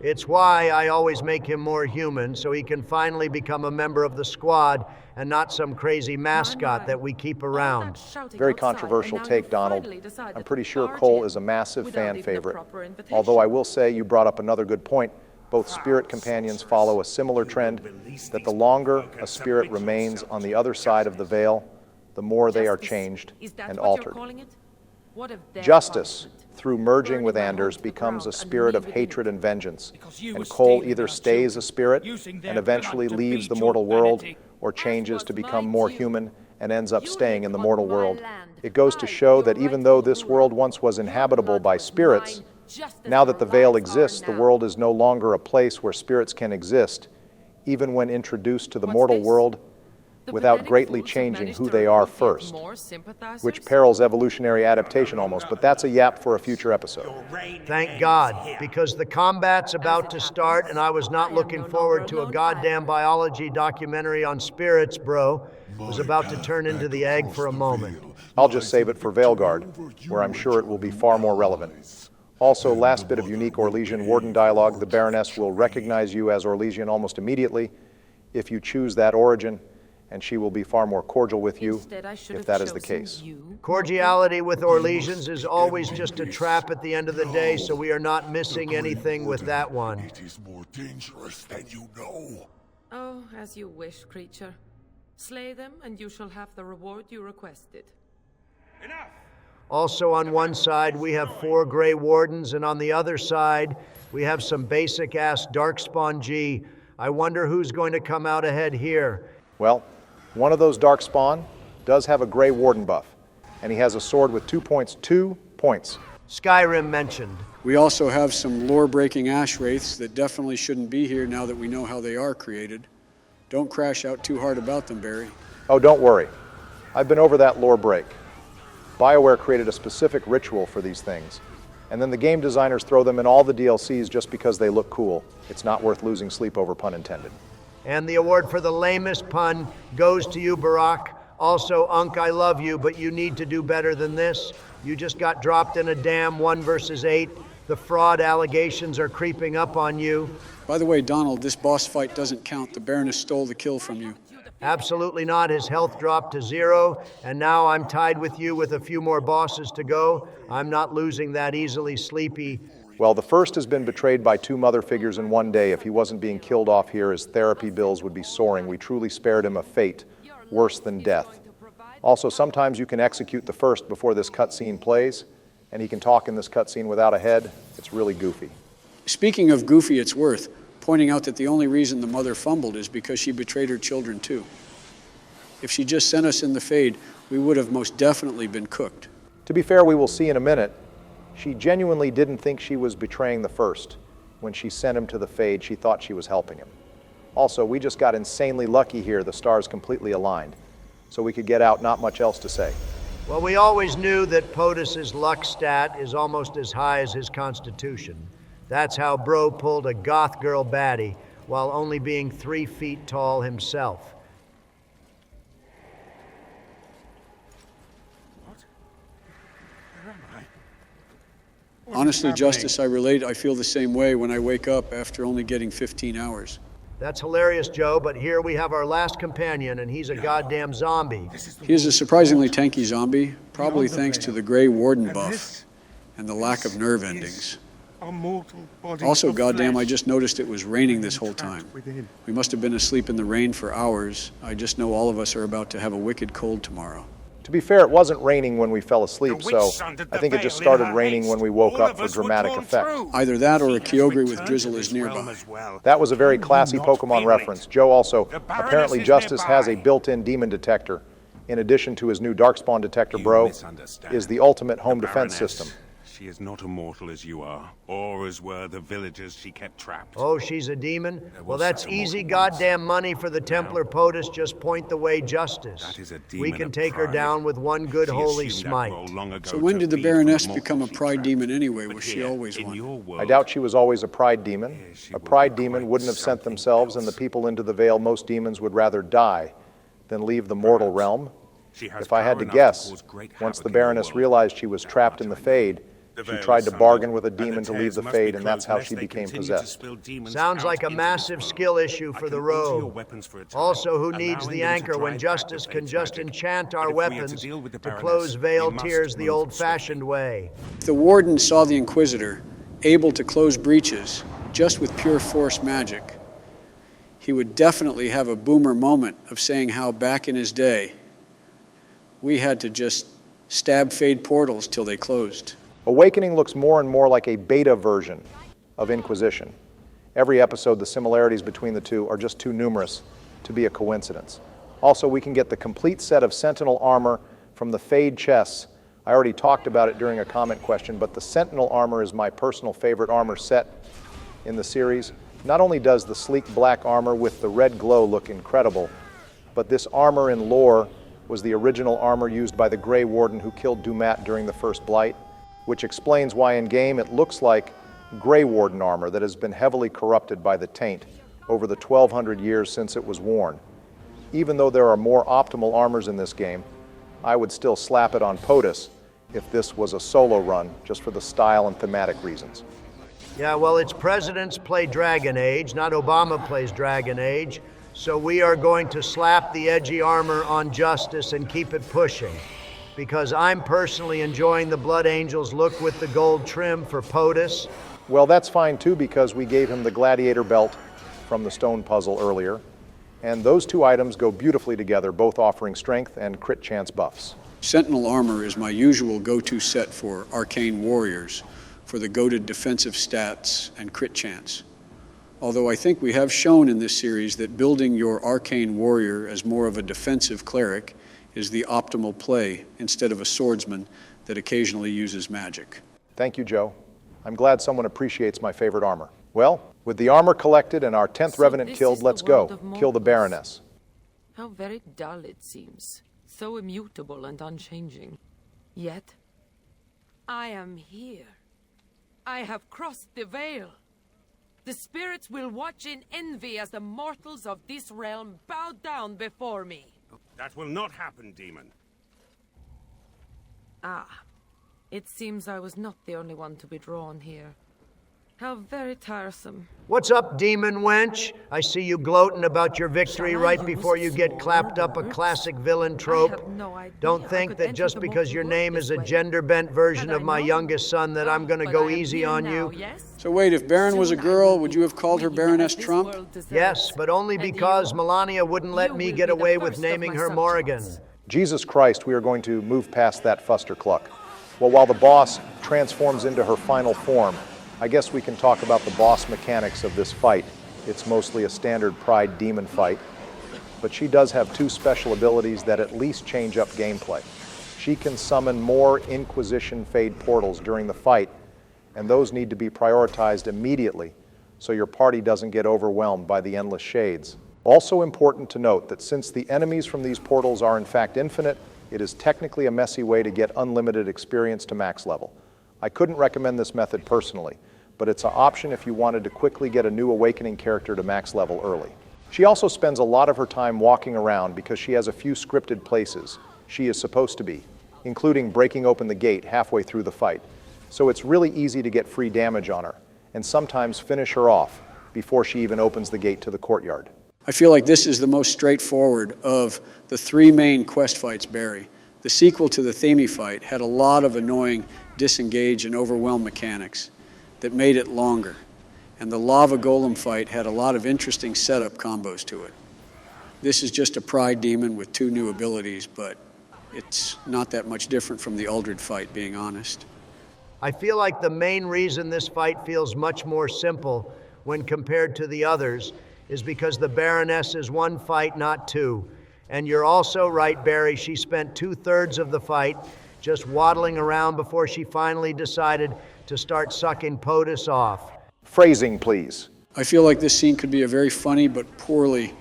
It's why I always make him more human, so he can finally become a member of the squad and not some crazy mascot that we keep around. Very controversial take, Donald. I'm pretty sure Cole is a massive fan favorite. Although I will say you brought up another good point. Both spirit companions follow a similar trend, that the longer a spirit remains on the other side of the veil, the more they are changed and altered. Justice, through merging with Anders, becomes a spirit of hatred and vengeance, and Cole either stays a spirit and eventually leaves the mortal world, or changes to become more human and ends up staying in the mortal world. It goes to show that even though this world once was inhabitable by spirits, now that the veil exists, the world is no longer a place where spirits can exist, even when introduced to the mortal world, without greatly changing who they are first, which perils evolutionary adaptation almost, but that's a yap for a future episode. Thank God, because the combat's about to start and I was not looking forward to a goddamn biology documentary on spirits, bro. Was about to turn into the egg for a moment. I'll just save it for Veilguard, where I'm sure it will be far more relevant. Also, last bit of unique Orlesian warden dialogue, the Baroness will recognize you as Orlesian almost immediately if you choose that origin, and she will be far more cordial with you if that is the case. Cordiality with Orlesians is always just a trap at the end of the day, so we are not missing anything with that one. It is more dangerous than you know. Oh, as you wish, creature. Slay them, and you shall have the reward you requested. Enough! Also on one side, we have 4 Grey Wardens, and on the other side, we have some basic-ass Darkspawn G. I wonder who's going to come out ahead here. Well, one of those Darkspawn does have a Grey Warden buff, and he has a sword with 2 points. 2 points. Skyrim mentioned. We also have some lore-breaking ash wraiths that definitely shouldn't be here now that we know how they are created. Don't crash out too hard about them, Barry. Oh, don't worry. I've been over that lore break. Bioware created a specific ritual for these things, and then the game designers throw them in all the DLCs just because they look cool. It's not worth losing sleep over, pun intended. And the award for the lamest pun goes to you, Barack. Also, Unk, I love you, but you need to do better than this. You just got dropped in a damn 1 versus 8. The fraud allegations are creeping up on you. By the way, Donald, this boss fight doesn't count. The Baroness stole the kill from you. Absolutely not. His health dropped to 0, and now I'm tied with you with a few more bosses to go. I'm not losing that easily, Sleepy. Well, the first has been betrayed by 2 mother figures in one day. If he wasn't being killed off here, his therapy bills would be soaring. We truly spared him a fate worse than death. Also, sometimes you can execute the first before this cutscene plays, and he can talk in this cutscene without a head. It's really goofy. Speaking of goofy, it's worth pointing out that the only reason the mother fumbled is because she betrayed her children too. If she just sent us in the Fade, we would have most definitely been cooked. To be fair, we will see in a minute, she genuinely didn't think she was betraying the first. When she sent him to the Fade, she thought she was helping him. Also, we just got insanely lucky here. The stars completely aligned. So we could get out, not much else to say. Well, we always knew that POTUS's luck stat is almost as high as his constitution. That's how Bro pulled a goth girl baddie while only being 3 feet tall himself. Honestly, Justice, I relate. I feel the same way when I wake up after only getting 15 hours. That's hilarious, Joe, but here we have our last companion, and he's a goddamn zombie. He is a surprisingly tanky zombie, probably thanks to the Grey Warden buff and the lack of nerve endings. Also, goddamn, I just noticed it was raining this whole time. We must have been asleep in the rain for hours. I just know all of us are about to have a wicked cold tomorrow. To be fair, it wasn't raining when we fell asleep, so I think it just started raining when we woke up for dramatic effect. Either that or a Kyogre with drizzle is nearby. That was a very classy Pokemon reference. Joe also, apparently Justice has a built-in demon detector. In addition to his new Darkspawn detector, Bro, is the ultimate home defense system. She is not immortal as you are, or as were the villagers she kept trapped. Oh, she's a demon? Well, that's easy goddamn money for the Templar POTUS. Just point the way, Justice. That is a demon. We can take her down with one good holy smite. So when did the Baroness become a pride demon anyway? Was she always one? I doubt she was always a pride demon. A pride demon wouldn't have sent themselves and the people into the Vale. Most demons would rather die than leave the mortal realm. If I had to guess, once the Baroness realized she was trapped in the Fade, She tried to bargain with a demon to leave the Fade, and that's how she became possessed. Sounds like a massive skill issue for the rogue. Also, who needs the anchor when Justice can just enchant our weapons to close veiled tears the old-fashioned way? If the warden saw the Inquisitor able to close breaches just with pure force magic, he would definitely have a boomer moment of saying how back in his day we had to just stab Fade portals till they closed. Awakening looks more and more like a beta version of Inquisition. Every episode, the similarities between the two are just too numerous to be a coincidence. Also, we can get the complete set of Sentinel armor from the Fade chests. I already talked about it during a comment question, but the Sentinel armor is my personal favorite armor set in the series. Not only does the sleek black armor with the red glow look incredible, but this armor in lore was the original armor used by the Grey Warden who killed Dumat during the First Blight, which explains why in-game it looks like Grey Warden armor that has been heavily corrupted by the Taint over the 1,200 years since it was worn. Even though there are more optimal armors in this game, I would still slap it on POTUS if this was a solo run, just for the style and thematic reasons. Yeah, well, its presidents play Dragon Age, not Obama plays Dragon Age, so we are going to slap the edgy armor on Justice and keep it pushing. Because I'm personally enjoying the Blood Angel's look with the gold trim for POTUS. Well, that's fine too, because we gave him the gladiator belt from the stone puzzle earlier. And those two items go beautifully together, both offering strength and crit chance buffs. Sentinel armor is my usual go-to set for arcane warriors for the goated defensive stats and crit chance. Although I think we have shown in this series that building your arcane warrior as more of a defensive cleric is the optimal play instead of a swordsman that occasionally uses magic. Thank you, Joe. I'm glad someone appreciates my favorite armor. Well, with the armor collected and our 10th Revenant killed, let's go. Kill the Baroness. How very dull it seems. So immutable and unchanging. Yet, I am here. I have crossed the veil. The spirits will watch in envy as the mortals of this realm bow down before me. That will not happen, demon. Ah, it seems I was not the only one to be drawn here. How very tiresome. What's up, demon wench? I see you gloating about your victory right before you get clapped up a classic villain trope. Don't think that just because your name is a gender-bent version of my youngest son that I'm gonna go easy on you. So wait, if Baron was a girl, would you have called her Baroness Trump? Yes, but only because Melania wouldn't let me get away with naming her Morrigan. Jesus Christ, we are going to move past that fustercluck. Well, while the boss transforms into her final form, I guess we can talk about the boss mechanics of this fight. It's mostly a standard Pride demon fight, but she does have two special abilities that at least change up gameplay. She can summon more Inquisition Fade portals during the fight, and those need to be prioritized immediately so your party doesn't get overwhelmed by the endless shades. Also important to note that since the enemies from these portals are in fact infinite, it is technically a messy way to get unlimited experience to max level. I couldn't recommend this method personally, but it's an option if you wanted to quickly get a new Awakening character to max level early. She also spends a lot of her time walking around because she has a few scripted places she is supposed to be, including breaking open the gate halfway through the fight. So it's really easy to get free damage on her, and sometimes finish her off before she even opens the gate to the courtyard. I feel like this is the most straightforward of the three main quest fights, Barry. The sequel to the Themi fight had a lot of annoying disengage and overwhelm mechanics that made it longer. And the Lava Golem fight had a lot of interesting setup combos to it. This is just a Pride demon with two new abilities, but it's not that much different from the Uldred fight, being honest. I feel like the main reason this fight feels much more simple when compared to the others is because the Baroness is one fight, not two. And you're also right, Barry, she spent 2/3 of the fight just waddling around before she finally decided to start sucking POTUS off. Phrasing, please. I feel like this scene could be a very funny but poorly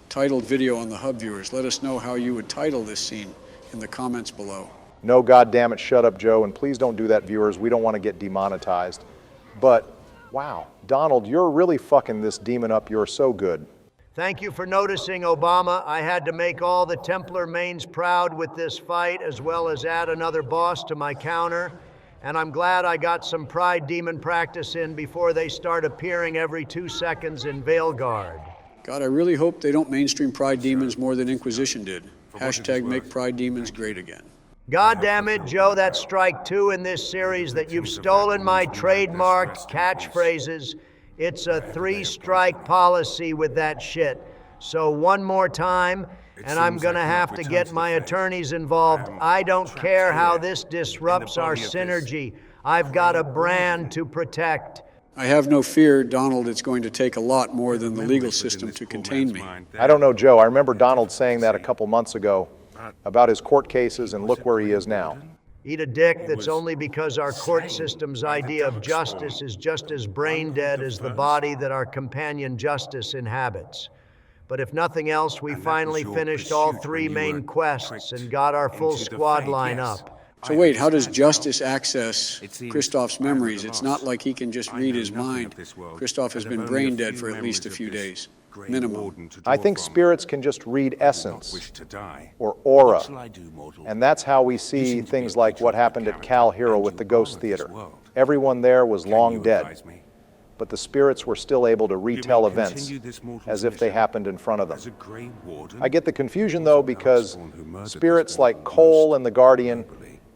titled video on the Hub viewers. Let us know how you would title this scene in the comments below. No, goddammit, shut up, Joe, and please don't do that, viewers. We don't want to get demonetized. But, wow, Donald, you're really fucking this demon up. You're so good. Thank you for noticing, Obama. I had to make all the Templar mains proud with this fight, as well as add another boss to my counter. and I'm glad I got some Pride Demon practice in before they start appearing every 2 seconds in Veilguard. God, I really hope they don't mainstream Pride Demons more than Inquisition did. Hashtag make Pride Demons great again. God damn it, Joe, that's strike 2 in this series that you've stolen my trademarked catchphrases. It's a 3-strike policy with that shit. So one more time, and I'm gonna have to get my attorneys involved. I don't care how this disrupts our synergy. I've got a brand to protect. I have no fear, Donald, it's going to take a lot more than the legal system to contain me. I don't know, Joe. I remember Donald saying that a couple months ago about his court cases, and look where he is now. Eat a dick, that's only because our court system's idea of justice is just as brain dead as the body that our companion Justice inhabits. But if nothing else, we finally finished all 3 main quests and got our full squad line up. So wait, how does Justice access Kristoff's memories? It's not like he can just read his mind. Kristoff has been brain dead for at least a few days. Minimum. I think spirits can just read essence or aura, and that's how we see things like what happened at Cal Hero with the Ghost Theater. Everyone there was long dead, but the spirits were still able to retell events as if they happened in front of them. I get the confusion, though, because spirits like Cole and the Guardian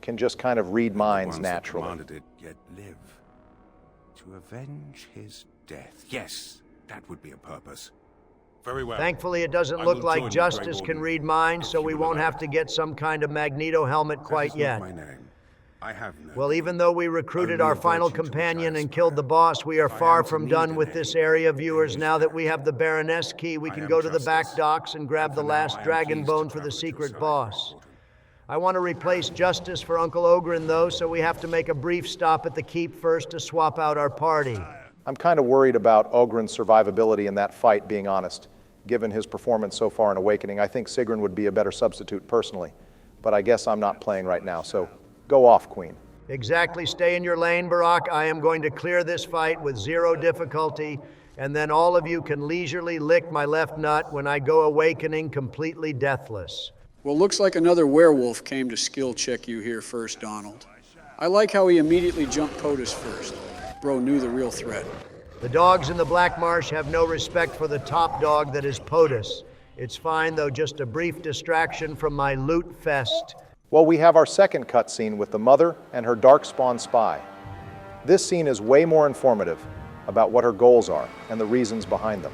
can just kind of read minds naturally. Yet live to avenge his death. Yes, that would be a purpose. Very well. Thankfully, it doesn't look like Justice can read minds, so we won't have to get some kind of Magneto helmet quite yet. Well, even though we recruited our final companion and killed the boss, we are far from done with this area, viewers. Now that we have the Baroness key, we can go to the back docks and grab the last dragon bone for the secret boss. I want to replace Justice for Uncle Ogren, though, so we have to make a brief stop at the keep first to swap out our party. I'm kind of worried about Ogren's survivability in that fight, being honest. Given his performance so far in Awakening, I think Sigrun would be a better substitute personally. But I guess I'm not playing right now, so go off, Queen. Exactly. Stay in your lane, Barack. I am going to clear this fight with 0 difficulty, and then all of you can leisurely lick my left nut when I go Awakening completely deathless. Well, looks like another werewolf came to skill check you here first, Donald. I like how he immediately jumped POTUS first. Bro knew the real threat. The dogs in the Black Marsh have no respect for the top dog that is POTUS. It's fine, though, just a brief distraction from my loot fest. Well, we have our second cutscene with the Mother and her Darkspawn spy. This scene is way more informative about what her goals are and the reasons behind them.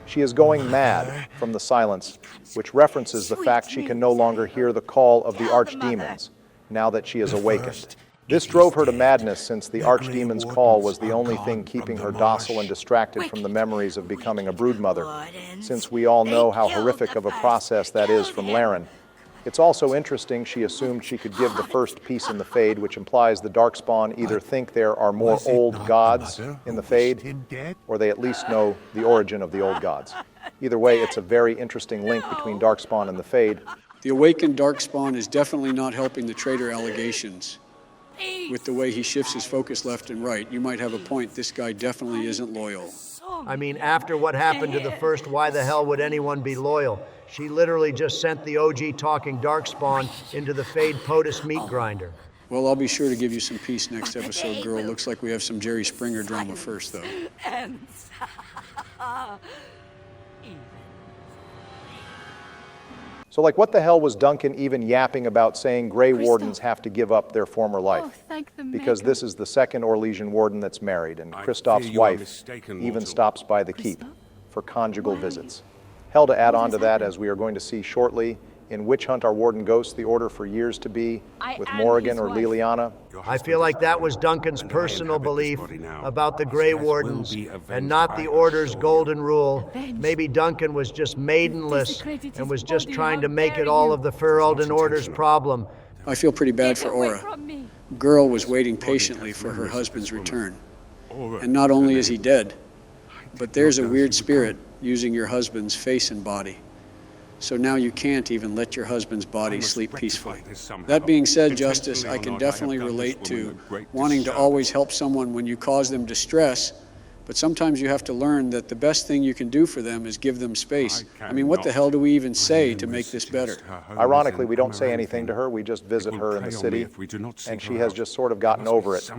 She is going mad from the silence, which references the fact she can no longer hear the call of the archdemons now that she is awakened. This drove her to madness since the archdemon's call was the only thing keeping her docile and distracted from the memories of becoming a broodmother, since we all know how horrific of a process that is from Laren. It's also interesting she assumed she could give the first piece in the Fade, which implies the Darkspawn either think there are more old gods in the Fade, or they at least know the origin of the old gods. Either way, it's a very interesting link between Darkspawn and the Fade. The awakened Darkspawn is definitely not helping the traitor allegations. With the way he shifts his focus left and right, you might have a point. This guy definitely isn't loyal. I mean, after what happened to the first, why the hell would anyone be loyal? She literally just sent the OG talking Darkspawn into the Fade POTUS meat grinder. Well, I'll be sure to give you some peace next episode, girl. Looks like we have some Jerry Springer drama first, though. So, like, what the hell was Duncan even yapping about saying Grey Wardens have to give up their former life? Because this is the second Orlesian Warden that's married, and Kristoff's wife even stops by the keep for conjugal visits. Hell to add on to that, as we are going to see shortly, in Witch Hunt Our Warden Ghosts, the order for years to be, with Morrigan or Liliana. I feel like that was Duncan's personal belief about the Grey Wardens, and not the Order's golden rule. Maybe Duncan was just maidenless and was just trying to make it all of the Ferelden Order's problem. I feel pretty bad for Aura. Girl was waiting patiently for her husband's return. And not only is he dead, but there's a weird spirit using your husband's face and body. So now you can't even let your husband's body sleep peacefully. That being said, Justice, I can definitely relate to wanting to always help someone when you cause them distress, But sometimes you have to learn that the best thing you can do for them is give them space. I mean, what the hell do we even say to make this better? Ironically, we don't say anything to her. We just visit her in the city, and she has just sort of gotten over it.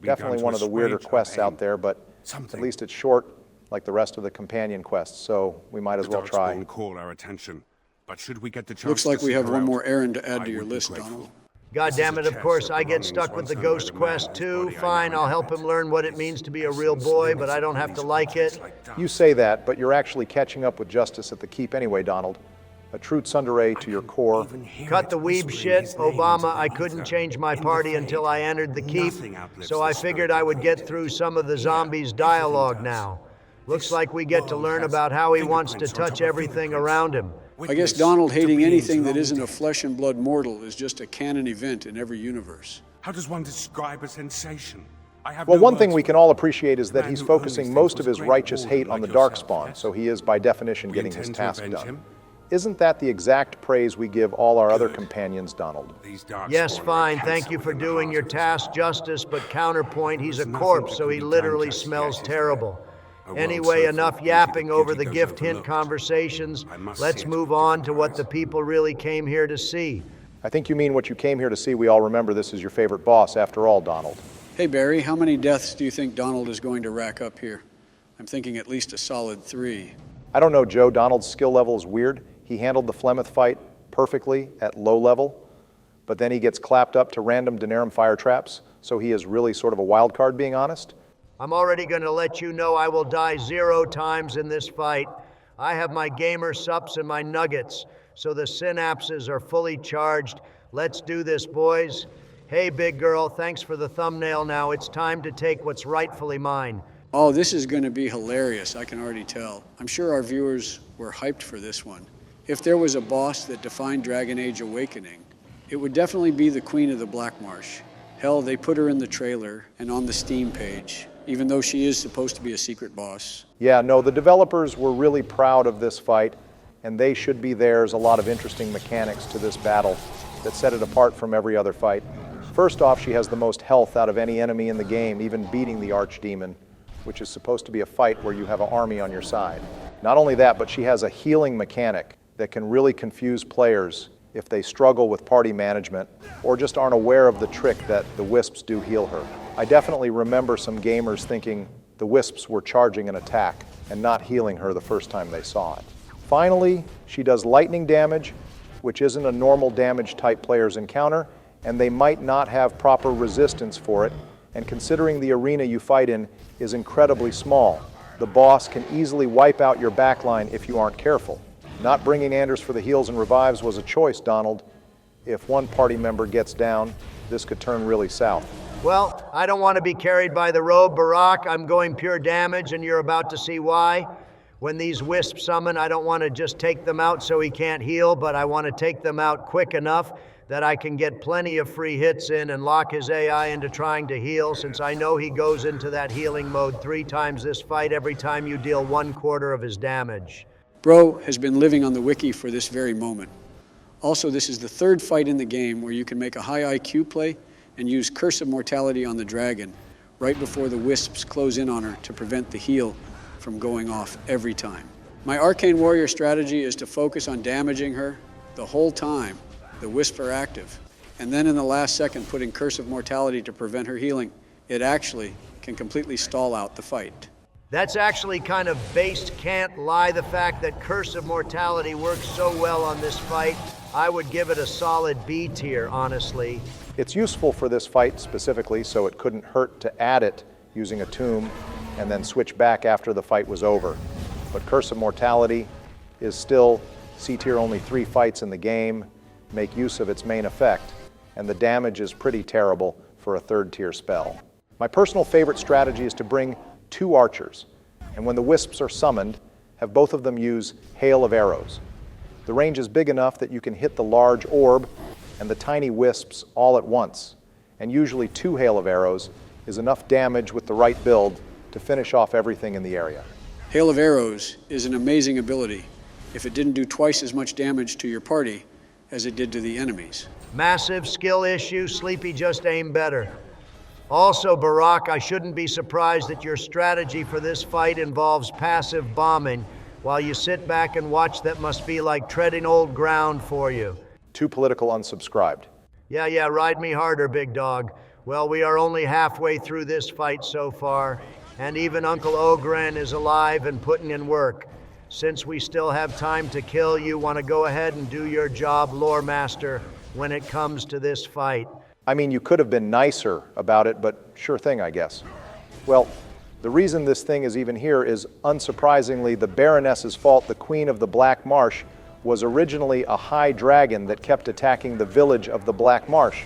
Definitely one of the weirder quests out there, but at least it's short, like the rest of the companion quests, so we might as well try. Call our attention, but should we get the chance Looks like to we seek have her one out, more errand to add I to your would be list, grateful. Donald. God damn it, of course, I get stuck with the ghost quest too. Fine, I'll help him learn what it means to be a real boy, but I don't have to like it. You say that, but you're actually catching up with justice at the keep anyway, Donald. A true tsundere to your core. Cut the weeb shit, Obama. I couldn't change my party until I entered the keep, so I figured I would get through some of the zombies' dialogue now. Looks like we get to learn about how he wants to touch everything around him. I guess Donald hating anything that isn't a flesh and blood mortal is just a canon event in every universe. How does one describe a sensation? Well, one thing we can all appreciate is that he's focusing most of his righteous hate on the Darkspawn, so he is by definition getting his task done. Isn't that the exact praise we give all our other companions, Donald? Yes, fine, thank you for doing your task justice, but counterpoint, he's a corpse, so he literally smells terrible. Anyway, enough yapping over the gift hint conversations. Let's move on to what the people really came here to see. I think you mean what you came here to see. We all remember this is your favorite boss, after all, Donald. Hey, Barry, how many deaths do you think Donald is going to rack up here? I'm thinking at least a solid 3. I don't know, Joe. Donald's skill level is weird. He handled the Flemeth fight perfectly at low level, but then he gets clapped up to random Daenerys fire traps, so he is really sort of a wild card, being honest. I'm already going to let you know I will die 0 times in this fight. I have my gamer sups and my nuggets, so the synapses are fully charged. Let's do this, boys. Hey, big girl, thanks for the thumbnail. Now it's time to take what's rightfully mine. Oh, this is going to be hilarious, I can already tell. I'm sure our viewers were hyped for this one. If there was a boss that defined Dragon Age Awakening, it would definitely be the Queen of the Black Marsh. Hell, they put her in the trailer and on the Steam page, even though she is supposed to be a secret boss. Yeah, no, the developers were really proud of this fight, and they should be. There's a lot of interesting mechanics to this battle that set it apart from every other fight. First off, she has the most health out of any enemy in the game, even beating the Archdemon, which is supposed to be a fight where you have an army on your side. Not only that, but she has a healing mechanic that can really confuse players if they struggle with party management or just aren't aware of the trick that the wisps do heal her. I definitely remember some gamers thinking the wisps were charging an attack and not healing her the first time they saw it. Finally, she does lightning damage, which isn't a normal damage type players encounter, and they might not have proper resistance for it, and considering the arena you fight in is incredibly small, the boss can easily wipe out your backline if you aren't careful. Not bringing Anders for the heals and revives was a choice, Donald. If one party member gets down, this could turn really south. Well, I don't want to be carried by the robe, Barack. I'm going pure damage, and you're about to see why. When these wisps summon, I don't want to just take them out so he can't heal, but I want to take them out quick enough that I can get plenty of free hits in and lock his AI into trying to heal, since I know he goes into that healing mode 3 times this fight every time you deal 1/4 of his damage. Bro has been living on the wiki for this very moment. Also, this is the 3rd fight in the game where you can make a high IQ play and use Curse of Mortality on the dragon right before the wisps close in on her to prevent the heal from going off every time. My Arcane Warrior strategy is to focus on damaging her the whole time the wisps are active, and then in the last second putting Curse of Mortality to prevent her healing. It actually can completely stall out the fight. That's actually kind of based, can't lie. The fact that Curse of Mortality works so well on this fight, I would give it a solid B tier, honestly. It's useful for this fight specifically, so it couldn't hurt to add it using a tomb and then switch back after the fight was over. But Curse of Mortality is still C tier. Only 3 fights in the game make use of its main effect, and the damage is pretty terrible for a 3rd tier spell. My personal favorite strategy is to bring 2 archers, and when the wisps are summoned, have both of them use Hail of Arrows. The range is big enough that you can hit the large orb and the tiny wisps all at once, and usually 2 Hail of Arrows is enough damage with the right build to finish off everything in the area. Hail of Arrows is an amazing ability if it didn't do twice as much damage to your party as it did to the enemies. Massive skill issue, Sleepy just aimed better. Also, Barack, I shouldn't be surprised that your strategy for this fight involves passive bombing while you sit back and watch. That must be like treading old ground for you. Too political unsubscribed. Yeah, ride me harder, big dog. Well, we are only halfway through this fight so far, and even Uncle Ogren is alive and putting in work. Since we still have time to kill, you want to go ahead and do your job, Lore Master, when it comes to this fight. I mean, you could have been nicer about it, but sure thing, I guess. Well, the reason this thing is even here is, unsurprisingly, the Baroness's fault. The Queen of the Black Marsh was originally a high dragon that kept attacking the village of the Black Marsh.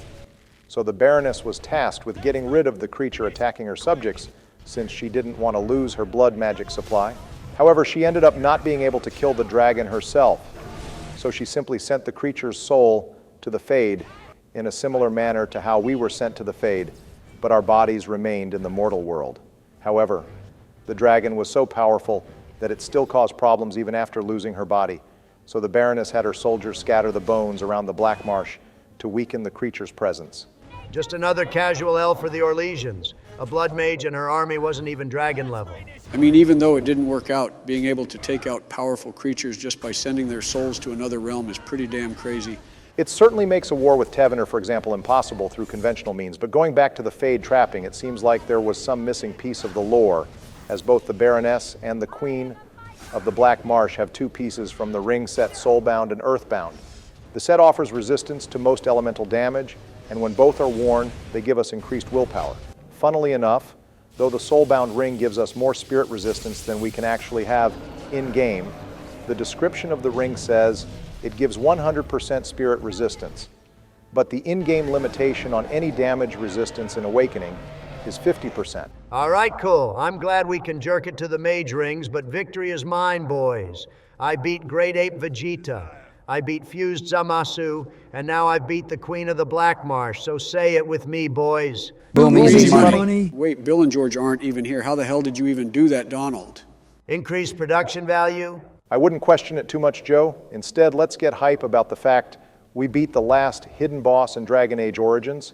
So the Baroness was tasked with getting rid of the creature attacking her subjects, since she didn't want to lose her blood magic supply. However, she ended up not being able to kill the dragon herself, so she simply sent the creature's soul to the Fade in a similar manner to how we were sent to the Fade, but our bodies remained in the mortal world. However, the dragon was so powerful that it still caused problems even after losing her body, so the Baroness had her soldiers scatter the bones around the Black Marsh to weaken the creature's presence. Just another casual elf for the Orlesians. A blood mage and her army wasn't even dragon level. I mean, even though it didn't work out, being able to take out powerful creatures just by sending their souls to another realm is pretty damn crazy. It certainly makes a war with Tevener, for example, impossible through conventional means, but going back to the Fade trapping, it seems like there was some missing piece of the lore, as both the Baroness and the Queen of the Black Marsh have two pieces from the ring set Soulbound and Earthbound. The set offers resistance to most elemental damage, and when both are worn, they give us increased willpower. Funnily enough, though the Soulbound ring gives us more spirit resistance than we can actually have in-game, the description of the ring says it gives 100% spirit resistance, but the in-game limitation on any damage resistance in Awakening is 50%. All right, cool. I'm glad we can jerk it to the mage rings, but victory is mine, boys. I beat Great Ape Vegeta. I beat Fused Zamasu, and now I beat the Queen of the Black Marsh, so say it with me, boys. Boom, easy money. Wait, Bill and George aren't even here. How the hell did you even do that, Donald? Increased production value? I wouldn't question it too much, Joe. Instead, let's get hype about the fact we beat the last hidden boss in Dragon Age Origins,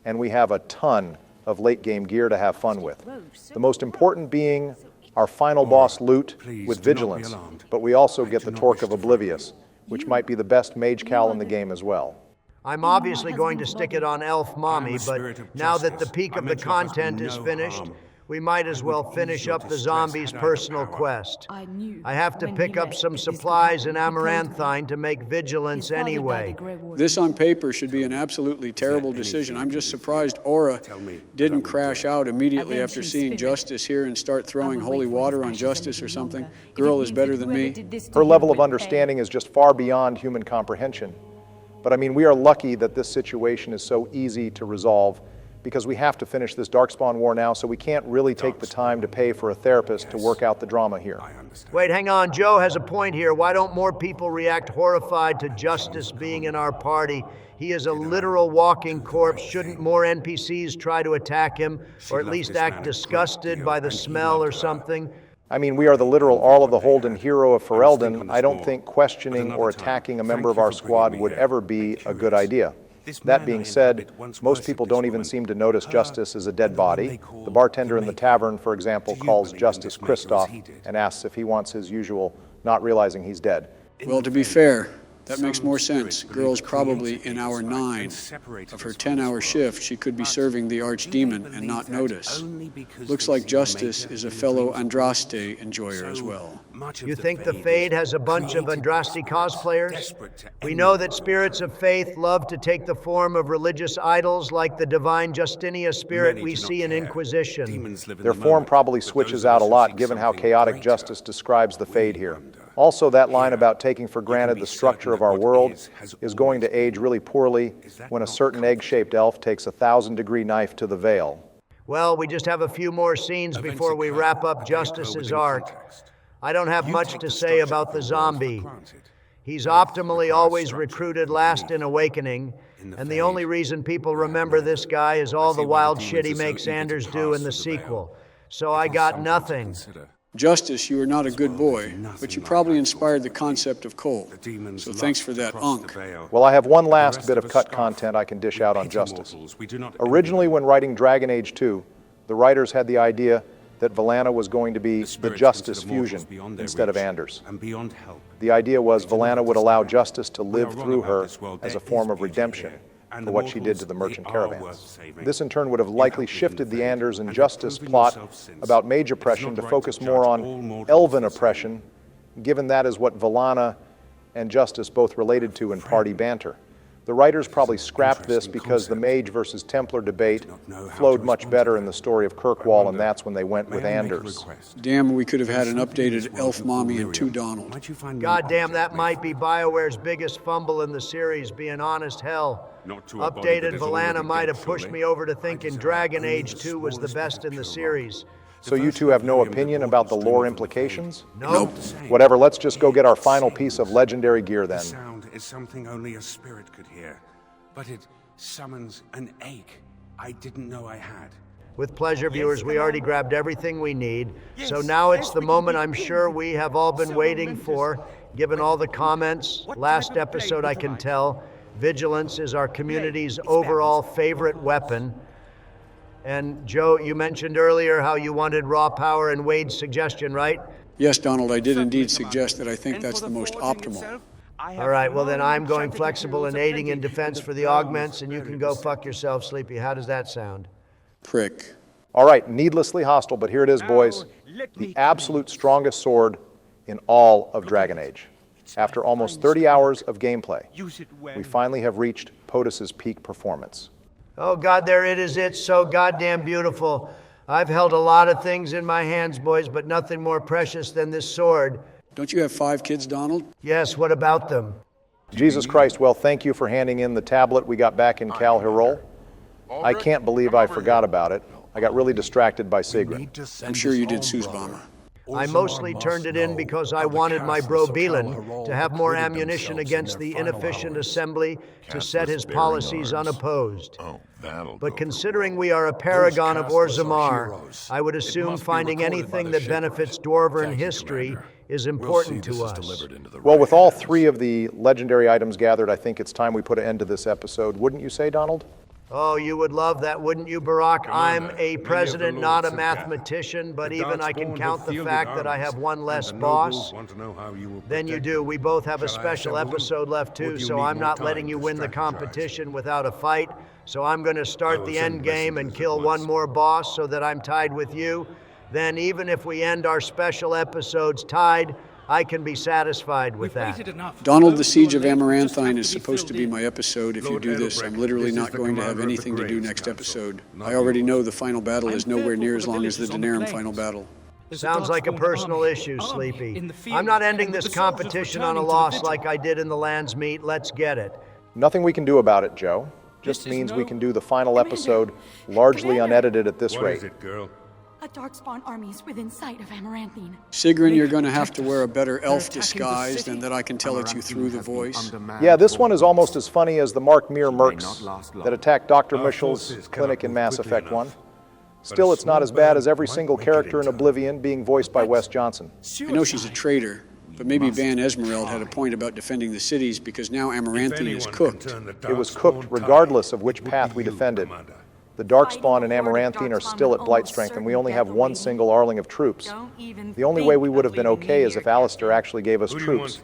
and we have a ton of late-game gear to have fun with. The most important being our final boss loot with Vigilance, but we also get the Torque of Oblivious, which might be the best mage cowl in the game as well. I'm obviously going to stick it on Elf Mommy, but now that the peak of the content is finished, we might as well finish up the zombie's personal quest. I have to pick up some supplies in Amaranthine to make Vigilance anyway. This on paper should be an absolutely terrible decision. I'm just surprised Aura didn't crash out immediately after seeing Justice here and start throwing holy water on Justice or something. Girl is better than me. Her level of understanding is just far beyond human comprehension. But I mean, we are lucky that this situation is so easy to resolve, because we have to finish this Darkspawn war now, so we can't really take the time to pay for a therapist to work out the drama here. Wait, hang on. Joe has a point here. Why don't more people react horrified to Justice being in our party? He is a literal walking corpse. Shouldn't more NPCs try to attack him, or at least act disgusted by the smell or something? I mean, we are the literal All of the Holden hero of Ferelden. I don't think questioning or attacking a member of our squad would ever be a good idea. That being said, most people don't even seem to notice Justice as a dead body. The bartender in the tavern, for example, calls Justice Christoph and asks if he wants his usual, not realizing he's dead. Well, to be fair, that makes more sense. Girl's probably in hour 9 of her 10-hour shift. She could be serving the archdemon and not notice. Looks like Justice is a fellow Andraste enjoyer as well. You think the Fade has a bunch of Andraste cosplayers? We know that spirits of faith love to take the form of religious idols like the divine Justinia spirit we see in Inquisition. Their form probably switches out a lot given how chaotic Justice describes the Fade here. Also, that line about taking for granted the structure of our world is going to age really poorly when a certain egg-shaped elf takes a 1,000-degree knife to the veil. Well, we just have a few more scenes before we wrap up Justice's arc. I don't have much to say about the zombie. He's optimally always recruited last in Awakening, and the only reason people remember this guy is all the wild shit he makes Anders do in the sequel. So I got nothing. Justice, you are not a good boy, but you probably inspired the concept of coal. So thanks for that, Unk. Well, I have one last bit of cut content I can dish out on Justice. Originally, when writing Dragon Age 2, the writers had the idea that Villana was going to be the Justice fusion instead of Anders. The idea was Villana would allow Justice to live through her as a form of redemption for what she did to the merchant caravans. This in turn would have likely shifted the Anders and Justice plot about mage oppression to focus more on elven oppression, given that is what Villana and Justice both related to in party banter. The writers probably scrapped this because the mage versus Templar debate flowed much better in the story of Kirkwall, and that's when they went with Anders. Damn, we could have had an updated Elf Mommy and 2 Donald. God damn, that might be Bioware's biggest fumble in the series, being honest. Hell, updated Villana might have pushed me over to thinking Dragon Age 2 was the best in the series. So you two have no opinion about the lore implications? Nope. Whatever, let's just go get our final piece of legendary gear then. Sound is something only a spirit could hear, but it summons an ache I didn't know I had. With pleasure, viewers, we already grabbed everything we need. So now it's the moment I'm sure we have all been waiting for, given all the comments. Last episode, I can tell, vigilance is our community's overall favorite weapon. And Joe, you mentioned earlier how you wanted raw power and Wade's suggestion, right? Yes, Donald, I did indeed suggest that I think that's the most optimal. All right, well then I'm going flexible and aiding in defense for the augments, and you can go fuck yourself, Sleepy. How does that sound? Prick. All right, needlessly hostile, but here it is, boys. The absolute strongest sword in all of Dragon Age. After almost 30 hours of gameplay, we finally have reached POTUS's peak performance. Oh God, there it is. It's so goddamn beautiful. I've held a lot of things in my hands, boys, but nothing more precious than this sword. Don't you have 5 kids, Donald? Yes, what about them? Jesus Christ, well, thank you for handing in the tablet we got back in Cal Hirol. I can't believe I forgot about it. I got really distracted by Sigrun. I'm sure you did, Suzbama. I mostly turned it in because I wanted my bro Beelan to have more ammunition against the inefficient assembly to set his policies unopposed. But considering we are a paragon of Orzammar, I would assume finding anything that benefits Dwarven history is important to us. Well, with all 3 of the legendary items gathered, I think it's time we put an end to this episode. Wouldn't you say, Donald? Oh, you would love that, wouldn't you, Barack? I'm a president, not a mathematician, but even I can count the fact that I have one less boss. Then you do. We both have a special episode left, too, so I'm not letting you win the competition without a fight. So I'm going to start the end game and kill one more boss so that I'm tied with you. Then even if we end our special episodes tied, I can be satisfied with that. Donald, the Siege of Amaranthine is supposed to be my episode. If you do this, I'm literally not going to have anything to do next episode. I already know the final battle is nowhere near as long as the Daenerys final battle. Sounds like a personal issue, Sleepy. I'm not ending this competition on a loss like I did in the Land's Meet. Let's get it. Nothing we can do about it, Joe. Just means we can do the final episode largely unedited at this rate. A Darkspawn army is within sight of Amaranthine. Sigrun, you're going to have to wear a better elf disguise than that I can tell it's you through the voice. Yeah, this one is almost as funny as the Mark Meer mercs that attacked Dr. Mitchell's clinic in Mass Effect 1. Still, it's not as bad as every single character in Oblivion being voiced by Wes Johnson. I know she's a traitor, but maybe Ban Esmeralda had a point about defending the cities because now Amaranthine is cooked. It was cooked regardless of which path we defended. The Darkspawn and Amaranthine are still at blight strength, and we only have one single Arling of troops. The only way we would have been okay is if Alistair actually gave us troops,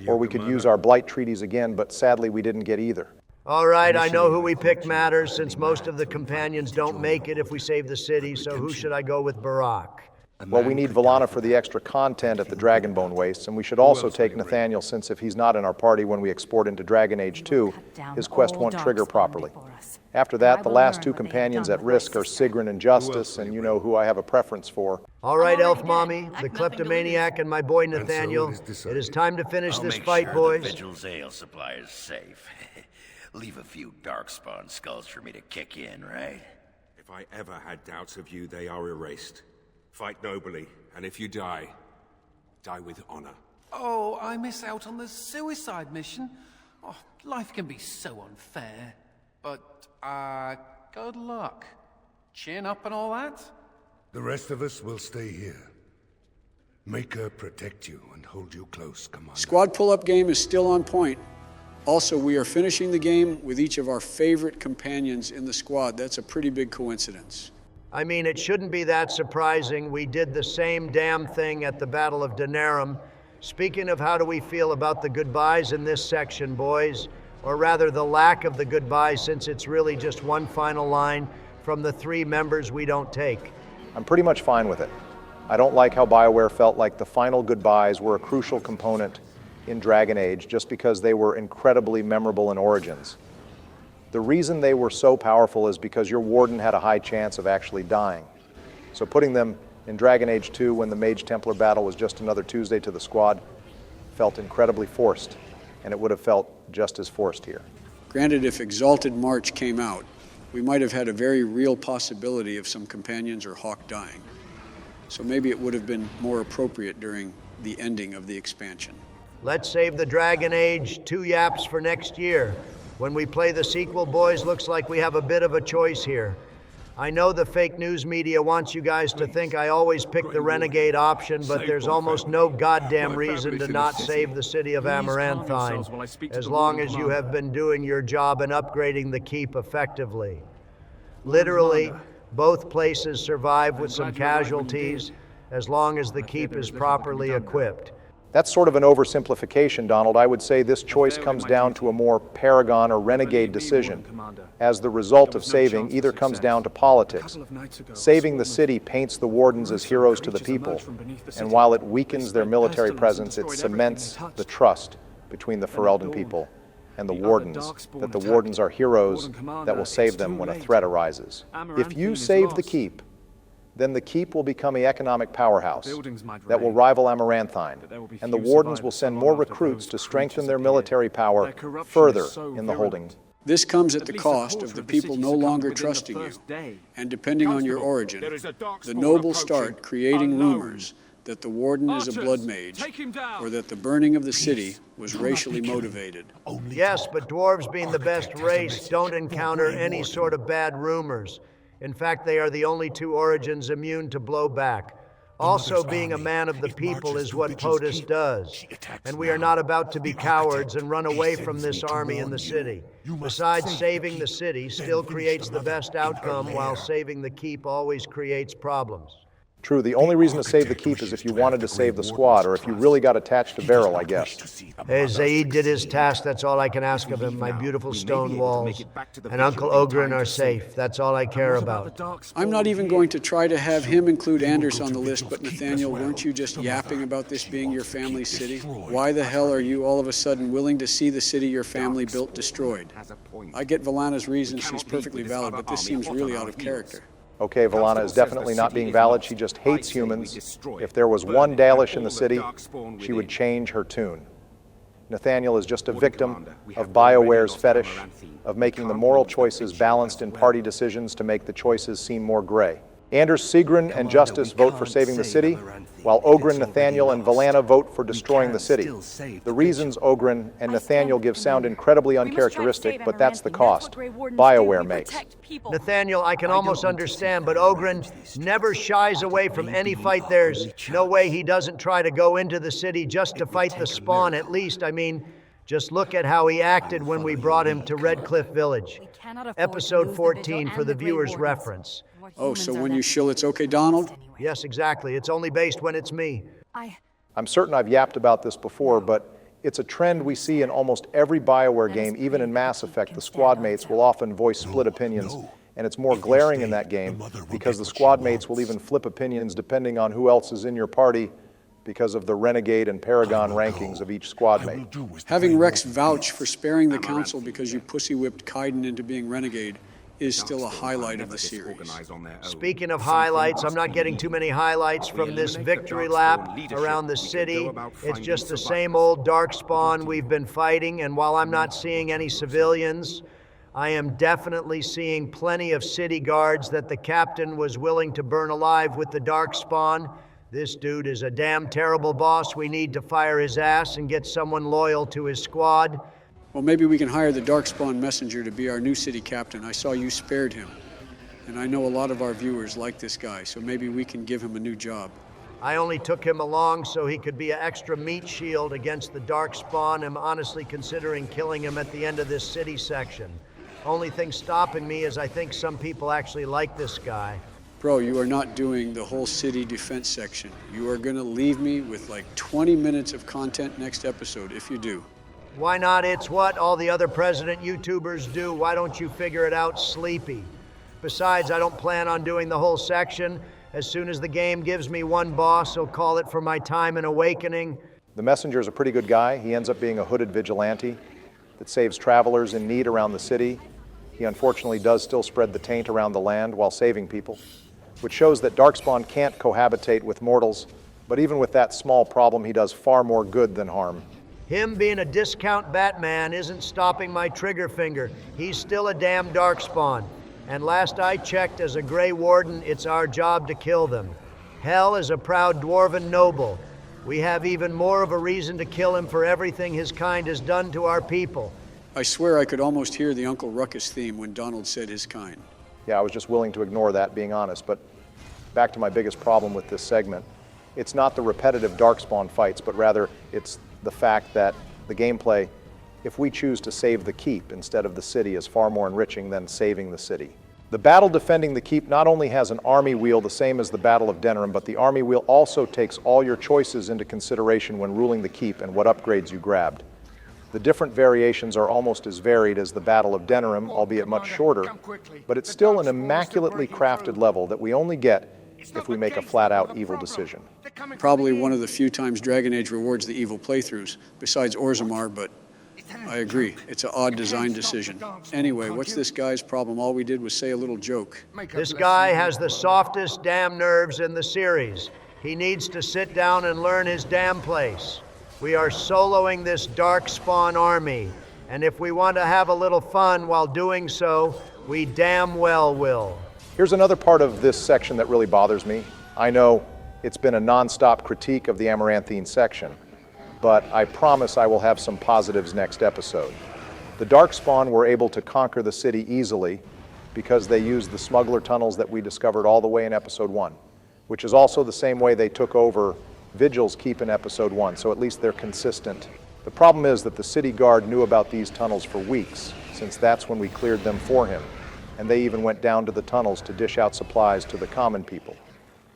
or we could use our blight treaties again, but sadly we didn't get either. All right, I know who we picked matters, since most of the companions don't make it if we save the city, so who should I go with, Barack? Well, we need Villana for the extra content at the Dragonbone Wastes, and we should also take Nathaniel, since if he's not in our party when we export into Dragon Age 2, his quest won't trigger properly. After that, the last 2 companions at risk are Sigrun and Justice, and you know who I have a preference for. All right, Elf Mommy, the kleptomaniac, and my boy Nathaniel. It is time to finish this fight, boys. The Vigil's ale supply is safe. Leave a few Darkspawn skulls for me to kick in, right? If I ever had doubts of you, they are erased. Fight nobly, and if you die, die with honor. Oh, I miss out on the suicide mission. Oh, life can be so unfair. But, good luck. Chin up and all that? The rest of us will stay here. Make her protect you and hold you close, Commander. Squad pull-up game is still on point. Also, we are finishing the game with each of our favorite companions in the squad. That's a pretty big coincidence. I mean, it shouldn't be that surprising. We did the same damn thing at the Battle of Daenerys. Speaking of how do we feel about the goodbyes in this section, boys? Or rather, the lack of the goodbyes, since it's really just one final line from the 3 members we don't take. I'm pretty much fine with it. I don't like how Bioware felt like the final goodbyes were a crucial component in Dragon Age just because they were incredibly memorable in Origins. The reason they were so powerful is because your warden had a high chance of actually dying. So putting them in Dragon Age 2 when the Mage Templar battle was just another Tuesday to the squad felt incredibly forced, and it would have felt just as forced here. Granted, if Exalted March came out, we might have had a very real possibility of some companions or Hawk dying. So maybe it would have been more appropriate during the ending of the expansion. Let's save the Dragon Age 2 yaps for next year. When we play the sequel, boys, looks like we have a bit of a choice here. I know the fake news media wants you guys to think I always pick the renegade option, but there's almost no goddamn reason to not save the city of Amaranthine, as long as you have been doing your job and upgrading the keep effectively. Literally, both places survive with some casualties, as long as the keep is properly equipped. That's sort of an oversimplification, Donald. I would say this choice comes down to a more paragon or renegade decision, as the result of saving either comes down to politics. Saving the city paints the wardens as heroes to the people, and while it weakens their military presence, it cements the trust between the Ferelden people and the wardens, that the wardens are heroes that will save them when a threat arises. If you save the keep, then the keep will become an economic powerhouse that will rival Amaranthine, and the wardens will send more recruits to strengthen their military power further in the holding. This comes at the cost of the people no longer trusting you, and depending on your origin, the nobles start creating rumors that the warden is a blood mage, or that the burning of the city was racially motivated. Yes, but dwarves, being the best race, don't encounter any sort of bad rumors. In fact, they are the only 2 origins immune to blowback. Also, being a man of the people is what POTUS does, and we are not about to be cowards and run away from this army in the city. Besides, saving the city still creates the best outcome, while saving the keep always creates problems. True, the only reason to save the keep is if you wanted to save the squad, or if you really got attached to Beryl, I guess. Hey, Zaid did his task, that's all I can ask of him. My beautiful stone walls and Uncle Ogren are safe. That's all I care about. I'm not even going to try to have him include Anders on the list, but Nathaniel, weren't you just yapping about this being your family's city? Why the hell are you all of a sudden willing to see the city your family built destroyed? I get Valana's reason, she's perfectly valid, but this seems really out of character. Okay, Valana is definitely not being valid. She just hates humans. If there was one Dalish in the city, she would change her tune. Nathaniel is just a victim of Bioware's fetish of making the moral choices balanced in party decisions to make the choices seem more gray. Anders, Sigrun, and Justice vote for saving the city, while Ogren, Nathaniel, and Valana vote for destroying the city. The reasons Ogren and Nathaniel give sound incredibly uncharacteristic, but that's the cost Bioware makes. Nathaniel, I can almost understand, but Ogren never shies away from any fight. There's no way he doesn't try to go into the city just to fight the spawn, at least. I mean, just look at how he acted when we brought him to Redcliffe Village. Episode 14 for the viewer's reference. Oh, so when you shill, it's okay, Donald? Yes, exactly. It's only based when it's me. I'm certain I've yapped about this before, but it's a trend we see in almost every Bioware game. Even in Mass Effect, the squad mates will often voice split opinions, and it's more glaring in that game because the squad mates will even flip opinions depending on who else is in your party because of the renegade and paragon rankings of each squad mate. Having Rex vouch for sparing the council because you pussy-whipped Kaiden into being renegade is still a highlight of the series. Speaking of highlights, I'm not getting too many highlights from this victory lap around the city. It's just the same old darkspawn we've been fighting, and while I'm not seeing any civilians, I am definitely seeing plenty of city guards that the captain was willing to burn alive with the darkspawn. This dude is a damn terrible boss. We need to fire his ass and get someone loyal to his squad. Well, maybe we can hire the Darkspawn messenger to be our new city captain. I saw you spared him. And I know a lot of our viewers like this guy, so maybe we can give him a new job. I only took him along so he could be an extra meat shield against the Darkspawn. I'm honestly considering killing him at the end of this city section. Only thing stopping me is I think some people actually like this guy. Bro, you are not doing the whole city defense section. You are gonna leave me with like 20 minutes of content next episode, if you do. Why not? It's what all the other president YouTubers do. Why don't you figure it out, Sleepy? Besides, I don't plan on doing the whole section. As soon as the game gives me one boss, I'll call it for my time in Awakening. The messenger's a pretty good guy. He ends up being a hooded vigilante that saves travelers in need around the city. He unfortunately does still spread the taint around the land while saving people, which shows that Darkspawn can't cohabitate with mortals, but even with that small problem, he does far more good than harm. Him being a discount Batman isn't stopping my trigger finger. He's still a damn Darkspawn. And last I checked, as a Grey Warden, it's our job to kill them. Hell is a proud dwarven noble. We have even more of a reason to kill him for everything his kind has done to our people. I swear I could almost hear the Uncle Ruckus theme when Donald said his kind. Yeah, I was just willing to ignore that, being honest, but back to my biggest problem with this segment. It's not the repetitive Darkspawn fights, but rather it's the fact that the gameplay, if we choose to save the keep instead of the city, is far more enriching than saving the city. The battle defending the keep not only has an army wheel the same as the Battle of Denerim, but the army wheel also takes all your choices into consideration when ruling the keep and what upgrades you grabbed. The different variations are almost as varied as the Battle of Denerim, albeit much shorter, but it's still an immaculately crafted level that we only get if we make a flat-out evil decision. Probably one of the few times Dragon Age rewards the evil playthroughs, besides Orzammar, but I agree. It's an odd design decision. Anyway, what's this guy's problem? All we did was say a little joke. This guy has the softest damn nerves in the series. He needs to sit down and learn his damn place. We are soloing this Darkspawn army, and if we want to have a little fun while doing so, we damn well will. Here's another part of this section that really bothers me. I know it's been a non-stop critique of the Amaranthine section, but I promise I will have some positives next episode. The Darkspawn were able to conquer the city easily because they used the smuggler tunnels that we discovered all the way in episode 1, which is also the same way they took over Vigil's keep in episode 1, so at least they're consistent. The problem is that the city guard knew about these tunnels for weeks, since that's when we cleared them for him, and they even went down to the tunnels to dish out supplies to the common people.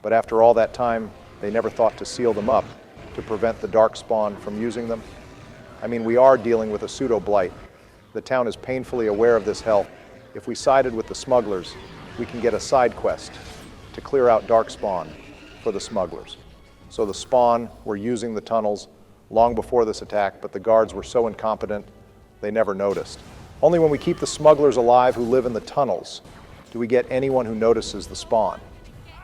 But after all that time, they never thought to seal them up to prevent the Darkspawn from using them. I mean, we are dealing with a pseudo-blight. The town is painfully aware of this hell. If we sided with the smugglers, we can get a side quest to clear out Darkspawn for the smugglers. So the Spawn were using the tunnels long before this attack, but the guards were so incompetent, they never noticed. Only when we keep the smugglers alive who live in the tunnels do we get anyone who notices the Spawn.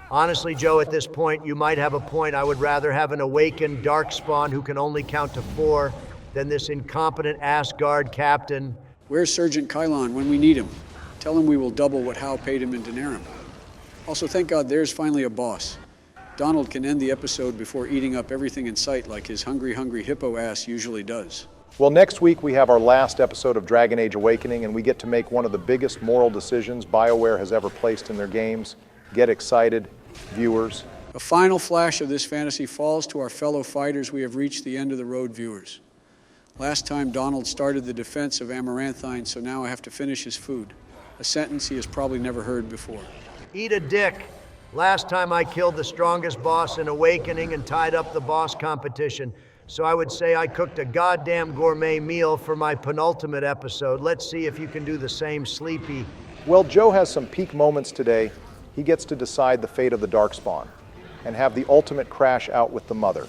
Honestly, Joe, at this point, you might have a point. I would rather have an awakened Darkspawn who can only count to 4 than this incompetent Asgard captain. Where's Sergeant Kylon when we need him? Tell him we will double what Hal paid him in Denerim. Also, thank God there's finally a boss. Donald can end the episode before eating up everything in sight like his hungry hippo ass usually does. Well, next week we have our last episode of Dragon Age Awakening, and we get to make one of the biggest moral decisions Bioware has ever placed in their games. Get excited, viewers. A final flash of this fantasy falls to our fellow fighters. We have reached the end of the road, viewers. Last time Donald started the defense of Amaranthine, so now I have to finish his food. A sentence he has probably never heard before. Eat a dick. Last time I killed the strongest boss in Awakening and tied up the boss competition, so I would say I cooked a goddamn gourmet meal for my penultimate episode. Let's see if you can do the same, Sleepy. Well, Joe has some peak moments today. He gets to decide the fate of the Darkspawn and have the ultimate crash out with the Mother,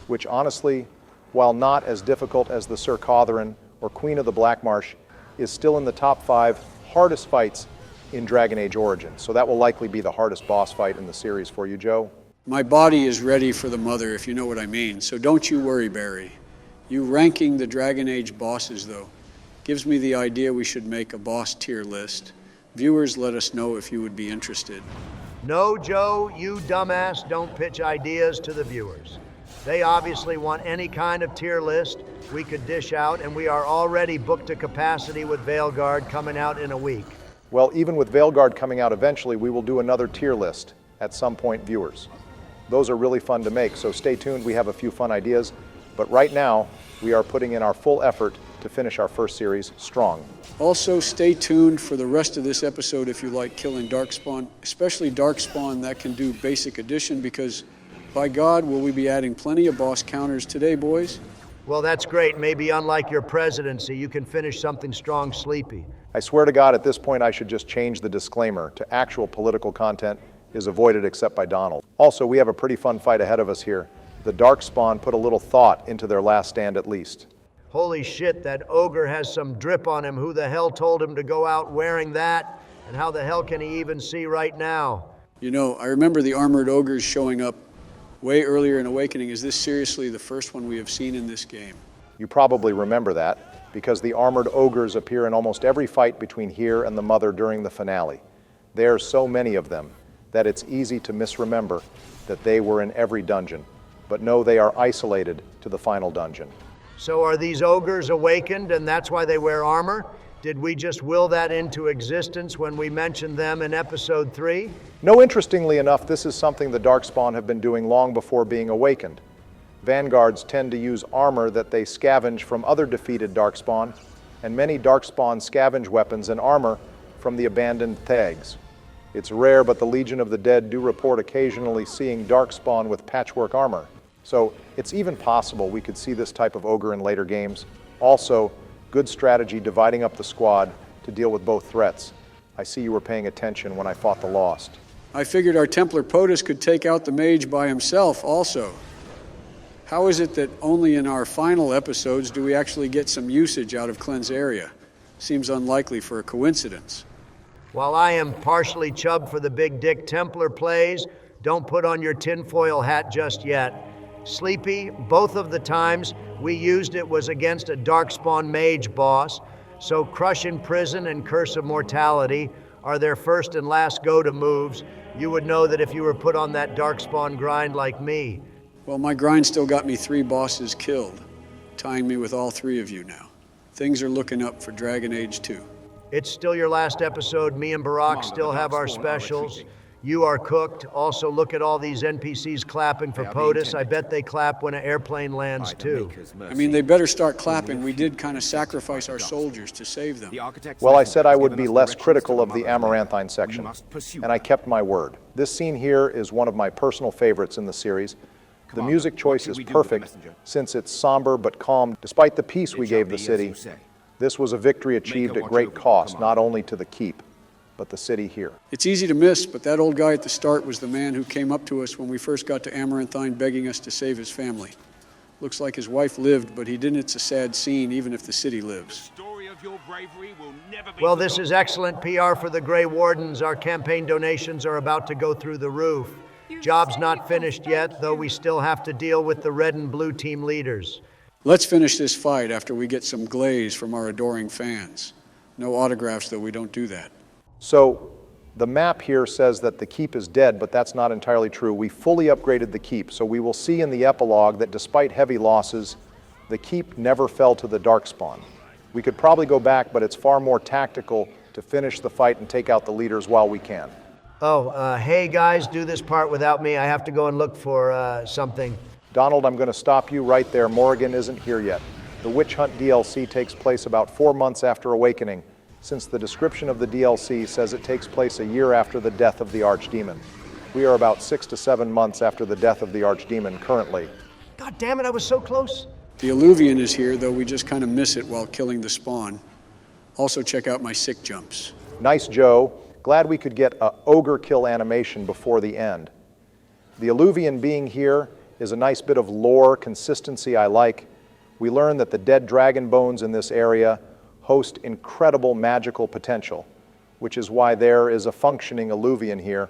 which honestly, while not as difficult as the Sir Cawthron or Queen of the Black Marsh, is still in the top 5 hardest fights in Dragon Age Origins. So that will likely be the hardest boss fight in the series for you, Joe. My body is ready for the Mother, if you know what I mean, so don't you worry, Barry. You ranking the Dragon Age bosses, though, gives me the idea we should make a boss tier list. Viewers, let us know if you would be interested. No, Joe, you dumbass don't pitch ideas to the viewers. They obviously want any kind of tier list we could dish out, and we are already booked to capacity with Veilguard coming out in a week. Well, even with Veilguard coming out eventually, we will do another tier list at some point, viewers. Those are really fun to make, so stay tuned. We have a few fun ideas. But right now, we are putting in our full effort to finish our first series strong. Also, stay tuned for the rest of this episode if you like killing Darkspawn, especially Darkspawn that can do basic addition, because by God, will we be adding plenty of boss counters today, boys? Well, that's great. Maybe unlike your presidency, you can finish something strong, Sleepy. I swear to God, at this point, I should just change the disclaimer to actual political content is avoided except by Donald. Also, we have a pretty fun fight ahead of us here. The Darkspawn put a little thought into their last stand at least. Holy shit, that ogre has some drip on him. Who the hell told him to go out wearing that? And how the hell can he even see right now? You know, I remember the armored ogres showing up way earlier in Awakening. Is this seriously the first one we have seen in this game? You probably remember that, because the armored ogres appear in almost every fight between here and the Mother during the finale. There are so many of them that it's easy to misremember that they were in every dungeon. But no, they are isolated to the final dungeon. So are these ogres awakened and that's why they wear armor? Did we just will that into existence when we mentioned them in episode 3? No, interestingly enough, this is something the Darkspawn have been doing long before being awakened. Vanguards tend to use armor that they scavenge from other defeated Darkspawn, and many Darkspawn scavenge weapons and armor from the abandoned Thags. It's rare, but the Legion of the Dead do report occasionally seeing Darkspawn with patchwork armor. So it's even possible we could see this type of ogre in later games. Also, good strategy dividing up the squad to deal with both threats. I see you were paying attention when I fought the Lost. I figured our Templar POTUS could take out the mage by himself also. How is it that only in our final episodes do we actually get some usage out of Cleanse Area? Seems unlikely for a coincidence. While I am partially chubbed for the Big Dick Templar plays, don't put on your tinfoil hat just yet. Sleepy, both of the times we used it was against a Darkspawn mage boss, so Crush in Prison and Curse of Mortality are their first and last go-to moves. You would know that if you were put on that Darkspawn grind like me. Well, my grind still got me 3 bosses killed, tying me with all 3 of you now. Things are looking up for Dragon Age 2. It's still your last episode. Me and Barack still have our specials. You are cooked. Also, look at all these NPCs clapping for POTUS. I bet they clap when an airplane lands, too. I mean, they better start clapping. We did kind of sacrifice our soldiers to save them. Well, I said I would be less critical of the Amaranthine section, and I kept my word. This scene here is one of my personal favorites in the series. The music choice is perfect, since it's somber but calm. Despite the peace we gave the city, this was a victory achieved at great cost, not only to the keep, but the city here. It's easy to miss, but that old guy at the start was the man who came up to us when we first got to Amaranthine begging us to save his family. Looks like his wife lived, but he didn't. It's a sad scene, even if the city lives. Well, this is excellent PR for the Grey Wardens. Our campaign donations are about to go through the roof. Job's not finished yet, though we still have to deal with the red and blue team leaders. Let's finish this fight after we get some glaze from our adoring fans. No autographs, though, we don't do that. So the map here says that the keep is dead, but that's not entirely true. We fully upgraded the keep, so we will see in the epilogue that despite heavy losses, the keep never fell to the Darkspawn. We could probably go back, but it's far more tactical to finish the fight and take out the leaders while we can. Oh, hey guys, do this part without me. I have to go and look for something. Donald, I'm going to stop you right there. Morrigan isn't here yet. The Witch Hunt DLC takes place about 4 months after Awakening, since the description of the DLC says it takes place a year after the death of the Archdemon. We are about 6 to 7 months after the death of the Archdemon currently. God damn it, I was so close. The Alluvian is here, though we just kind of miss it while killing the spawn. Also check out my sick jumps. Nice, Joe. Glad we could get a ogre kill animation before the end. The Alluvian being here is a nice bit of lore consistency I like. We learn that the dead dragon bones in this area host incredible magical potential, which is why there is a functioning Alluvian here.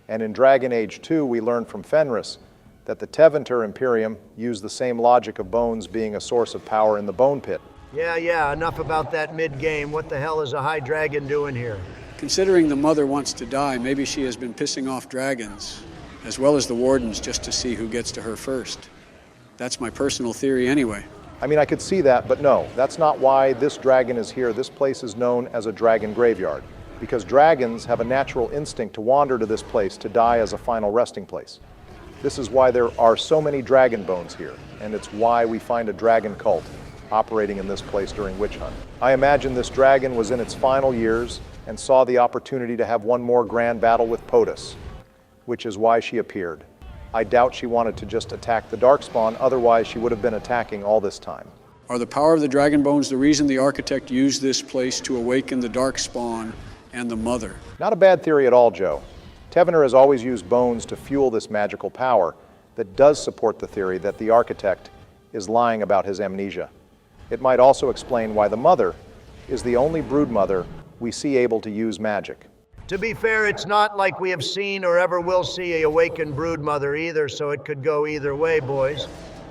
And in Dragon Age 2, we learn from Fenris that the Tevinter Imperium used the same logic of bones being a source of power in the bone pit. Yeah, enough about that mid-game. What the hell is a high dragon doing here? Considering the mother wants to die, maybe she has been pissing off dragons, as well as the wardens, just to see who gets to her first. That's my personal theory anyway. I mean, I could see that, but no, that's not why this dragon is here. This place is known as a dragon graveyard, because dragons have a natural instinct to wander to this place to die as a final resting place. This is why there are so many dragon bones here, and it's why we find a dragon cult operating in this place during Witch Hunt. I imagine this dragon was in its final years and saw the opportunity to have one more grand battle with POTUS, which is why she appeared. I doubt she wanted to just attack the Darkspawn, otherwise she would have been attacking all this time. Are the power of the dragon bones the reason the architect used this place to awaken the Darkspawn and the Mother? Not a bad theory at all, Joe. Tevener has always used bones to fuel this magical power that does support the theory that the architect is lying about his amnesia. It might also explain why the Mother is the only broodmother we see able to use magic. To be fair, it's not like we have seen or ever will see a awakened broodmother either, so it could go either way, boys.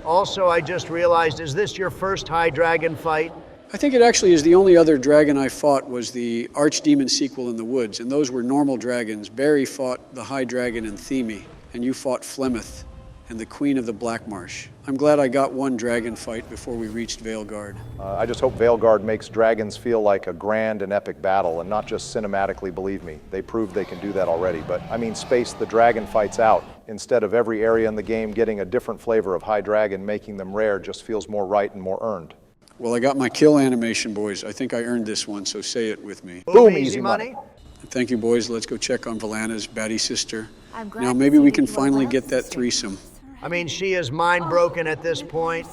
Also, I just realized, is this your first high dragon fight? I think it actually is. The only other dragon I fought was the Archdemon sequel in the woods, and those were normal dragons. Barry fought the High Dragon in Theme, and you fought Flemeth and the Queen of the Black Marsh. I'm glad I got one dragon fight before we reached Veilguard. I just hope Veilguard makes dragons feel like a grand and epic battle, and not just cinematically, believe me. They proved they can do that already, but I mean space the dragon fights out. Instead of every area in the game getting a different flavor of High Dragon, making them rare just feels more right and more earned. Well, I got my kill animation, boys. I think I earned this one, so say it with me. Boom, easy money. Thank you, boys. Let's go check on Valana's baddie sister. Now maybe we can finally get that threesome. I mean, she is mind-broken at this point,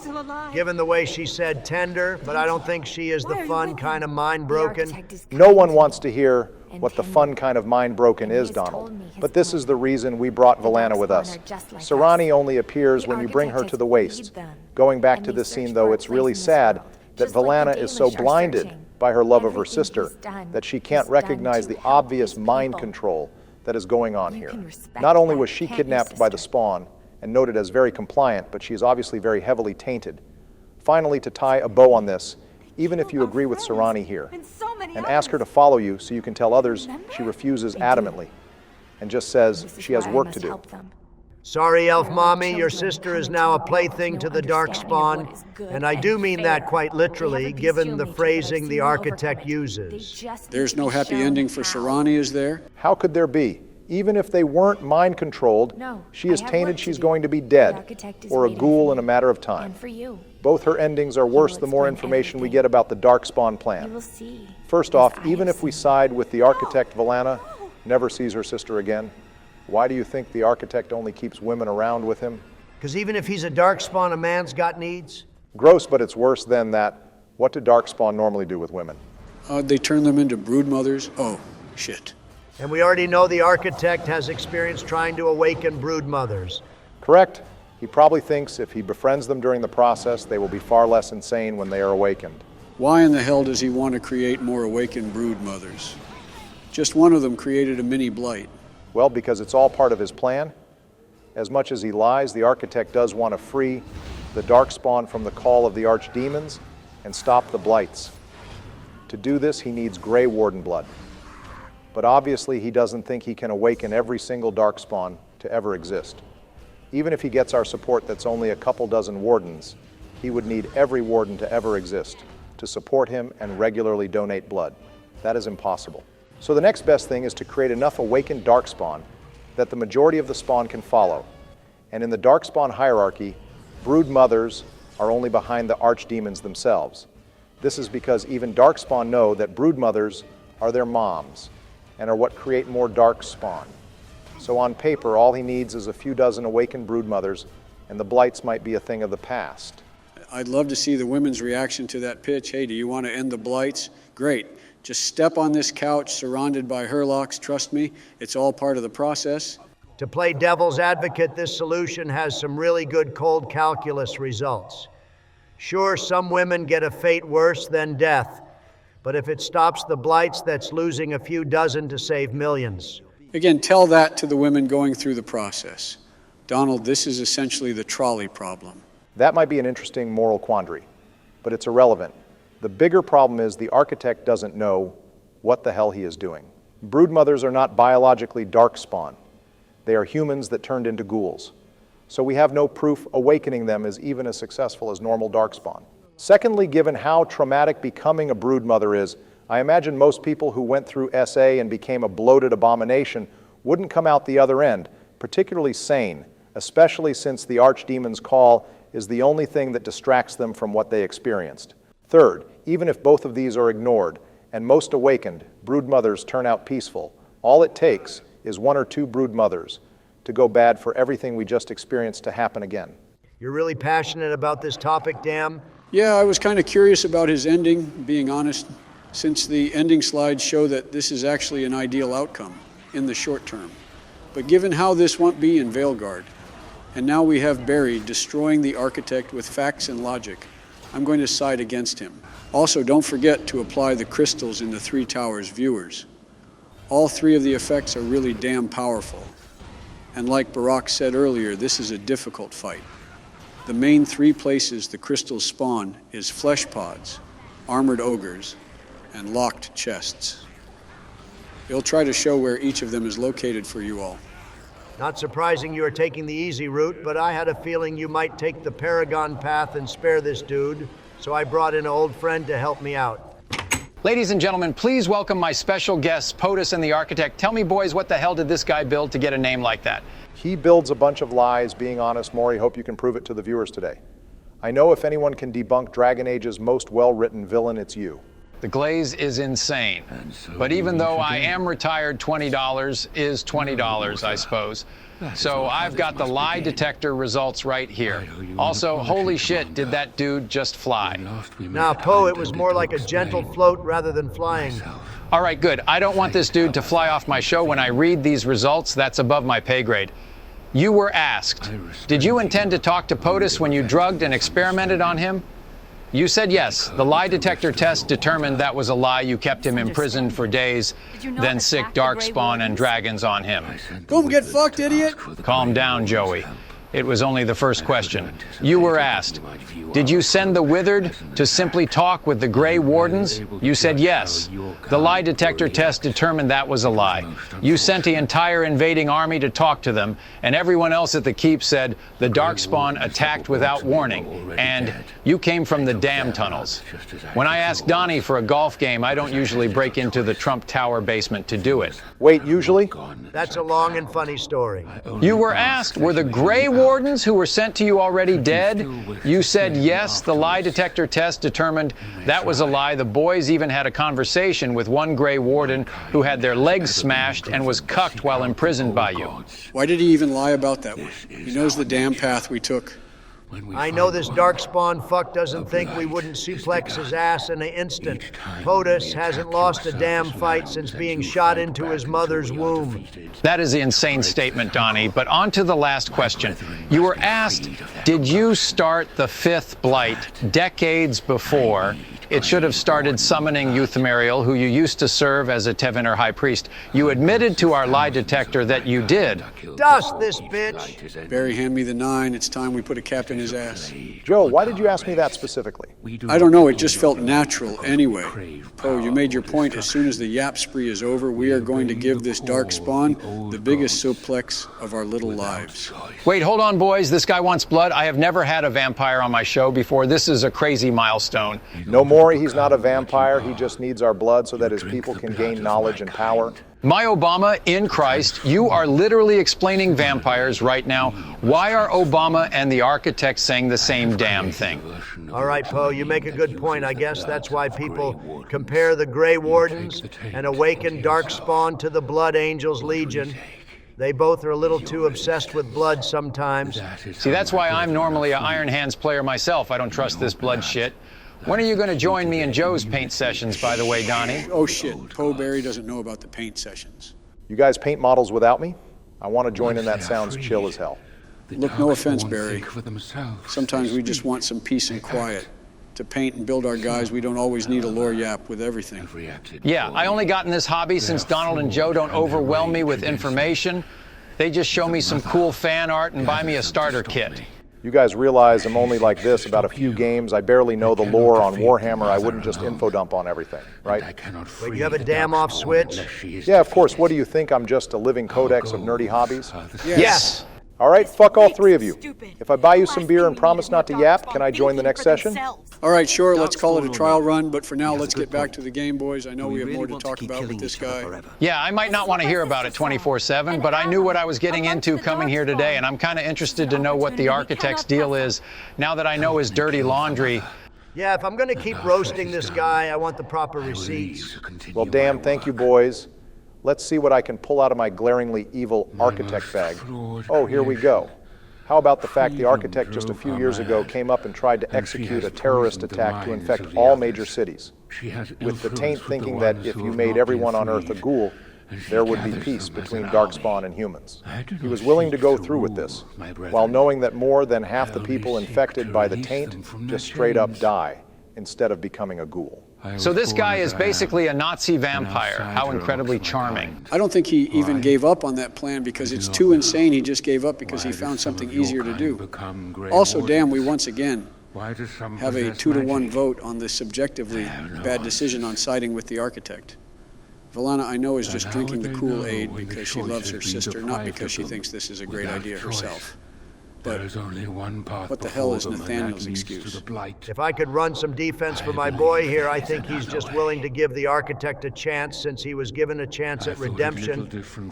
given the way she said tender, but I don't think she is the fun kind of mind-broken. No one wants to hear what the fun kind of mind-broken is, Donald. But this is the reason we brought Valana with us. Serani only appears when you bring her to the waist. Going back to this scene, though, it's really sad that Valana is so blinded by her love of her sister that she can't recognize the obvious mind control that is going on here. Not only was she kidnapped by the Spawn and noted as very compliant, but she is obviously very heavily tainted. Finally, to tie a bow on this, even if you agree with Serani here, and ask her to follow you so you can tell others she refuses adamantly, and just says she has work to do. Sorry, Elf Mommy, your sister is now a plaything to the Darkspawn, and I do mean that quite literally, given the phrasing the architect uses. There's no happy ending for Serani, is there? How could there be? Even if they weren't mind-controlled, she is tainted she's going to be dead, or a ghoul in a matter of time. Both her endings are worse the more information we get about the Darkspawn plan. First off, even if we side with the architect, Valana never sees her sister again. Why do you think the architect only keeps women around with him? Because even if he's a Darkspawn, a man's got needs? Gross, but it's worse than that. What do Darkspawn normally do with women? They turn them into broodmothers? Oh, shit. And we already know the architect has experience trying to awaken broodmothers. Correct. He probably thinks if he befriends them during the process, they will be far less insane when they are awakened. Why in the hell does he want to create more awakened broodmothers? Just one of them created a mini blight. Well, because it's all part of his plan. As much as he lies, the architect does want to free the Darkspawn from the call of the archdemons and stop the blights. To do this, he needs Grey Warden blood. But obviously, he doesn't think he can awaken every single Darkspawn to ever exist. Even if he gets our support that's only a couple dozen wardens, he would need every warden to ever exist to support him and regularly donate blood. That is impossible. So the next best thing is to create enough awakened Darkspawn that the majority of the spawn can follow. And in the Darkspawn hierarchy, brood mothers are only behind the archdemons themselves. This is because even Darkspawn know that brood mothers are their moms and are what create more Darkspawn. So on paper, all he needs is a few dozen awakened brood mothers, and the blights might be a thing of the past. I'd love to see the women's reaction to that pitch. Hey, do you want to end the blights? Great. Just step on this couch surrounded by Herlocks. Trust me, it's all part of the process. To play devil's advocate, this solution has some really good cold calculus results. Sure, some women get a fate worse than death, but if it stops the blights, that's losing a few dozen to save millions. Again, tell that to the women going through the process. Donald, this is essentially the trolley problem. That might be an interesting moral quandary, but it's irrelevant. The bigger problem is the architect doesn't know what the hell he is doing. Brood mothers are not biologically Darkspawn. They are humans that turned into ghouls. So we have no proof awakening them is even as successful as normal Darkspawn. Secondly, given how traumatic becoming a brood mother is, I imagine most people who went through SA and became a bloated abomination wouldn't come out the other end particularly sane, especially since the Archdemon's call is the only thing that distracts them from what they experienced. Third, even if both of these are ignored, and most awakened, broodmothers turn out peaceful, all it takes is one or two broodmothers to go bad for everything we just experienced to happen again. You're really passionate about this topic, Dam? Yeah, I was kind of curious about his ending, being honest, since the ending slides show that this is actually an ideal outcome in the short term. But given how this won't be in Veilguard, and now we have Barry destroying the architect with facts and logic, I'm going to side against him. Also, don't forget to apply the crystals in the Three Towers viewers. All three of the effects are really damn powerful. And like Barak said earlier, this is a difficult fight. The main three places the crystals spawn is flesh pods, armored ogres, and locked chests. They'll try to show where each of them is located for you all. Not surprising you are taking the easy route, but I had a feeling you might take the Paragon path and spare this dude, so I brought in an old friend to help me out. Ladies and gentlemen, please welcome my special guests, POTUS and the Architect. Tell me, boys, what the hell did this guy build to get a name like that? He builds a bunch of lies, being honest. Maury, hope you can prove it to the viewers today. I know if anyone can debunk Dragon Age's most well-written villain, it's you. The glaze is insane. But even though I am retired, $20 is $20, I suppose. So I've got the lie detector results right here. Also, holy shit, did that dude just fly? Now, Poe, it was more like a gentle float rather than flying. All right, good. I don't want this dude to fly off my show when I read these results. That's above my pay grade. You were asked, did you intend to talk to POTUS when you drugged and experimented on him? You said yes. The lie detector test determined that was a lie. You kept him imprisoned for days, then sick darkspawn and dragons on him. Come get fucked, idiot! Calm down, Joey. It was only the first question. You were asked, did you send the Withered to simply talk with the Grey Wardens? You said yes. The lie detector test determined that was a lie. You sent the entire invading army to talk to them, and everyone else at the keep said the Darkspawn attacked without warning, and you came from the dam tunnels. When I ask Donnie for a golf game, I don't usually break into the Trump Tower basement to do it. Wait, usually? That's a long and funny story. You were asked, were the Grey Wardens who were sent to you already dead? You said yes. The lie detector test determined that was a lie. The boys even had a conversation with one Grey Warden who had their legs smashed and was cucked while imprisoned by you. Why did he even lie about that one? He knows the damn path we took. I know this Darkspawn fuck doesn't think we wouldn't suplex his ass in an instant. POTUS hasn't lost a damn fight since being shot into his mother's womb. That is the insane statement, Donnie. But on to the last question. You were asked, did you start the fifth blight decades before it should have started summoning Euthymeriel, who you used to serve as a Tevinter high priest? You admitted to our lie detector that you did. Dust this bitch! Barry, hand me the 9. It's time we put a cap in his ass. Joe, why did you ask me that specifically? I don't know. It just felt natural anyway. Poe, you made your point. As soon as the yap spree is over, we are going to give this Darkspawn the biggest suplex of our little lives. Wait, hold on, boys. This guy wants blood. I have never had a vampire on my show before. This is a crazy milestone. No Maury, he's not a vampire. He just needs our blood so that his people can gain knowledge and power. My Obama in Christ, you are literally explaining vampires right now. Why are Obama and the Architect saying the same damn thing? All right, Poe, you make a good point. I guess that's why people compare the Grey Wardens and awakened Darkspawn to the Blood Angels Legion. They both are a little too obsessed with blood sometimes. See, that's why I'm normally an Iron Hands player myself. I don't trust this blood shit. When are you going to join me in Joe's paint sessions, by the way, Donnie? Oh, shit. Poe Barry doesn't know about the paint sessions. You guys paint models without me? I want to join in. That sounds chill as hell. Look, no offense, Barry. Sometimes we just want some peace and quiet. To paint and build our guys, we don't always need a lore yap with everything. Yeah, I only got in this hobby since Donald and Joe don't overwhelm me with information. They just show me some cool fan art and buy me a starter kit. You guys realize I'm only like this about a few games. I barely know the lore on Warhammer. I wouldn't just info dump on everything, right? But you have a damn off switch? Yeah, of course. What do you think? I'm just a living codex of nerdy hobbies? Yes. All right, fuck all three of you. If I buy you some beer and promise not to yap, can I join the next session? All right, sure, let's call it a trial run, but for now, let's get back to the game, boys. I know we have more to talk about with this guy. Yeah, I might not want to hear about it 24/7, but I knew what I was getting into coming here today, and I'm kind of interested to know what the architect's deal is now that I know his dirty laundry. Yeah, if I'm going to keep roasting this guy, I want the proper receipts. Well, damn, thank you, boys. Let's see what I can pull out of my glaringly evil architect bag. Oh, here we go. How about the fact the architect just a few years ago came up and tried to execute a terrorist attack to infect all major cities, with the taint thinking that if you made everyone on Earth a ghoul, there would be peace between Darkspawn and humans. He was willing to go through with this, while knowing that more than half the people infected by the taint just straight up die instead of becoming a ghoul. So this guy is basically a Nazi vampire. How incredibly charming. I don't think he even gave up on that plan because it's too insane. He just gave up because he found something easier to do. Also, damn, we once again have a 2-to-1 vote on the subjectively bad decision on siding with the architect. Liliana, I know, is just drinking the Kool-Aid because she loves her sister, not because she thinks this is a great idea herself. But what the hell is Nathaniel's excuse? If I could run some defense for my boy here, I think he's just willing to give the architect a chance since he was given a chance at redemption,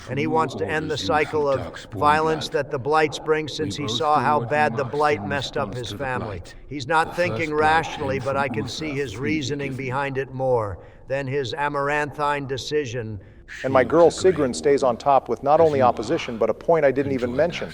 and he wants to end the cycle of violence that the Blights bring since he saw how bad the Blight messed up his family. He's not thinking rationally, but I can see his reasoning behind it more than his amaranthine decision. And my girl Sigrun stays on top with not only opposition, but a point I didn't even mention.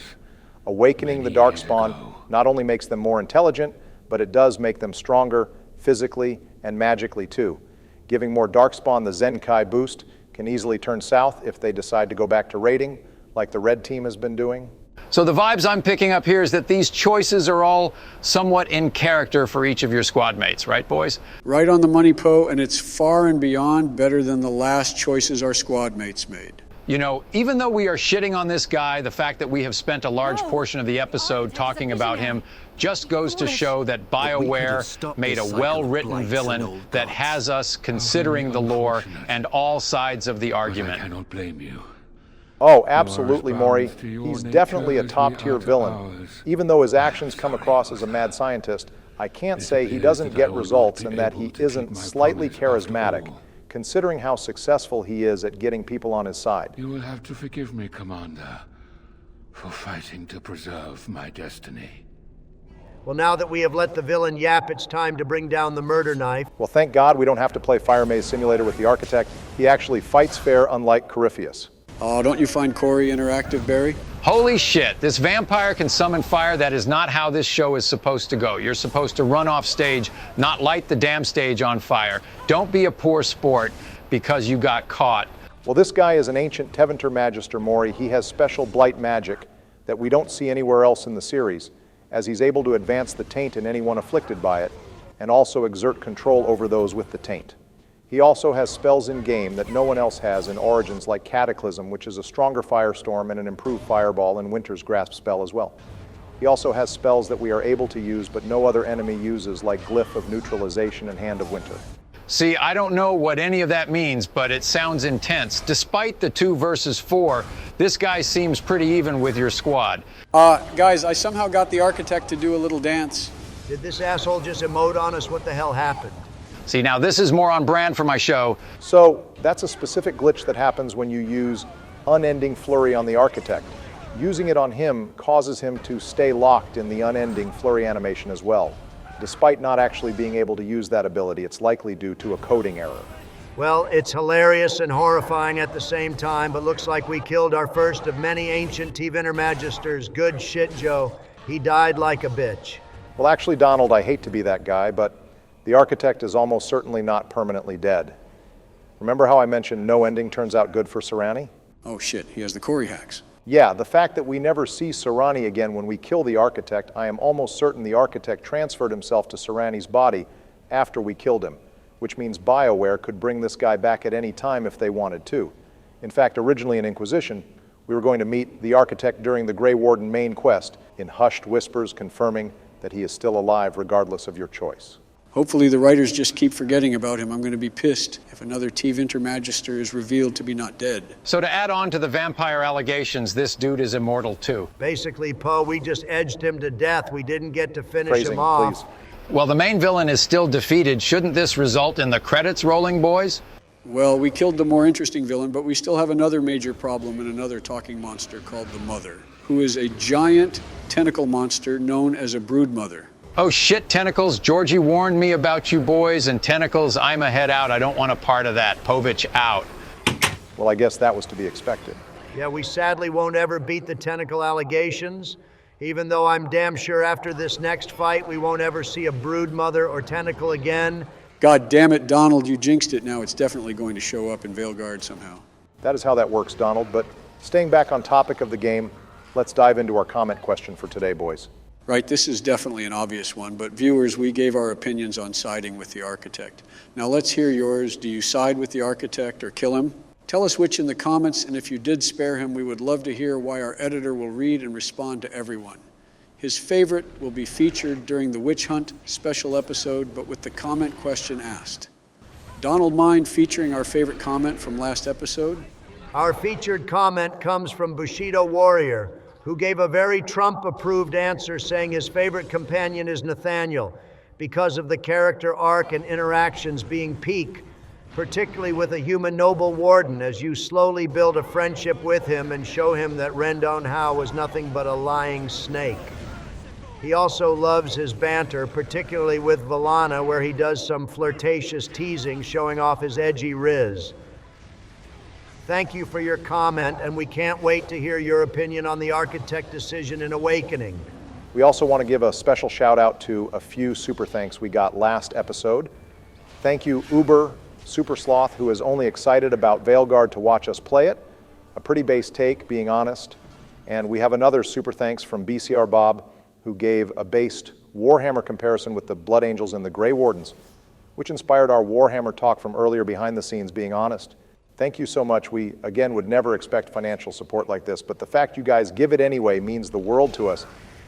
Awakening the Darkspawn not only makes them more intelligent, but it does make them stronger physically and magically too. Giving more Darkspawn the Zenkai boost can easily turn south if they decide to go back to raiding, like the red team has been doing. So the vibes I'm picking up here is that these choices are all somewhat in character for each of your squad mates, right, boys? Right on the money, Poe, and it's far and beyond better than the last choices our squad mates made. You know, even though we are shitting on this guy, the fact that we have spent a large portion of the episode talking about him just goes to show that Bioware made a well-written villain that has us considering the lore and all sides of the argument. I cannot blame you. Oh, absolutely, Maury. He's definitely a top-tier villain. Even though his actions come across as a mad scientist, I can't say he doesn't get results and that he isn't slightly charismatic, considering how successful he is at getting people on his side. You will have to forgive me, Commander, for fighting to preserve my destiny. Well, now that we have let the villain yap, it's time to bring down the murder knife. Well, thank God we don't have to play Fire Maze Simulator with the architect. He actually fights fair, unlike Corypheus. Oh, don't you find Corey interactive, Barry? Holy shit, this vampire can summon fire. That is not how this show is supposed to go. You're supposed to run off stage, not light the damn stage on fire. Don't be a poor sport because you got caught. Well, this guy is an ancient Tevinter Magister, Maury. He has special blight magic that we don't see anywhere else in the series, as he's able to advance the taint in anyone afflicted by it, and also exert control over those with the taint. He also has spells in-game that no one else has in Origins, like Cataclysm, which is a stronger Firestorm and an improved Fireball, and Winter's Grasp spell as well. He also has spells that we are able to use but no other enemy uses, like Glyph of Neutralization and Hand of Winter. See, I don't know what any of that means, but it sounds intense. Despite the 2 versus 4, this guy seems pretty even with your squad. Guys, I somehow got the architect to do a little dance. Did this asshole just emote on us? What the hell happened? See, now this is more on brand for my show. So, that's a specific glitch that happens when you use Unending Flurry on the architect. Using it on him causes him to stay locked in the Unending Flurry animation as well. Despite not actually being able to use that ability, it's likely due to a coding error. Well, it's hilarious and horrifying at the same time, but looks like we killed our first of many ancient Tevinter Magisters. Good shit, Joe. He died like a bitch. Well, actually, Donald, I hate to be that guy, but the architect is almost certainly not permanently dead. Remember how I mentioned no ending turns out good for Serani? Oh shit, he has the Corey hacks. Yeah, the fact that we never see Serani again when we kill the architect, I am almost certain the architect transferred himself to Serani's body after we killed him, which means Bioware could bring this guy back at any time if they wanted to. In fact, originally in Inquisition, we were going to meet the architect during the Grey Warden main quest, in hushed whispers confirming that he is still alive regardless of your choice. Hopefully the writers just keep forgetting about him. I'm going to be pissed if another Tevinter Magister is revealed to be not dead. So to add on to the vampire allegations, this dude is immortal too. Basically, Poe, we just edged him to death. We didn't get to finish Phrasing, him off. please. Well, the main villain is still defeated. Shouldn't this result in the credits rolling, boys? Well, we killed the more interesting villain, but we still have another major problem in another talking monster called the Mother, who is a giant tentacle monster known as a broodmother. Oh shit, Tentacles, Georgie warned me about you boys, and Tentacles, I'm a head out. I don't want a part of that. Povich out. Well, I guess that was to be expected. Yeah, we sadly won't ever beat the tentacle allegations, even though I'm damn sure after this next fight we won't ever see a broodmother or tentacle again. God damn it, Donald, you jinxed it. Now it's definitely going to show up in Veilguard somehow. That is how that works, Donald, but staying back on topic of the game, let's dive into our comment question for today, boys. Right, this is definitely an obvious one, but viewers, we gave our opinions on siding with the architect. Now let's hear yours. Do you side with the architect or kill him? Tell us which in the comments, and if you did spare him, we would love to hear why our editor will read and respond to everyone. His favorite will be featured during the Witch Hunt special episode, but with the comment question asked. Donald, mind featuring our favorite comment from last episode? Our featured comment comes from Bushido Warrior, who gave a very Trump-approved answer saying his favorite companion is Nathaniel because of the character arc and interactions being peak, particularly with a human noble warden as you slowly build a friendship with him and show him that Rendon Howe was nothing but a lying snake. He also loves his banter, particularly with Liliana, where he does some flirtatious teasing showing off his edgy riz. Thank you for your comment, and we can't wait to hear your opinion on the architect decision in Awakening. We also want to give a special shout out to a few super thanks we got last episode. Thank you, Uber Super Sloth, who is only excited about Veilguard to watch us play it. A pretty base take, being honest. And we have another super thanks from BCR Bob, who gave a based Warhammer comparison with the Blood Angels and the Grey Wardens, which inspired our Warhammer talk from earlier behind the scenes, being honest. Thank you so much. We, again, would never expect financial support like this, but the fact you guys give it anyway means the world to us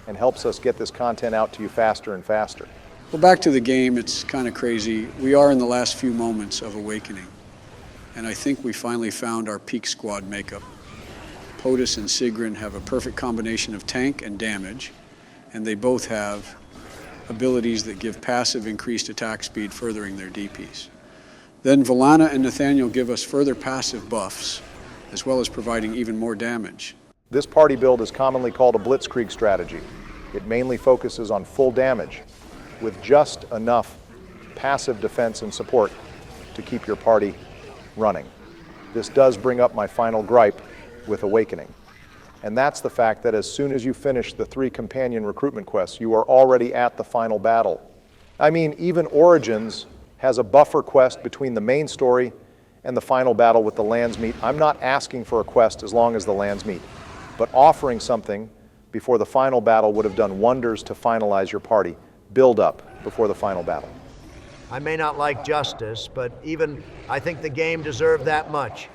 and helps us get this content out to you faster and faster. Well, back to the game, it's kind of crazy. We are in the last few moments of Awakening, and I think we finally found our peak squad makeup. POTUS and Sigrun have a perfect combination of tank and damage, and they both have abilities that give passive increased attack speed, furthering their DPs. Then Liliana and Nathaniel give us further passive buffs, as well as providing even more damage. This party build is commonly called a blitzkrieg strategy. It mainly focuses on full damage, with just enough passive defense and support to keep your party running. This does bring up my final gripe with Awakening, and that's the fact that as soon as you finish the 3 companion recruitment quests, you are already at the final battle. I mean, even Origins has a buffer quest between the main story and the final battle with the Landsmeet. I'm not asking for a quest as long as the Landsmeet, but offering something before the final battle would have done wonders to finalize your party. Build up before the final battle. I may not like justice, but even I think the game deserved that much,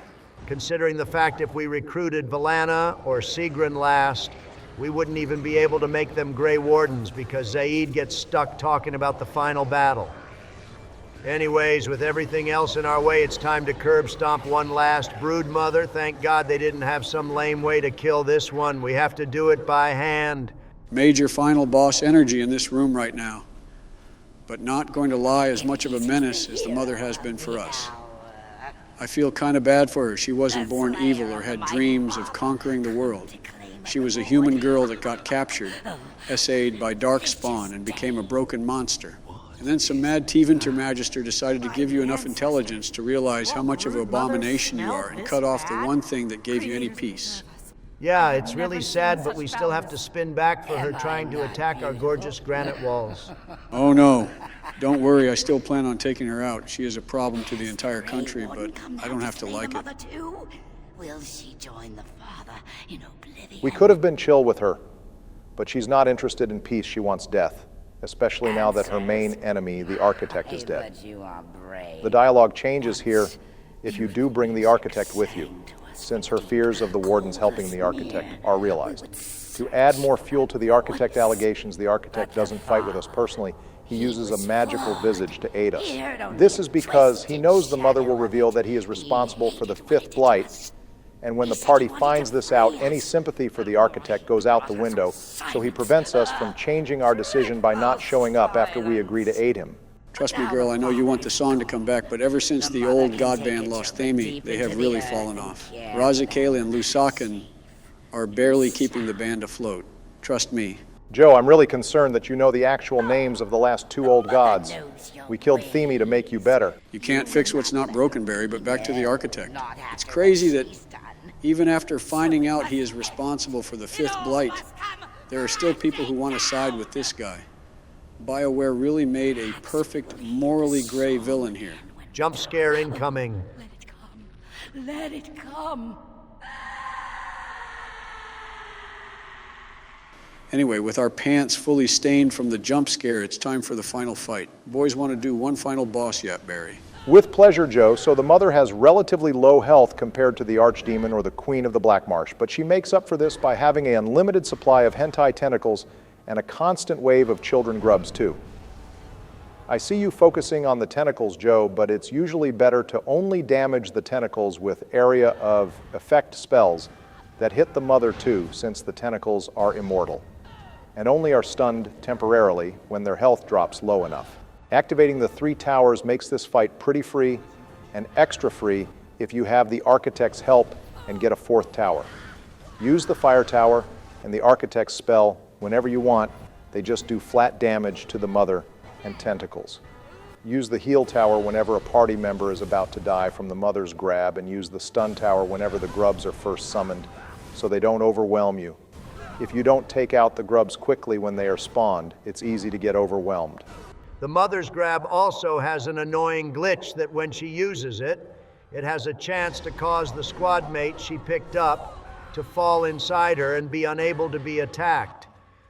considering the fact if we recruited Liliana or Sigrun last, we wouldn't even be able to make them Grey Wardens because Zaid gets stuck talking about the final battle. Anyways, with everything else in our way, it's time to curb stomp one last broodmother. Thank God they didn't have some lame way to kill this one. We have to do it by hand. Major final boss energy in this room right now, but not going to lie as much of a menace as the Mother has been for us. I feel kind of bad for her. She wasn't born evil or had dreams of conquering the world. She was a human girl that got captured, essayed by Darkspawn, and became a broken monster. And then some mad Tevinter Magister decided to give you enough intelligence to realize how much of an abomination you are and cut off the one thing that gave you any peace. Yeah, it's really sad, but we still have to spin back for her trying to attack our gorgeous granite walls. Oh no, don't worry, I still plan on taking her out. She is a problem to the entire country, but I don't have to like it. Will she join the Father in oblivion? We could have been chill with her, but she's not interested in peace, she wants death. Especially now that her main enemy, the Architect, is dead. The dialogue changes here if you do bring the Architect with you, since her fears of the Wardens helping the Architect are realized. To add more fuel to the Architect allegations, the Architect doesn't fight with us personally. he uses a magical visage to aid us. This is because he knows the mother will reveal that he is responsible for the 5th blight, and when the party finds this out, any sympathy for the architect goes out the window, so he prevents us from changing our decision by not showing up after we agree to aid him. Trust me, girl, I know you want the song to come back, but ever since the old god band lost Thami, they have really fallen off. Razakale and Lusakan are barely keeping the band afloat. Trust me. Joe, I'm really concerned that you know the actual names of the last 2 old gods. We killed Thami to make you better. You can't fix what's not broken, Barry, but back to the architect. It's crazy that even after finding out he is responsible for the 5th blight, there are still people who want to side with this guy. Bioware really made a perfect, morally gray villain here. Jump scare incoming. Let it come. Let it come. Anyway, with our pants fully stained from the jump scare, it's time for the final fight. Boys want to do one final boss yet, Barry. With pleasure, Joe. So the mother has relatively low health compared to the archdemon or the queen of the Black Marsh, but she makes up for this by having an unlimited supply of hentai tentacles and a constant wave of children grubs, too. I see you focusing on the tentacles, Joe, but it's usually better to only damage the tentacles with area of effect spells that hit the mother, too, since the tentacles are immortal, and only are stunned temporarily when their health drops low enough. Activating the 3 towers makes this fight pretty free and extra free if you have the architect's help and get a 4th tower. Use the fire tower and the architect's spell whenever you want. They just do flat damage to the mother and tentacles. Use the heal tower whenever a party member is about to die from the mother's grab, and use the stun tower whenever the grubs are first summoned so they don't overwhelm you. If you don't take out the grubs quickly when they are spawned, it's easy to get overwhelmed. The mother's grab also has an annoying glitch that when she uses it, it has a chance to cause the squad mate she picked up to fall inside her and be unable to be attacked.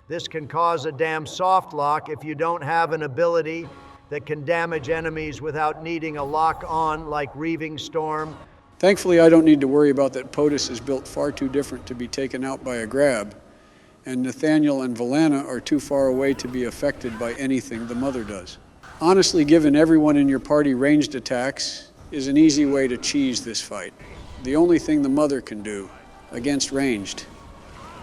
This can cause a damn soft lock if you don't have an ability that can damage enemies without needing a lock on, like Reaving Storm. Thankfully, I don't need to worry about that. POTUS is built far too different to be taken out by a grab, and Nathaniel and Valana are too far away to be affected by anything the mother does. Honestly, giving everyone in your party ranged attacks is an easy way to cheese this fight. The only thing the mother can do against ranged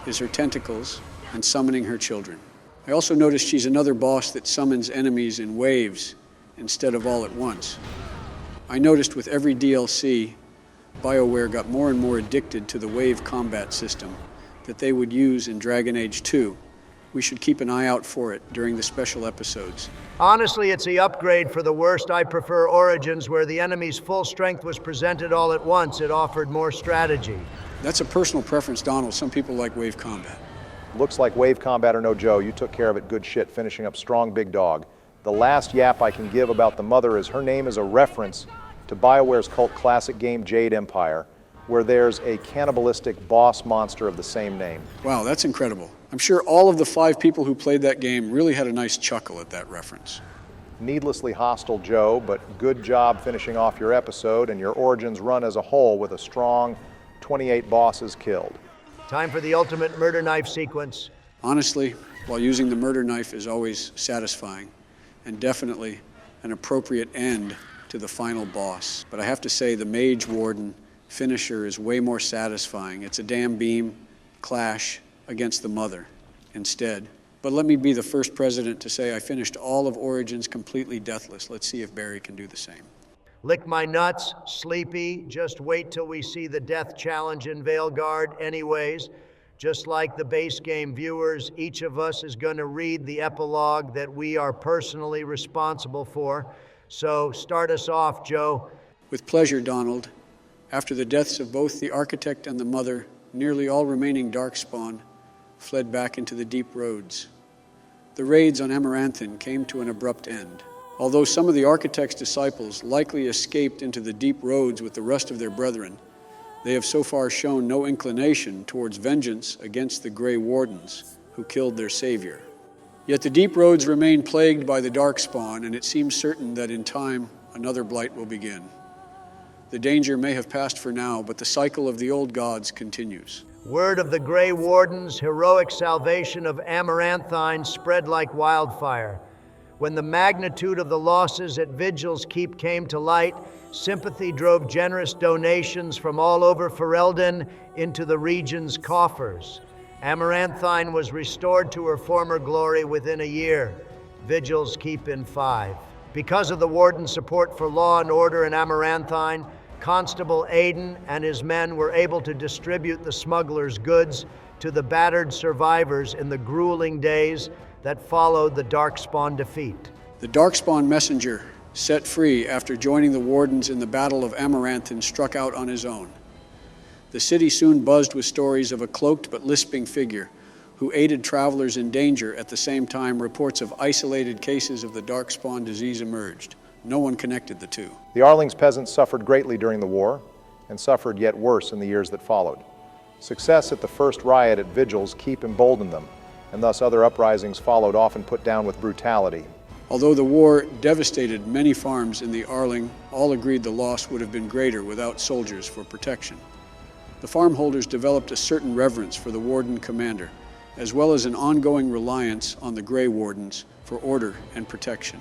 is her tentacles and summoning her children. I also noticed she's another boss that summons enemies in waves instead of all at once. I noticed with every DLC, Bioware got more and more addicted to the wave combat system that they would use in Dragon Age 2. We should keep an eye out for it during the special episodes. Honestly, it's the upgrade for the worst. I prefer Origins, where the enemy's full strength was presented all at once. It offered more strategy. That's a personal preference, Donald. Some people like wave combat. Looks like wave combat or no, Joe, you took care of it good shit, finishing up strong, big dog. The last yap I can give about the mother is her name is a reference to Bioware's cult classic game Jade Empire, where there's a cannibalistic boss monster of the same name. Wow, that's incredible. I'm sure all of the 5 people who played that game really had a nice chuckle at that reference. Needlessly hostile, Joe, but good job finishing off your episode and your Origins run as a whole with a strong 28 bosses killed. Time for the ultimate murder knife sequence. Honestly, while using the murder knife is always satisfying, and definitely an appropriate end to the final boss. But I have to say the Mage Warden finisher is way more satisfying. It's a damn beam clash against the mother instead. But let me be the first president to say I finished all of Origins completely deathless. Let's see if Barry can do the same. Lick my nuts, sleepy. Just wait till we see the death challenge in Veilguard. Anyways, just like the base game viewers, each of us is going to read the epilogue that we are personally responsible for. So start us off, Joe. With pleasure, Donald. After the deaths of both the architect and the mother, nearly all remaining Darkspawn fled back into the deep roads. The raids on Amaranthin came to an abrupt end. Although some of the architect's disciples likely escaped into the deep roads with the rest of their brethren, they have so far shown no inclination towards vengeance against the Grey Wardens who killed their savior. Yet the deep roads remain plagued by the Darkspawn, and it seems certain that in time another blight will begin. The danger may have passed for now, but the cycle of the old gods continues. Word of the Grey Wardens' heroic salvation of Amaranthine spread like wildfire. When the magnitude of the losses at Vigil's Keep came to light, sympathy drove generous donations from all over Ferelden into the region's coffers. Amaranthine was restored to her former glory within a year. Vigil's Keep in 5. Because of the warden's support for law and order in Amaranthine, Constable Aiden and his men were able to distribute the smugglers' goods to the battered survivors in the grueling days that followed the Darkspawn defeat. The Darkspawn messenger, set free after joining the wardens in the Battle of Amaranthine, struck out on his own. The city soon buzzed with stories of a cloaked but lisping figure who aided travelers in danger. At the same time, reports of isolated cases of the Darkspawn disease emerged. No one connected the two. The Arling's peasants suffered greatly during the war, and suffered yet worse in the years that followed. Success at the first riot at Vigil's Keep emboldened them, and thus other uprisings followed, often put down with brutality. Although the war devastated many farms in the Arling, all agreed the loss would have been greater without soldiers for protection. The farmholders developed a certain reverence for the warden commander, as well as an ongoing reliance on the Grey Wardens for order and protection.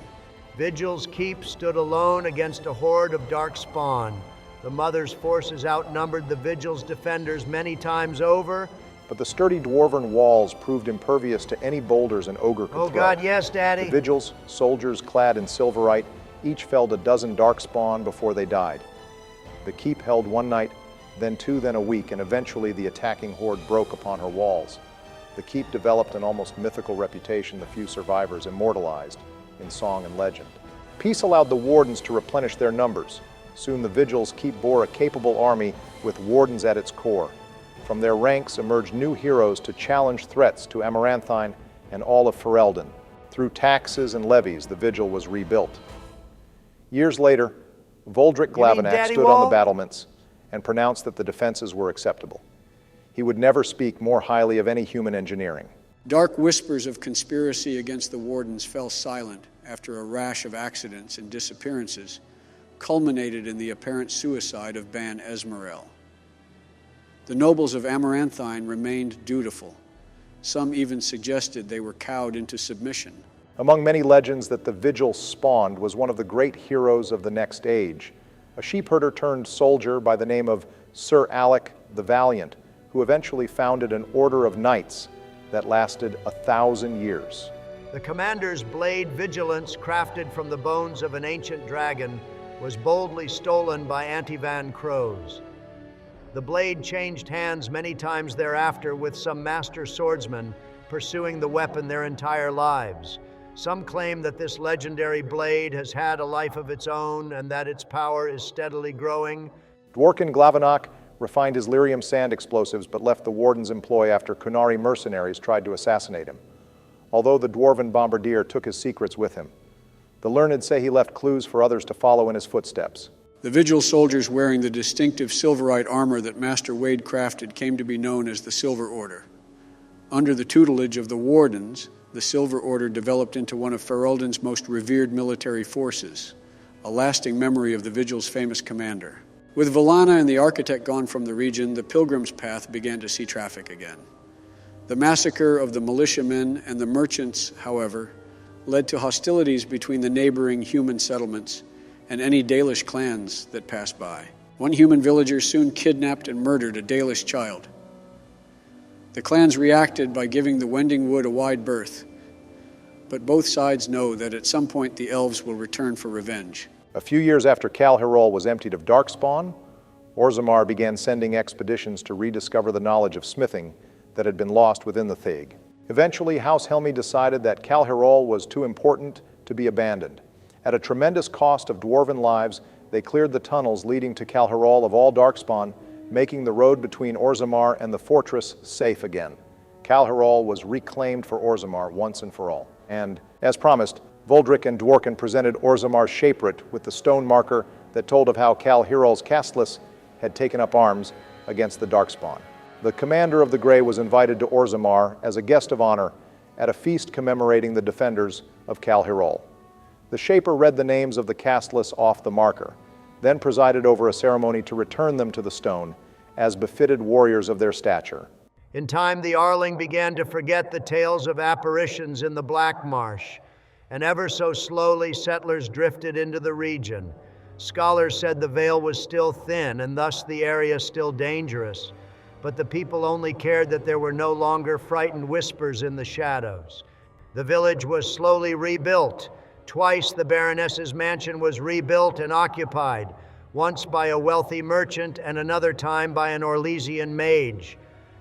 Vigil's Keep stood alone against a horde of Darkspawn. The Mother's forces outnumbered the Vigil's defenders many times over, but the sturdy dwarven walls proved impervious to any boulders an ogre could throw. Oh God, yes, Daddy. The Vigils, soldiers clad in silverite, each felled a dozen Darkspawn before they died. The Keep held one night, then two, then a week, and eventually the attacking horde broke upon her walls. The Keep developed an almost mythical reputation the few survivors immortalized in song and legend. Peace allowed the wardens to replenish their numbers. Soon the Vigil's Keep bore a capable army with wardens at its core. From their ranks emerged new heroes to challenge threats to Amaranthine and all of Ferelden. Through taxes and levies, the Vigil was rebuilt. Years later, Voldric Glavenack stood on the battlements and pronounced that the defenses were acceptable. He would never speak more highly of any human engineering. Dark whispers of conspiracy against the wardens fell silent after a rash of accidents and disappearances culminated in the apparent suicide of Ban Esmerel. The nobles of Amaranthine remained dutiful. Some even suggested they were cowed into submission. Among many legends that the Vigil spawned was one of the great heroes of the next age, a sheepherder turned soldier by the name of Sir Alec the Valiant, who eventually founded an order of knights that lasted 1,000 years. The commander's blade Vigilance, crafted from the bones of an ancient dragon, was boldly stolen by Antivan Crows. The blade changed hands many times thereafter, with some master swordsmen pursuing the weapon their entire lives. Some claim that this legendary blade has had a life of its own and that its power is steadily growing. Dworkin Glavenack refined his lyrium sand explosives but left the warden's employ after Kunari mercenaries tried to assassinate him, although the dwarven bombardier took his secrets with him. The learned say he left clues for others to follow in his footsteps. The Vigil soldiers wearing the distinctive silverite armor that Master Wade crafted came to be known as the Silver Order. Under the tutelage of the Wardens, the Silver Order developed into one of Ferelden's most revered military forces, a lasting memory of the Vigil's famous commander. With Liliana and the architect gone from the region, the Pilgrim's Path began to see traffic again. The massacre of the militiamen and the merchants, however, led to hostilities between the neighboring human settlements and any Dalish clans that passed by. One human villager soon kidnapped and murdered a Dalish child. The clans reacted by giving the Wending Wood a wide berth, but both sides know that at some point the elves will return for revenge. A few years after Kal Hirol was emptied of Darkspawn, Orzammar began sending expeditions to rediscover the knowledge of smithing that had been lost within the Theg. Eventually, House Helmi decided that Kal Hirol was too important to be abandoned. At a tremendous cost of dwarven lives, they cleared the tunnels leading to Kal Hirol of all Darkspawn, making the road between Orzammar and the fortress safe again. Kal Hirol was reclaimed for Orzammar once and for all. And, as promised, Voldric and Dworkin presented Orzammar's shapewrit with the stone marker that told of how Kal Hirol's Castles had taken up arms against the Darkspawn. The commander of the Grey was invited to Orzammar as a guest of honor at a feast commemorating the defenders of Kal Hirol. The Shaper read the names of the Castles off the marker, then presided over a ceremony to return them to the stone, as befitted warriors of their stature. In time, the Arling began to forget the tales of apparitions in the Black Marsh. and ever so slowly settlers drifted into the region. Scholars said the veil was still thin and thus the area still dangerous, but the people only cared that there were no longer frightened whispers in the shadows. The village was slowly rebuilt. Twice the Baroness's mansion was rebuilt and occupied, once by a wealthy merchant and another time by an Orlesian mage.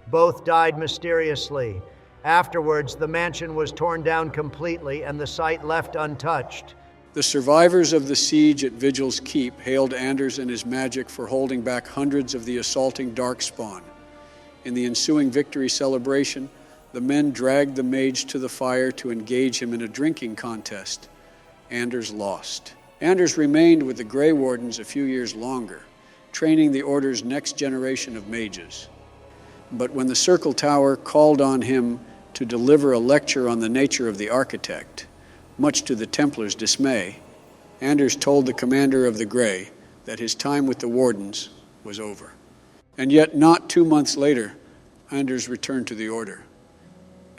Both died mysteriously. Afterwards, the mansion was torn down completely and the site left untouched. The survivors of the siege at Vigil's Keep hailed Anders and his magic for holding back hundreds of the assaulting Darkspawn. In the ensuing victory celebration, the men dragged the mage to the fire to engage him in a drinking contest. Anders lost. Anders remained with the Grey Wardens a few years longer, training the Order's next generation of mages. But when the Circle Tower called on him to deliver a lecture on the nature of the architect, much to the Templars' dismay, Anders told the commander of the Grey that his time with the Wardens was over. And yet not 2 months later, Anders returned to the Order.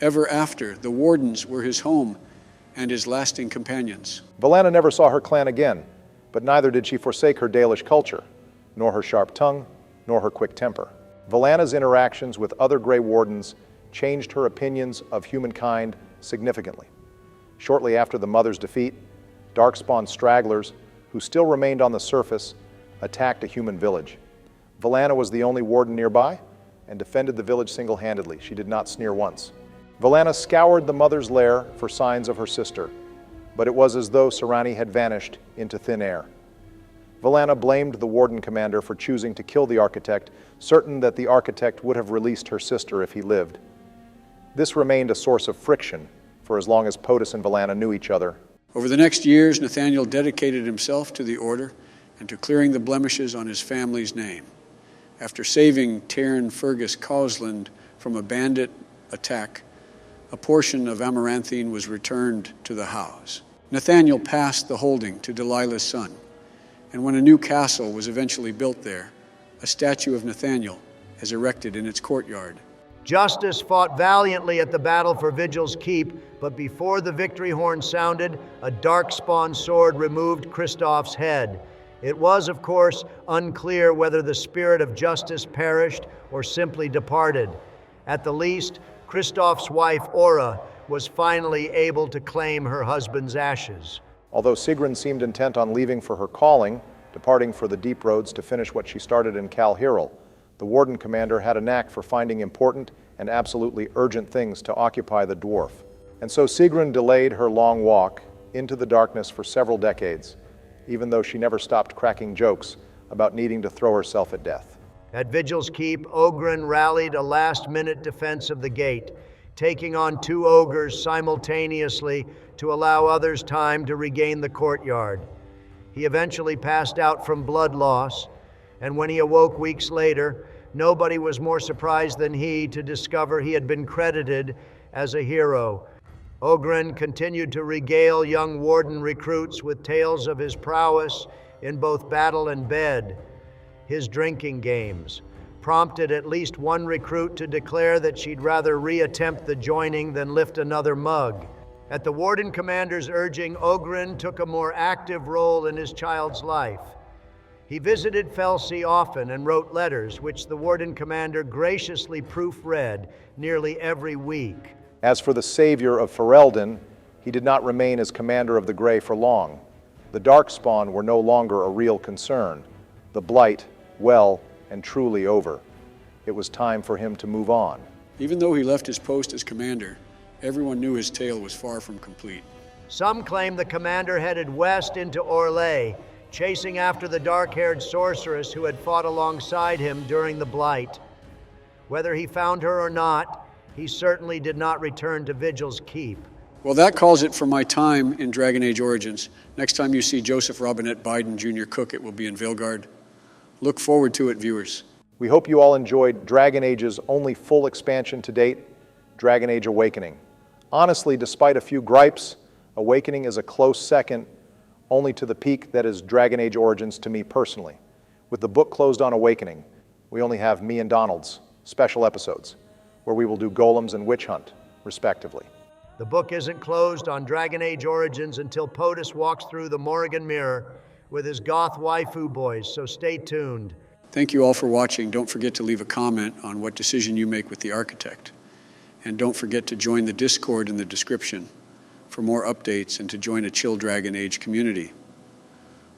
Ever after, the Wardens were his home and his lasting companions. Valana never saw her clan again, but neither did she forsake her Dalish culture, nor her sharp tongue, nor her quick temper. Valana's interactions with other Grey Wardens changed her opinions of humankind significantly. Shortly after the Mother's defeat, Darkspawn stragglers, who still remained on the surface, attacked a human village. Valana was the only warden nearby and defended the village single-handedly. She did not sneer once. Valana scoured the Mother's lair for signs of her sister, but it was as though Sarani had vanished into thin air. Valana blamed the warden commander for choosing to kill the architect, certain that the architect would have released her sister if he lived. This remained a source of friction for as long as POTUS and Valana knew each other. Over the next years, Nathaniel dedicated himself to the Order and to clearing the blemishes on his family's name. After saving Tairn Fergus Causland from a bandit attack, a portion of Amaranthine was returned to the house. Nathaniel passed the holding to Delilah's son, and when a new castle was eventually built there, a statue of Nathaniel is erected in its courtyard. Justice fought valiantly at the battle for Vigil's Keep, but before the victory horn sounded, a Darkspawn sword removed Kristoff's head. It was, of course, unclear whether the spirit of justice perished or simply departed. At the least, Kristoff's wife, Aura, was finally able to claim her husband's ashes. Although Sigrun seemed intent on leaving for her calling, departing for the deep roads to finish what she started in Kal Hirul, the warden commander had a knack for finding important and absolutely urgent things to occupy the dwarf. And so Sigrun delayed her long walk into the darkness for several decades, even though she never stopped cracking jokes about needing to throw herself at death. At Vigil's Keep, Oghren rallied a last-minute defense of the gate, taking on 2 ogres simultaneously to allow others time to regain the courtyard. He eventually passed out from blood loss, and when he awoke weeks later, nobody was more surprised than he to discover he had been credited as a hero. Oghren continued to regale young warden recruits with tales of his prowess in both battle and bed. His drinking games prompted at least one recruit to declare that she'd rather reattempt the joining than lift another mug. At the warden commander's urging, Oghren took a more active role in his child's life. He visited Felsey often and wrote letters, which the warden commander graciously proofread nearly every week. As for the savior of Ferelden, he did not remain as commander of the Grey for long. The Darkspawn were no longer a real concern. The blight, well and truly over. It was time for him to move on. Even though he left his post as commander, everyone knew his tale was far from complete. Some claim the commander headed west into Orlais, chasing after the dark-haired sorceress who had fought alongside him during the Blight. Whether he found her or not, he certainly did not return to Vigil's Keep. Well, that calls it for my time in Dragon Age Origins. Next time you see Joseph Robinette Biden Jr. cook, it will be in Vilgard. Look forward to it, viewers. We hope you all enjoyed Dragon Age's only full expansion to date, Dragon Age Awakening. Honestly, despite a few gripes, Awakening is a close second only to the peak that is Dragon Age Origins to me personally. With the book closed on Awakening, we only have me and Donald's special episodes, where we will do Golems and Witch Hunt, respectively. The book isn't closed on Dragon Age Origins until POTUS walks through the Morrigan Mirror with his goth waifu boys, so stay tuned. Thank you all for watching. Don't forget to leave a comment on what decision you make with the architect. And don't forget to join the Discord in the description for more updates and to join a Chill Dragon Age community.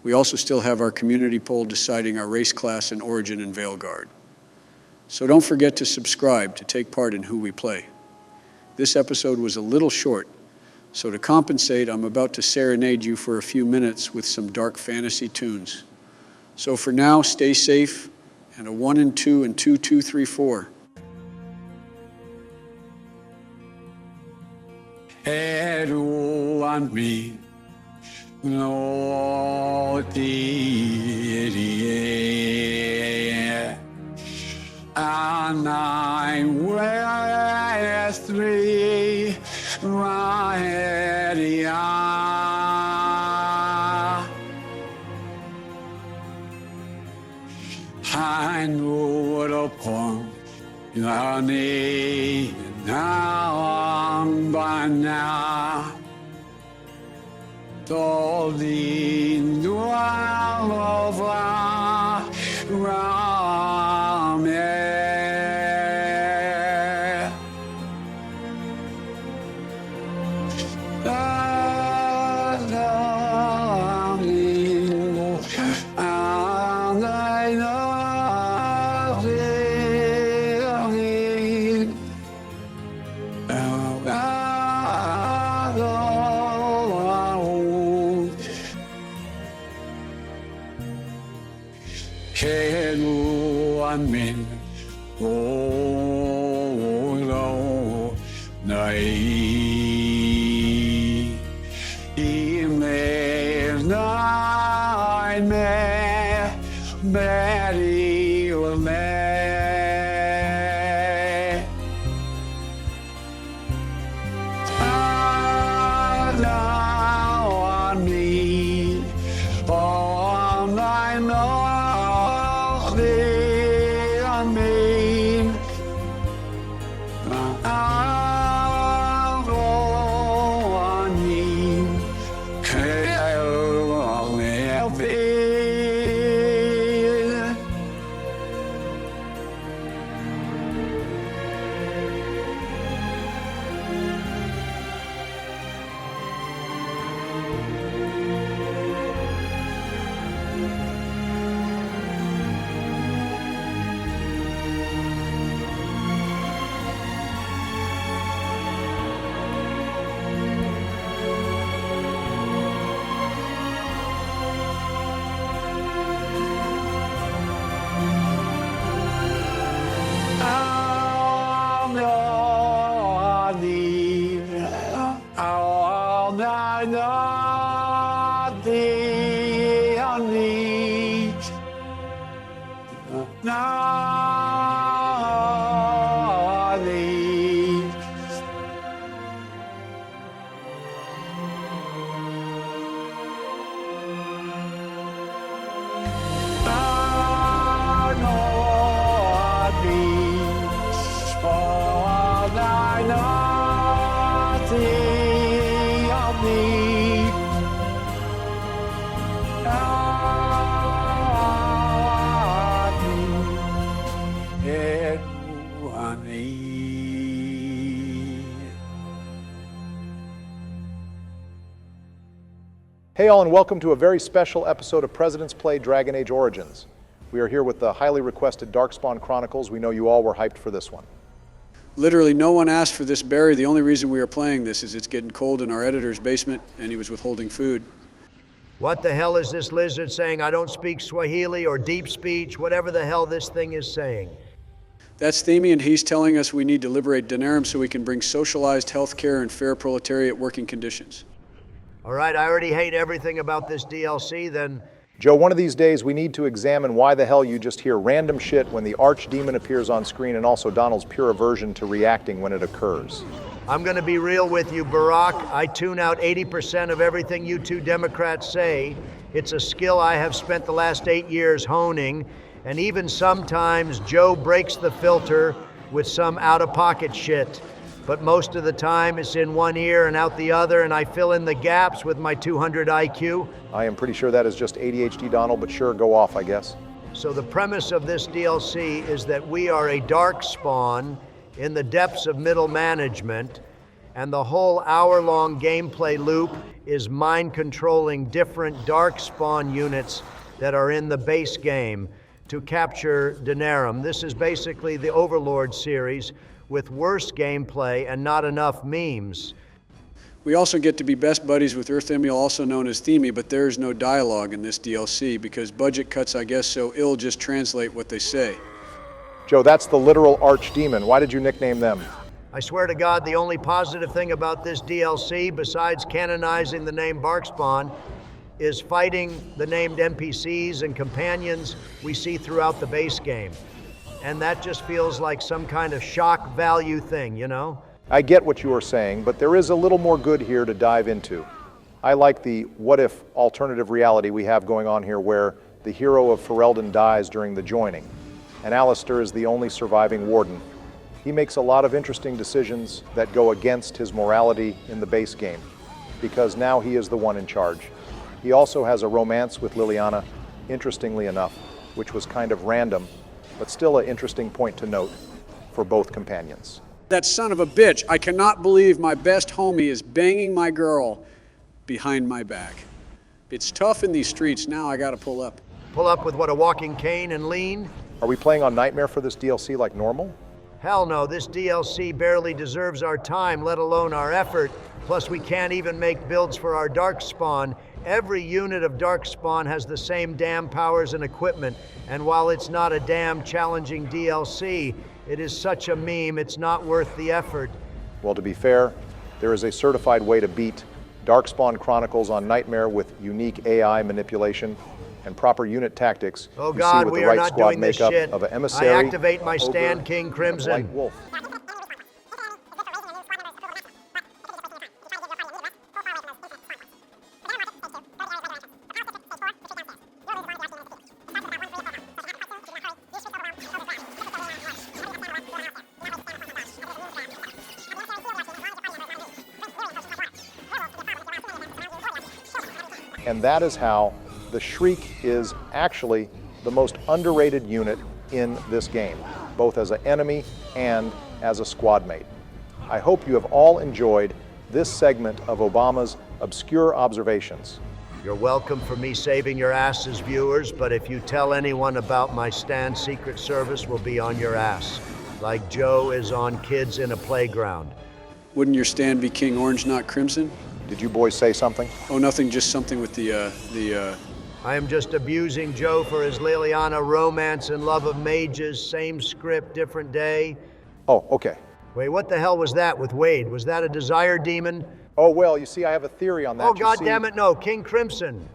We also still have our community poll deciding our race class and origin in Veilguard. So don't forget to subscribe to take part in who we play. This episode was a little short, so to compensate, I'm about to serenade you for a few minutes with some dark fantasy tunes. So for now, stay safe, and a 1 and 2 and 2, 2, 3, 4. Everyone me know and I wear 3 right. I know upon your knee now by now. All the dwell of around me. Amen. Oh, no, nay. Email nightmare, Mary Liliana. Now on me, all I know. Hey all, and welcome to a very special episode of President's Play Dragon Age Origins. We are here with the highly requested Darkspawn Chronicles. We know you all were hyped for this one. Literally no one asked for this berry. The only reason we are playing this is it's getting cold in our editor's basement and he was withholding food. What the hell is this lizard saying? I don't speak Swahili or deep speech, whatever the hell this thing is saying. That's Themi, and he's telling us we need to liberate Denerim so we can bring socialized health care and fair proletariat working conditions. All right, I already hate everything about this DLC, then... Joe, one of these days we need to examine why the hell you just hear random shit when the archdemon appears on screen, and also Donald's pure aversion to reacting when it occurs. I'm gonna be real with you, Barack. I tune out 80% of everything you two Democrats say. It's a skill I have spent the last 8 years honing, and even sometimes Joe breaks the filter with some out-of-pocket shit. but most of the time it's in one ear and out the other, and I fill in the gaps with my 200 IQ. I am pretty sure that is just ADHD, Donald, but sure, go off, I guess. So the premise of this DLC is that we are a darkspawn in the depths of middle management, and the whole hour-long gameplay loop is mind-controlling different darkspawn units that are in the base game to capture Denerim. This is basically the Overlord series with worse gameplay and not enough memes. We also get to be best buddies with Earthemiel, also known as Themi, but there is no dialogue in this DLC because budget cuts, I guess, so ill just translate what they say. Joe, that's the literal archdemon. Why did you nickname them? I swear to God, the only positive thing about this DLC, besides canonizing the name Darkspawn, is fighting the named NPCs and companions we see throughout the base game. And that just feels like some kind of shock value thing, you know? I get what you are saying, but there is a little more good here to dive into. I like the what-if alternative reality we have going on here where the hero of Ferelden dies during the joining, and Alistair is the only surviving warden. He makes a lot of interesting decisions that go against his morality in the base game, because now he is the one in charge. He also has a romance with Liliana, interestingly enough, which was kind of random, but still an interesting point to note for both companions. That son of a bitch, I cannot believe my best homie is banging my girl behind my back. It's tough in these streets, now I gotta pull up. Pull up with what, a walking cane and lean? Are we playing on Nightmare for this DLC like normal? Hell no, this DLC barely deserves our time, let alone our effort. Plus we can't even make builds for our Darkspawn. Every unit of Darkspawn has the same damn powers and equipment, and while it's not a damn challenging DLC, it is such a meme, it's not worth the effort. Well, to be fair, there is a certified way to beat Darkspawn Chronicles on Nightmare with unique AI manipulation and proper unit tactics. Oh God, we are not doing this shit. Of an emissary, I activate my Stand King Crimson. Wolf. And that is how the Shriek is actually the most underrated unit in this game, both as an enemy and as a squad mate. I hope you have all enjoyed this segment of Obama's Obscure Observations. You're welcome for me saving your asses, viewers, but if you tell anyone about my Stand Secret Service, we'll be on your ass, like Joe is on Kids in a Playground. Wouldn't your stand be King Orange, not Crimson? Did you boys say something? Oh, nothing, just something with I am just abusing Joe for his Liliana romance and love of mages, same script, different day. Oh, okay. Wait, what the hell was that with Wade? Was that a desire demon? Oh, well, you see, I have a theory on that. Oh, God damn it, no, King Crimson.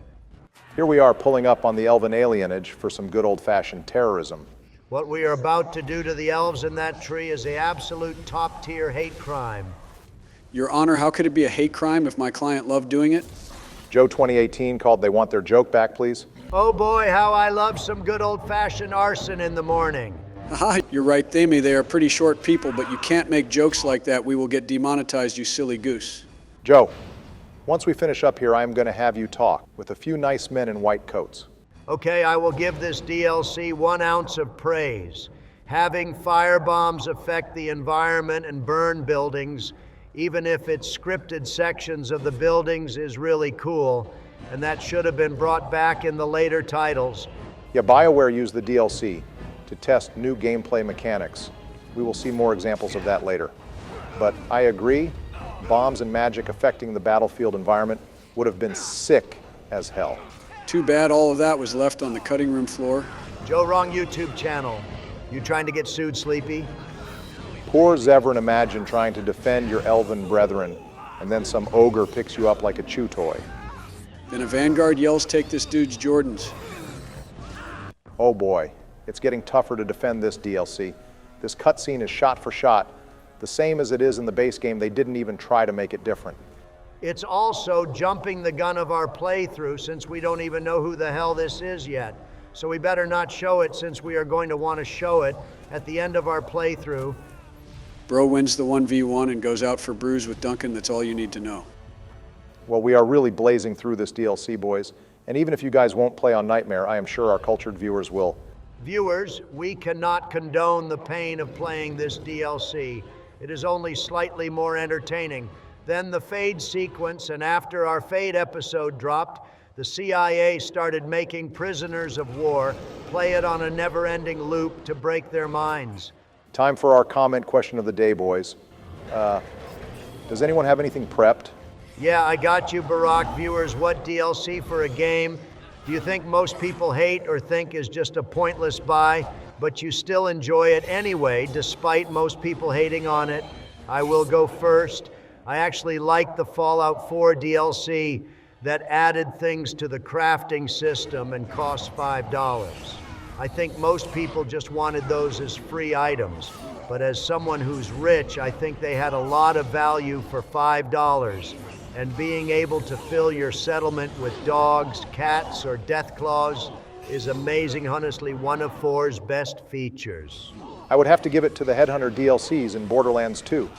Here we are pulling up on the elven alienage for some good old-fashioned terrorism. What we are about to do to the elves in that tree is the absolute top-tier hate crime. Your Honor, how could it be a hate crime if my client loved doing it? Joe 2018 called They Want Their Joke Back, please. Oh boy, how I love some good old-fashioned arson in the morning. Haha, you're right, Themi, they are pretty short people, but you can't make jokes like that. We will get demonetized, you silly goose. Joe, once we finish up here, I'm going to have you talk with a few nice men in white coats. Okay, I will give this DLC 1 ounce of praise. Having firebombs affect the environment and burn buildings, even if it's scripted sections of the buildings, is really cool, and that should have been brought back in the later titles. Yeah, Bioware used the DLC to test new gameplay mechanics. We will see more examples of that later. But I agree, bombs and magic affecting the battlefield environment would have been sick as hell. Too bad all of that was left on the cutting room floor. Joe, wrong YouTube channel. You trying to get sued, Sleepy? Poor Zevran imagine trying to defend your elven brethren, and then some ogre picks you up like a chew toy. Then a vanguard yells, "Take this dude's Jordans." Oh boy, it's getting tougher to defend this DLC. This cutscene is shot for shot, the same as it is in the base game. They didn't even try to make it different. It's also jumping the gun of our playthrough since we don't even know who the hell this is yet. So we better not show it since we are going to want to show it at the end of our playthrough. Bro wins the 1v1 and goes out for brews with Duncan. That's all you need to know. Well, we are really blazing through this DLC, boys. And even if you guys won't play on Nightmare, I am sure our cultured viewers will. Viewers, we cannot condone the pain of playing this DLC. It is only slightly more entertaining. Then the Fade sequence, and after our Fade episode dropped, the CIA started making prisoners of war play it on a never-ending loop to break their minds. Time for our comment question of the day, boys. Does anyone have anything prepped? Yeah, I got you, Barack. Viewers, what DLC for a game do you think most people hate or think is just a pointless buy, but you still enjoy it anyway, despite most people hating on it? I will go first. I actually liked the Fallout 4 DLC that added things to the crafting system and cost $5. I think most people just wanted those as free items, but as someone who's rich, I think they had a lot of value for $5. And being able to fill your settlement with dogs, cats, or deathclaws is amazing. Honestly, one of 4's best features. I would have to give it to the Headhunter DLCs in Borderlands 2.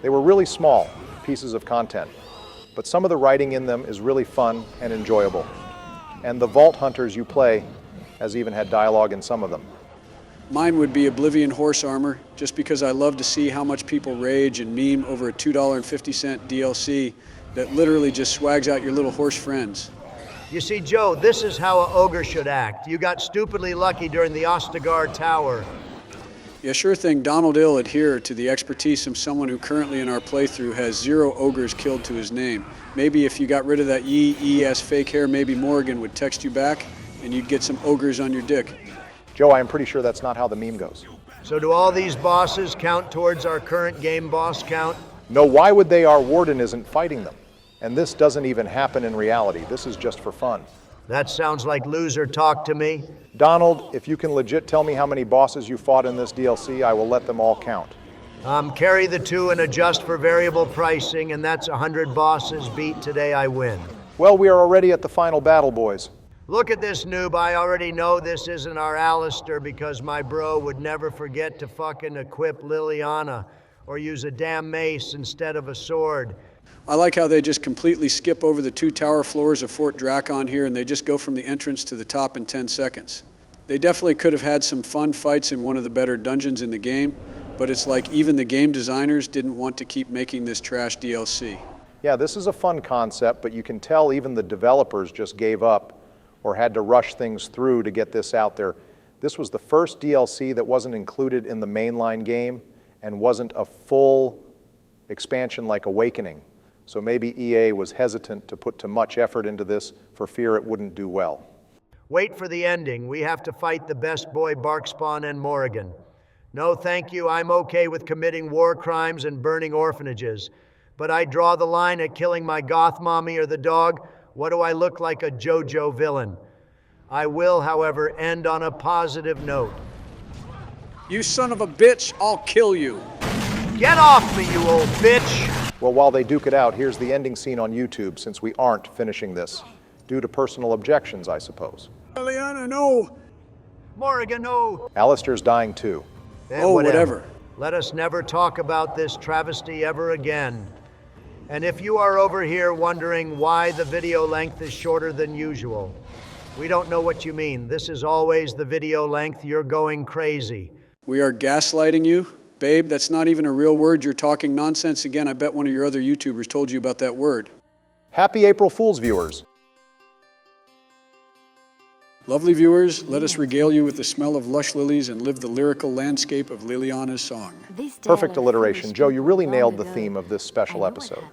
They were really small pieces of content, but some of the writing in them is really fun and enjoyable. And the Vault Hunters you play has even had dialogue in some of them. Mine would be Oblivion Horse Armor, just because I love to see how much people rage and meme over a $2.50 DLC that literally just swags out your little horse friends. You see, Joe, this is how an ogre should act. You got stupidly lucky during the Ostagar Tower. Yeah, sure thing. Donald will adhere to the expertise of someone who currently in our playthrough has 0 ogres killed to his name. Maybe if you got rid of that ES fake hair, maybe Morrigan would text you back and you'd get some ogres on your dick. Joe, I am pretty sure that's not how the meme goes. So do all these bosses count towards our current game boss count? No, why would they? Our warden isn't fighting them. And this doesn't even happen in reality. This is just for fun. That sounds like loser talk to me. Donald, if you can legit tell me how many bosses you fought in this DLC, I will let them all count. Carry the 2 and adjust for variable pricing, and that's 100 bosses beat. Today I win. Well, we are already at the final battle, boys. Look at this noob. I already know this isn't our Alistair because my bro would never forget to fucking equip Liliana or use a damn mace instead of a sword. I like how they just completely skip over the 2 tower floors of Fort Drakon here and they just go from the entrance to the top in 10 seconds. They definitely could have had some fun fights in one of the better dungeons in the game, but it's like even the game designers didn't want to keep making this trash DLC. Yeah, this is a fun concept, but you can tell even the developers just gave up or had to rush things through to get this out there. This was the first DLC that wasn't included in the mainline game and wasn't a full expansion like Awakening. So maybe EA was hesitant to put too much effort into this for fear it wouldn't do well. Wait for the ending. We have to fight the best boy Barkspawn and Morrigan. No, thank you. I'm okay with committing war crimes and burning orphanages. But I draw the line at killing my goth mommy or the dog. What do I look like, a JoJo villain? I will, however, end on a positive note. You son of a bitch, I'll kill you. Get off me, you old bitch! Well, while they duke it out, here's the ending scene on YouTube, since we aren't finishing this. Due to personal objections, I suppose. Liliana, no! Morrigan, no! Alistair's dying too. Whatever. Let us never talk about this travesty ever again. And if you are over here wondering why the video length is shorter than usual, we don't know what you mean. This is always the video length. You're going crazy. We are gaslighting you? Babe, that's not even a real word. You're talking nonsense again. I bet one of your other YouTubers told you about that word. Happy April Fool's, viewers. Lovely viewers, let us regale you with the smell of lush lilies and live the lyrical landscape of Liliana's song. Perfect alliteration. Joe, you really nailed the theme of this special episode.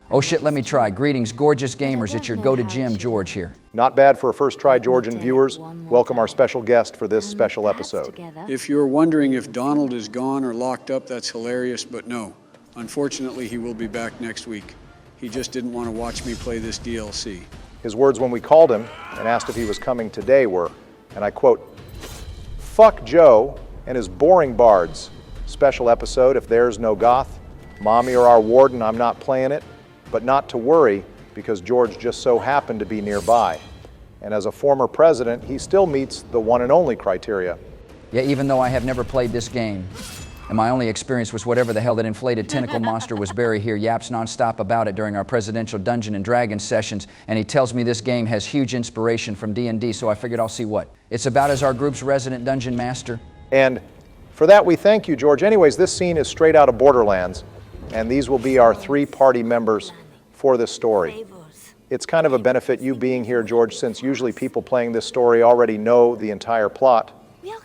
Oh shit, let me try. Greetings, gorgeous gamers. It's your go-to-gym, George here. Not bad for a first try, George, and viewers. Welcome our special guest for this special episode. If you're wondering if Donald is gone or locked up, that's hilarious, but no. Unfortunately, he will be back next week. He just didn't want to watch me play this DLC. His words when we called him and asked if he was coming today were, and I quote, "Fuck Joe and his boring bards. Special episode, if there's no goth. Mommy or our warden, I'm not playing it. But not to worry, because George just so happened to be nearby. And as a former president, he still meets the one and only criteria." Yeah, even though I have never played this game. And my only experience was whatever the hell that inflated tentacle monster was buried here yaps nonstop about it during our presidential Dungeon and Dragons sessions, and he tells me this game has huge inspiration from D&D, so I figured I'll see what it's about as our group's resident dungeon master. And for that, we thank you, George. Anyways, this scene is straight out of Borderlands, and these will be our 3 party members for this story. It's kind of a benefit you being here, George, since usually people playing this story already know the entire plot,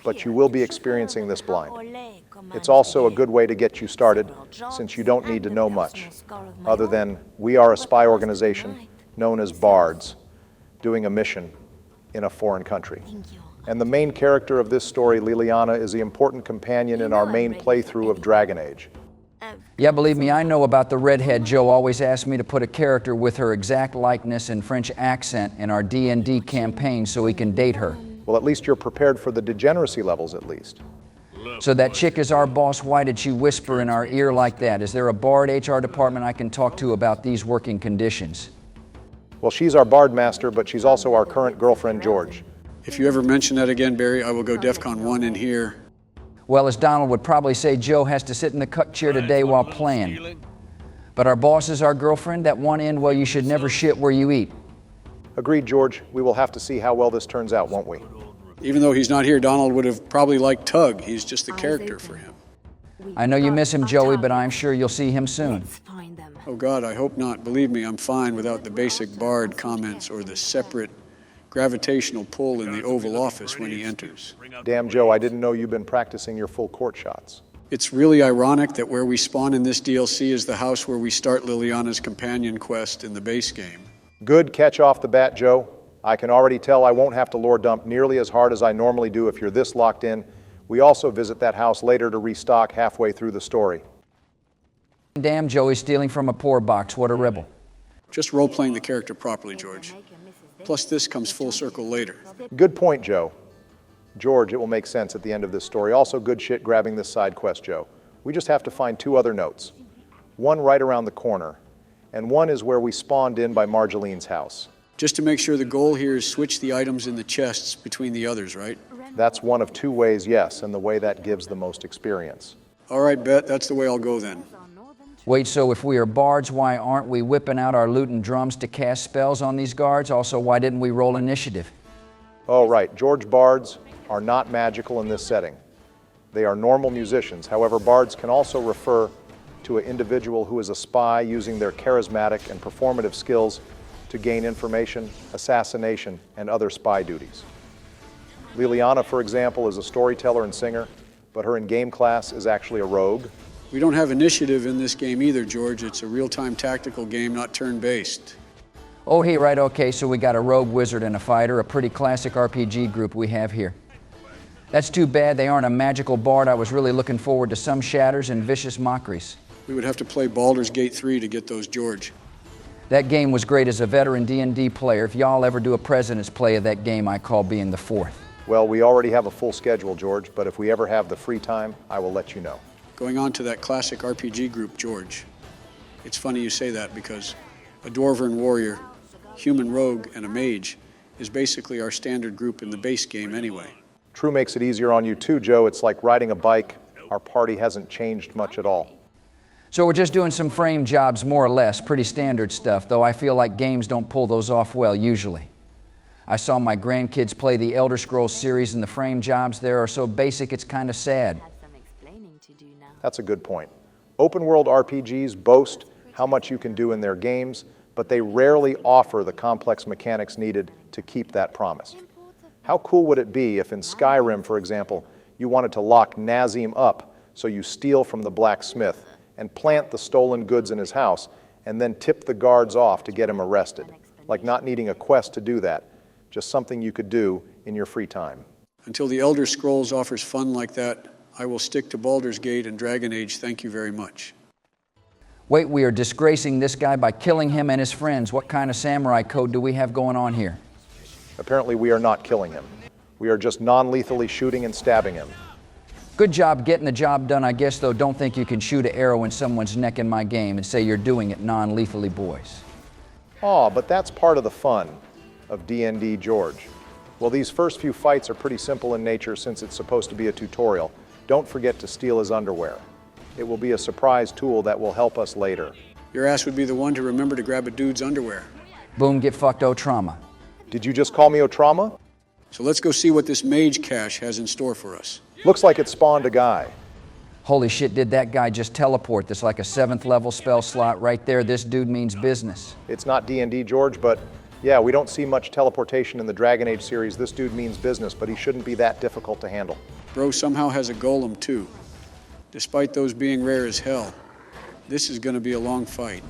but you will be experiencing this blind. It's also a good way to get you started, since you don't need to know much, other than we are a spy organization known as Bards, doing a mission in a foreign country. And the main character of this story, Liliana, is the important companion in our main playthrough of Dragon Age. Yeah, believe me, I know about the redhead. Joe always asked me to put a character with her exact likeness and French accent in our D&D campaign so we can date her. Well, at least you're prepared for the degeneracy levels, at least. So that chick is our boss. Why did she whisper in our ear like that? Is there a Bard HR department I can talk to about these working conditions? Well, she's our Bard master, but she's also our current girlfriend, George. If you ever mention that again, Barry, I will go DEFCON 1 in here. Well, as Donald would probably say, Joe has to sit in the cuck chair today while playing. But our boss is our girlfriend. That one end, well, you should never shit where you eat. Agreed, George. We will have to see how well this turns out, won't we? Even though he's not here, Donald would have probably liked Tug. He's just the character for him. I know you miss him, Joey, but I'm sure you'll see him soon. Oh God, I hope not. Believe me, I'm fine without the basic Bard comments or the separate gravitational pull in the Oval Office when he enters. Damn, Joe, I didn't know you've been practicing your full court shots. It's really ironic that where we spawn in this DLC is the house where we start Liliana's companion quest in the base game. Good catch off the bat, Joe. I can already tell I won't have to lore dump nearly as hard as I normally do if you're this locked in. We also visit that house later to restock halfway through the story. Damn, Joey's stealing from a poor box. What a rebel. Just role-playing the character properly, George. Plus this comes full circle later. Good point, Joe. George, it will make sense at the end of this story. Also good shit grabbing this side quest, Joe. We just have to find 2 other notes. One right around the corner, and one is where we spawned in by Marjolaine's house. Just to make sure the goal here is switch the items in the chests between the others, right? That's one of 2 ways, yes, and the way that gives the most experience. All right, bet. That's the way I'll go then. Wait, so if we are bards, why aren't we whipping out our lute and drums to cast spells on these guards? Also, why didn't we roll initiative? Oh, right. George, bards are not magical in this setting. They are normal musicians. However, bards can also refer to an individual who is a spy using their charismatic and performative skills to gain information, assassination, and other spy duties. Liliana, for example, is a storyteller and singer, but her in-game class is actually a rogue. We don't have initiative in this game either, George. It's a real-time tactical game, not turn-based. Oh, hey, right, okay, so we got a rogue wizard and a fighter, a pretty classic RPG group we have here. That's too bad they aren't a magical bard. I was really looking forward to some shatters and vicious mockeries. We would have to play Baldur's Gate 3 to get those, George. That game was great as a veteran D&D player. If y'all ever do a president's play of that game, I call being the 4th. Well, we already have a full schedule, George, but if we ever have the free time, I will let you know. Going on to that classic RPG group, George. It's funny you say that because a Dwarven warrior, human rogue, and a mage is basically our standard group in the base game anyway. True makes it easier on you too, Joe. It's like riding a bike. Our party hasn't changed much at all. So we're just doing some frame jobs, more or less, pretty standard stuff, though I feel like games don't pull those off well, usually. I saw my grandkids play the Elder Scrolls series, and the frame jobs there are so basic it's kind of sad. That's a good point. Open world RPGs boast how much you can do in their games, but they rarely offer the complex mechanics needed to keep that promise. How cool would it be if in Skyrim, for example, you wanted to lock Nazim up so you steal from the blacksmith and plant the stolen goods in his house and then tip the guards off to get him arrested, like not needing a quest to do that, just something you could do in your free time. Until the Elder Scrolls offers fun like that, I will stick to Baldur's Gate and Dragon Age, thank you very much. Wait, we are disgracing this guy by killing him and his friends. What kind of samurai code do we have going on here? Apparently we are not killing him. We are just non-lethally shooting and stabbing him. Good job getting the job done, I guess, though don't think you can shoot an arrow in someone's neck in my game and say you're doing it non-lethally, boys. Aw, but that's part of the fun of D&D, George. Well, these first few fights are pretty simple in nature since it's supposed to be a tutorial. Don't forget to steal his underwear. It will be a surprise tool that will help us later. Your ass would be the one to remember to grab a dude's underwear. Boom, get fucked, oh trauma. Did you just call me Otrama? So let's go see what this mage cache has in store for us. Looks like it spawned a guy. Holy shit, did that guy just teleport? That's like a 7th level spell slot right there. This dude means business. It's not D&D, George, but yeah, we don't see much teleportation in the Dragon Age series. This dude means business, but he shouldn't be that difficult to handle. Bro somehow has a golem too. Despite those being rare as hell, this is gonna be a long fight.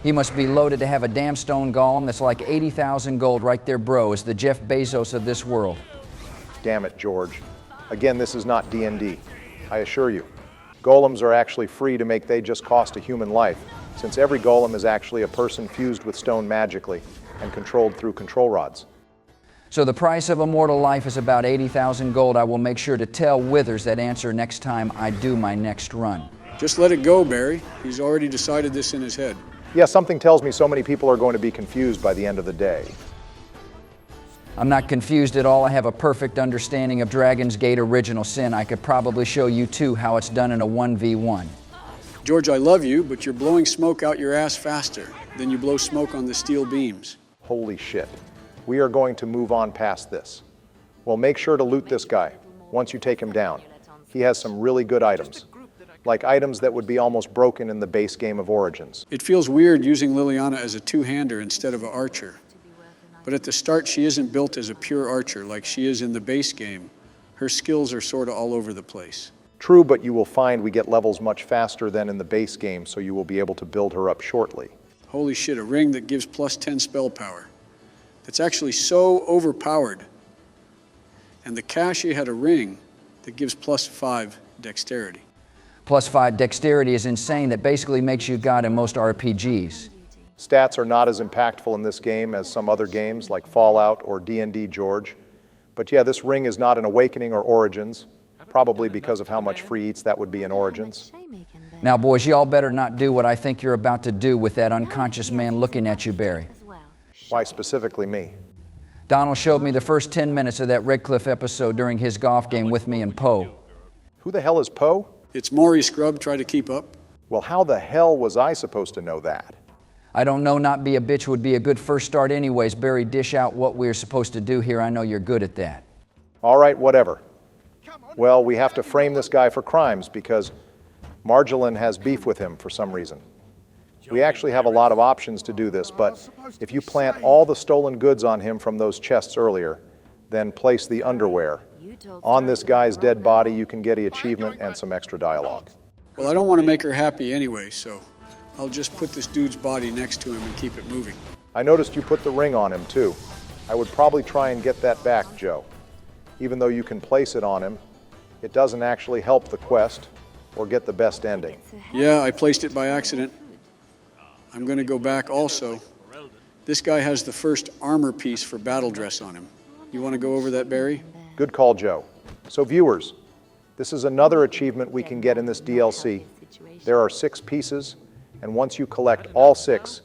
He must be loaded to have a damn stone golem that's like 80,000 gold right there, bro. Is the Jeff Bezos of this world. Damn it, George. Again, this is not D&D. I assure you. Golems are actually free to make. They just cost a human life, since every golem is actually a person fused with stone magically and controlled through control rods. So the price of a mortal life is about 80,000 gold. I will make sure to tell Withers that answer next time I do my next run. Just let it go, Barry. He's already decided this in his head. Yeah, something tells me so many people are going to be confused by the end of the day. I'm not confused at all. I have a perfect understanding of Dragon's Gate Original Sin. I could probably show you too how it's done in a 1v1. George, I love you, but you're blowing smoke out your ass faster than you blow smoke on the steel beams. Holy shit. We are going to move on past this. Well, make sure to loot this guy once you take him down. He has some really good items, like items that would be almost broken in the base game of Origins. It feels weird using Liliana as a two-hander instead of an archer. But at the start, she isn't built as a pure archer like she is in the base game. Her skills are sort of all over the place. True, but you will find we get levels much faster than in the base game, so you will be able to build her up shortly. Holy shit, a ring that gives plus 10 spell power. That's actually so overpowered. And the cache had a ring that gives plus 5 dexterity. Plus 5 dexterity is insane. That basically makes you God in most RPGs. Stats are not as impactful in this game as some other games like Fallout or D&D, George. But yeah, this ring is not an Awakening or Origins, probably because of how much free eats that would be in Origins. Now, boys, y'all better not do what I think you're about to do with that unconscious man looking at you, Barry. Why specifically me? Donald showed me the first 10 minutes of that Redcliffe episode during his golf game with me and Poe. Who the hell is Poe? It's Maury Scrub, try to keep up. Well, how the hell was I supposed to know that? I don't know, not be a bitch would be a good first start anyways. Barry, dish out what we're supposed to do here. I know you're good at that. All right, whatever. Well, we have to frame this guy for crimes because Marjolaine has beef with him for some reason. We actually have a lot of options to do this, but if you plant all the stolen goods on him from those chests earlier, then place the underwear. On this guy's dead body, you can get an achievement and some extra dialogue. Well, I don't want to make her happy anyway, so I'll just put this dude's body next to him and keep it moving. I noticed you put the ring on him, too. I would probably try and get that back, Joe. Even though you can place it on him, it doesn't actually help the quest or get the best ending. Yeah, I placed it by accident. I'm going to go back also. This guy has the first armor piece for battle dress on him. You want to go over that, Barry? Good call, Joe. So viewers, this is another achievement we can get in this DLC. There are 6 pieces, and once you collect all 6,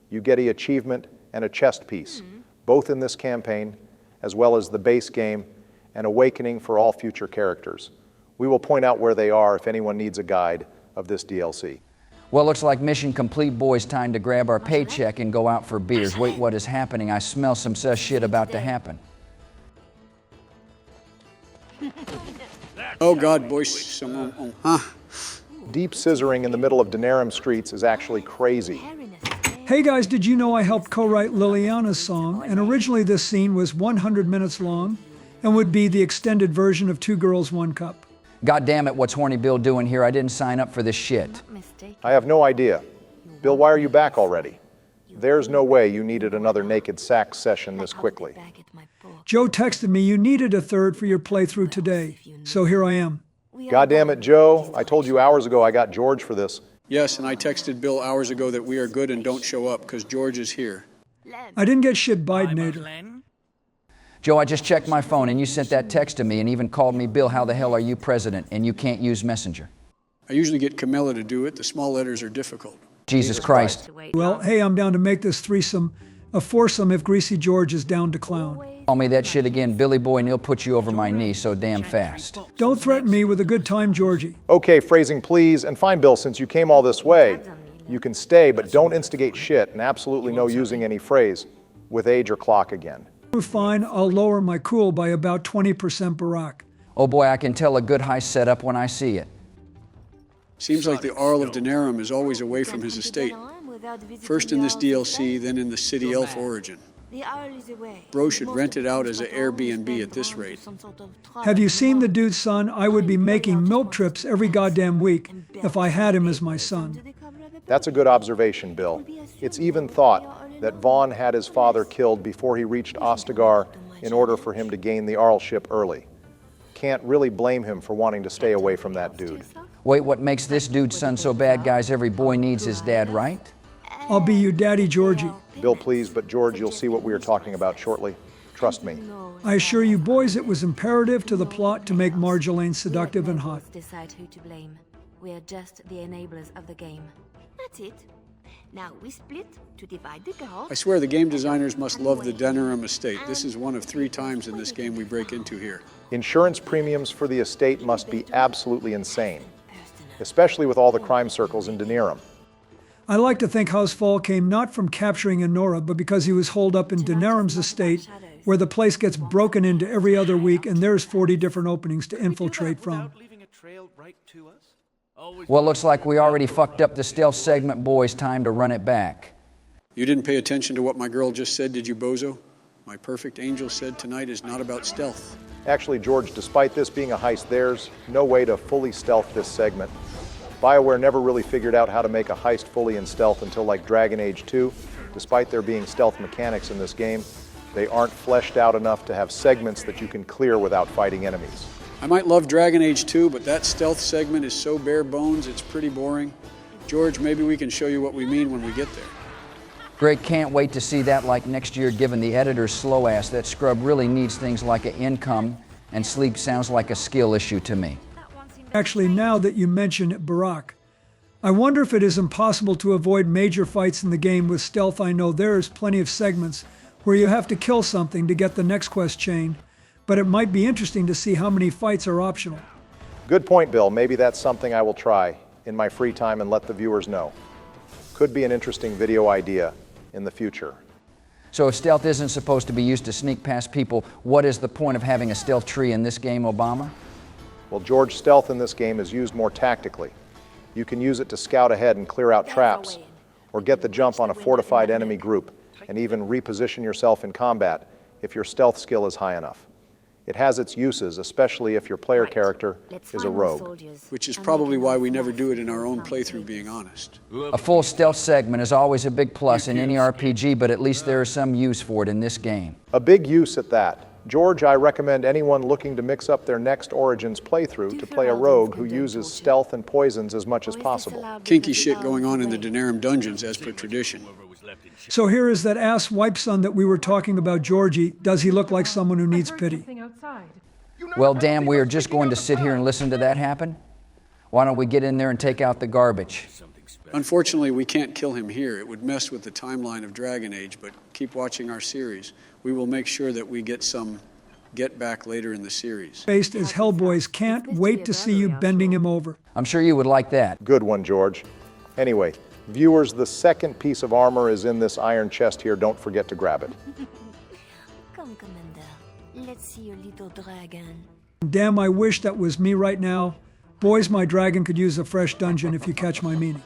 you get an achievement and a chest piece, both in this campaign, as well as the base game and Awakening for all future characters. We will point out where they are if anyone needs a guide of this DLC. Well, looks like mission complete, boys. Time to grab our paycheck and go out for beers. Wait, what is happening? I smell some sus shit about to happen. Oh God, boys, Deep scissoring in the middle of Denerim streets is actually crazy. Hey guys, did you know I helped co-write Liliana's song? And originally this scene was 100 minutes long and would be the extended version of 2 Girls, 1 Cup. God damn it, what's Horny Bill doing here? I didn't sign up for this shit. I have no idea. Bill, why are you back already? There's no way you needed another naked sax session this quickly. Joe texted me you needed a third for your playthrough today, so here I am. God damn it, Joe. I told you hours ago I got George for this. Yes, and I texted Bill hours ago that we are good and don't show up because George is here. I didn't get shit Bidenator. Joe, I just checked my phone and you sent that text to me and even called me, Bill, how the hell are you president? And you can't use Messenger. I usually get Camilla to do it. The small letters are difficult. Jesus Christ. Well, hey, I'm down to make this threesome a foursome if Greasy George is down to clown. Call me that shit again, Billy Boy, and he'll put you over my knee so damn fast. Don't threaten me with a good time, Georgie. Okay, phrasing please, and fine, Bill, since you came all this way, you can stay, but don't instigate shit, and absolutely no using any phrase with age or clock again. Fine, I'll lower my cool by about 20%, Barack. Oh boy, I can tell a good heist setup when I see it. Seems like the Arl of Denerim is always away from his estate. First in this DLC, then in the City Elf origin. Bro should rent it out as an Airbnb at this rate. Have you seen the dude's son? I would be making milk trips every goddamn week if I had him as my son. That's a good observation, Bill. It's even thought that Vaughn had his father killed before he reached Ostagar in order for him to gain the Arl ship early. Can't really blame him for wanting to stay away from that dude. Wait, what makes this dude's son so bad, guys? Every boy needs his dad, right? I'll be your daddy, Georgie. Bill, please, but George, you'll see what we are talking about shortly. Trust me. I assure you, boys, it was imperative to the plot to make Marjolaine seductive and hot. Decide who to blame. We are just the enablers of the game. That's it. Now we split to divide the gold. I swear the game designers must love the Denerim estate. This is one of 3 times in this game we break into here. Insurance premiums for the estate must be absolutely insane, especially with all the crime circles in Denerim. I like to think Housefall came not from capturing Enora, but because he was holed up in Denerim's estate, where the place gets broken into every other week and there's 40 different openings to infiltrate from. Well, looks like we already fucked up the stealth segment, boys. Time to run it back. You didn't pay attention to what my girl just said, did you, bozo? My perfect angel said tonight is not about stealth. Actually, George, despite this being a heist, there's no way to fully stealth this segment. Bioware never really figured out how to make a heist fully in stealth until like Dragon Age 2. Despite there being stealth mechanics in this game, they aren't fleshed out enough to have segments that you can clear without fighting enemies. I might love Dragon Age 2, but that stealth segment is so bare bones, it's pretty boring. George, maybe we can show you what we mean when we get there. Great, can't wait to see that like next year, given the editor's slow ass. That scrub really needs things like an income, and sleep sounds like a skill issue to me. Actually, now that you mention it, Barack, I wonder if it is impossible to avoid major fights in the game with stealth. I know there is plenty of segments where you have to kill something to get the next quest chain, but it might be interesting to see how many fights are optional. Good point, Bill. Maybe that's something I will try in my free time and let the viewers know. Could be an interesting video idea in the future. So if stealth isn't supposed to be used to sneak past people, what is the point of having a stealth tree in this game, Obama? Well, George, stealth in this game is used more tactically. You can use it to scout ahead and clear out traps, or get the jump on a fortified enemy group, and even reposition yourself in combat if your stealth skill is high enough. It has its uses, especially if your player character is a rogue. Which is probably why we never do it in our own playthrough, being honest. A full stealth segment is always a big plus in any RPG, but at least there is some use for it in this game. A big use at that. George, I recommend anyone looking to mix up their next Origins playthrough to play a rogue who uses stealth and poisons as much as possible. Kinky shit going on in the Denerim dungeons, as per tradition. So here is that ass wipe son that we were talking about, Georgie. Does he look like someone who needs pity? Well, damn, we are just going to sit here and listen to that happen? Why don't we get in there and take out the garbage? Unfortunately, we can't kill him here. It would mess with the timeline of Dragon Age, but keep watching our series. We will make sure that we get some get back later in the series. Based as Hellboys, can't wait to see you bending him over. I'm sure you would like that. Good one, George. Anyway, viewers, the second piece of armor is in this iron chest here. Don't forget to grab it. Come, Commander. Let's see your little dragon. Damn, I wish that was me right now. Boys, my dragon could use a fresh dungeon if you catch my meaning.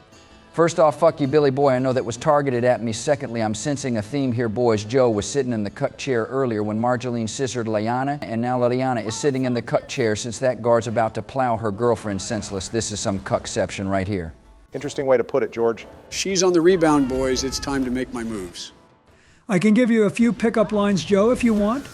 First off, fuck you, Billy Boy. I know that was targeted at me. Secondly, I'm sensing a theme here, boys. Joe was sitting in the cut chair earlier when Marjolaine scissored Liliana, and now Liliana is sitting in the cut chair since that guard's about to plow her girlfriend senseless. This is some cuckception right here. Interesting way to put it, George. She's on the rebound, boys. It's time to make my moves. I can give you a few pickup lines, Joe, if you want.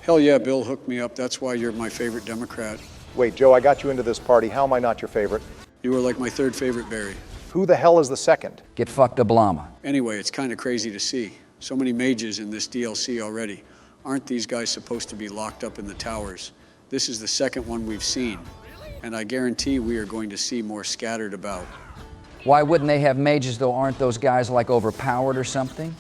Hell yeah, Bill, hook me up. That's why you're my favorite Democrat. Wait, Joe, I got you into this party. How am I not your favorite? You are like my third favorite Barry. Who the hell is the second? Get fucked, Oblama. Anyway, it's kind of crazy to see. So many mages in this DLC already. Aren't these guys supposed to be locked up in the towers? This is the second one we've seen. And I guarantee we are going to see more scattered about. Why wouldn't they have mages, though? Aren't those guys like overpowered or something?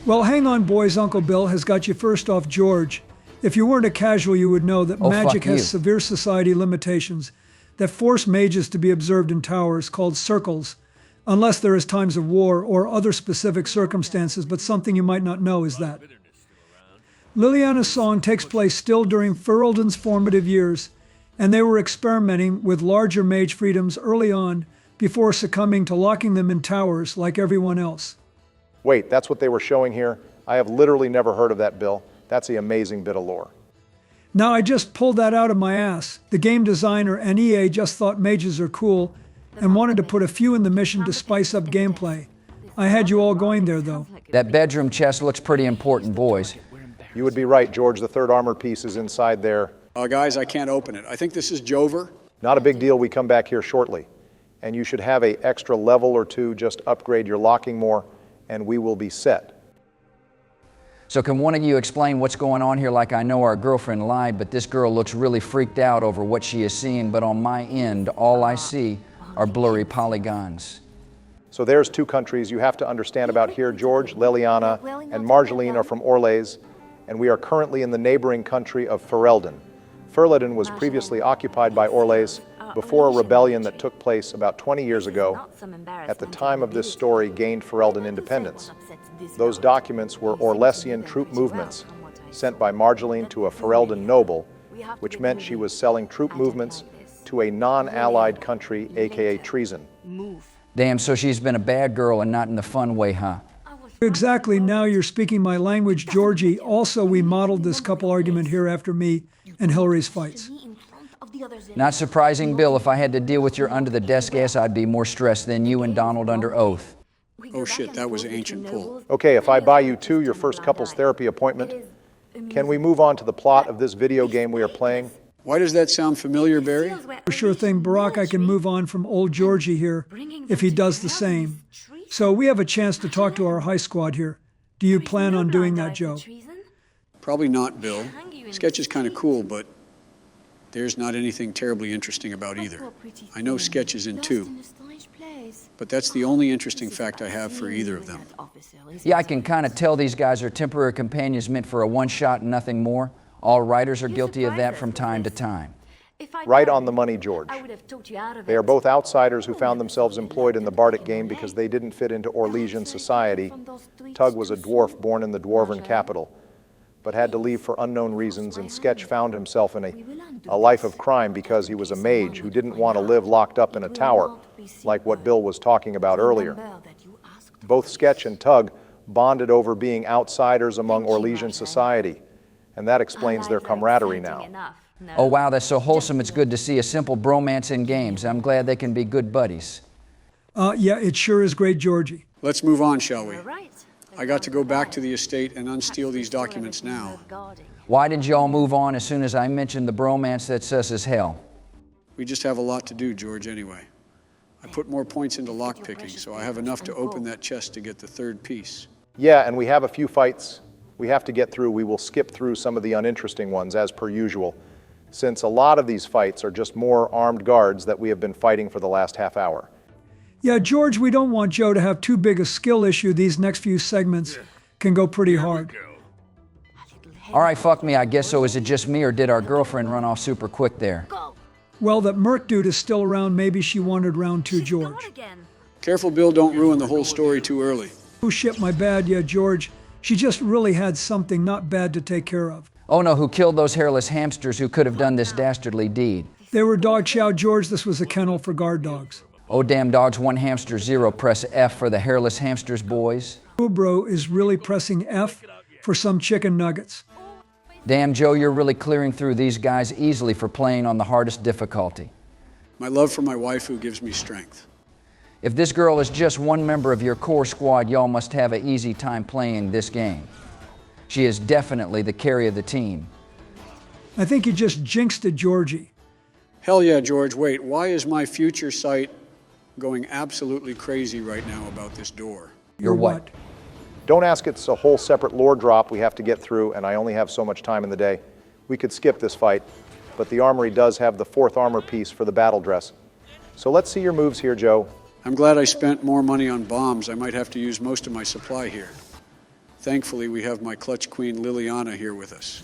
Well, hang on, boys. Uncle Bill has got you first off, George. If you weren't a casual, you would know that magic has severe society limitations that force mages to be observed in towers called circles, unless there is times of war or other specific circumstances, but something you might not know is that. Liliana's song takes place still during Ferelden's formative years, and they were experimenting with larger mage freedoms early on before succumbing to locking them in towers like everyone else. Wait, that's what they were showing here? I have literally never heard of that, Bill. That's the amazing bit of lore. Now, I just pulled that out of my ass. The game designer and EA just thought mages are cool and wanted to put a few in the mission to spice up gameplay. I had you all going there, though. That bedroom chest looks pretty important, boys. You would be right, George. The third armor piece is inside there. Guys, I can't open it. I think this is Jover. Not a big deal. We come back here shortly. And you should have an extra level or two. Just upgrade your locking more, and we will be set. So can one of you explain what's going on here? Like, I know our girlfriend lied, but this girl looks really freaked out over what she is seeing, but on my end, all I see are blurry polygons. So there's two countries you have to understand about here. George, Liliana, and Marjolaine are from Orlais, and we are currently in the neighboring country of Ferelden. Ferelden was previously occupied by Orlais before a rebellion that took place about 20 years ago. At the time of this story, gained Ferelden independence. Those documents were Orlesian troop movements sent by Marjolaine to a Ferelden noble, which meant she was selling troop movements to a non-allied country, aka treason. Damn, so she's been a bad girl and not in the fun way, huh? Exactly. Now you're speaking my language, Georgie. Also, we modeled this couple argument here after me and Hillary's fights. Not surprising, Bill. If I had to deal with your under-the-desk ass, I'd be more stressed than you and Donald under oath. Oh shit, that was ancient pull. Okay, if I buy you two, your first couples therapy appointment, can we move on to the plot of this video game we are playing? Why does that sound familiar, Barry? Sure thing, Barack. I can move on from old Georgie here if he does the same. So we have a chance to talk to our high squad here. Do you plan on doing that, Joe? Probably not, Bill. Sketch is kind of cool, but there's not anything terribly interesting about either. I know Sketch is in two, but that's the only interesting fact I have for either of them. Yeah, I can kind of tell these guys are temporary companions meant for a one-shot and nothing more. All writers are guilty of that from time to time. Right on the money, George. They are both outsiders who found themselves employed in the Bardic game because they didn't fit into Orlesian society. Tug was a dwarf born in the Dwarven capital, but had to leave for unknown reasons, and Sketch found himself in a life of crime because he was a mage who didn't want to live locked up in a tower, like what Bill was talking about earlier. Both Sketch and Tug bonded over being outsiders among Orlesian society, and that explains their camaraderie now. Oh wow, that's so wholesome. It's good to see a simple bromance in games. I'm glad they can be good buddies. Yeah, it sure is great, Georgie. Let's move on, shall we? I got to go back to the estate and unsteal these documents now. Why did y'all move on as soon as I mentioned the bromance that sus as hell? We just have a lot to do, George, anyway. I put more points into lockpicking, so I have enough to open that chest to get the third piece. Yeah, and we have a few fights we have to get through. We will skip through some of the uninteresting ones, as per usual, since a lot of these fights are just more armed guards that we have been fighting for the last half hour. Yeah, George, we don't want Joe to have too big a skill issue. These next few segments can go pretty hard. All right, fuck me, I guess so. Is it just me, or did our girlfriend run off super quick there? Well, that Merc dude is still around. Maybe she wanted round two, George. Careful, Bill, don't ruin the whole story too early. Oh shit, my bad. Yeah, George. She just really had something not bad to take care of. Oh no, who killed those hairless hamsters who could have done this dastardly deed? They were dog chow, George. This was a kennel for guard dogs. Oh damn dogs, 1 hamster 0. Press F for the hairless hamsters, boys. Bro is really pressing F for some chicken nuggets. Damn, Joe, you're really clearing through these guys easily for playing on the hardest difficulty. My love for my wife who gives me strength. If this girl is just one member of your core squad, y'all must have an easy time playing this game. She is definitely the carry of the team. I think you just jinxed it, Georgie. Hell yeah, George. Wait, why is my future sight going absolutely crazy right now about this door? Your what? Don't ask, it's a whole separate lore drop we have to get through, and I only have so much time in the day. We could skip this fight, but the armory does have the 4th armor piece for the battle dress. So let's see your moves here, Joe. I'm glad I spent more money on bombs. I might have to use most of my supply here. Thankfully, we have my clutch queen Liliana here with us.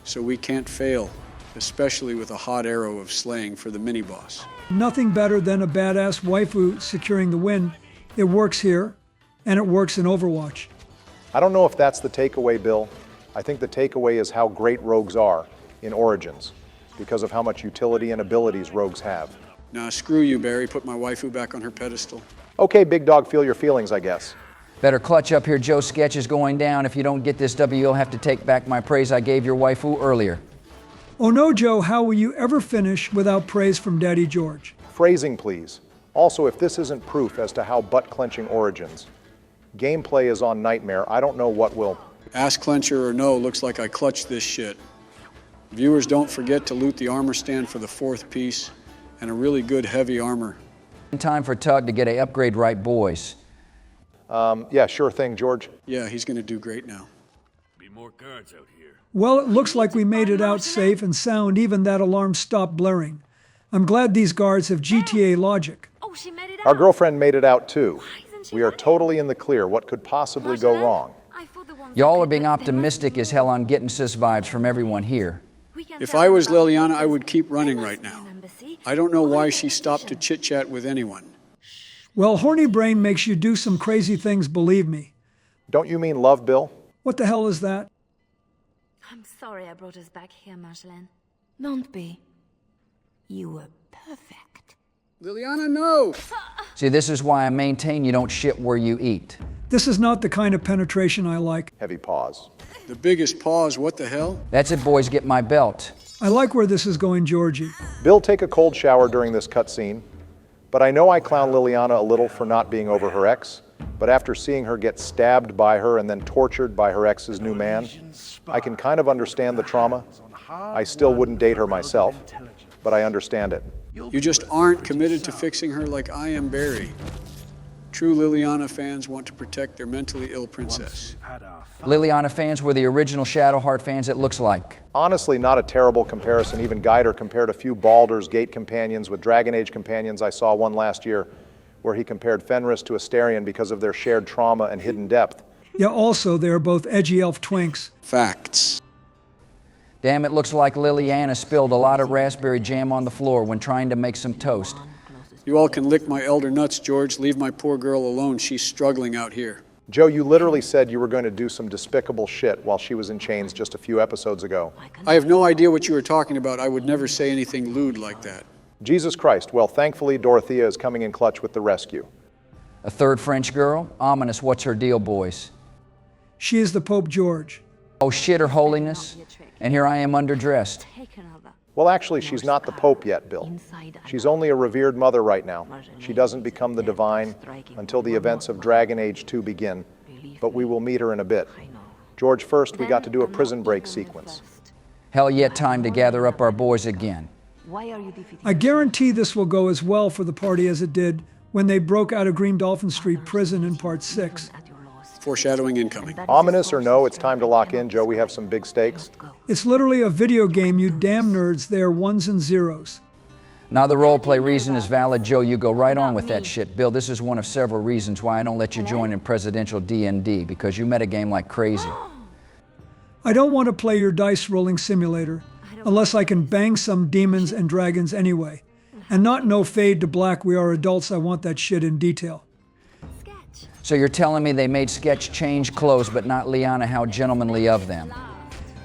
So we can't fail, especially with a hot arrow of slaying for the mini-boss. Nothing better than a badass waifu securing the win. It works here, and it works in Overwatch. I don't know if that's the takeaway, Bill. I think the takeaway is how great rogues are in Origins, because of how much utility and abilities rogues have. Nah, screw you, Barry. Put my waifu back on her pedestal. Okay, big dog, feel your feelings, I guess. Better clutch up here, Joe. Sketch is going down. If you don't get this W, you'll have to take back my praise I gave your waifu earlier. Oh no, Joe, how will you ever finish without praise from Daddy George? Phrasing, please. Also, if this isn't proof as to how butt-clenching Origins, gameplay is on Nightmare, I don't know what will. Ass clencher or no, looks like I clutched this shit. Viewers, don't forget to loot the armor stand for the 4th piece and a really good heavy armor. Time for Tug to get a upgrade right, boys. Yeah, sure thing, George. Yeah, he's gonna do great now. Be more guards out here. Well, it looks like we made it out safe and sound. Even that alarm stopped blaring. I'm glad these guards have GTA logic. Our girlfriend made it out too. We are totally in the clear. What could possibly go wrong? Y'all are being optimistic as hell on getting sis vibes from everyone here. If I was Liliana, I would keep running right now. I don't know why she stopped to chit-chat with anyone. Well, horny brain makes you do some crazy things, believe me. Don't you mean love, Bill? What the hell is that? I'm sorry I brought us back here, Marjolaine. Don't be. You were perfect. Liliana, no! See, this is why I maintain you don't shit where you eat. This is not the kind of penetration I like. Heavy pause. The biggest pause, what the hell? That's it, boys, get my belt. I like where this is going, Georgie. Bill, take a cold shower during this cutscene. But I know I clown Liliana a little for not being over her ex, but after seeing her get stabbed by her and then tortured by her ex's new man, I can kind of understand the trauma. I still wouldn't date her myself, but I understand it. You just aren't committed to fixing her like I am Barry. True Liliana fans want to protect their mentally ill princess. Liliana fans were the original Shadowheart fans, it looks like. Honestly, not a terrible comparison. Even Geider compared a few Baldur's Gate companions with Dragon Age companions. I saw one last year where he compared Fenris to Astarion because of their shared trauma and hidden depth. Yeah, also, they're both edgy elf twinks. Facts. Damn, it looks like Liliana spilled a lot of raspberry jam on the floor when trying to make some toast. You all can lick my elder nuts, George. Leave my poor girl alone. She's struggling out here. Joe, you literally said you were going to do some despicable shit while she was in chains just a few episodes ago. I have no idea what you were talking about. I would never say anything lewd like that. Jesus Christ. Well, thankfully, Dorothea is coming in clutch with the rescue. A third French girl? Ominous, what's her deal, boys? She is the Pope George. Oh shit, Her Holiness. And here I am underdressed. Well, actually, she's not the Pope yet, Bill. She's only a revered mother right now. She doesn't become the divine until the events of Dragon Age 2 begin, but we will meet her in a bit. George, first, we got to do a prison break sequence. Hell yet time to gather up our boys again. I guarantee this will go as well for the party as it did when they broke out of Green Dolphin Street prison in Part 6. Foreshadowing incoming. Ominous or no, it's time to lock in, Joe. We have some big stakes. It's literally a video game, you damn nerds. They're ones and zeros. Now the roleplay reason is valid, Joe. You go right on with that shit. Bill, this is one of several reasons why I don't let you join in presidential D&D, because you metagame like crazy. I don't want to play your dice rolling simulator unless I can bang some demons and dragons anyway. And not no fade to black, we are adults. I want that shit in detail. So you're telling me they made Sketch change clothes, but not Liana? How gentlemanly of them.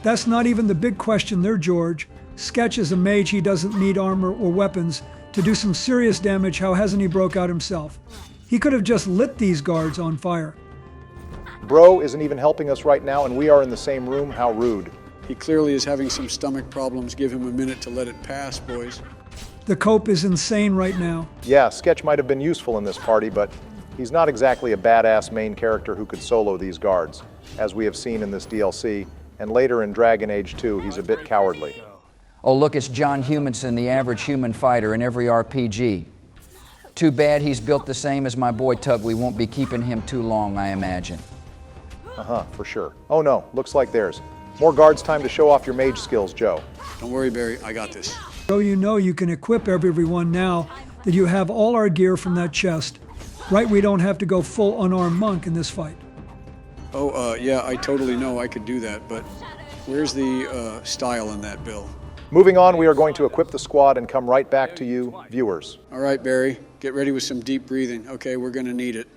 That's not even the big question there, George. Sketch is a mage. He doesn't need armor or weapons to do some serious damage. How hasn't he broke out himself? He could have just lit these guards on fire. Bro isn't even helping us right now, and we are in the same room. How rude. He clearly is having some stomach problems. Give him a minute to let it pass, boys. The cope is insane right now. Yeah, Sketch might have been useful in this party, but he's not exactly a badass main character who could solo these guards. As we have seen in this DLC, and later in Dragon Age 2, he's a bit cowardly. Oh, look, it's John Humanson, the average human fighter in every RPG. Too bad he's built the same as my boy Tug. We won't be keeping him too long, I imagine. For sure. Oh no, looks like there's more guards. Time to show off your mage skills, Joe. Don't worry, Barry, I got this. So you know you can equip everyone now that you have all our gear from that chest. Right, we don't have to go full unarmed monk in this fight. Oh, yeah, I totally know I could do that, but where's the style in that bill? Moving on, we are going to equip the squad and come right back to you, viewers. All right, Barry, get ready with some deep breathing. Okay, we're gonna need it.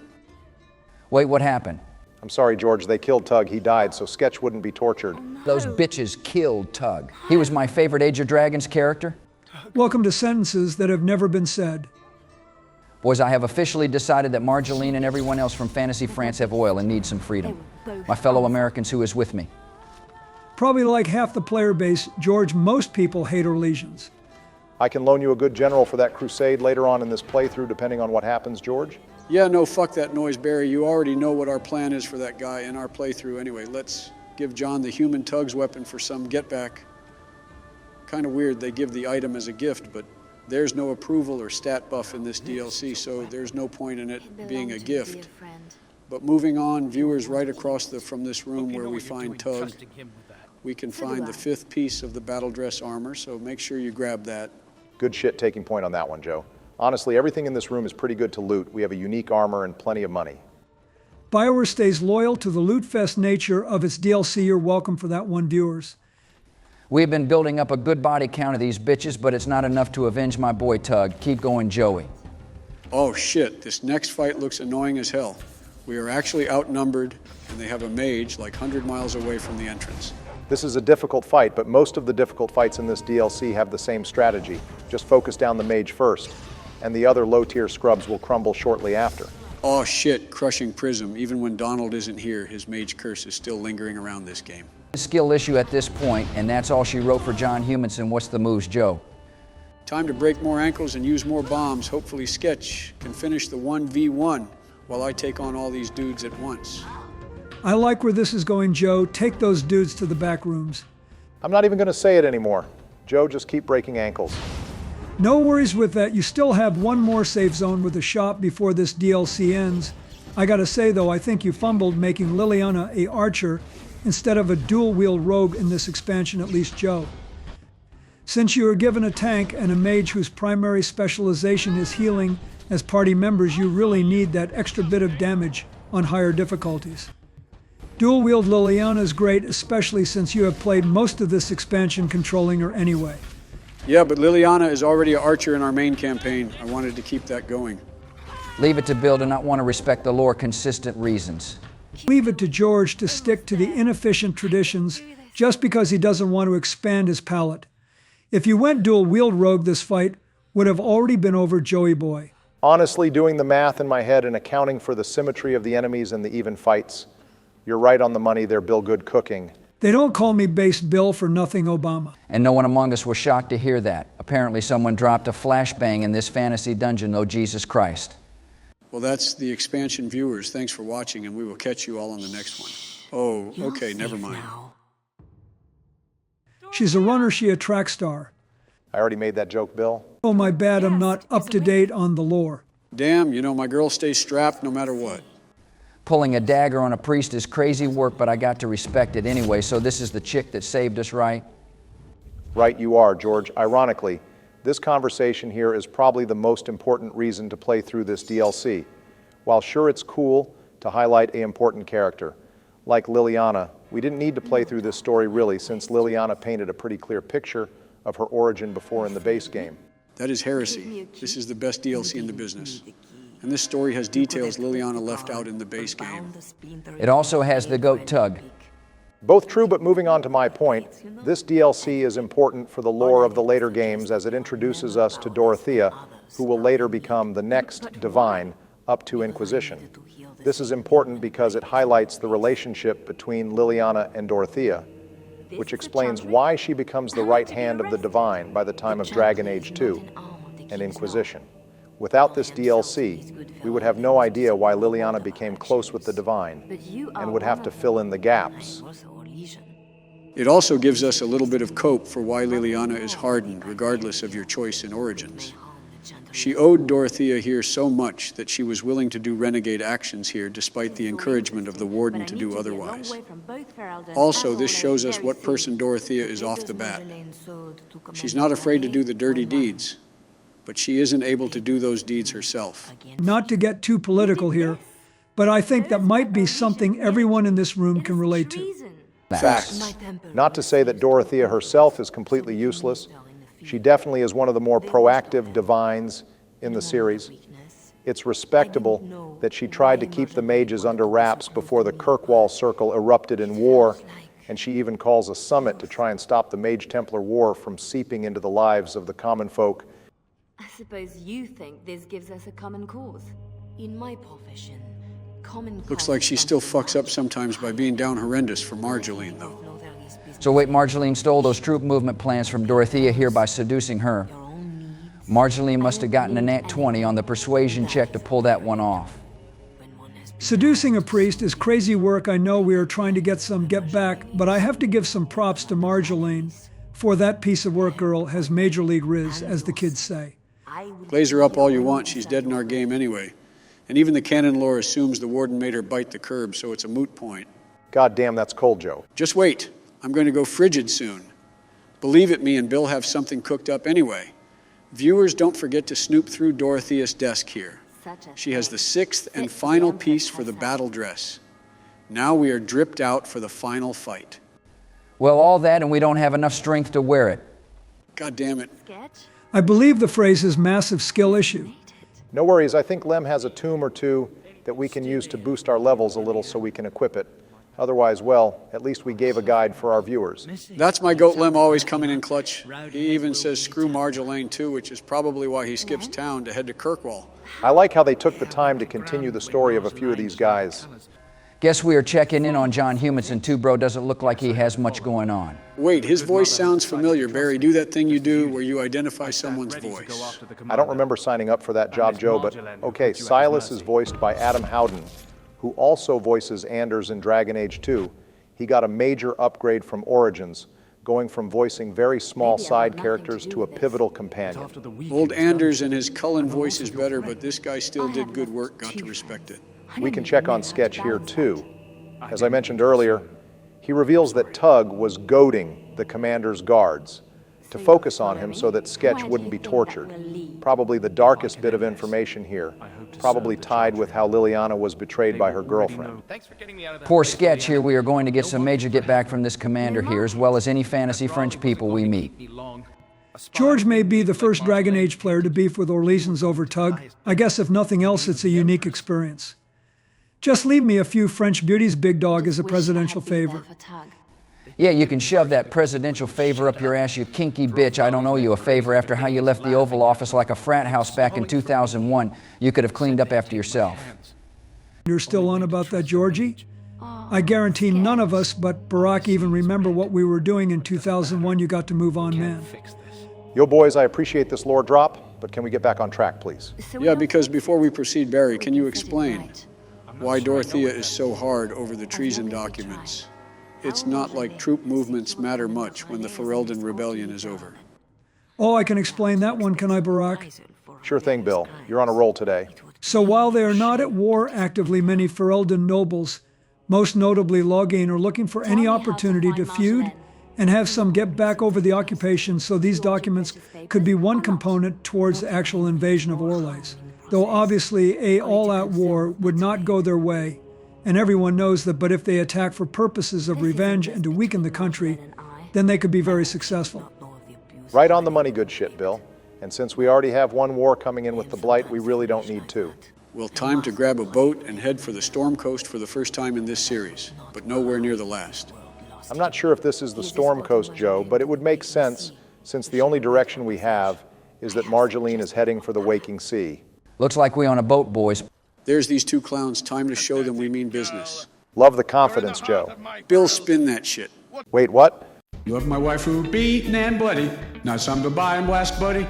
Wait, what happened? I'm sorry, George, they killed Tug. He died, so Sketch wouldn't be tortured. Those bitches killed Tug. He was my favorite Age of Dragons character. Welcome to sentences that have never been said. Boys, I have officially decided that Marjolaine and everyone else from Fantasy France have oil and need some freedom. My fellow Americans, who is with me? Probably like half the player base, George, most people hate our legions. I can loan you a good general for that crusade later on in this playthrough, depending on what happens, George. Yeah, no, fuck that noise, Barry. You already know what our plan is for that guy in our playthrough anyway. Let's give John the human Tug's weapon for some get back. Kind of weird they give the item as a gift, but there's no approval or stat buff in this DLC, so there's no point in it being a gift. But moving on, viewers, right across from this room where we find Tug, we can find the 5th piece of the battle dress armor, so make sure you grab that. Good shit taking point on that one, Joe. Honestly, everything in this room is pretty good to loot. We have a unique armor and plenty of money. Bioware stays loyal to the loot fest nature of its DLC. You're welcome for that one, viewers. We've been building up a good body count of these bitches, but it's not enough to avenge my boy Tug. Keep going, Joey. Oh shit, this next fight looks annoying as hell. We are actually outnumbered, and they have a mage like 100 miles away from the entrance. This is a difficult fight, but most of the difficult fights in this DLC have the same strategy. Just focus down the mage first, and the other low-tier scrubs will crumble shortly after. Oh shit, crushing Prism. Even when Donald isn't here, his mage curse is still lingering around this game. Skill issue at this point, and that's all she wrote for John Humanson. What's the moves, Joe? Time to break more ankles and use more bombs. Hopefully Sketch can finish the 1v1 while I take on all these dudes at once. I like where this is going, Joe. Take those dudes to the back rooms. I'm not even going to say it anymore. Joe, just keep breaking ankles. No worries with that. You still have one more safe zone with the shop before this DLC ends. I gotta say though, I think you fumbled making Liliana a archer instead of a dual-wield rogue in this expansion, at least Joe. Since you were given a tank and a mage whose primary specialization is healing as party members, you really need that extra bit of damage on higher difficulties. Dual-wield Liliana is great, especially since you have played most of this expansion controlling her anyway. Yeah, but Liliana is already an archer in our main campaign. I wanted to keep that going. Leave it to Bill to not want to respect the lore consistent reasons. Leave it to George to stick to the inefficient traditions just because he doesn't want to expand his palette. If you went dual-wield rogue, this fight would have already been over, Joey boy. Honestly, doing the math in my head and accounting for the symmetry of the enemies and the even fights, you're right on the money there, Bill Good cooking. They don't call me Base Bill for nothing, Obama. And no one among us was shocked to hear that. Apparently someone dropped a flashbang in this fantasy dungeon, oh Jesus Christ. Well, that's the expansion, viewers. Thanks for watching, and we will catch you all on the next one. Oh, okay, never mind. She's a runner, she a track star. I already made that joke, Bill. Oh, my bad, I'm not up to date on the lore. Damn, you know, my girl stays strapped no matter what. Pulling a dagger on a priest is crazy work, but I got to respect it anyway, so this is the chick that saved us, right? Right you are, George. Ironically, this conversation here is probably the most important reason to play through this DLC. While sure it's cool to highlight an important character, like Liliana, we didn't need to play through this story really, since Liliana painted a pretty clear picture of her origin before in the base game. That is heresy. This is the best DLC in the business. And this story has details Liliana left out in the base game. It also has the goat Tug. Both true, but moving on to my point, this DLC is important for the lore of the later games as it introduces us to Dorothea, who will later become the next divine up to Inquisition. This is important because it highlights the relationship between Liliana and Dorothea, which explains why she becomes the right hand of the divine by the time of Dragon Age 2 and Inquisition. Without this DLC, we would have no idea why Liliana became close with the divine and would have to fill in the gaps. It also gives us a little bit of cope for why Liliana is hardened, regardless of your choice in origins. She owed Dorothea here so much that she was willing to do renegade actions here despite the encouragement of the warden to do otherwise. Also, this shows us what person Dorothea is off the bat. She's not afraid to do the dirty deeds, but she isn't able to do those deeds herself. Not to get too political here, but I think that might be something everyone in this room can relate to. Facts. Not to say that Dorothea herself is completely useless. She definitely is one of the more proactive divines in the series. It's respectable that she tried to keep the mages under wraps before the Kirkwall Circle erupted in war, and she even calls a summit to try and stop the Mage Templar War from seeping into the lives of the common folk. I suppose you think this gives us a common cause. In my profession, common cause... Looks like she still fucks up sometimes by being down horrendous for Marjolein, though. So wait, Marjolein stole those troop movement plans from Dorothea here by seducing her. Marjolein must have gotten a nat 20 on the persuasion check to pull that one off. Seducing a priest is crazy work. I know we are trying to get back, but I have to give some props to Marjolein, for that piece of work girl has major league riz, as the kids say. Glaze her up all you want, she's dead in our game anyway. And even the canon lore assumes the warden made her bite the curb, so it's a moot point. God damn, that's cold, Joe. Just wait, I'm going to go frigid soon. Believe it, me and Bill have something cooked up anyway. Viewers, don't forget to snoop through Dorothea's desk here. She has the 6th and final piece for the battle dress. Now we are dripped out for the final fight. Well, all that and we don't have enough strength to wear it. God damn it. I believe the phrase is massive skill issue. No worries, I think Lem has a tomb or two that we can use to boost our levels a little so we can equip it. Otherwise, well, at least we gave a guide for our viewers. That's my goat Lem always coming in clutch. He even says screw Marjolaine too, which is probably why he skips town to head to Kirkwall. I like how they took the time to continue the story of a few of these guys. Guess we are checking in on John Humanson too, bro. Doesn't look like he has much going on. Wait, his voice sounds familiar. Barry, do that thing you do where you identify someone's voice. I don't remember signing up for that job, Joe, but okay, Silas is voiced by Adam Howden, who also voices Anders in Dragon Age 2. He got a major upgrade from Origins, going from voicing very small side characters to a pivotal companion. Old Anders and his Cullen voice is better, but this guy still did good work, got to respect it. We can check on Sketch here too. As I mentioned earlier, he reveals that Tug was goading the commander's guards to focus on him so that Sketch wouldn't be tortured. Probably the darkest bit of information here, probably tied with how Liliana was betrayed by her girlfriend. Poor Sketch here, we are going to get some major get back from this commander here, as well as any fantasy French people we meet. George may be the first Dragon Age player to beef with Orleans over Tug. I guess if nothing else, it's a unique experience. Just leave me a few French beauties, big dog, as a presidential favor. Yeah, you can shove that presidential favor up your ass, you kinky bitch. I don't owe you a favor after how you left the Oval Office like a frat house back in 2001. You could have cleaned up after yourself. You're still on about that, Georgie? I guarantee none of us but Barack even remember what we were doing in 2001. You got to move on, man. Yo, boys, I appreciate this lore drop, but can we get back on track, please? Yeah, because before we proceed, Barry, can you explain why Dorothea is so hard over the treason documents? It's not like troop movements matter much when the Ferelden rebellion is over. Oh, I can explain that one, can I, Barack? Sure thing, Bill. You're on a roll today. So while they are not at war actively, many Ferelden nobles, most notably Loghain, are looking for any opportunity to feud and have some get back over the occupation, so these documents could be one component towards the actual invasion of Orlais. Though obviously a all-out war would not go their way, and everyone knows that, but if they attack for purposes of revenge and to weaken the country, then they could be very successful. Right on the money, good shit, Bill. And since we already have one war coming in with the Blight, we really don't need two. Well, time to grab a boat and head for the Storm Coast for the first time in this series, but nowhere near the last. I'm not sure if this is the Storm Coast, Joe, but it would make sense since the only direction we have is that Marjolaine is heading for the Waking Sea. Looks like we on a boat, boys. There's these two clowns. Time to show them we mean business. Love the confidence, Joe. Bill, spin that shit. Wait, what? Love my wife who beaten and bloody. Now it's time to buy and blast, buddy.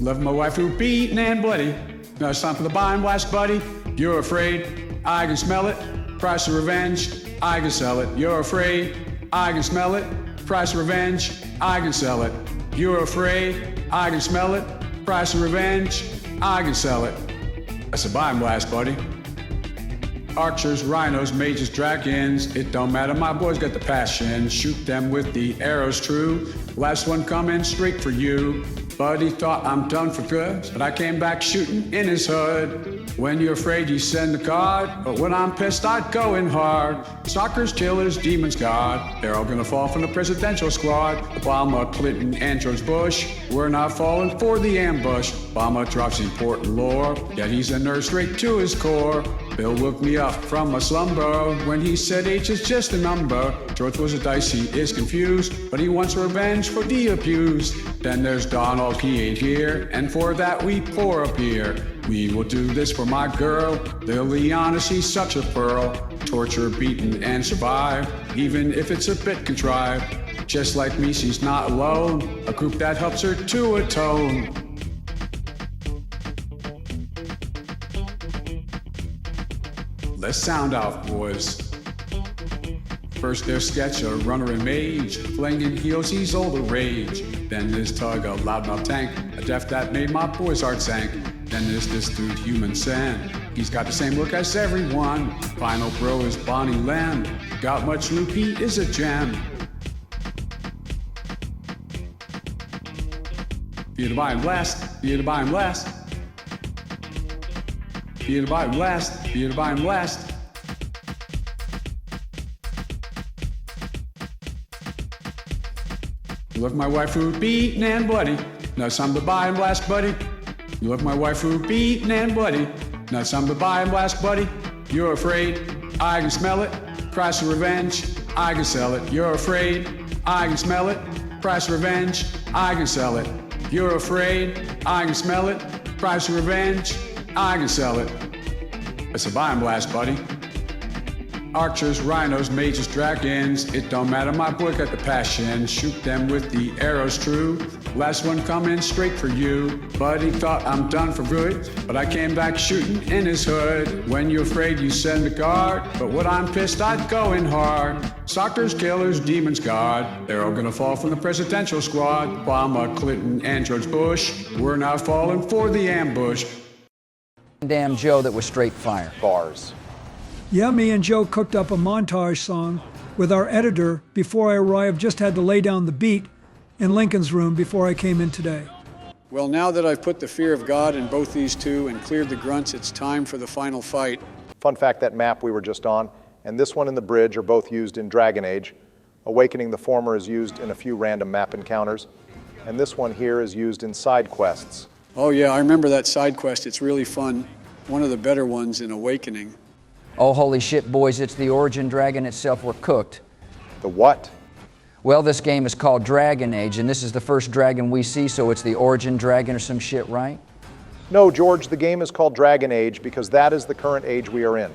Love my wife who beaten and bloody. Now it's time for the buy and blast, buddy. You're afraid, I can smell it. Price of revenge, I can sell it. You're afraid, I can smell it. Price of revenge, I can sell it. You're afraid, I can smell it. Price of revenge, I can sell it. That's a buy and blast, buddy. Archers, rhinos, mages, dragons, it don't matter, my boys got the passion. Shoot them with the arrows true. Last one coming straight for you. Buddy thought I'm done for good, but I came back shooting in his hood. When you're afraid, you send a card. But when I'm pissed, I'd go in hard. Stalkers, killers, demons, God. They're all gonna fall from the presidential squad. Obama, Clinton, and George Bush. We're not falling for the ambush. Obama drops important lore, yet he's a nerd straight to his core. Bill woke me up from my slumber when he said H is just a number. George was a dice, he is confused, but he wants revenge for the abused. Then there's Donald, he ain't here, and for that we pour a beer. We will do this for my girl, Liliana, she's such a pearl. Torture, beaten, and survive, even if it's a bit contrived. Just like me, she's not alone, a group that helps her to atone. Let's sound out, boys. First there's Sketch, a runner and mage, flinging heels, he's all the rage. Then there's Tug, a loudmouth tank, a death that made my boy's heart sank. Then there's this dude, Human Sand. He's got the same look as everyone. Final bro is Bonnie Lamb. Got much loot, he is a gem. Be it by and blast, be it by and blast. Be it by and blast, be it by and blast. You left my wife who beaten and bloody. Now it's time to buy and blast, buddy. You left my wife who beaten and bloody. Now it's time to buy and blast, buddy. You're afraid, I can smell it. Price of revenge, I can sell it. You're afraid, I can smell it. Price of revenge, I can sell it. You're afraid, I can smell it. Price of revenge, I can sell it. It's a buy and blast, buddy. Archers, rhinos, mages, dragons. It don't matter, my boy got the passion. Shoot them with the arrows true. Last one coming straight for you. Buddy thought I'm done for good, but I came back shooting in his hood. When you're afraid, you send a guard, but when I'm pissed, I'd go in hard. Stalkers, killers, demons, God. They're all gonna fall from the presidential squad. Obama, Clinton, and George Bush. We're now falling for the ambush. Damn Joe, that was straight fire. Bars. Yeah, me and Joe cooked up a montage song with our editor before I arrived, just had to lay down the beat in Lincoln's room before I came in today. Well, now that I've put the fear of God in both these two and cleared the grunts, it's time for the final fight. Fun fact, that map we were just on and this one in the bridge are both used in Dragon Age. Awakening the former is used in a few random map encounters, and this one here is used in side quests. Oh yeah, I remember that side quest. It's really fun. One of the better ones in Awakening. Oh, holy shit, boys, it's the Origin Dragon itself. We're cooked. The what? Well, this game is called Dragon Age, and this is the first dragon we see, so it's the Origin Dragon or some shit, right? No, George, the game is called Dragon Age because that is the current age we are in.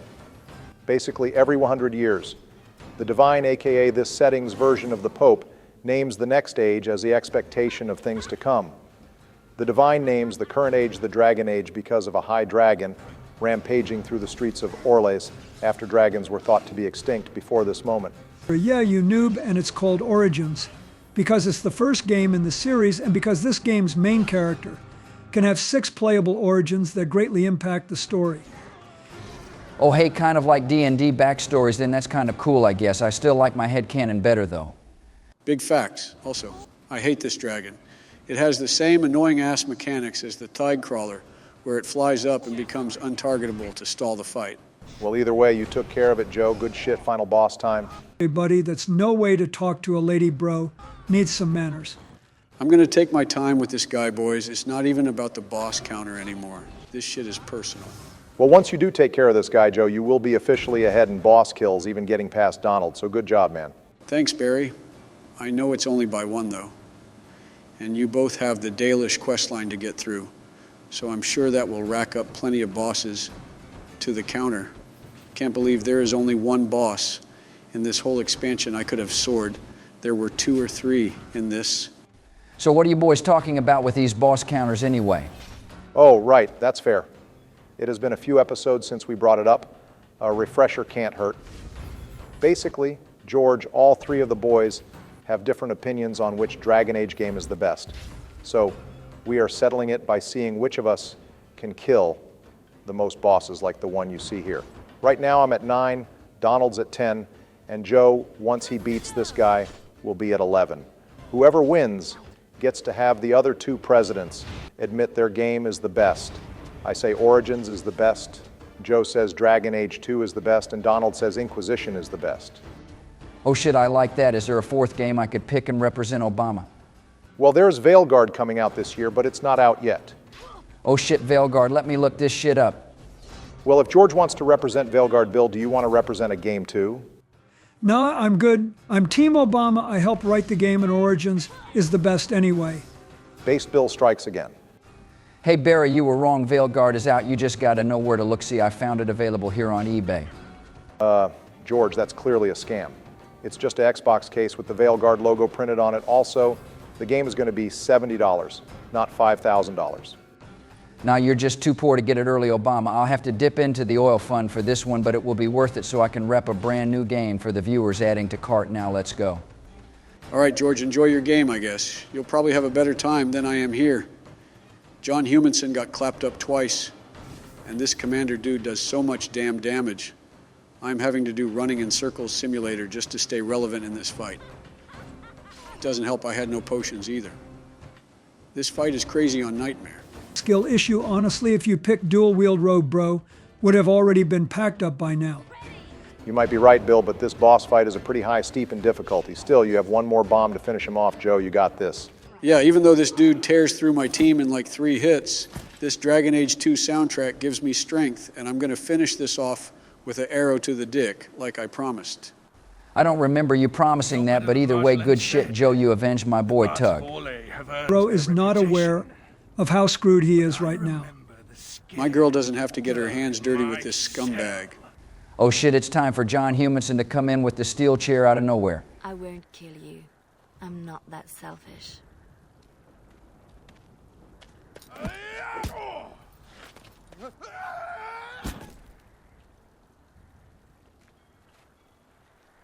Basically, every 100 years. The Divine, aka this setting's version of the Pope, names the next age as the expectation of things to come. The Divine names the current age the Dragon Age because of a high dragon rampaging through the streets of Orles after dragons were thought to be extinct before this moment. Yeah, you noob, and it's called Origins because it's the first game in the series and because this game's main character can have 6 playable origins that greatly impact the story. Oh, hey, kind of like D&D backstories, then that's kind of cool, I guess. I still like my headcanon better, though. Big facts, also. I hate this dragon. It has the same annoying-ass mechanics as the Tide Crawler, where it flies up and becomes untargetable to stall the fight. Well, either way, you took care of it, Joe. Good shit, final boss time. Hey, buddy, that's no way to talk to a lady bro. Needs some manners. I'm going to take my time with this guy, boys. It's not even about the boss counter anymore. This shit is personal. Well, once you do take care of this guy, Joe, you will be officially ahead in boss kills, even getting past Donald. So good job, man. Thanks, Barry. I know it's only by 1, though. And you both have the Dalish questline to get through. So I'm sure that will rack up plenty of bosses to the counter. Can't believe there is only 1 boss in this whole expansion I could have soared. There were 2 or 3 in this. So what are you boys talking about with these boss counters anyway? Oh, right, that's fair. It has been a few episodes since we brought it up. A refresher can't hurt. Basically, George, all 3 of the boys have different opinions on which Dragon Age game is the best. So we are settling it by seeing which of us can kill the most bosses like the one you see here. Right now I'm at 9, Donald's at 10, and Joe, once he beats this guy, will be at 11. Whoever wins gets to have the other 2 presidents admit their game is the best I say Origins is the best. Joe says Dragon Age 2 is the best, and Donald says Inquisition is the best. Oh shit, I like that. Is there a fourth game I could pick and represent Obama? Well, there's Veilguard coming out this year, but it's not out yet. Oh shit, Veilguard, let me look this shit up. Well, if George wants to represent Veilguard, Bill, do you want to represent a game too? No, I'm good. I'm Team Obama. I helped write the game, and Origins is the best anyway. Base Bill strikes again. Hey Barry, you were wrong. Veilguard is out. You just gotta know where to look. See, I found it available here on eBay. George, that's clearly a scam. It's just an Xbox case with the Veilguard logo printed on it. Also, the game is going to be $70, not $5,000. Now you're just too poor to get it early, Obama. I'll have to dip into the oil fund for this one, but it will be worth it so I can rep a brand new game for the viewers adding to cart. Now let's go. All right, George, enjoy your game, I guess. You'll probably have a better time than I am here. John Humanson got clapped up twice, and this commander dude does so much damn damage. I'm having to do running in circles simulator just to stay relevant in this fight. It doesn't help I had no potions either. This fight is crazy on Nightmare. Skill issue, honestly, if you pick dual wield rogue, bro, would have already been packed up by now. You might be right, Bill, but this boss fight is a pretty high steep in difficulty. Still, you have one more bomb to finish him off, Joe. You got this. Yeah, even though this dude tears through my team in like 3 hits, this Dragon Age 2 soundtrack gives me strength, and I'm going to finish this off with an arrow to the dick, like I promised. I don't remember you promising that, but either way, good shit, Joe, you avenged my boy Tug. Bro is not aware of how screwed he is right now. My girl doesn't have to get her hands dirty with this scumbag. Oh shit, it's time for John Humanson to come in with the steel chair out of nowhere. I won't kill you. I'm not that selfish.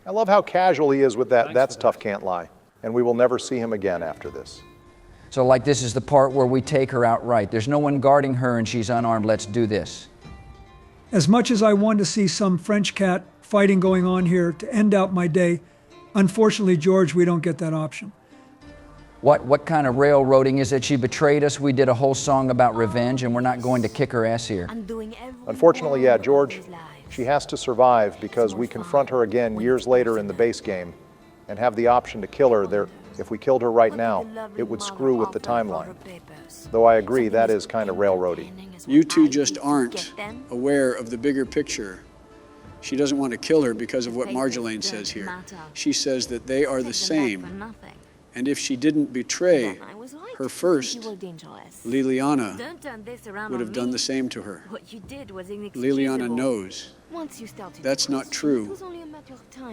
I love how casual he is with that. That's tough, can't lie. And we will never see him again after this. So like this is the part where we take her outright. There's no one guarding her and she's unarmed. Let's do this. As much as I want to see some French cat fighting going on here to end out my day, unfortunately, George, we don't get that option. What kind of railroading is it? She betrayed us. We did a whole song about revenge and we're not going to kick her ass here. Unfortunately, yeah, George, she has to survive because we confront her again years later in the base game and have the option to kill her. If we killed her right now, it would screw with the timeline. Though I agree, that is kind of railroady. You two just aren't aware of the bigger picture. She doesn't want to kill her because of what Marjolaine says here. She says that they are the same. And if she didn't betray her first, Liliana would have done the same to her. Liliana knows. That's not true.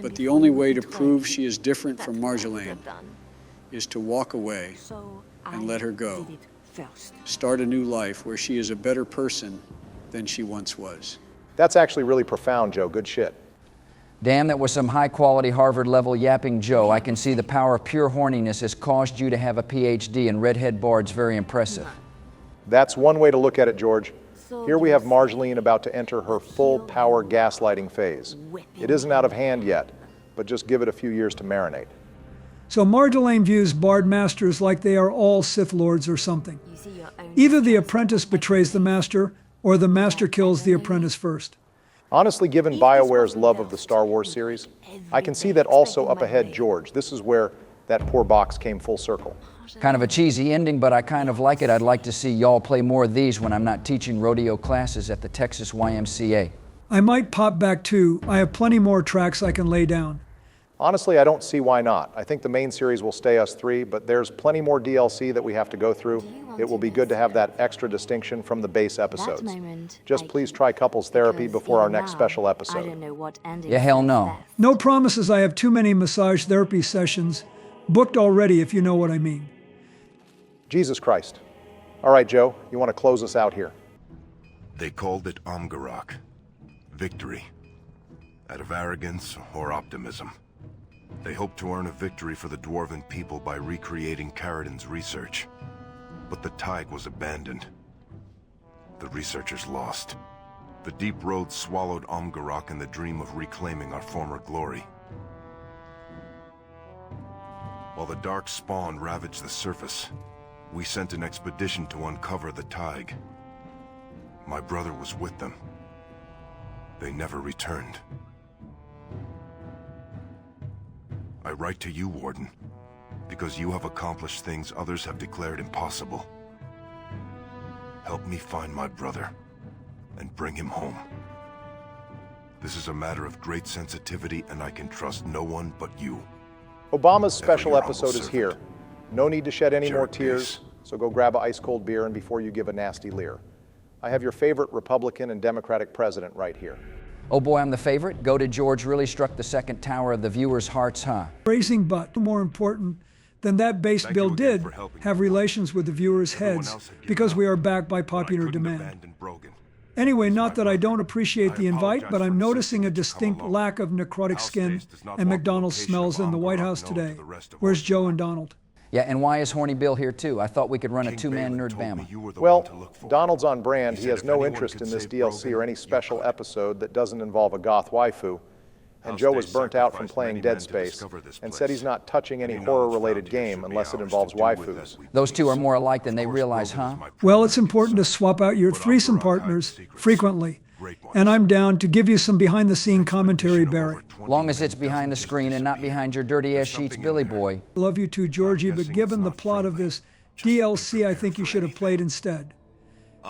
But the only way to prove she is different from Marjolaine is to walk away and let her go. Start a new life where she is a better person than she once was. That's actually really profound, Joe. Good shit. Damn, that was some high-quality Harvard-level yapping Joe. I can see the power of pure horniness has caused you to have a PhD, and redhead bard's very impressive. That's one way to look at it, George. Here we have Marjolaine about to enter her full-power gaslighting phase. It isn't out of hand yet, but just give it a few years to marinate. So Marjolaine views Bard Masters like they are all Sith Lords or something. Either the apprentice betrays the master, or the master kills the apprentice first. Honestly, given BioWare's love of the Star Wars series, I can see that also up ahead, George. This is where that poor box came full circle. Kind of a cheesy ending, but I kind of like it. I'd like to see y'all play more of these when I'm not teaching rodeo classes at the Texas YMCA. I might pop back too. I have plenty more tracks I can lay down. Honestly, I don't see why not. I think the main series will stay us three, but there's plenty more DLC that we have to go through. It will be good to have that extra distinction from the base episodes. Just please try couples therapy before our next special episode. Yeah, hell no. No promises. I have too many massage therapy sessions booked already, if you know what I mean. Jesus Christ. All right, Joe, you want to close us out here? They called it Amgarrak. Victory. Out of arrogance or optimism. They hoped to earn a victory for the Dwarven people by recreating Caridin's research. But the Tig was abandoned. The researchers lost. The deep road swallowed Amgarrak in the dream of reclaiming our former glory. While the dark spawn ravaged the surface, we sent an expedition to uncover the Tig. My brother was with them. They never returned. I write to you, Warden, because you have accomplished things others have declared impossible. Help me find my brother and bring him home. This is a matter of great sensitivity, and I can trust no one but you. Obama's special episode is here. No need to shed any more tears, so go grab an ice-cold beer and before you give a nasty leer. I have your favorite Republican and Democratic president right here. Oh boy, I'm the favorite. Go to George really struck the second tower of the viewers' hearts, huh? Raising but more important than that base bill did have relations with the viewers' heads because we are backed by popular demand. Anyway, not that I don't appreciate the invite, but I'm noticing a distinct lack of necrotic skin and McDonald's smells in the White House today. Where's Joe and Donald? Yeah, and why is Horny Bill here too? I thought we could run a two-man nerd bama. Well, Donald's on brand. He has no interest in this DLC or any special episode that doesn't involve a goth waifu. And Joe was burnt out from playing Dead Space and said he's not touching any horror-related game unless it involves waifus. Those two are more alike than they realize, huh? Well, it's important to swap out your threesome partners frequently. And I'm down to give you some behind-the-scene commentary, Barry. Long as it's behind the screen and not behind your dirty-ass sheets, Billy boy. Love you too, Georgie, but given the plot of this DLC, I think you should have played instead.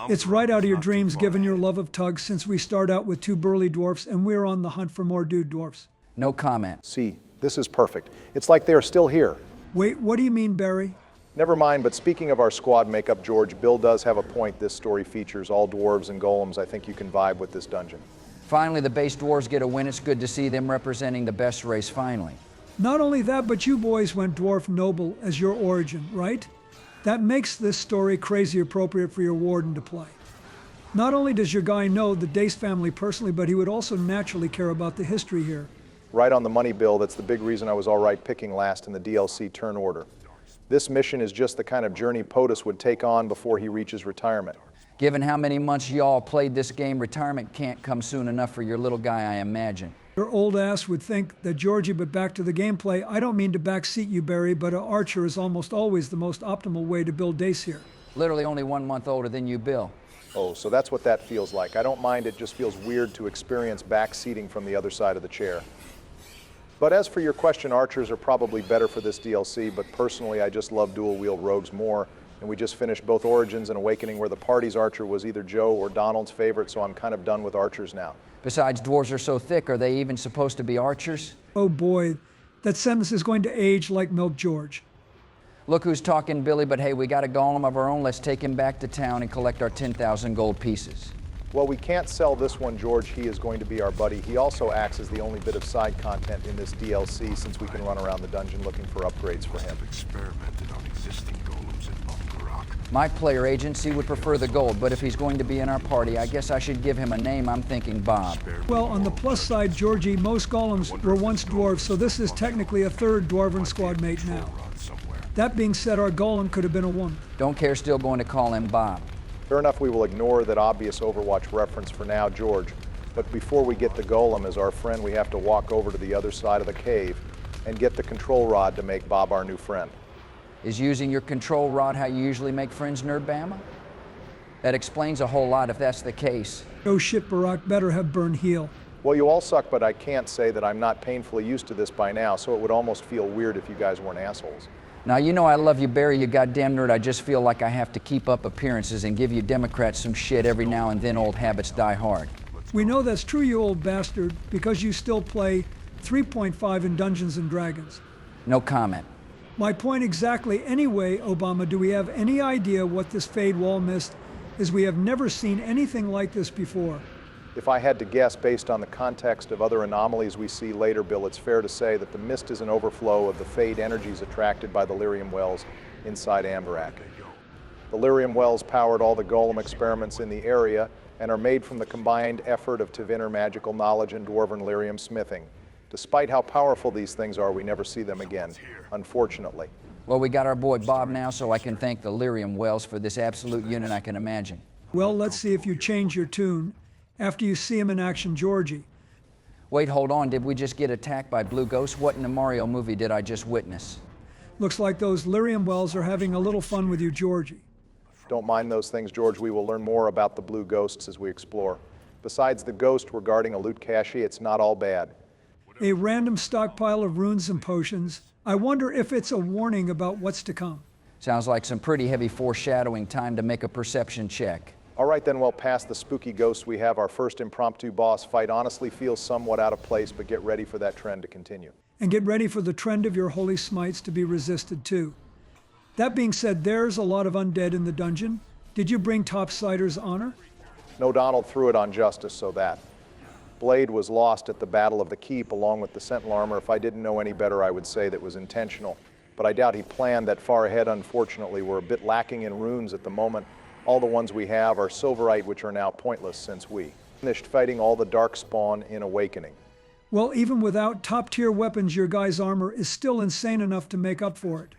It's right out of your dreams given your love of tugs since we start out with two burly dwarfs and we're on the hunt for more dude dwarfs. No comment. See, this is perfect. It's like they are still here. Wait, what do you mean, Barry? Never mind, but speaking of our squad makeup, George, Bill does have a point. This story features all dwarves and golems. I think you can vibe with this dungeon. Finally, the base dwarves get a win. It's good to see them representing the best race finally. Not only that, but you boys went dwarf noble as your origin, right? That makes this story crazy appropriate for your warden to play. Not only does your guy know the Dace family personally, but he would also naturally care about the history here. Right on the money, Bill. That's the big reason I was all right picking last in the DLC turn order. This mission is just the kind of journey POTUS would take on before he reaches retirement. Given how many months y'all played this game, retirement can't come soon enough for your little guy, I imagine. Your old ass would think that Georgie, but back to the gameplay, I don't mean to backseat you, Barry, but an archer is almost always the most optimal way to build Dace here. Literally only 1 month older than you, Bill. Oh, so that's what that feels like. I don't mind, it just feels weird to experience backseating from the other side of the chair. But as for your question, archers are probably better for this DLC, but personally I just love dual-wield rogues more, and we just finished both Origins and Awakening where the party's archer was either Joe or Donald's favorite, so I'm kind of done with archers now. Besides, dwarves are so thick, are they even supposed to be archers? Oh boy, that sentence is going to age like Milk George. Look who's talking, Billy, but hey, we got a golem of our own. Let's take him back to town and collect our 10,000 gold pieces. Well, we can't sell this one, George. He is going to be our buddy. He also acts as the only bit of side content in this DLC since we can run around the dungeon looking for upgrades for him. Experimented on existing golems in Amgarrak. My player agency would prefer the gold, but if he's going to be in our party, I guess I should give him a name. I'm thinking Bob. Well, on the plus side, Georgie, most golems were once dwarves, so this is technically a third dwarven squad mate now. That being said, our golem could have been a woman. Don't care, still going to call him Bob. Fair enough, we will ignore that obvious Overwatch reference for now, George. But before we get the golem as our friend, we have to walk over to the other side of the cave and get the control rod to make Bob our new friend. Is using your control rod how you usually make friends, Nerdbama? That explains a whole lot if that's the case. Oh shit, Barack better have burn heal. Well, you all suck, but I can't say that I'm not painfully used to this by now, so it would almost feel weird if you guys weren't assholes. Now, you know I love you, Barry, you goddamn nerd. I just feel like I have to keep up appearances and give you Democrats some shit every now and then. Old habits die hard. We know that's true, you old bastard, because you still play 3.5 in Dungeons & Dragons. No comment. My point exactly. Anyway, Obama, do we have any idea what this Fade Wall mist is? We have never seen anything like this before. If I had to guess based on the context of other anomalies we see later, Bill, it's fair to say that the mist is an overflow of the Fade energies attracted by the lyrium wells inside Amgarrak. The lyrium wells powered all the golem experiments in the area and are made from the combined effort of Tevinter magical knowledge and dwarven lyrium smithing. Despite how powerful these things are, we never see them again, unfortunately. Well, we got our boy Bob now, so I can thank the lyrium wells for this absolute unit I can imagine. Well, let's see if you change your tune after you see him in action, Georgie. Wait, hold on. Did we just get attacked by blue ghosts? What in the Mario movie did I just witness? Looks like those lyrium wells are having a little fun with you, Georgie. Don't mind those things, George. We will learn more about the blue ghosts as we explore. Besides the ghost we're guarding a loot cache, it's not all bad. A random stockpile of runes and potions. I wonder if it's a warning about what's to come. Sounds like some pretty heavy foreshadowing. Time to make a perception check. All right, then, well, past the spooky ghosts, we have our first impromptu boss fight. Honestly feels somewhat out of place, but get ready for that trend to continue. And get ready for the trend of your holy smites to be resisted too. That being said, there's a lot of undead in the dungeon. Did you bring Topsider's honor? No, Donald threw it on justice, so that. Blade was lost at the Battle of the Keep along with the Sentinel armor. If I didn't know any better, I would say that was intentional. But I doubt he planned that far ahead, unfortunately. We're a bit lacking in runes at the moment. All the ones we have are Silverite, which are now pointless since we finished fighting all the Darkspawn in Awakening. Well, even without top-tier weapons, your guy's armor is still insane enough to make up for it.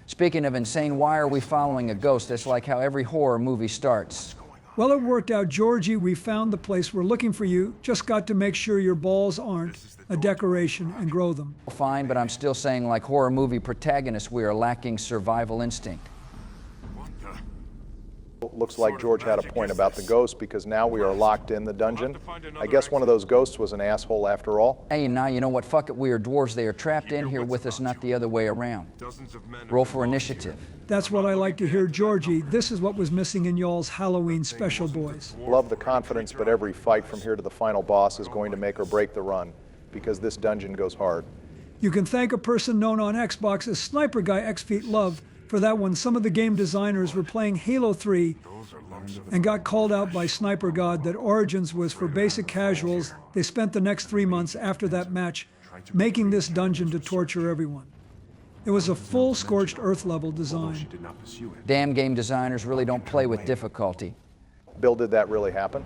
Speaking of insane, why are we following a ghost? That's like how every horror movie starts. Well, it worked out, Georgie. We found the place. We're looking for you. Just got to make sure your balls aren't a decoration and grow them. Fine, but I'm still saying, like horror movie protagonists, we are lacking survival instinct. Looks like George had a point about the ghost because now we are locked in the dungeon. I guess one of those ghosts was an asshole after all. Hey, now you know what? Fuck it, we are dwarves. They are trapped in here with us, not the other way around. Roll for initiative. That's what I like to hear, Georgie. This is what was missing in y'all's Halloween special, boys. Love the confidence, but every fight from here to the final boss is going to make or break the run because this dungeon goes hard. You can thank a person known on Xbox as Sniper Guy X Feet Love for that one. Some of the game designers were playing Halo 3 and got called out by Sniper God that Origins was for basic casuals. They spent the next 3 months after that match making this dungeon to torture everyone. It was a full Scorched Earth level design. Damn game designers really don't play with difficulty. Bill, did that really happen?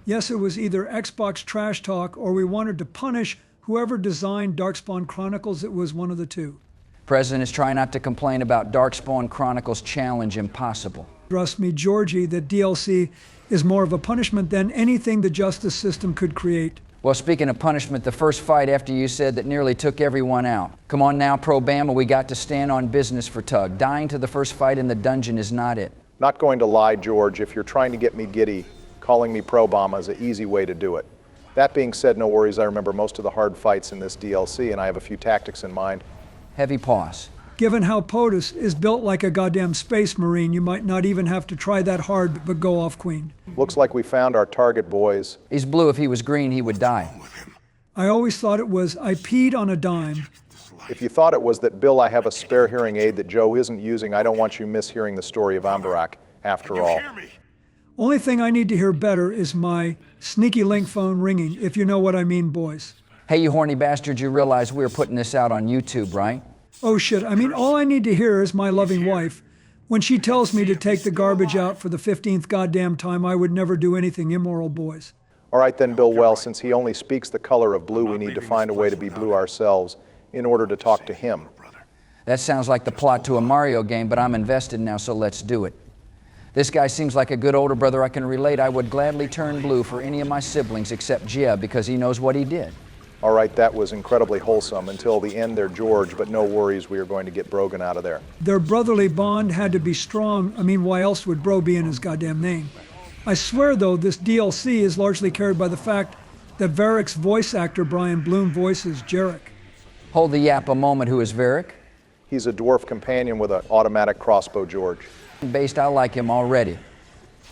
Yes, it was either Xbox trash talk or we wanted to punish whoever designed Darkspawn Chronicles. It was one of the two. Presidents try not to complain about Darkspawn Chronicles Challenge impossible. Trust me, Georgie, that DLC is more of a punishment than anything the justice system could create. Well, speaking of punishment, the first fight after you said that nearly took everyone out. Come on now, Pro-Bama, we got to stand on business for Tug. Dying to the first fight in the dungeon is not it. Not going to lie, George. If you're trying to get me giddy, calling me Pro-Bama is an easy way to do it. That being said, no worries. I remember most of the hard fights in this DLC, and I have a few tactics in mind. Heavy pause. Given how POTUS is built like a goddamn space marine, you might not even have to try that hard but go off, Queen. Looks like we found our target, boys. He's blue. If he was green, he would die. I always thought it was I peed on a dime. If you thought it was that, Bill, I have a spare hearing aid that Joe isn't using, I don't want you mishearing the story of Amgarrak, after all. Only thing I need to hear better is my sneaky link phone ringing, if you know what I mean, boys. Hey, you horny bastards, you realize we're putting this out on YouTube, right? Oh shit, I mean, all I need to hear is my loving wife. When she tells me to take the garbage out for the 15th goddamn time, I would never do anything immoral, boys. All right then, Bill, well, since he only speaks the color of blue, we need to find a way to be blue ourselves in order to talk to him. That sounds like the plot to a Mario game, but I'm invested now, so let's do it. This guy seems like a good older brother I can relate. I would gladly turn blue for any of my siblings except Jia because he knows what he did. All right, that was incredibly wholesome until the end there, George, but no worries, we are going to get Brogan out of there. Their brotherly bond had to be strong. I mean, why else would Bro be in his goddamn name? I swear, though, this DLC is largely carried by the fact that Varric's voice actor, Brian Bloom, voices Jarek. Hold the yap a moment. Who is Varric? He's a dwarf companion with an automatic crossbow, George. Based, I like him already.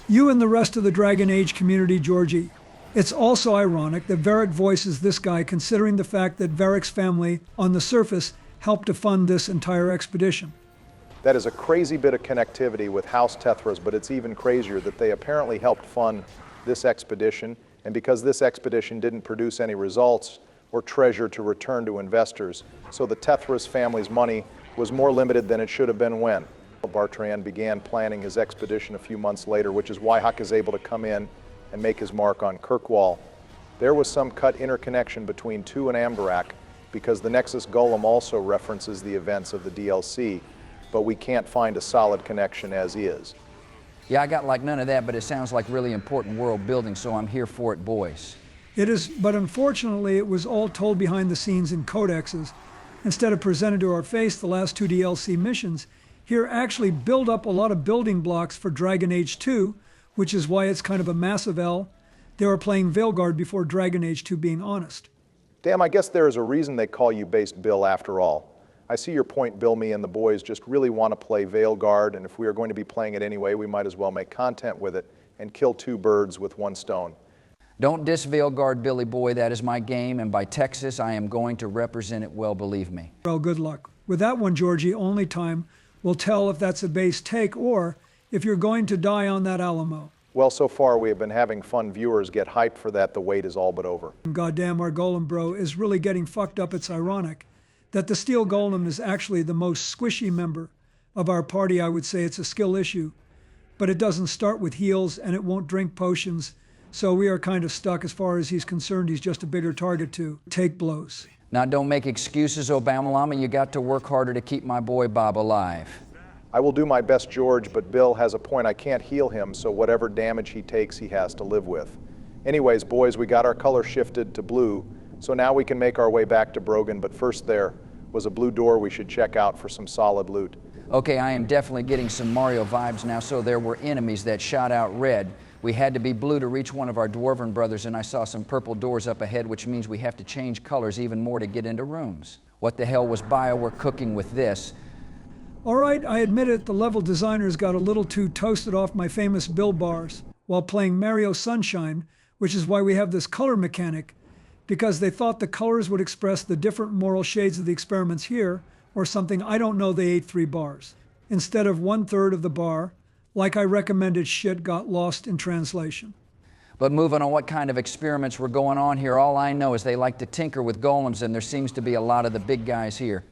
You and the rest of the Dragon Age community, Georgie. It's also ironic that Varric voices this guy, considering the fact that Varric's family, on the surface, helped to fund this entire expedition. That is a crazy bit of connectivity with House Tethras, but it's even crazier that they apparently helped fund this expedition, and because this expedition didn't produce any results or treasure to return to investors, so the Tethras family's money was more limited than it should have been when Bartrand began planning his expedition a few months later, which is why Huck is able to come in and make his mark on Kirkwall. There was some cut interconnection between 2 and Amgarrak because the Nexus Golem also references the events of the DLC, but we can't find a solid connection as is. Yeah, I got like none of that, but it sounds like really important world building, so I'm here for it, boys. It is, but unfortunately it was all told behind the scenes in codexes. Instead of presented to our face the last 2 DLC missions, here actually build up a lot of building blocks for Dragon Age 2, which is why it's kind of a massive L. They were playing Veilguard before Dragon Age 2, being honest. Damn, I guess there is a reason they call you Based Bill after all. I see your point, Bill. Me and the boys just really want to play Veilguard, and if we are going to be playing it anyway, we might as well make content with it and kill two birds with one stone. Don't diss Veilguard, Billy boy. That is my game, and by Texas, I am going to represent it well, believe me. Well, good luck. With that one, Georgie, only time will tell if that's a base take or if you're going to die on that Alamo. Well, so far we have been having fun. Viewers get hyped for that. The wait is all but over. Goddamn, our Golem bro is really getting fucked up. It's ironic that the Steel Golem is actually the most squishy member of our party. I would say it's a skill issue, but it doesn't start with heals and it won't drink potions. So we are kind of stuck as far as he's concerned. He's just a bigger target to take blows. Now don't make excuses, Obama Llama. You got to work harder to keep my boy Bob alive. I will do my best, George, but Bill has a point. I can't heal him, so whatever damage he takes, he has to live with. Anyways, boys, we got our color shifted to blue, so now we can make our way back to Brogan, but first there was a blue door we should check out for some solid loot. Okay, I am definitely getting some Mario vibes now. So there were enemies that shot out red. We had to be blue to reach one of our Dwarven brothers, and I saw some purple doors up ahead, which means we have to change colors even more to get into rooms. What the hell was Bioware cooking with this? All right, I admit it, the level designers got a little too toasted off my famous Bill bars while playing Mario Sunshine, which is why we have this color mechanic, because they thought the colors would express the different moral shades of the experiments here, or something. I don't know, they ate 3 bars. Instead of 1/3 of the bar, like I recommended, shit got lost in translation. But moving on what kind of experiments were going on here, all I know is they like to tinker with golems, and there seems to be a lot of the big guys here.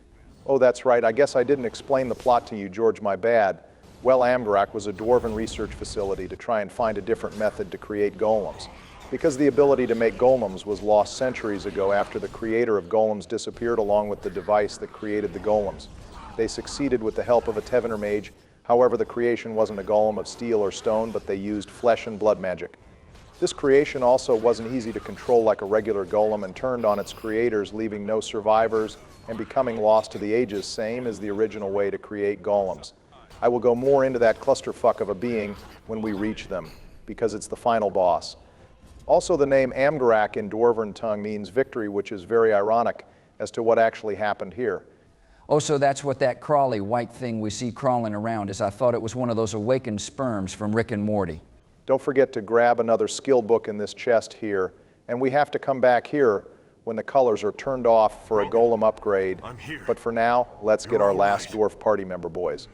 Oh, that's right. I guess I didn't explain the plot to you, George, my bad. Well, Amgarrak was a Dwarven research facility to try and find a different method to create golems, because the ability to make golems was lost centuries ago after the creator of golems disappeared along with the device that created the golems. They succeeded with the help of a Tevinter mage. However, the creation wasn't a golem of steel or stone, but they used flesh and blood magic. This creation also wasn't easy to control like a regular golem and turned on its creators, leaving no survivors and becoming lost to the ages, same as the original way to create golems. I will go more into that clusterfuck of a being when we reach them, because it's the final boss. Also, the name Amgarrak in Dwarven tongue means victory, which is very ironic as to what actually happened here. Oh, so that's what that crawly white thing we see crawling around is. I thought it was one of those awakened sperms from Rick and Morty. Don't forget to grab another skill book in this chest here, and we have to come back here when the colors are turned off for a golem upgrade. But for now, let's get our last dwarf party member, boys.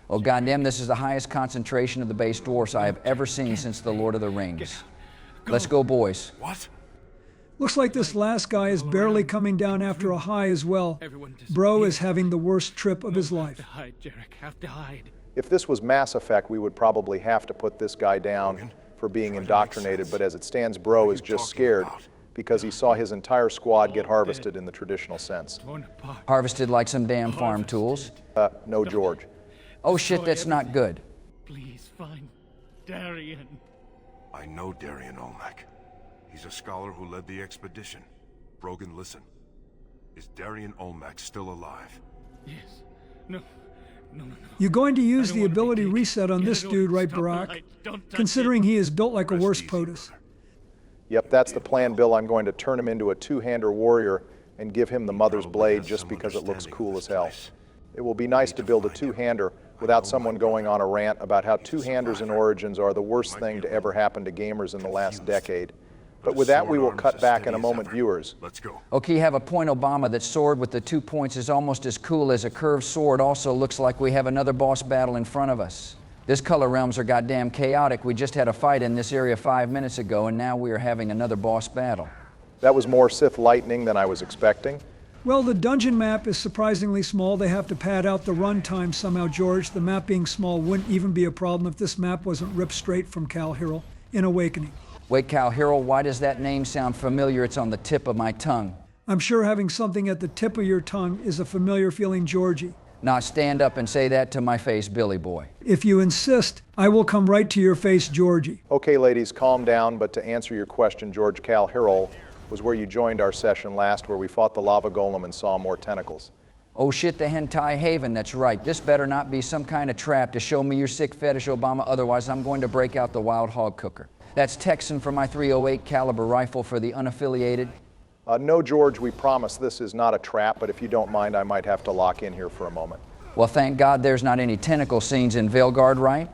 Oh, goddamn, this is the highest concentration of the base dwarfs I have ever seen since The Lord of the Rings. Let's go, boys. What? Looks like this last guy is barely coming down after a high as well. Bro is having the worst trip of his life. If this was Mass Effect, we would probably have to put this guy down for being indoctrinated, but as it stands, Bro is just scared because he saw his entire squad get harvested in the traditional sense. Harvested like some damn farm tools? No, George. Oh shit, that's not good. Please find Darien. I know Darien Olmec. He's a scholar who led the expedition. Brogan, listen. Is Darien Olmec still alive? Yes. No. You're going to use the ability reset on this dude, right, Barack? Considering he is built like a worse POTUS. Yep, that's the plan, Bill. I'm going to turn him into a two-hander warrior and give him the Mother's Blade just because it looks cool as hell. It will be nice to build a two-hander without someone going on a rant about how two-handers in Origins are the worst thing to ever happen to gamers in the last decade. But with that, we will cut back in a moment, viewers. Let's go. Okay, you have a point, Obama. That sword with the 2 points is almost as cool as a curved sword. Also looks like we have another boss battle in front of us. This color realms are goddamn chaotic. We just had a fight in this area 5 minutes ago, and now we are having another boss battle. That was more Sith lightning than I was expecting. Well, the dungeon map is surprisingly small. They have to pad out the run time somehow, George. The map being small wouldn't even be a problem if this map wasn't ripped straight from Cal Hyrule in Awakening. Wait, Cal Hyrule, why does that name sound familiar? It's on the tip of my tongue. I'm sure having something at the tip of your tongue is a familiar feeling, Georgie. Now stand up and say that to my face, Billy boy. If you insist, I will come right to your face, Georgie. Okay, ladies, calm down, but to answer your question, George, Cal Hyrule was where you joined our session last, where we fought the lava golem and saw more tentacles. Oh shit, the hentai haven, that's right. This better not be some kind of trap to show me your sick fetish, Obama, otherwise I'm going to break out the wild hog cooker. That's Texan for my .308 caliber rifle for the unaffiliated. No, George, we promise this is not a trap, but if you don't mind, I might have to lock in here for a moment. Well, thank God there's not any tentacle scenes in Veilguard, right?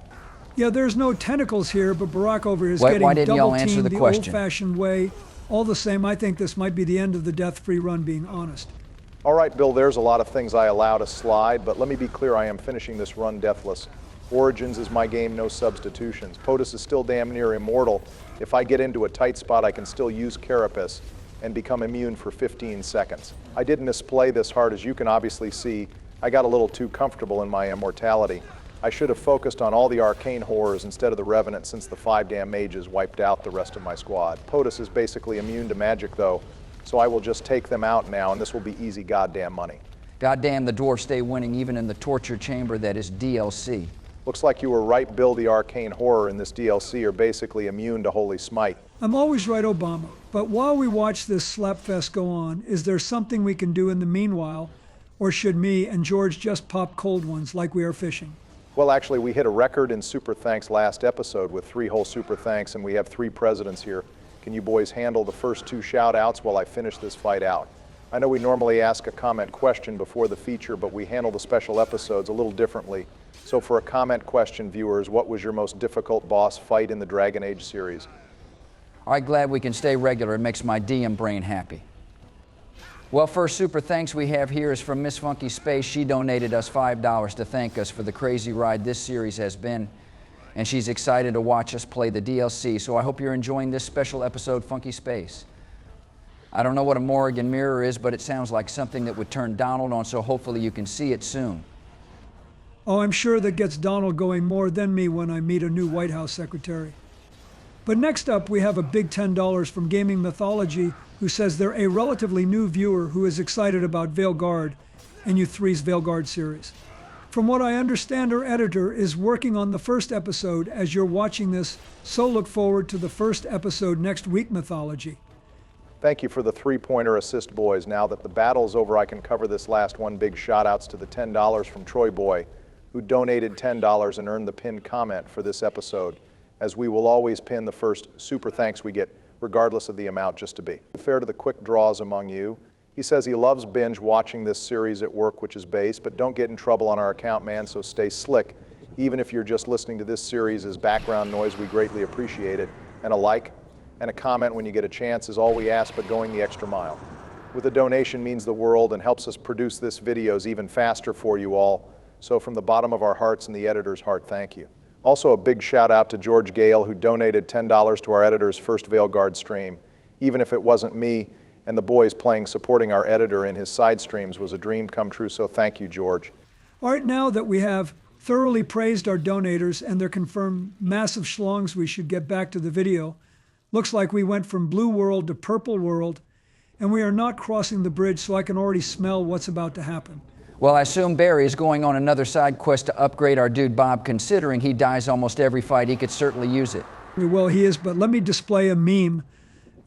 Yeah, there's no tentacles here, but Barack over here is getting double-teamed the old-fashioned way. All the same, I think this might be the end of the death-free run, being honest. All right, Bill, there's a lot of things I allow to slide, but let me be clear, I am finishing this run deathless. Origins is my game, no substitutions. POTUS is still damn near immortal. If I get into a tight spot, I can still use Carapace and become immune for 15 seconds. I did misplay this hard, as you can obviously see. I got a little too comfortable in my immortality. I should have focused on all the arcane horrors instead of the Revenant, since the 5 damn mages wiped out the rest of my squad. POTUS is basically immune to magic though, so I will just take them out now, and this will be easy goddamn money. Goddamn, the dwarves stay winning even in the torture chamber that is DLC. Looks like you were right, Bill. The arcane horror in this DLC are basically immune to Holy Smite. I'm always right, Obama. But while we watch this slapfest go on, is there something we can do in the meanwhile? Or should me and George just pop cold ones like we are fishing? Well, actually, we hit a record in Super Thanks last episode with 3 whole Super Thanks, and we have 3 presidents here. Can you boys handle the first 2 shout-outs while I finish this fight out? I know we normally ask a comment question before the feature, but we handle the special episodes a little differently. So for a comment question, viewers, what was your most difficult boss fight in the Dragon Age series? All right, glad we can stay regular. It makes my DM brain happy. Well, first super thanks we have here is from Miss Funky Space. She donated us $5 to thank us for the crazy ride this series has been, and she's excited to watch us play the DLC, so I hope you're enjoying this special episode, Funky Space. I don't know what a Morrigan mirror is, but it sounds like something that would turn Donald on, so hopefully you can see it soon. Oh, I'm sure that gets Donald going more than me when I meet a new White House secretary. But next up, we have a big $10 from Gaming Mythology, who says they're a relatively new viewer who is excited about Veilguard and U3's Veilguard series. From what I understand, our editor is working on the first episode as you're watching this, so look forward to the first episode next week, Mythology. Thank you for the 3-pointer assist, boys. Now that the battle's over, I can cover this last one. Big shout-outs to the $10 from Troy Boy, who donated $10 and earned the pinned comment for this episode, as we will always pin the first super thanks we get, regardless of the amount, just to be fair to the quick draws among you. He says he loves binge watching this series at work, which is base, but don't get in trouble on our account, man, so stay slick. Even if you're just listening to this series as background noise, we greatly appreciate it. And a like and a comment when you get a chance is all we ask, but going the extra mile. With a donation means the world and helps us produce this videos even faster for you all. So from the bottom of our hearts and the editor's heart, thank you. Also a big shout out to George Gale, who donated $10 to our editor's first Veilguard stream. Even if it wasn't me and the boys playing supporting our editor in his side streams was a dream come true, so thank you, George. All right, now that we have thoroughly praised our donators and their confirmed massive schlongs, we should get back to the video. Looks like we went from blue world to purple world, and we are not crossing the bridge, so I can already smell what's about to happen. Well, I assume Barry is going on another side quest to upgrade our dude Bob. Considering he dies almost every fight, he could certainly use it. Well, he is, but let me display a meme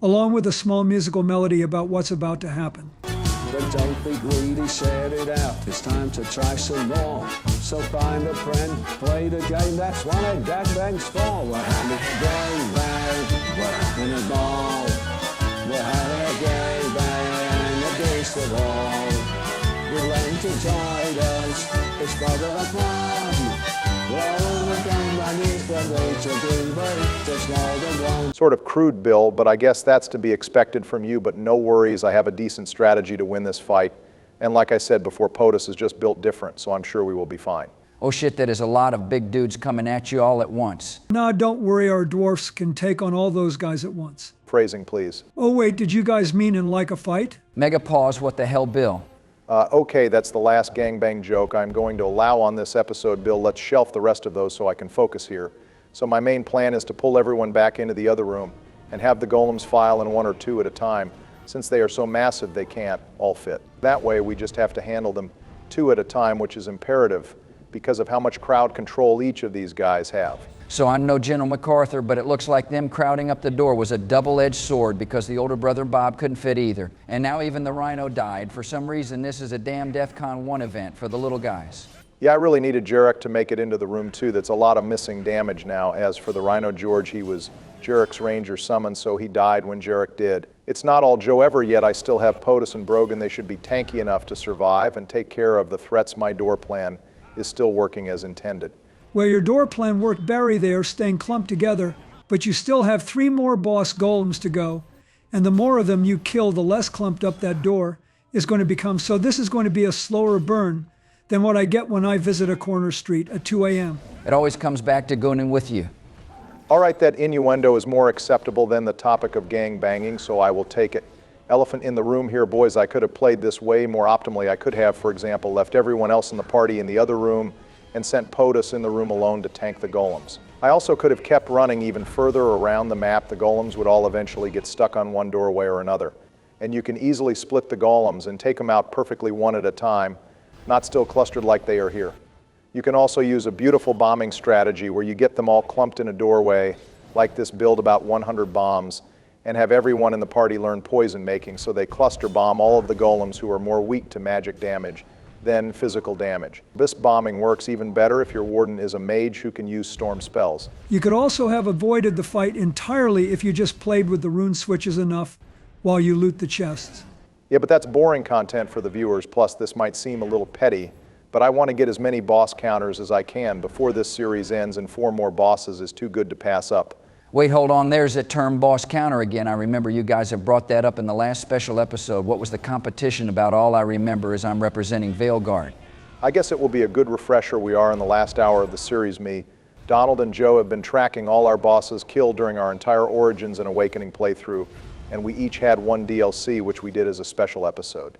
along with a small musical melody about what's about to happen. But don't be greedy, set it out. It's time to try some more. So find a friend, play the game. That's what a gangbang's for. We're having a gangbang, we're having a ball. We're having a gangbang against the wall. We're learning to join us, it's part of the fun. Sort of crude, Bill, but I guess that's to be expected from you, but no worries, I have a decent strategy to win this fight. And like I said before, POTUS is just built different, so I'm sure we will be fine. Oh shit, that is a lot of big dudes coming at you all at once. Nah, don't worry, our dwarfs can take on all those guys at once. Phrasing, please. Oh wait, did you guys mean in like a fight? Mega pause, what the hell, Bill? Okay, that's the last gangbang joke I'm going to allow on this episode, Bill. Let's shelf the rest of those so I can focus here. So my main plan is to pull everyone back into the other room and have the golems file in 1 or 2 at a time. Since they are so massive, they can't all fit. That way, we just have to handle them 2 at a time, which is imperative because of how much crowd control each of these guys have. So I'm no General MacArthur, but it looks like them crowding up the door was a double-edged sword because the older brother Bob couldn't fit either. And now even the Rhino died. For some reason, this is a damn DEFCON 1 event for the little guys. Yeah, I really needed Jarek to make it into the room too. That's a lot of missing damage now. As for the Rhino George, he was Jarek's ranger summon, so he died when Jarek did. It's not all Joe ever yet. I still have POTUS and Brogan. They should be tanky enough to survive and take care of the threats. My door plan is still working as intended. Well, your door plan worked Barry there, staying clumped together, but you still have 3 more boss golems to go, and the more of them you kill, the less clumped up that door is going to become. So this is going to be a slower burn than what I get when I visit a corner street at 2 a.m. It always comes back to going with you. All right, that innuendo is more acceptable than the topic of gang banging, so I will take it. Elephant in the room here, boys, I could have played this way more optimally. I could have, for example, left everyone else in the party in the other room and sent POTUS in the room alone to tank the golems. I also could have kept running even further around the map. The golems would all eventually get stuck on one doorway or another. And you can easily split the golems and take them out perfectly one at a time, not still clustered like they are here. You can also use a beautiful bombing strategy where you get them all clumped in a doorway, like this build about 100 bombs, and have everyone in the party learn poison making so they cluster bomb all of the golems who are more weak to magic damage than physical damage. This bombing works even better if your warden is a mage who can use storm spells. You could also have avoided the fight entirely if you just played with the rune switches enough while you loot the chests. Yeah, but that's boring content for the viewers, plus this might seem a little petty, but I want to get as many boss counters as I can before this series ends, and 4 more bosses is too good to pass up. Wait, hold on, there's that term boss counter again. I remember you guys have brought that up in the last special episode. What was the competition about? All I remember is I'm representing Veilguard. I guess it will be a good refresher. We are in the last hour of the series. Donald and Joe have been tracking all our bosses killed during our entire Origins and Awakening playthrough, and we each had 1 DLC, which we did as a special episode.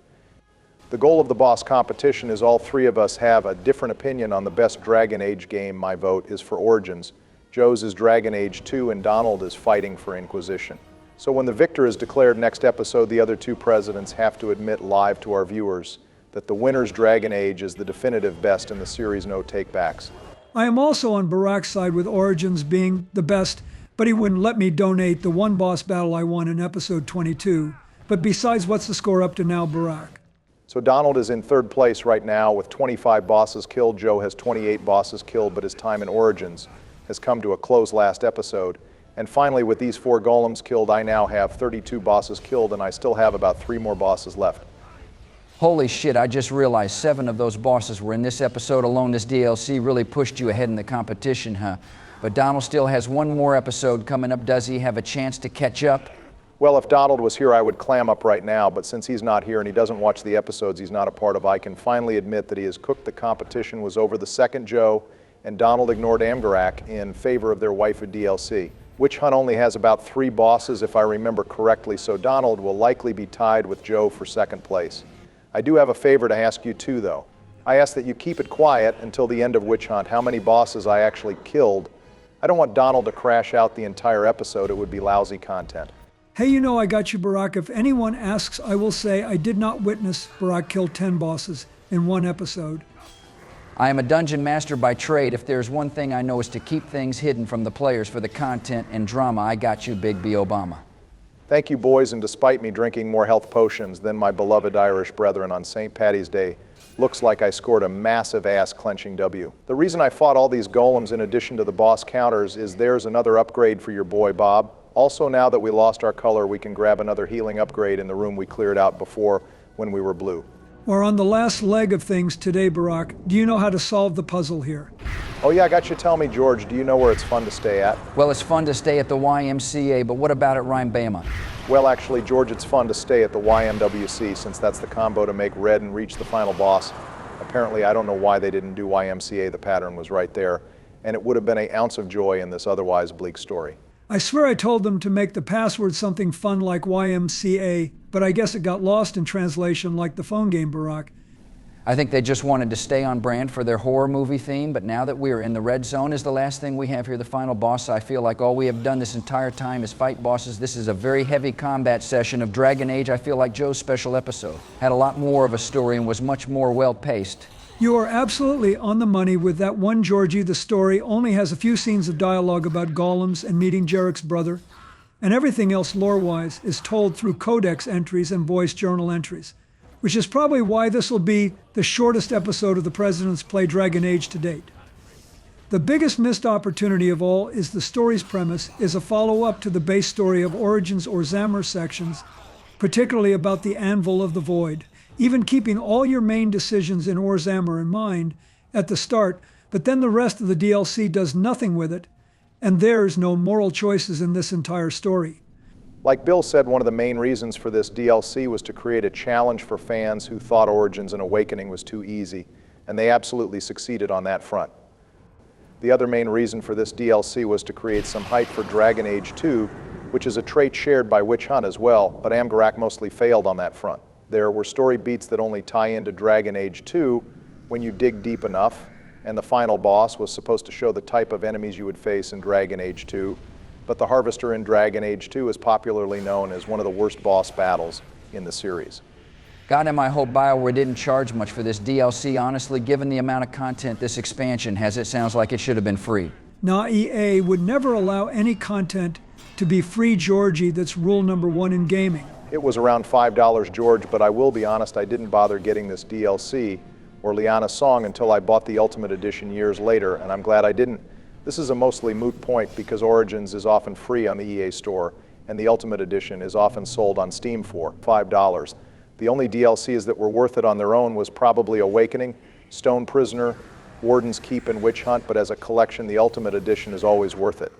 The goal of the boss competition is all 3 of us have a different opinion on the best Dragon Age game. My vote is for Origins. Joe's is Dragon Age 2, and Donald is fighting for Inquisition. So when the victor is declared next episode, the other 2 presidents have to admit live to our viewers that the winner's Dragon Age is the definitive best in the series, no takebacks. I am also on Barak's side with Origins being the best, but he wouldn't let me donate the 1 boss battle I won in episode 22. But besides, what's the score up to now, Barak? So Donald is in 3rd place right now with 25 bosses killed. Joe has 28 bosses killed, but his time in Origins has come to a close last episode. And finally, with these 4 golems killed, I now have 32 bosses killed, and I still have about 3 more bosses left. Holy shit, I just realized 7 of those bosses were in this episode alone. This DLC really pushed you ahead in the competition, huh? But Donald still has 1 more episode coming up. Does he have a chance to catch up? Well, if Donald was here, I would clam up right now, but since he's not here and he doesn't watch the episodes he's not a part of, I can finally admit that he has cooked. The competition was over the second Joe and Donald ignored Amgarrak in favor of their waifu DLC. Witch Hunt only has about 3 bosses, if I remember correctly, so Donald will likely be tied with Joe for 2nd place. I do have a favor to ask you too, though. I ask that you keep it quiet until the end of Witch Hunt, how many bosses I actually killed. I don't want Donald to crash out the entire episode. It would be lousy content. Hey, you know I got you, Barak. If anyone asks, I will say I did not witness Barak kill 10 bosses in 1 episode. I am a dungeon master by trade. If there's one thing I know is to keep things hidden from the players for the content and drama. I got you, Big B. Obama. Thank you, boys, and despite me drinking more health potions than my beloved Irish brethren on St. Paddy's Day, looks like I scored a massive ass-clenching W. The reason I fought all these golems in addition to the boss counters is there's another upgrade for your boy Bob. Also, now that we lost our color, we can grab another healing upgrade in the room we cleared out before when we were blue. We're on the last leg of things today, Barak. Do you know how to solve the puzzle here? Oh yeah, I got you. Tell me, George, do you know where it's fun to stay at? Well, it's fun to stay at the YMCA, but what about at Rhymebama? Well, actually, George, it's fun to stay at the YMWC, since that's the combo to make red and reach the final boss. Apparently, I don't know why they didn't do YMCA. The pattern was right there, and it would have been an ounce of joy in this otherwise bleak story. I swear I told them to make the password something fun like YMCA, but I guess it got lost in translation like the phone game, Barak. I think they just wanted to stay on brand for their horror movie theme, but now that we're in the red zone is the last thing we have here, the final boss. I feel like all we have done this entire time is fight bosses. This is a very heavy combat session of Dragon Age. I feel like Joe's special episode had a lot more of a story and was much more well-paced. You are absolutely on the money with that one, Georgie. The story only has a few scenes of dialogue about golems and meeting Jarrek's brother, and everything else lore-wise is told through codex entries and voice journal entries, which is probably why this will be the shortest episode of the President's Play Dragon Age to date. The biggest missed opportunity of all is the story's premise is a follow-up to the base story of Origins or Zamor sections, particularly about the Anvil of the Void, even keeping all your main decisions in Zamor in mind at the start, but then the rest of the DLC does nothing with it, and there's no moral choices in this entire story. Like Bill said, one of the main reasons for this DLC was to create a challenge for fans who thought Origins and Awakening was too easy, and they absolutely succeeded on that front. The other main reason for this DLC was to create some hype for Dragon Age 2, which is a trait shared by Witch Hunt as well, but Amgarrak mostly failed on that front. There were story beats that only tie into Dragon Age 2 when you dig deep enough, and the final boss was supposed to show the type of enemies you would face in Dragon Age 2, but the Harvester in Dragon Age 2 is popularly known as one of the worst boss battles in the series. Goddamn, I hope Bioware didn't charge much for this DLC. Honestly, given the amount of content this expansion has, it sounds like it should have been free. Nah, EA would never allow any content to be free, Georgie. That's rule number 1 in gaming. It was around $5, George, but I will be honest, I didn't bother getting this DLC or Liliana's song until I bought the Ultimate Edition years later, and I'm glad I didn't. This is a mostly moot point because Origins is often free on the EA store, and the Ultimate Edition is often sold on Steam for $5. The only DLCs that were worth it on their own was probably Awakening, Stone Prisoner, Warden's Keep, and Witch Hunt, but as a collection, the Ultimate Edition is always worth it.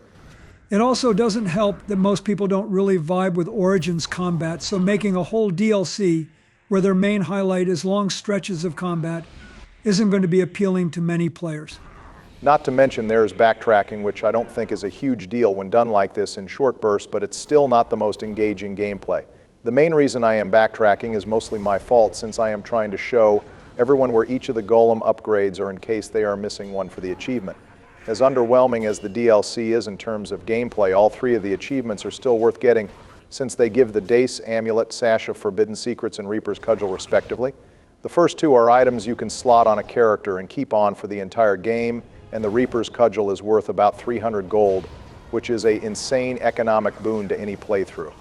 It also doesn't help that most people don't really vibe with Origins combat, so making a whole DLC where their main highlight is long stretches of combat isn't going to be appealing to many players. Not to mention there's backtracking, which I don't think is a huge deal when done like this in short bursts, but it's still not the most engaging gameplay. The main reason I am backtracking is mostly my fault, since I am trying to show everyone where each of the golem upgrades are in case they are missing one for the achievement. As underwhelming as the DLC is in terms of gameplay, all 3 of the achievements are still worth getting, since they give the Dace, Amulet, Sash of Forbidden Secrets, and Reaper's Cudgel respectively. The first 2 are items you can slot on a character and keep on for the entire game, and the Reaper's Cudgel is worth about 300 gold, which is an insane economic boon to any playthrough.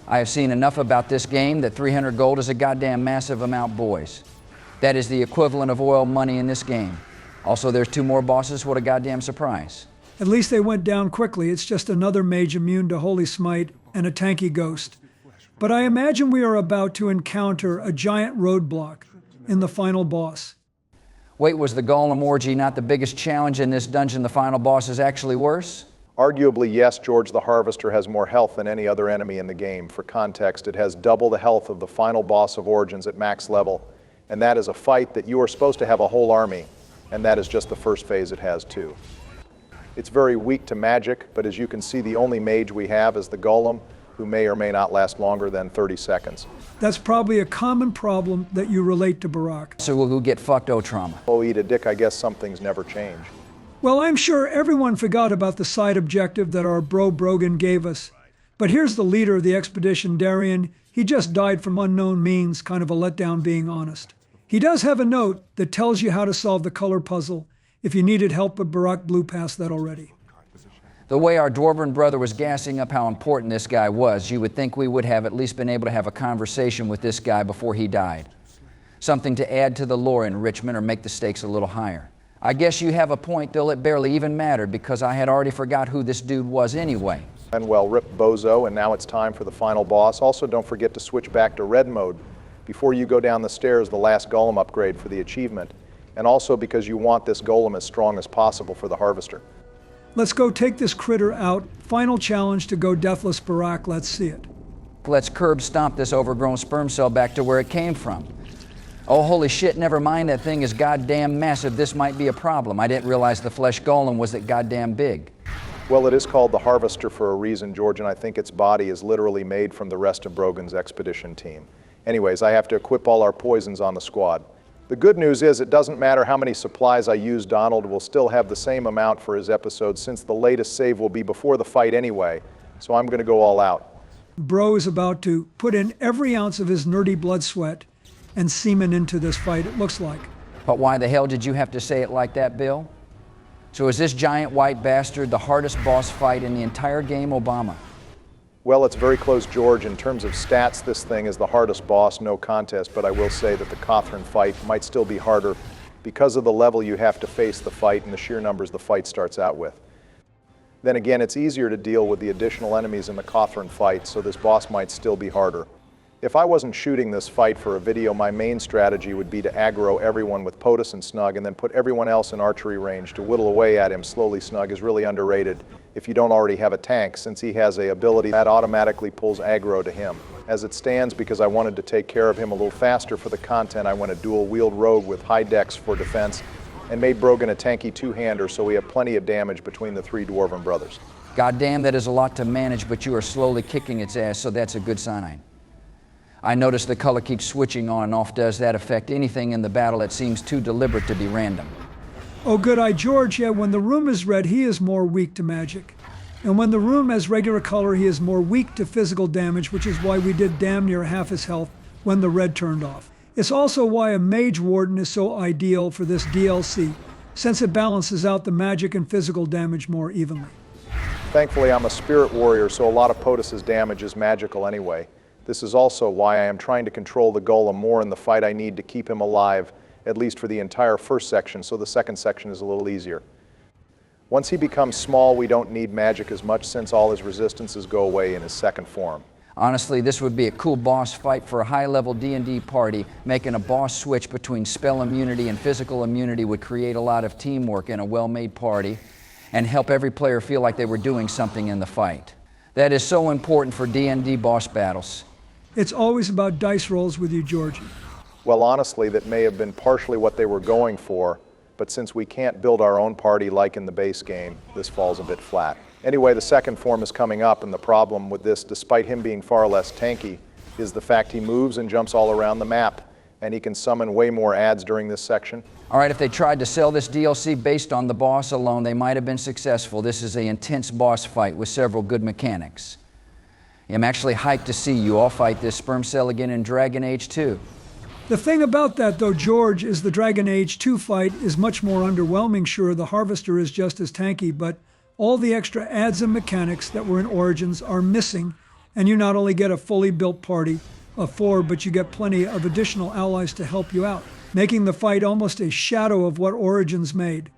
I have seen enough about this game that 300 gold is a goddamn massive amount, boys. That is the equivalent of oil money in this game. Also, there's 2 more bosses. What a goddamn surprise. At least they went down quickly. It's just another mage immune to Holy Smite and a tanky ghost. But I imagine we are about to encounter a giant roadblock in the final boss. Wait, was the Golem Orgy not the biggest challenge in this dungeon? The final boss is actually worse? Arguably, yes, George. The Harvester has more health than any other enemy in the game. For context, it has double the health of the final boss of Origins at max level, and that is a fight that you are supposed to have a whole army, and that is just the first phase it has too. It's very weak to magic, but as you can see, the only mage we have is the Golem, who may or may not last longer than 30 seconds. That's probably a common problem that you relate to Barak. So we'll go get fucked, oh trauma. Oh, eat a dick, I guess some things never change. Well, I'm sure everyone forgot about the side objective that our bro Brogan gave us. But here's the leader of the expedition, Darian. He just died from unknown means, kind of a letdown being honest. He does have a note that tells you how to solve the color puzzle if you needed help, but Barak blew past that already. The way our Dwarven brother was gassing up how important this guy was, you would think we would have at least been able to have a conversation with this guy before he died. Something to add to the lore enrichment or make the stakes a little higher. I guess you have a point, Bill. It barely even mattered because I had already forgot who this dude was anyway. And well, rip Bozo, and now it's time for the final boss. Also, don't forget to switch back to red mode before you go down the stairs, the last golem upgrade for the achievement. And also because you want this golem as strong as possible for the Harvester. Let's go take this critter out. Final challenge to go deathless Barak. Let's see it. Let's curb stomp this overgrown sperm cell back to where it came from. Oh, holy shit, never mind, that thing is goddamn massive. This might be a problem. I didn't realize the flesh golem was that goddamn big. Well, it is called the Harvester for a reason, George, and I think its body is literally made from the rest of Brogan's expedition team. Anyways, I have to equip all our poisons on the squad. The good news is it doesn't matter how many supplies I use, Donald will still have the same amount for his episode since the latest save will be before the fight anyway, so I'm going to go all out. Bro is about to put in every ounce of his nerdy blood sweat and semen into this fight, it looks like. But why the hell did you have to say it like that, Bill? So is this giant white bastard the hardest boss fight in the entire game, Obama? Well, it's very close, George. In terms of stats, this thing is the hardest boss, no contest, but I will say that the Cothran fight might still be harder because of the level you have to face the fight and the sheer numbers the fight starts out with. Then again, it's easier to deal with the additional enemies in the Cothran fight, so this boss might still be harder. If I wasn't shooting this fight for a video, my main strategy would be to aggro everyone with POTUS and Snug and then put everyone else in archery range to whittle away at him slowly. Snug is really underrated if you don't already have a tank, since he has an ability that automatically pulls aggro to him. As it stands, because I wanted to take care of him a little faster for the content, I went a dual-wield rogue with high dex for defense and made Brogan a tanky two-hander, so we have plenty of damage between the three Dwarven brothers. Goddamn, that is a lot to manage, but you are slowly kicking its ass, so that's a good sign. I notice the color keeps switching on and off. Does that affect anything in the battle that seems too deliberate to be random? Oh, good eye, George. Yeah, when the room is red, he is more weak to magic. And when the room has regular color, he is more weak to physical damage, which is why we did damn near half his health when the red turned off. It's also why a mage warden is so ideal for this DLC, since it balances out the magic and physical damage more evenly. Thankfully, I'm a spirit warrior, so a lot of POTUS's damage is magical anyway. This is also why I am trying to control the golem more in the fight I need to keep him alive, at least for the entire first section, so the second section is a little easier. Once he becomes small, we don't need magic as much since all his resistances go away in his second form. Honestly, this would be a cool boss fight for a high-level D&D party. Making a boss switch between spell immunity and physical immunity would create a lot of teamwork in a well-made party and help every player feel like they were doing something in the fight. That is so important for D&D boss battles. It's always about dice rolls with you, Georgie. Well, honestly, that may have been partially what they were going for, but since we can't build our own party like in the base game, this falls a bit flat. Anyway, the second form is coming up, and the problem with this, despite him being far less tanky, is the fact he moves and jumps all around the map, and he can summon way more adds during this section. All right, if they tried to sell this DLC based on the boss alone, they might have been successful. This is an intense boss fight with several good mechanics. I'm actually hyped to see you all fight this sperm cell again in Dragon Age 2. The thing about that, though, George, is the Dragon Age 2 fight is much more underwhelming. Sure, the Harvester is just as tanky, but all the extra adds and mechanics that were in Origins are missing, and you not only get a fully built party of 4, but you get plenty of additional allies to help you out, making the fight almost a shadow of what Origins made.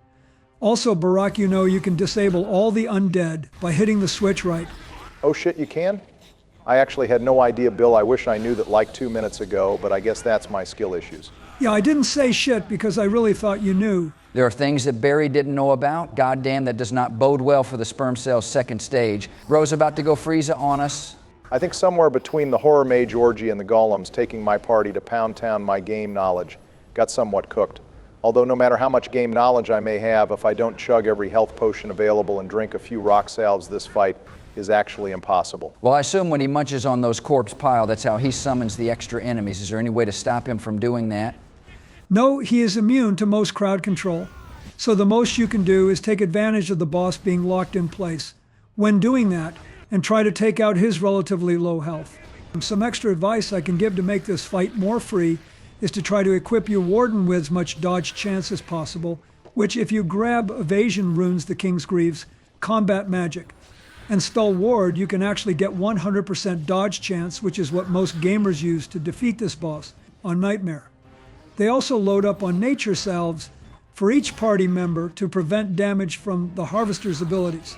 Also, Barak, you know you can disable all the undead by hitting the switch right. Oh shit, you can? I actually had no idea, Bill. I wish I knew that like 2 minutes ago, but I guess that's my skill issues. Yeah, I didn't say shit because I really thought you knew. There are things that Barry didn't know about. Goddamn, that does not bode well for the sperm cell's second stage. Bro's about to go Frieza on us. I think somewhere between the horror mage orgy and the golems, taking my party to pound town my game knowledge got somewhat cooked. Although no matter how much game knowledge I may have, if I don't chug every health potion available and drink a few rock salves, this fight is actually impossible. Well, I assume when he munches on those corpse pile, that's how he summons the extra enemies. Is there any way to stop him from doing that? No, he is immune to most crowd control. So the most you can do is take advantage of the boss being locked in place. When doing that, and try to take out his relatively low health. Some extra advice I can give to make this fight more free is to try to equip your warden with as much dodge chance as possible, which if you grab evasion runes, the King's Greaves, combat magic, and spell ward, you can actually get 100% dodge chance, which is what most gamers use to defeat this boss on Nightmare. They also load up on nature salves for each party member to prevent damage from the Harvester's abilities.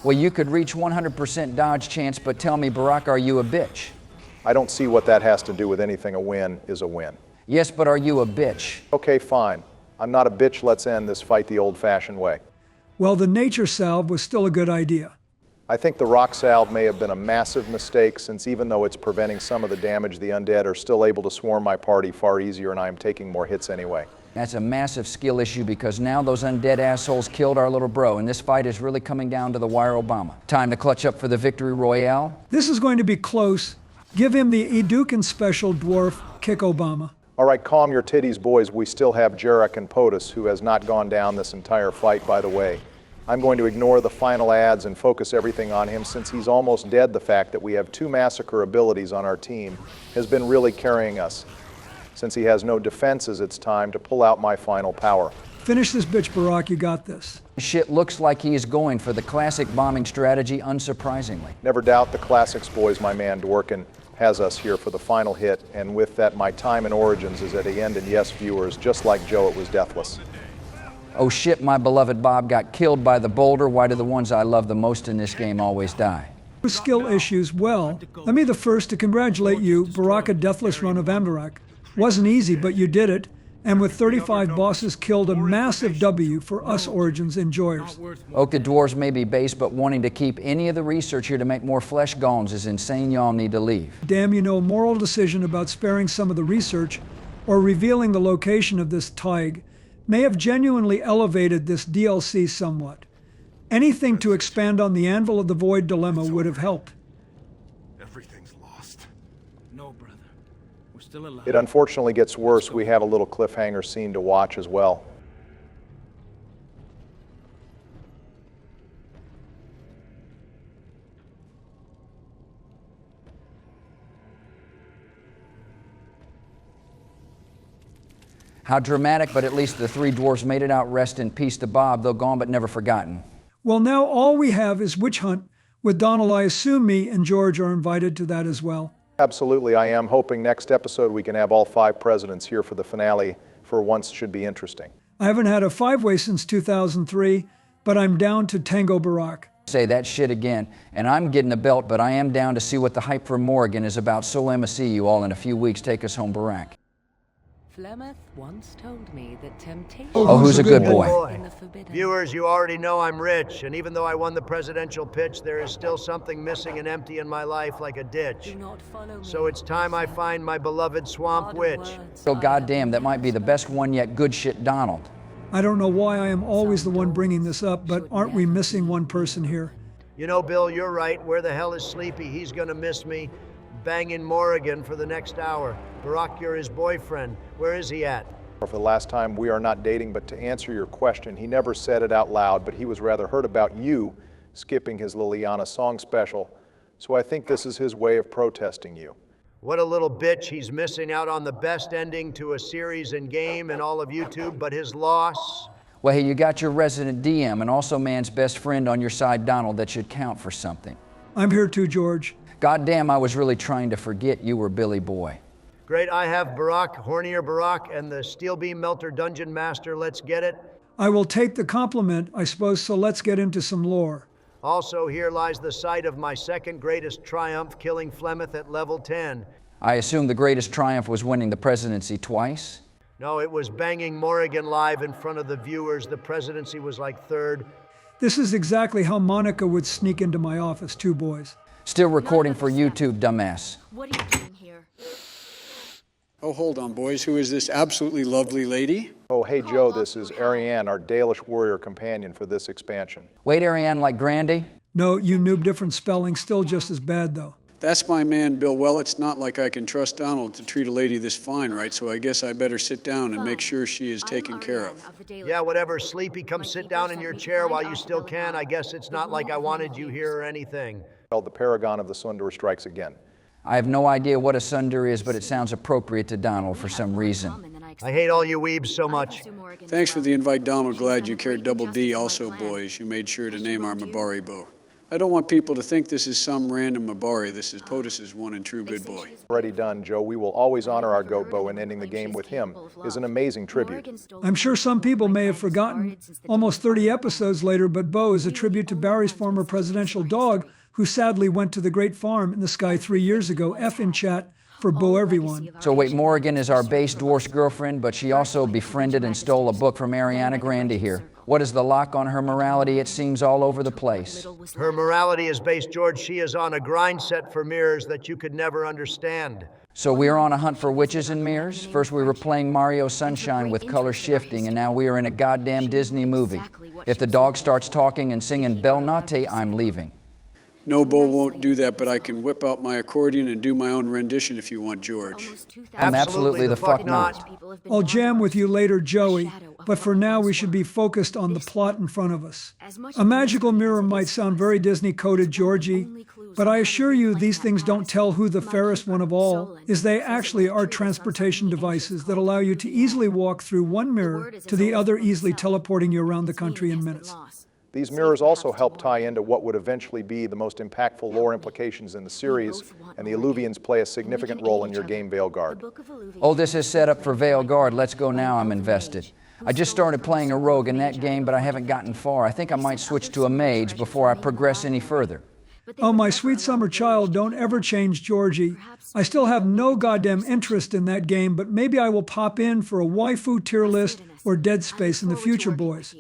Well, you could reach 100% dodge chance, but tell me, Barak, are you a bitch? I don't see what that has to do with anything. A win is a win. Yes, but are you a bitch? Okay, fine. I'm not a bitch. Let's end this fight the old-fashioned way. Well, the nature salve was still a good idea. I think the rock salve may have been a massive mistake, since even though it's preventing some of the damage, the undead are still able to swarm my party far easier, and I am taking more hits anyway. That's a massive skill issue, because now those undead assholes killed our little bro, and this fight is really coming down to the wire, Obama. Time to clutch up for the victory royale. This is going to be close. Give him the Aeducan special, dwarf. Kick Obama. All right, calm your titties, boys. We still have Jarek and POTUS, who has not gone down this entire fight, by the way. I'm going to ignore the final ads and focus everything on him, since he's almost dead. The fact that we have 2 massacre abilities on our team has been really carrying us. Since he has no defenses, it's time to pull out my final power. Finish this bitch, Barack. You got this. Shit looks like he is going for the classic bombing strategy, unsurprisingly. Never doubt the classics, boys. My man Dworkin has us here for the final hit, and with that, my time in Origins is at the end, and yes, viewers, just like Joe, it was deathless. Oh shit, my beloved Bob got killed by the boulder. Why do the ones I love the most in this game always die? Skill issues, well, let me be the first to congratulate you, Barack, a deathless run of Amgarrak. Wasn't easy, but you did it. And with 35 bosses killed, a massive W for us Origins enjoyers. Oak the dwarves may be base, but wanting to keep any of the research here to make more flesh golems is insane. Y'all need to leave. Damn, you know, moral decision about sparing some of the research or revealing the location of this Tig may have genuinely elevated this DLC somewhat. Anything to expand on the Anvil of the Void dilemma would have helped. Everything's lost. No, brother. We're still alive. It unfortunately gets worse. We have a little cliffhanger scene to watch as well. How dramatic, but at least the three dwarves made it out. Rest in peace to Bob, though gone but never forgotten. Well, now all we have is Witch Hunt with Donald. I assume me and George are invited to that as well. Absolutely, I am hoping next episode we can have all 5 presidents here for the finale. For once, should be interesting. I haven't had a 5-way since 2003, but I'm down to Tango Barack. Say that shit again, and I'm getting a belt, but I am down to see what the hype for Morrigan is about. So I'ma see you all in a few weeks. Take us home, Barack. Flemeth once told me that temptation... Oh, who's a good boy? Viewers, you already know I'm rich, and even though I won the presidential pitch, there is still something missing and empty in my life like a ditch. So it's time I find my beloved swamp witch. So goddamn, that might be the best one yet. Good shit, Donald. I don't know why I am always the one bringing this up, but aren't we missing one person here? You know, Bill, you're right. Where the hell is Sleepy? He's gonna miss me. Banging Morrigan for the next hour. Barack, you're his boyfriend. Where is he at? For the last time, we are not dating, but to answer your question, he never said it out loud, but he was rather hurt about you skipping his Liliana song special. So I think this is his way of protesting you. What a little bitch. He's missing out on the best ending to a series and game in all of YouTube, but his loss... Well, hey, you got your resident DM and also man's best friend on your side, Donald. That should count for something. I'm here too, George. Goddamn, I was really trying to forget you were Billy Boy. Great, I have Barack, Hornier Barack, and the Steel Beam Melter Dungeon Master. Let's get it. I will take the compliment, I suppose, so let's get into some lore. Also, here lies the site of my second greatest triumph, killing Flemeth at level 10. I assume the greatest triumph was winning the presidency twice? No, it was banging Morrigan live in front of the viewers. The presidency was like 3rd. This is exactly how Monica would sneak into my office, too, boys. Still recording for YouTube, dumbass. What are you doing here? Oh, hold on, boys. Who is this absolutely lovely lady? Oh, hey, Joe, this is Ariane, our Dalish warrior companion for this expansion. Wait, Ariane like Grandy? No, you noob, different spelling, still just as bad, though. That's my man, Bill. Well, it's not like I can trust Donald to treat a lady this fine, right? So I guess I better sit down and make sure she is taken care of. Yeah, whatever, Sleepy. Come sit down in your chair while you still can. I guess it's not like I wanted you here or anything. The Paragon of the Sundur strikes again. I have no idea what a Sundur is, but it sounds appropriate to Donald for some reason. I hate all you weebs so much. Thanks for the invite, Donald. Glad you cared double D. Also, boys, you made sure to name our Mabari bow. I don't want people to think this is some random Mabari. This is POTUS's one and true good boy. Already done, Joe. We will always honor our goat bow, and ending the game with him is an amazing tribute. I'm sure some people may have forgotten, almost 30 episodes later, but Bo is a tribute to Barry's former presidential dog, who sadly went to the Great Farm in the Sky 3 years ago. F in chat for Bo everyone. So wait, Morrigan is our base dwarf's girlfriend, but she also befriended and stole a book from Ariana Grande here. What is the lock on her morality? It seems all over the place. Her morality is based, George. She is on a grind set for mirrors that you could never understand. So we're on a hunt for witches and mirrors? First we were playing Mario Sunshine with color shifting, and now we are in a goddamn Disney movie. If the dog starts talking and singing Bel Nate, I'm leaving. No, Bo won't do that, but I can whip out my accordion and do my own rendition if you want, George. I'm absolutely the fuck not. I'll jam with you later, Joey, but for now we should be focused on the plot in front of us. A magical mirror might sound very Disney-coded, Georgie, But I assure you, these things don't tell who the fairest one of all is. They actually are transportation devices that allow you to easily walk through one mirror to the other, easily teleporting you around the country in minutes. These mirrors also help tie into what would eventually be the most impactful lore implications in the series, and the Illuvians play a significant role in your game, Veilguard. Oh, this is set up for Veilguard. Let's go now. I'm invested. I just started playing a rogue in that game, but I haven't gotten far. I think I might switch to a mage before I progress any further. Oh, my sweet summer child, don't ever change, Georgie. I still have no goddamn interest in that game, but maybe I will pop in for a waifu tier list or Dead Space in the future, boys.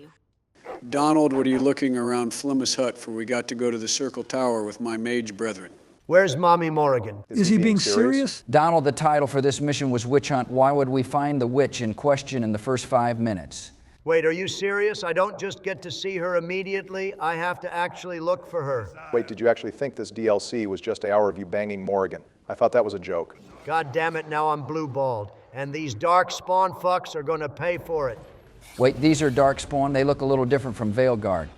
Donald, what are you looking around Flimmus Hut for? We got to go to the Circle Tower with my mage brethren. Where's Mommy Morrigan? Is he being serious? Donald, the title for this mission was Witch Hunt. Why would we find the witch in question in the first 5 minutes? Wait, are you serious? I don't just get to see her immediately. I have to actually look for her. Wait, did you actually think this DLC was just an hour of you banging Morrigan? I thought that was a joke. God damn it, now I'm blue-balled. And these dark spawn fucks are gonna pay for it. Wait, these are Darkspawn. They look a little different from Veilguard.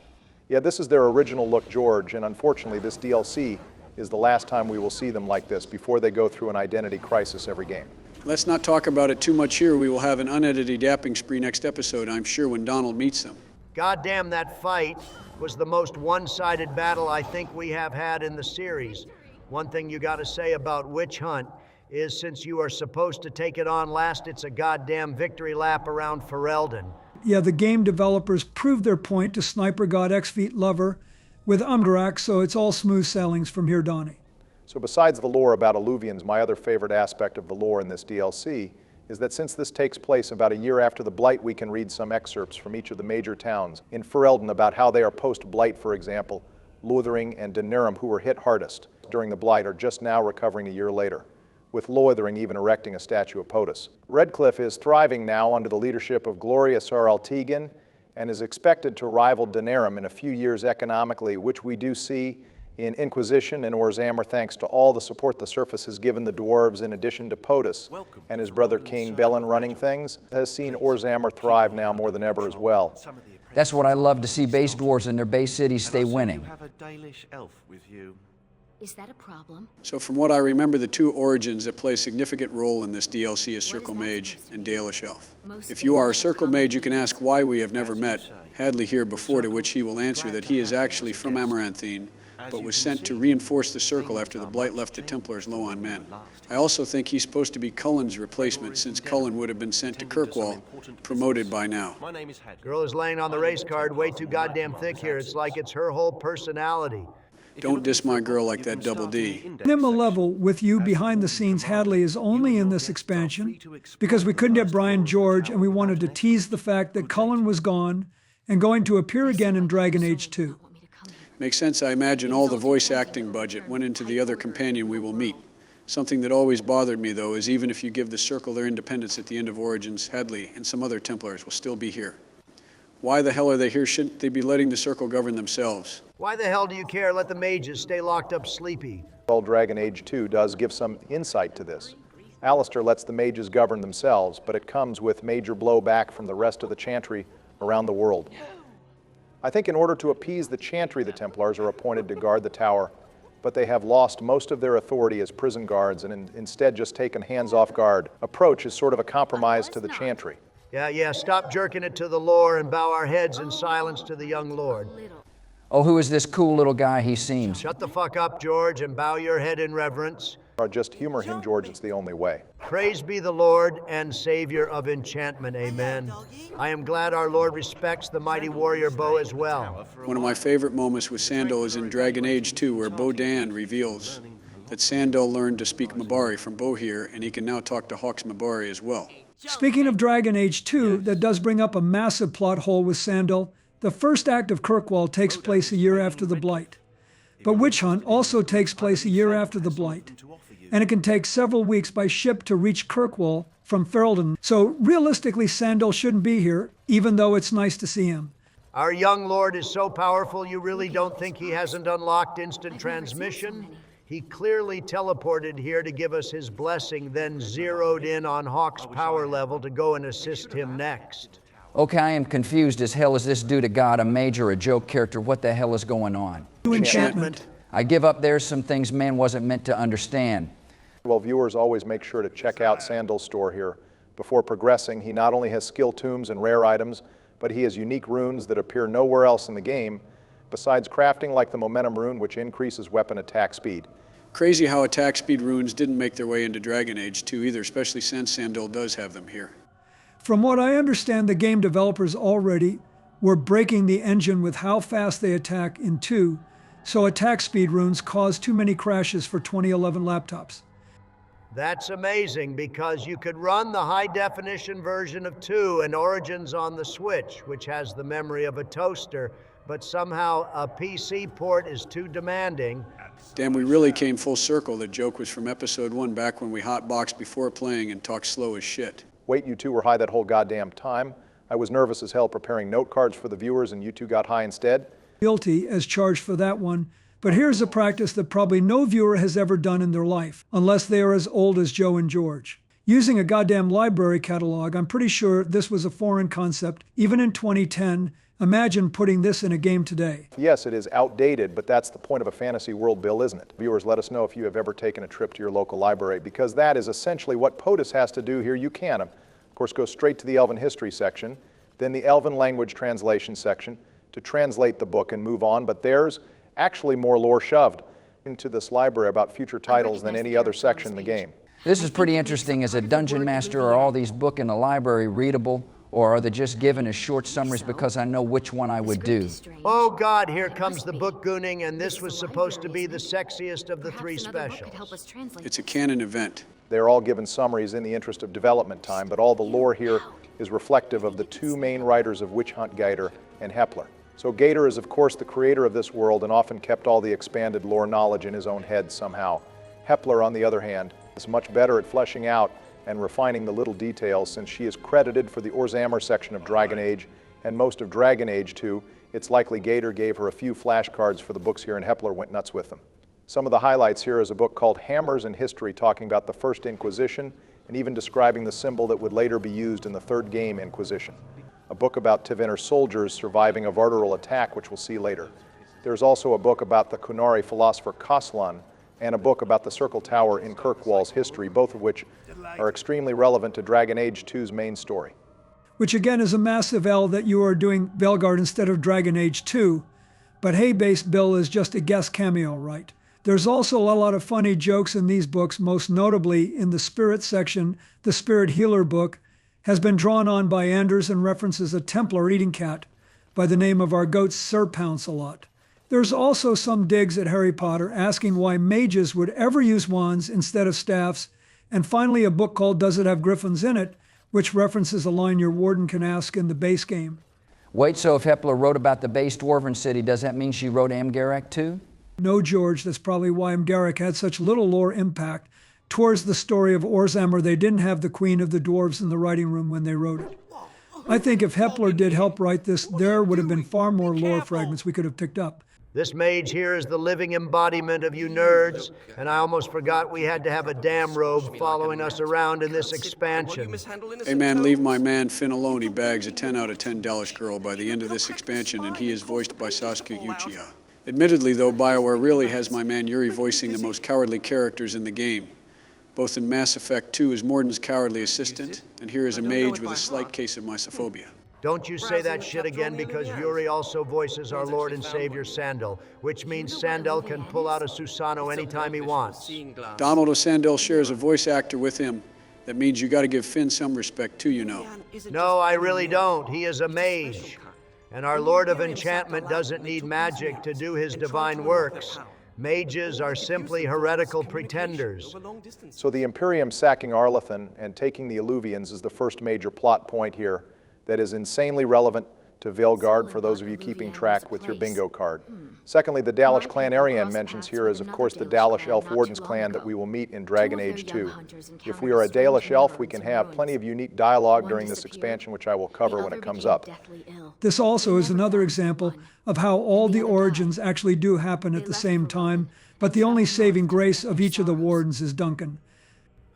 Yeah, this is their original look, George, and unfortunately this DLC is the last time we will see them like this before they go through an identity crisis every game. Let's not talk about it too much here. We will have an unedited yapping spree next episode, I'm sure, when Donald meets them. God damn, that fight was the most one-sided battle I think we have had in the series. One thing you gotta say about Witch Hunt is since you are supposed to take it on last, it's a goddamn victory lap around Ferelden. Yeah, the game developers proved their point to Sniper God X-Feet Lover with Amgarrak, so it's all smooth sailings from here, Donnie. So besides the lore about Illuvians, my other favorite aspect of the lore in this DLC is that since this takes place about a year after the Blight, we can read some excerpts from each of the major towns in Ferelden about how they are post-Blight, for example. Lothering and Danerum, who were hit hardest during the Blight, are just now recovering a year later, with Lothering even erecting a statue of POTUS. Redcliffe is thriving now under the leadership of Gloria Saraltigan and is expected to rival Danerum in a few years economically, which we do see in Inquisition and Orzammar, thanks to all the support the Surface has given the dwarves in addition to POTUS and his brother King Bellin running things, has seen Orzammar thrive now more than ever as well. That's what I love to see base dwarves in their base cities stay winning. You have a Dalish elf with you. Is that a problem? So from what I remember, the two origins that play a significant role in this DLC is Circle Mage and Dalish Elf. If you are a Circle Mage, you can ask why we have never met Hadley here before, to which he will answer that he is actually from Amaranthine, but was sent to reinforce the Circle after the Blight left the Templars low on men. I also think he's supposed to be Cullen's replacement, since Cullen would have been sent to Kirkwall, promoted by now. Girl is laying on the race card way too goddamn thick here. It's like it's her whole personality. Don't diss my girl like that, Double D. Nima level with you behind the scenes, Hadley is only in this expansion because we couldn't get Brian George and we wanted to tease the fact that Cullen was gone and going to appear again in Dragon Age 2. Makes sense. I imagine all the voice acting budget went into the other companion we will meet. Something that always bothered me, though, is even if you give the Circle their independence at the end of Origins, Hadley and some other Templars will still be here. Why the hell are they here? Shouldn't they be letting the Circle govern themselves? Why the hell do you care? Let the mages stay locked up sleepy. Well, Dragon Age 2 does give some insight to this. Alistair lets the mages govern themselves, but it comes with major blowback from the rest of the Chantry around the world. I think in order to appease the Chantry, the Templars are appointed to guard the tower, but they have lost most of their authority as prison guards and instead just taken hands-off guard. Approach is sort of a compromise to the Chantry. Yeah, stop jerking it to the lore and bow our heads in silence to the young lord. Oh, who is this cool little guy he seems? Shut the fuck up, George, and bow your head in reverence. Or just humor him, George, it's the only way. Praise be the Lord and Savior of enchantment, amen. I am glad our Lord respects the mighty warrior bow as well. One of my favorite moments with Sandal is in Dragon Age 2, where Bodan reveals that Sandal learned to speak Mabari from Bohir, and he can now talk to Hawk's Mabari as well. Speaking of Dragon Age 2, that does bring up a massive plot hole with Sandal. The first act of Kirkwall takes place a year after the Blight. But Witch Hunt also takes place a year after the Blight. And it can take several weeks by ship to reach Kirkwall from Ferelden. So realistically, Sandal shouldn't be here, even though it's nice to see him. Our young lord is so powerful, you really don't think he hasn't unlocked instant transmission? He clearly teleported here to give us his blessing, then zeroed in on Hawk's power level to go and assist him next. Okay, I am confused as hell. Is this due to God, a mage, or a joke character? What the hell is going on? Enchantment. I give up there's some things man wasn't meant to understand. Well, viewers always make sure to check out Sandal's store here. Before progressing, he not only has skill tombs and rare items, but he has unique runes that appear nowhere else in the game, besides crafting like the Momentum rune, which increases weapon attack speed. Crazy how attack speed runes didn't make their way into Dragon Age 2 either, especially since Sandal does have them here. From what I understand, the game developers already were breaking the engine with how fast they attack in 2, so attack speed runes caused too many crashes for 2011 laptops. That's amazing, because you could run the high-definition version of 2 and Origins on the Switch, which has the memory of a toaster, but somehow a PC port is too demanding. Damn, we really came full circle. The joke was from episode 1, back when we hotboxed before playing and talked slow as shit. Wait, you two were high that whole goddamn time. I was nervous as hell preparing note cards for the viewers, and you two got high instead. Guilty as charged for that one, but here's a practice that probably no viewer has ever done in their life, unless they are as old as Joe and George. Using a goddamn library catalog, I'm pretty sure this was a foreign concept, even in 2010. Imagine putting this in a game today. Yes, it is outdated, but that's the point of a fantasy world, Bill, isn't it? Viewers, let us know if you have ever taken a trip to your local library, because that is essentially what POTUS has to do here. You can, of course, go straight to the Elven History section, then the Elven Language Translation section to translate the book and move on, but there's actually more lore shoved into this library about future titles than any other section in the game. This is pretty interesting. As a dungeon master, are all these books in the library readable, or are they just given as short summaries because I know which one I would do? Oh God, here comes the book gooning, and this was supposed to be the sexiest of the 3 specials. It's a canon event. They're all given summaries in the interest of development time, but all the lore here is reflective of the 2 main writers of Witch Hunt, Gator and Hepler. So Gator is, of course, the creator of this world and often kept all the expanded lore knowledge in his own head somehow. Hepler, on the other hand, is much better at fleshing out and refining the little details, since she is credited for the Orzammer section of Dragon Age and most of Dragon Age 2. It's likely Gator gave her a few flashcards for the books here, and Hepler went nuts with them. Some of the highlights here is a book called Hammers and History, talking about the First Inquisition and even describing the symbol that would later be used in the 3rd game, Inquisition. A book about Tevinter soldiers surviving a Vardural attack, which we'll see later. There's also a book about the Qunari philosopher Khoslan, and a book about the Circle Tower in Kirkwall's history, both of which are extremely relevant to Dragon Age 2's main story. Which again is a massive L that you are doing Velgard instead of Dragon Age 2, but hey, Base Bill is just a guest cameo, right? There's also a lot of funny jokes in these books, most notably in the Spirit section. The Spirit Healer book has been drawn on by Anders and references a Templar eating cat by the name of our goat Sir Pounce-a-Lot. There's also some digs at Harry Potter asking why mages would ever use wands instead of staffs, and finally a book called Does It Have Griffins in It?, which references a line your warden can ask in the base game. Wait, so if Hepler wrote about the base dwarven city, does that mean she wrote Amgarrak too? No, George, that's probably why Amgarrak had such little lore impact towards the story of Orzammer. They didn't have the Queen of the Dwarves in the writing room when they wrote it. I think if Hepler did help write this, there would have been far more lore fragments we could have picked up. This mage here is the living embodiment of you nerds, and I almost forgot we had to have a damn robe following us around in this expansion. Hey man, leave my man Finn alone. He bags a 10 out of 10 Dalish girl by the end of this expansion, and he is voiced by Sasuke Uchiha. Admittedly though, Bioware really has my man Yuri voicing the most cowardly characters in the game. Both in Mass Effect 2 as Morden's cowardly assistant, and here is a mage with a slight case of mysophobia. Don't you say that shit again, because Yuri also voices our Lord and Savior Sandal, which means Sandal can pull out a Susano anytime he wants. Donald O'Sandel shares a voice actor with him. That means you gotta give Finn some respect too, you know. No, I really don't. He is a mage. And our Lord of Enchantment doesn't need magic to do his divine works. Mages are simply heretical pretenders. So the Imperium sacking Arlathan and taking the Illuvians is the first major plot point here that is insanely relevant to Velgard for those of you keeping track with your bingo card. Secondly, the Dalish clan Ariane mentions here is of course the Dalish Elf Wardens clan that we will meet in Dragon Age 2. If we are a Dalish Elf, we can have plenty of unique dialogue during this expansion, which I will cover when it comes up. This also is another example of how all the origins actually do happen at the same time, but the only saving grace of each of the Wardens is Duncan.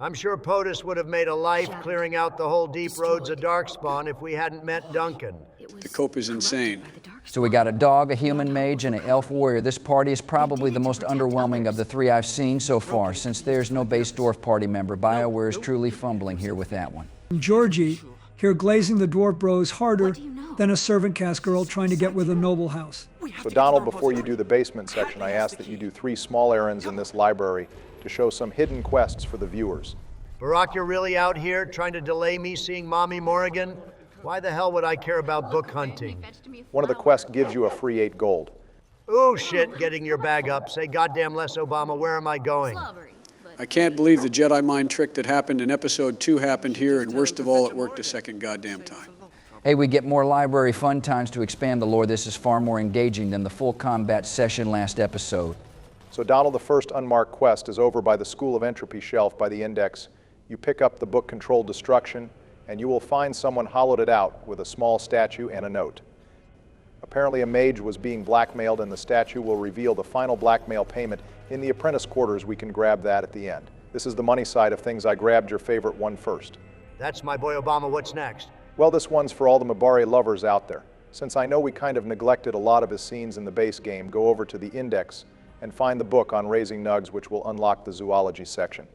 I'm sure POTUS would have made a life clearing out the whole deep roads of Darkspawn if we hadn't met Duncan. The cope is insane. So we got a dog, a human mage, and an elf warrior. This party is probably the most underwhelming of the three I've seen so far. Since there's no base dwarf party member, Bioware is truly fumbling here with that one. Georgie, here glazing the dwarf bros harder than a servant cast girl trying to get with a noble house. So Donald, before you do the basement section, I ask that you do 3 small errands in this library to show some hidden quests for the viewers. Barack, you're really out here trying to delay me seeing Mommy Morrigan? Why the hell would I care about book hunting? One of the quests gives you a free 8 gold. Ooh, shit, getting your bag up. Say goddamn less, Obama, where am I going? I can't believe the Jedi mind trick that happened in episode 2 happened here, and worst of all, it worked a second goddamn time. Hey, we get more library fun times to expand the lore. This is far more engaging than the full combat session last episode. So Donald, the first unmarked quest is over by the School of Entropy shelf by the index. You pick up the book Controlled Destruction, and you will find someone hollowed it out with a small statue and a note. Apparently a mage was being blackmailed, and the statue will reveal the final blackmail payment in the apprentice quarters. We can grab that at the end. This is the money side of things. I grabbed your favorite one first. That's my boy Obama. What's next? Well, this one's for all the Mabari lovers out there. Since I know we kind of neglected a lot of his scenes in the base game, go over to the index and find the book on raising nugs, which will unlock the zoology section.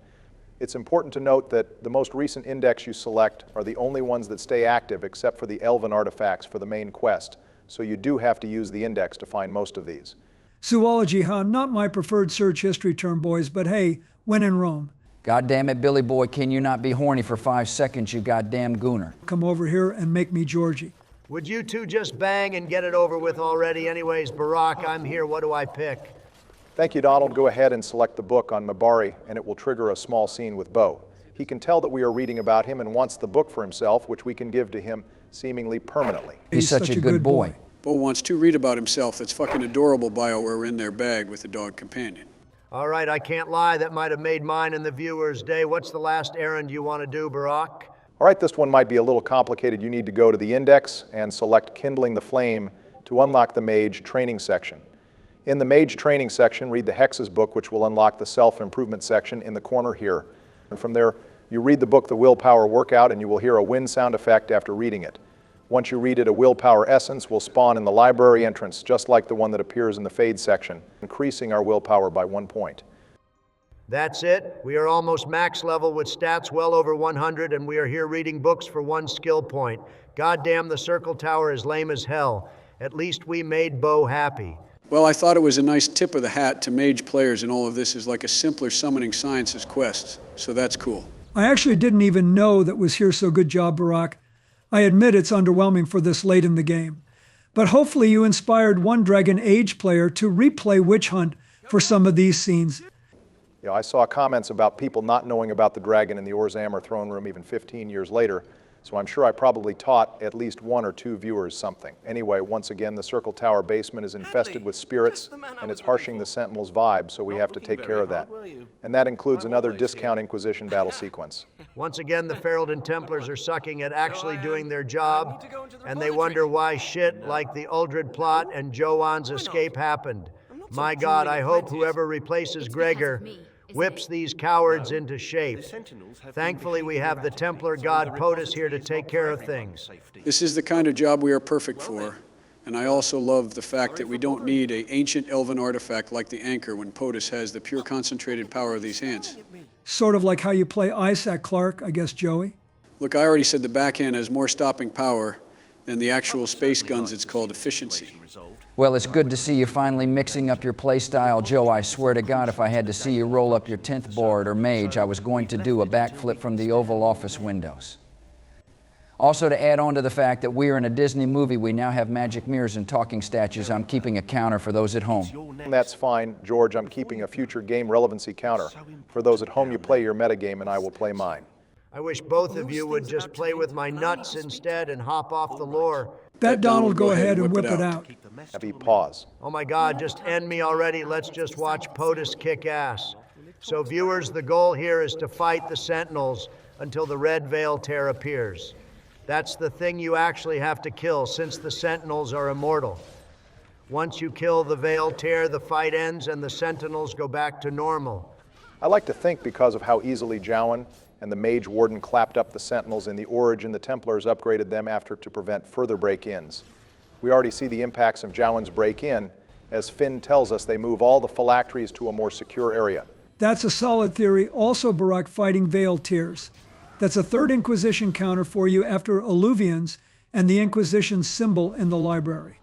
It's important to note that the most recent index you select are the only ones that stay active except for the elven artifacts for the main quest, so you do have to use the index to find most of these. Zoology, huh? Not my preferred search history term, boys, but hey, when in Rome. God damn it, Billy boy, can you not be horny for 5 seconds, you goddamn gooner? Come over here and make me Georgie. Would you two just bang and get it over with already? Anyways, Barack, I'm here. What do I pick? Thank you, Donald. Go ahead and select the book on Mabari, and it will trigger a small scene with Bo. He can tell that we are reading about him and wants the book for himself, which we can give to him seemingly permanently. He's such a good boy. Bo wants to read about himself. That's fucking adorable, Bioware in their bag with a dog companion. All right, I can't lie. That might have made mine and the viewers' day. What's the last errand you want to do, Barack? All right, this one might be a little complicated. You need to go to the index and select Kindling the Flame to unlock the Mage training section. In the Mage training section, read the Hexes book, which will unlock the self-improvement section in the corner here. And from there, you read the book, The Willpower Workout, and you will hear a wind sound effect after reading it. Once you read it, a willpower essence will spawn in the library entrance, just like the one that appears in the Fade section, increasing our willpower by 1 point. That's it. We are almost max level with stats well over 100, and we are here reading books for 1 skill point. Goddamn, the Circle Tower is lame as hell. At least we made Bo happy. Well, I thought it was a nice tip of the hat to mage players, and all of this is like a simpler summoning sciences quest, so that's cool. I actually didn't even know that was here, so good job, Barack. I admit it's underwhelming for this late in the game. But hopefully you inspired one Dragon Age player to replay Witch Hunt for some of these scenes. You know, I saw comments about people not knowing about the dragon in the Orzammer throne room even 15 years later, so I'm sure I probably taught at least 1 or 2 viewers something. Anyway, once again, the Circle Tower basement is infested with spirits, and it's harshing the Sentinel's vibe, so we have to take care of that. And that includes another discount Inquisition battle sequence. Once again, the Ferelden Templars are sucking at actually doing their job, and they wonder why shit like the Uldred plot and Joan's escape happened. My God, I hope whoever replaces Gregor whips these cowards into shape. Thankfully, we have the Templar god POTUS here to take care of things. This is the kind of job we are perfect for, and I also love the fact that we don't need an ancient elven artifact like the Anchor when POTUS has the pure concentrated power of these hands. Sort of like how you play Isaac Clarke, I guess, Joey. Look, I already said the backhand has more stopping power than the actual space guns. It's called efficiency. Well, it's good to see you finally mixing up your play style, Joe. I swear to God, if I had to see you roll up your 10th board or mage, I was going to do a backflip from the Oval Office windows. Also, to add on to the fact that we are in a Disney movie, we now have magic mirrors and talking statues. I'm keeping a counter for those at home. That's fine, George. I'm keeping a future game relevancy counter. For those at home, you play your metagame and I will play mine. I wish both of you would just play with my nuts instead and hop off the lore. Bet Donald, go ahead and whip it out. Abby, pause. Oh my God, just end me already. Let's just watch POTUS kick ass. So viewers, the goal here is to fight the Sentinels until the Red Veil Tear appears. That's the thing you actually have to kill, since the Sentinels are immortal. Once you kill the Veil Tear, the fight ends and the Sentinels go back to normal. I like to think because of how easily Jowan and the Mage Warden clapped up the Sentinels in the Origin, the Templars upgraded them after to prevent further break-ins. We already see the impacts of Jowan's break-in. As Finn tells us, they move all the phylacteries to a more secure area. That's a solid theory. Also, Barak fighting Veiled Tears. That's a third Inquisition counter for you after Alluvians and the Inquisition symbol in the library.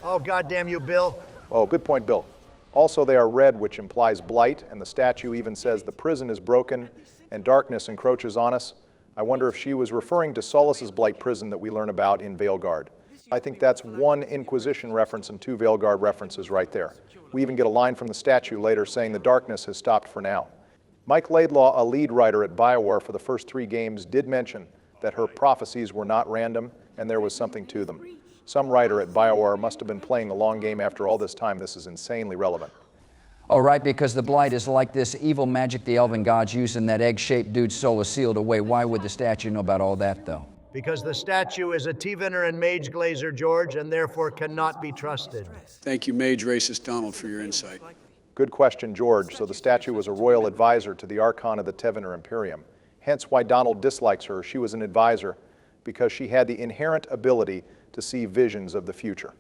Oh, goddamn you, Bill. Oh, good point, Bill. Also, they are red, which implies blight, and the statue even says the prison is broken and darkness encroaches on us. I wonder if she was referring to Solus's blight prison that we learn about in Veilguard. I think that's one Inquisition reference and two Veilguard references right there. We even get a line from the statue later saying the darkness has stopped for now. Mike Laidlaw, a lead writer at Bioware for the first 3 games, did mention that her prophecies were not random and there was something to them. Some writer at Bioware must have been playing the long game after all this time. This is insanely relevant. Oh, right, because the blight is like this evil magic the elven gods use and that egg-shaped dude's soul is sealed away. Why would the statue know about all that, though? Because the statue is a Tevinter and Mage Glazer, George, and therefore cannot be trusted. Thank you, Mage Racist Donald, for your insight. Good question, George. So the statue was a royal advisor to the Archon of the Tevinter Imperium. Hence why Donald dislikes her. She was an advisor because she had the inherent ability to see visions of the future.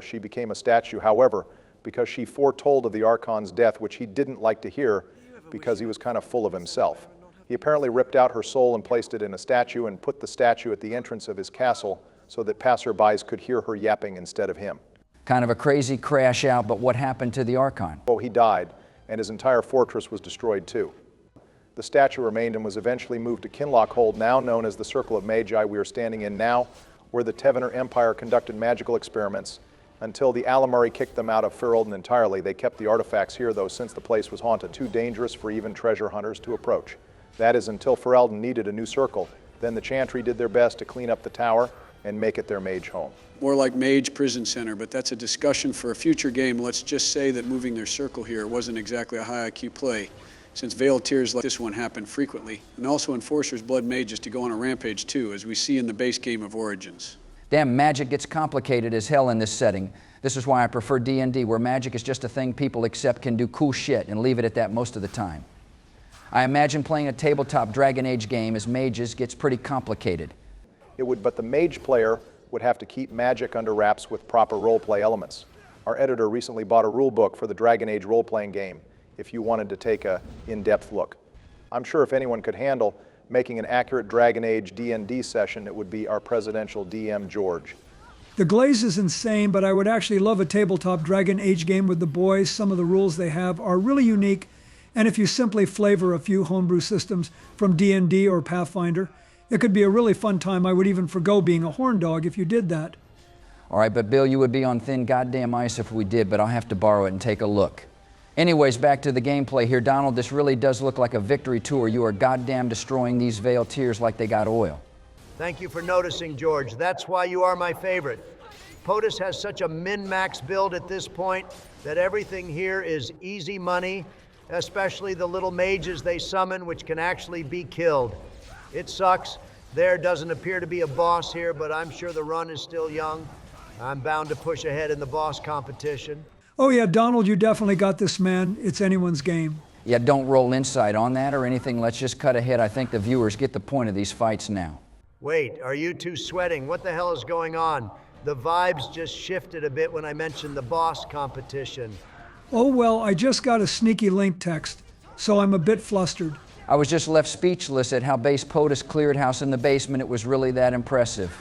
She became a statue, however, because she foretold of the Archon's death, which he didn't like to hear because he was kind of full of himself. He apparently ripped out her soul and placed it in a statue and put the statue at the entrance of his castle so that passerbys could hear her yapping instead of him. Kind of a crazy crash out, but what happened to the Archon? Oh, he died, and his entire fortress was destroyed too. The statue remained and was eventually moved to Kinloch Hold, now known as the Circle of Magi we are standing in now, where the Tevinter Empire conducted magical experiments. Until the Alamari kicked them out of Ferelden entirely, they kept the artifacts here, though, since the place was haunted, too dangerous for even treasure hunters to approach. That is until Ferelden needed a new circle. Then the Chantry did their best to clean up the tower and make it their mage home. More like Mage Prison Center, but that's a discussion for a future game. Let's just say that moving their circle here wasn't exactly a high IQ play, since Veiled Tears like this one happen frequently, and also Enforcer's Blood Mages to go on a rampage too, as we see in the base game of Origins. Damn, magic gets complicated as hell in this setting. This is why I prefer D&D, where magic is just a thing people accept can do cool shit and leave it at that most of the time. I imagine playing a tabletop Dragon Age game as mages gets pretty complicated. It would, but the mage player would have to keep magic under wraps with proper role-play elements. Our editor recently bought a rule book for the Dragon Age role-playing game if you wanted to take a in-depth look. I'm sure if anyone could handle making an accurate Dragon Age D&D session, it would be our presidential DM, George. The glaze is insane, but I would actually love a tabletop Dragon Age game with the boys. Some of the rules they have are really unique, and if you simply flavor a few homebrew systems from D&D or Pathfinder, it could be a really fun time. I would even forgo being a horn dog if you did that. All right, but Bill, you would be on thin goddamn ice if we did, but I'll have to borrow it and take a look. Anyways, back to the gameplay here. Donald, this really does look like a victory tour. You are goddamn destroying these Veiled Tears like they got oil. Thank you for noticing, George. That's why you are my favorite. POTUS has such a min-max build at this point that everything here is easy money, especially the little mages they summon, which can actually be killed. It sucks. There doesn't appear to be a boss here, but I'm sure the run is still young. I'm bound to push ahead in the boss competition. Oh yeah, Donald, you definitely got this, man. It's anyone's game. Yeah, don't roll insight on that or anything. Let's just cut ahead. I think the viewers get the point of these fights now. Wait, are you two sweating? What the hell is going on? The vibes just shifted a bit when I mentioned the boss competition. Oh well, I just got a sneaky link text, so I'm a bit flustered. I was just left speechless at how base POTUS cleared house in the basement. It was really that impressive.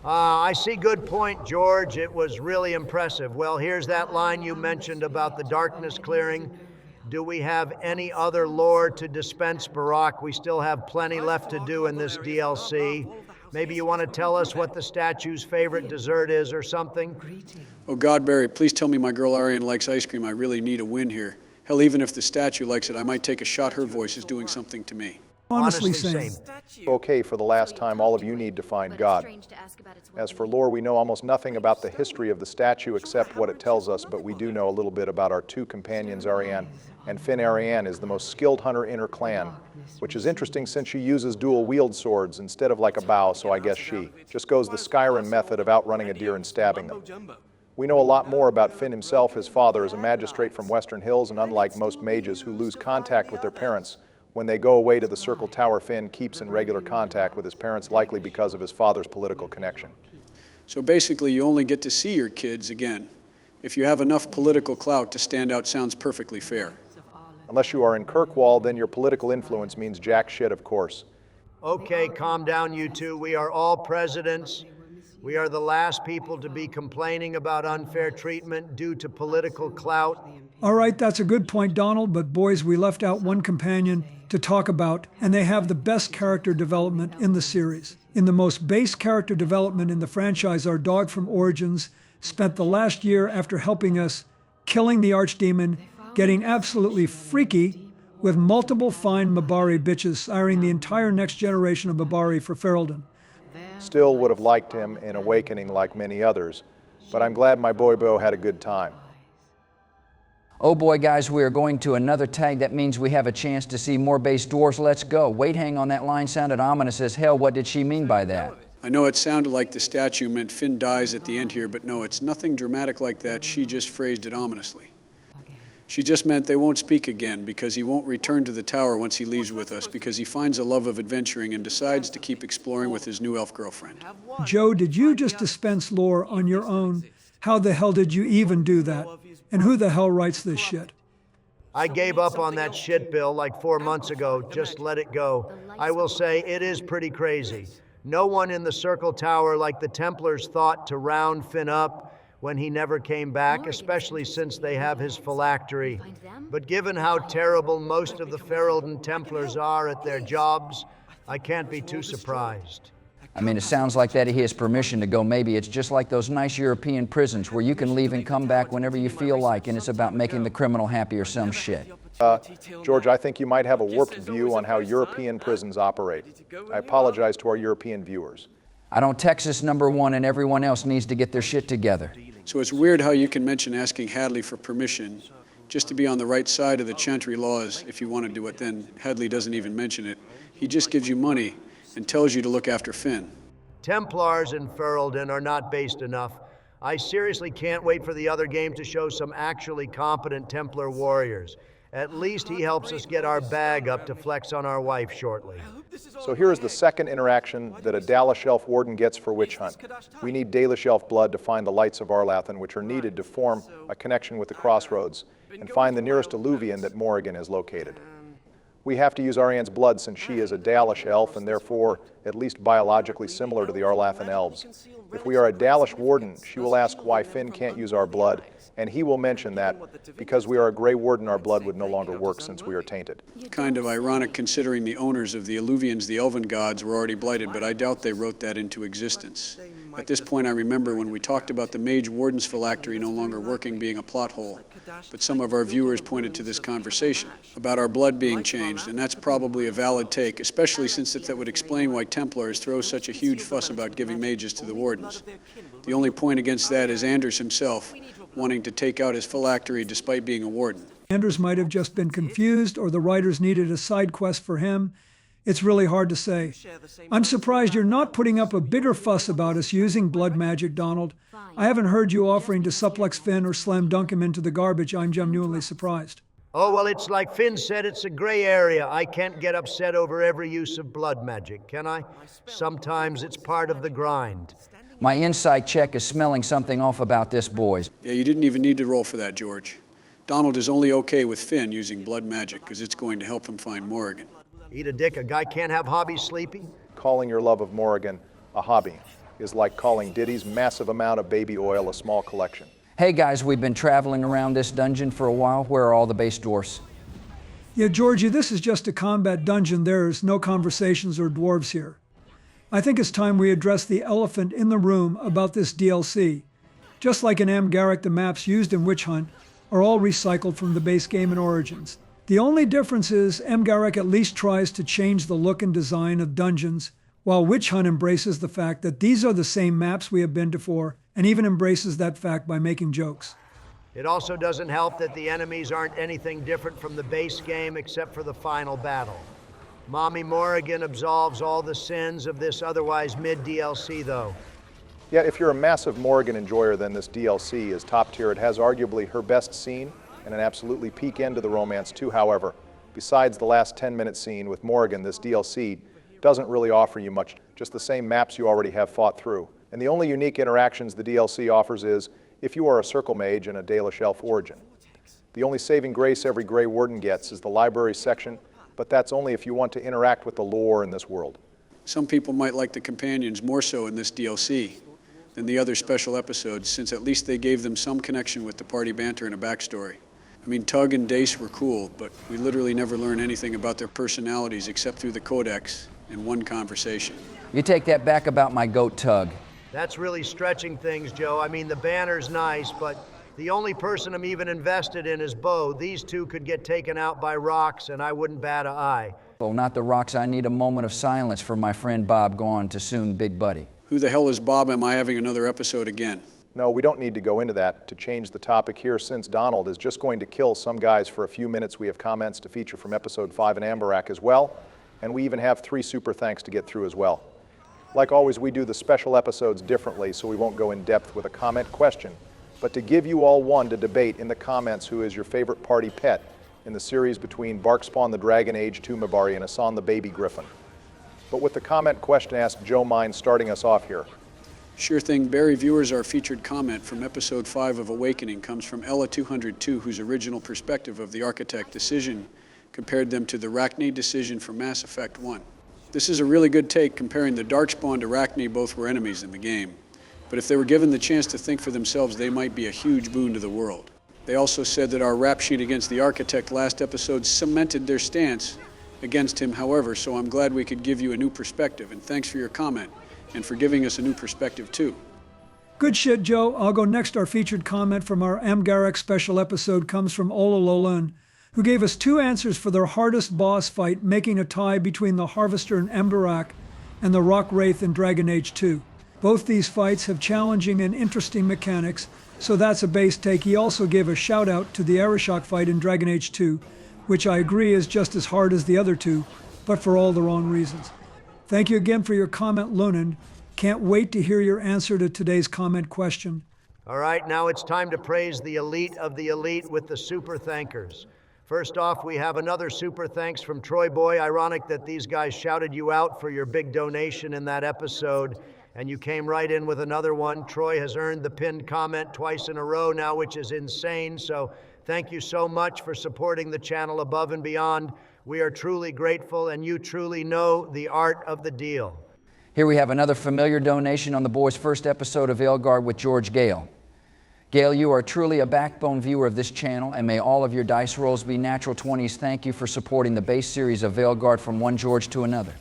I see. Good point, George. It was really impressive. Well, here's that line you mentioned about the darkness clearing. Do we have any other lore to dispense, Barak? We still have plenty left to do in this DLC. Maybe you want to tell us what the statue's favorite dessert is or something? Oh, Godberry, please tell me my girl Arian likes ice cream. I really need a win here. Hell, even if the statue likes it, I might take a shot her voice is doing something to me. Honestly, same. Okay, for the last time, all of you need to find God. As for lore, we know almost nothing about the history of the statue except what it tells us, but we do know a little bit about our two companions, Ariane and Finn. Ariane is the most skilled hunter in her clan, which is interesting since she uses dual-wield swords instead of like a bow, so I guess she just goes the Skyrim method of outrunning a deer and stabbing them. We know a lot more about Finn himself. His father is a magistrate from Western Hills, and unlike most mages who lose contact with their parents, when they go away to the Circle Tower, Finn keeps in regular contact with his parents, likely because of his father's political connection. So basically, you only get to see your kids again. If you have enough political clout to stand out, sounds perfectly fair. Unless you are in Kirkwall, then your political influence means jack shit, of course. Okay, calm down, you two. We are all presidents. We are the last people to be complaining about unfair treatment due to political clout. All right, that's a good point, Donald, but boys, we left out one companion to talk about, and they have the best character development in the series. In the most base character development in the franchise, our dog from Origins spent the last year after helping us killing the archdemon, getting absolutely freaky with multiple fine Mabari bitches, siring the entire next generation of Mabari for Ferelden. Still would have liked him in Awakening like many others, but I'm glad my boy Bo had a good time. Oh boy, guys, we are going to another tag. That means we have a chance to see more base dwarves. Let's go. Wait, hang on, that line sounded ominous as hell. What did she mean by that? I know it sounded like the statue meant Finn dies at the end here, but no, it's nothing dramatic like that. She just phrased it ominously. She just meant they won't speak again because he won't return to the tower once he leaves with us because he finds a love of adventuring and decides to keep exploring with his new elf girlfriend. Joe, did you just dispense lore on your own? How the hell did you even do that? And who the hell writes this shit? I gave up on that shit, Bill, like 4 months ago. Just let it go. I will say it is pretty crazy. No one in the Circle Tower like the Templars thought to round Finn up when he never came back, especially since they have his phylactery. But given how terrible most of the Ferelden Templars are at their jobs, I can't be too surprised. I mean, it sounds like that he has permission to go. Maybe it's just like those nice European prisons where you can leave and come back whenever you feel like, and it's about making the criminal happy or some shit. George, I think you might have a warped view on how European prisons operate. I apologize to our European viewers. I don't Texas #1, and everyone else needs to get their shit together. So it's weird how you can mention asking Hadley for permission just to be on the right side of the Chantry laws if you want to do it. Then Hadley doesn't even mention it. He just gives you money and tells you to look after Finn. Templars in Ferelden are not based enough. I seriously can't wait for the other game to show some actually competent Templar warriors. At least he helps us get our bag up to flex on our wife shortly. So here is the second interaction that a Dalish Elf Warden gets for Witch Hunt. We need Dalish Elf blood to find the lights of Arlathan, which are needed to form a connection with the crossroads, and find the nearest alluvion that Morrigan is located. We have to use Ariane's blood since she is a Dalish Elf and therefore at least biologically similar to the Arlathan Elves. If we are a Dalish Warden, she will ask why Finn can't use our blood, and he will mention that because we are a Grey Warden, our blood would no longer work since we are tainted. Kind of ironic considering the owners of the alluvions, the elven gods, were already blighted, but I doubt they wrote that into existence. At this point, I remember when we talked about the Mage Warden's phylactery no longer working being a plot hole, but some of our viewers pointed to this conversation about our blood being changed, and that's probably a valid take, especially since that would explain why Templars throw such a huge fuss about giving mages to the Wardens. The only point against that is Anders himself, wanting to take out his phylactery despite being a warden. Anders might have just been confused, or the writers needed a side quest for him. It's really hard to say. I'm surprised you're not putting up a bigger fuss about us using blood magic, Donald. I haven't heard you offering to suplex Finn or slam dunk him into the garbage. I'm genuinely surprised. Oh, well, it's like Finn said, it's a gray area. I can't get upset over every use of blood magic, can I? Sometimes it's part of the grind. My insight check is smelling something off about this, boys. Yeah, you didn't even need to roll for that, George. Donald is only okay with Finn using blood magic because it's going to help him find Morrigan. Eat a dick, a guy can't have hobbies sleeping? Calling your love of Morrigan a hobby is like calling Diddy's massive amount of baby oil a small collection. Hey guys, we've been traveling around this dungeon for a while. Where are all the base dwarfs? Yeah, Georgie, this is just a combat dungeon. There's no conversations or dwarves here. I think it's time we address the elephant in the room about this DLC. Just like in Amgarrak, the maps used in Witch Hunt are all recycled from the base game in Origins. The only difference is Amgarrak at least tries to change the look and design of dungeons, while Witch Hunt embraces the fact that these are the same maps we have been to for, and even embraces that fact by making jokes. It also doesn't help that the enemies aren't anything different from the base game except for the final battle. Mommy Morrigan absolves all the sins of this otherwise mid-DLC, though. Yet if you're a massive Morrigan enjoyer, then this DLC is top tier. It has arguably her best scene and an absolutely peak end to the romance too. However, besides the last 10-minute scene with Morrigan, this DLC doesn't really offer you much, just the same maps you already have fought through. And the only unique interactions the DLC offers is if you are a Circle Mage and a Dalish Elf origin. The only saving grace every Grey Warden gets is the library section, but that's only if you want to interact with the lore in this world. Some people might like the companions more so in this DLC than the other special episodes, since at least they gave them some connection with the party banter and a backstory. I mean, Tug and Dace were cool, but we literally never learn anything about their personalities except through the Codex in one conversation. You take that back about my goat Tug. That's really stretching things, Joe. I mean, the banner's nice, but the only person I'm even invested in is Bo. These two could get taken out by rocks, and I wouldn't bat an eye. Well, not the rocks. I need a moment of silence for my friend Bob gone to soon, Big Buddy. Who the hell is Bob? Am I having another episode again? No, we don't need to go into that. To change the topic here, since Donald is just going to kill some guys for a few minutes, we have comments to feature from Episode 5 in Amgarrak as well, and we even have 3 super thanks to get through as well. Like always, we do the special episodes differently, so we won't go in depth with a comment question, but to give you all one to debate in the comments who is your favorite party pet in the series between Barkspawn the Dragon Age Tumabari and Asan the Baby Griffin. But with the comment question asked, Joe mind starting us off here. Sure thing. Barry, viewers, our featured comment from Episode 5 of Awakening comes from Ella202, whose original perspective of the Architect decision compared them to the Rachni decision for Mass Effect 1. This is a really good take, comparing the Darkspawn to Rachni. Both were enemies in the game. But if they were given the chance to think for themselves, they might be a huge boon to the world. They also said that our rap sheet against the Architect last episode cemented their stance against him, however, so I'm glad we could give you a new perspective, and thanks for your comment, and for giving us a new perspective too. Good shit, Joe. I'll go next. Our featured comment from our Amgarrak special episode comes from Ola Lolan, who gave us 2 answers for their hardest boss fight, making a tie between the Harvester in Amgarrak and the Rock Wraith in Dragon Age 2. Both these fights have challenging and interesting mechanics, so that's a base take. He also gave a shout out to the Arishok fight in Dragon Age 2, which I agree is just as hard as the other 2, but for all the wrong reasons. Thank you again for your comment, Lunan. Can't wait to hear your answer to today's comment question. All right, now it's time to praise the elite of the elite with the super thankers. First off, we have another super thanks from Troy Boy. Ironic that these guys shouted you out for your big donation in that episode, and you came right in with another one. Troy has earned the pinned comment twice in a row now, which is insane, so thank you so much for supporting the channel above and beyond. We are truly grateful, and you truly know the art of the deal. Here we have another familiar donation on the boys' first episode of Aelgard with George Gale. Gale, you are truly a backbone viewer of this channel, and may all of your dice rolls be natural 20s. Thank you for supporting the base series of Aelgard from one George to another.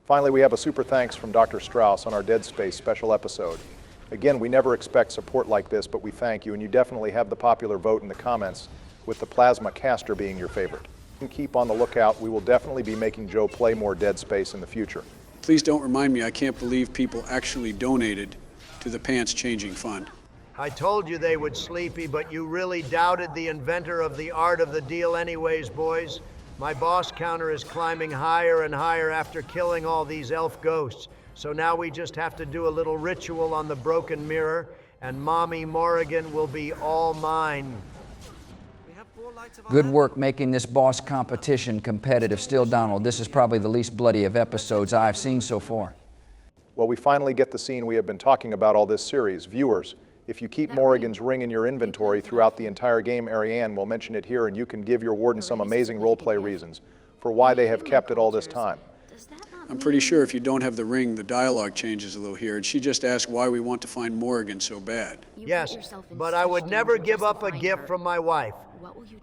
Finally, we have a super thanks from Dr. Strauss on our Dead Space special episode. Again, we never expect support like this, but we thank you, and you definitely have the popular vote in the comments, with the Plasma Caster being your favorite. Keep on the lookout. We will definitely be making Joe play more Dead Space in the future. Please don't remind me. I can't believe people actually donated to the Pants Changing Fund. I told you they would, Sleepy, but you really doubted the inventor of the art of the deal anyways, boys. My boss counter is climbing higher and higher after killing all these elf ghosts. So now we just have to do a little ritual on the broken mirror, and Mommy Morrigan will be all mine. Good work making this boss competition competitive. Still, Donald, this is probably the least bloody of episodes I've seen so far. Well, we finally get the scene we have been talking about all this series. Viewers, if you keep Morrigan's ring in your inventory throughout the entire game, Ariane will mention it here, and you can give your warden some amazing roleplay reasons for why they have kept it all this time. I'm pretty sure if you don't have the ring, the dialogue changes a little here, and she just asked why we want to find Morrigan so bad. Yes, but I would never give up a gift from my wife.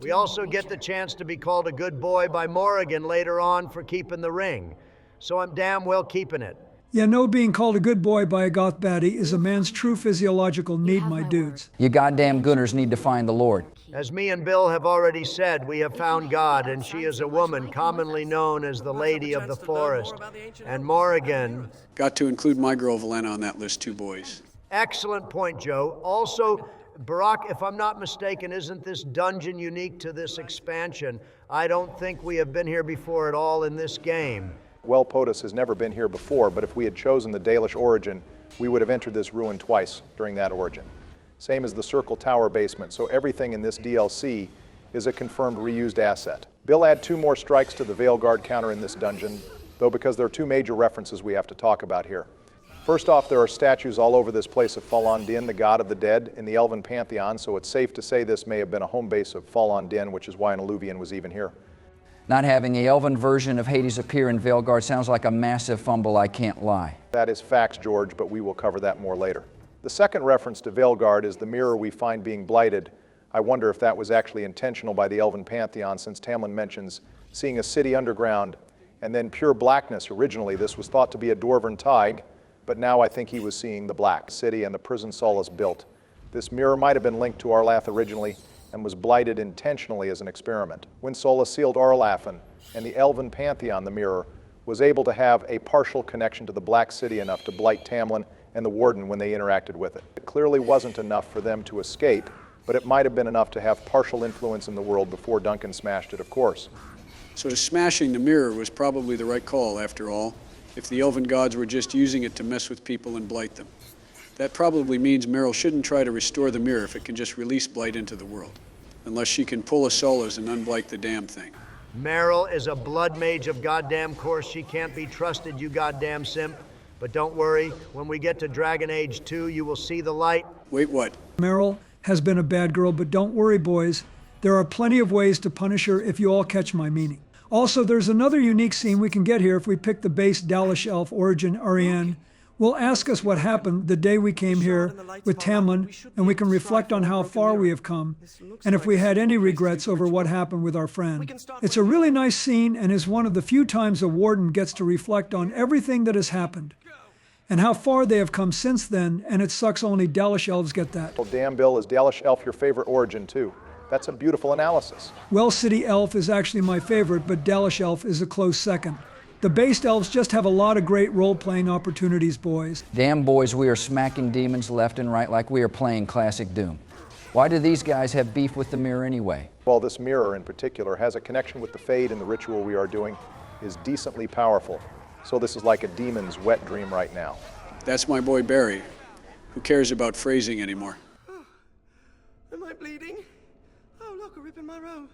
We also get the chance to be called a good boy by Morrigan later on for keeping the ring. So I'm damn well keeping it. Yeah, no, being called a good boy by a goth baddie is a man's true physiological need, my dudes. You goddamn gooners need to find the Lord. As me and Bill have already said, we have found God, and she is a woman commonly known as the Lady of the Forest. And Morrigan... Got to include my girl Valena on that list too, boys. Excellent point, Joe. Also, Barack, if I'm not mistaken, isn't this dungeon unique to this expansion? I don't think we have been here before at all in this game. Well, POTUS has never been here before, but if we had chosen the Dalish origin, we would have entered this ruin twice during that origin. Same as the Circle Tower basement, so everything in this DLC is a confirmed reused asset. Bill add 2 more strikes to the Veilguard counter in this dungeon, though because there are 2 major references we have to talk about here. First off, there are statues all over this place of Falon Din, the god of the dead, in the Elven pantheon, so it's safe to say this may have been a home base of Falon Din, which is why an Eluvian was even here. Not having the Elven version of Hades appear in Veilguard sounds like a massive fumble, I can't lie. That is facts, George, but we will cover that more later. The second reference to Veilguard is the mirror we find being blighted. I wonder if that was actually intentional by the Elven pantheon, since Tamlin mentions seeing a city underground and then pure blackness. Originally, this was thought to be a dwarven Tig, but now I think he was seeing the Black City and the prison Solas built. This mirror might have been linked to Arlath originally and was blighted intentionally as an experiment. When Solas sealed Arlathan and the Elven pantheon, the mirror was able to have a partial connection to the Black City enough to blight Tamlin and the Warden when they interacted with it. It clearly wasn't enough for them to escape, but it might have been enough to have partial influence in the world before Duncan smashed it, of course. So smashing the mirror was probably the right call, after all, if the Elven gods were just using it to mess with people and blight them. That probably means Meryl shouldn't try to restore the mirror if it can just release blight into the world, unless she can pull a Solas and unblight the damn thing. Meryl is a blood mage of goddamn course. She can't be trusted, you goddamn simp. But don't worry, when we get to Dragon Age 2, you will see the light. Wait, what? Meryl has been a bad girl, but don't worry, boys. There are plenty of ways to punish her if you all catch my meaning. Also, there's another unique scene we can get here if we pick the base Dalish elf origin Ariane. Will ask us what happened the day we came here with Tamlin, and we can reflect on how far we have come, and if we had any regrets over what happened with our friend. It's a really nice scene and is one of the few times a warden gets to reflect on everything that has happened, and how far they have come since then, and it sucks only Dalish elves get that. Well, damn, Bill, is Dalish elf your favorite origin, too? That's a beautiful analysis. Well City elf is actually my favorite, but Dalish elf is a close second. The based elves just have a lot of great role-playing opportunities, boys. Damn, boys, we are smacking demons left and right like we are playing classic Doom. Why do these guys have beef with the mirror anyway? Well, this mirror in particular has a connection with the Fade, and the ritual we are doing is decently powerful. So this is like a demon's wet dream right now. That's my boy Barry. Who cares about phrasing anymore? Am I bleeding? Oh, look, a rip in my robe.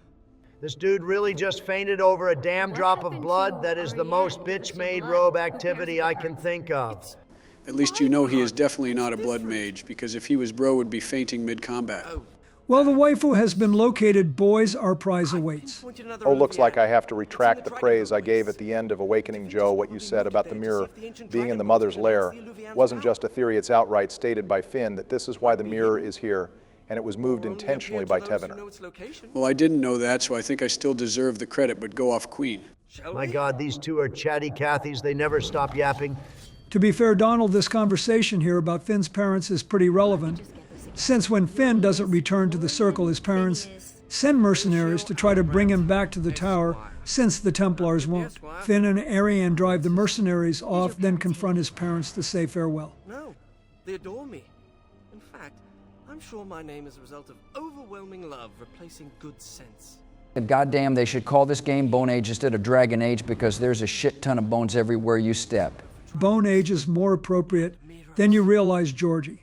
This dude really just fainted over a damn drop of blood. That is the most bitch-made robe activity I can think of. At least you know he is definitely not a blood mage, because if he was, bro would be fainting mid-combat. Well, the waifu has been located, boys. Our prize awaits. Oh, looks like I have to retract the praise I gave at the end of Awakening Joe. What you said about the mirror being in the mother's lair wasn't just a theory, it's outright stated by Finn that this is why the mirror is here, and it was moved intentionally by Tevener. Well, I didn't know that, so I think I still deserve the credit, but go off Queen. My God, these two are chatty Cathys. They never stop yapping. To be fair, Donald, this conversation here about Finn's parents is pretty relevant, since when Finn doesn't return to the Circle, his parents send mercenaries to try to bring him back to the tower, since the Templars won't. Finn and Ariane drive the mercenaries off, then confront his parents to say farewell. No, they adore me. In fact, I'm sure my name is a result of overwhelming love replacing good sense. Goddamn, they should call this game Bone Age instead of Dragon Age, because there's a shit ton of bones everywhere you step. Bone Age is more appropriate than you realize, Georgie.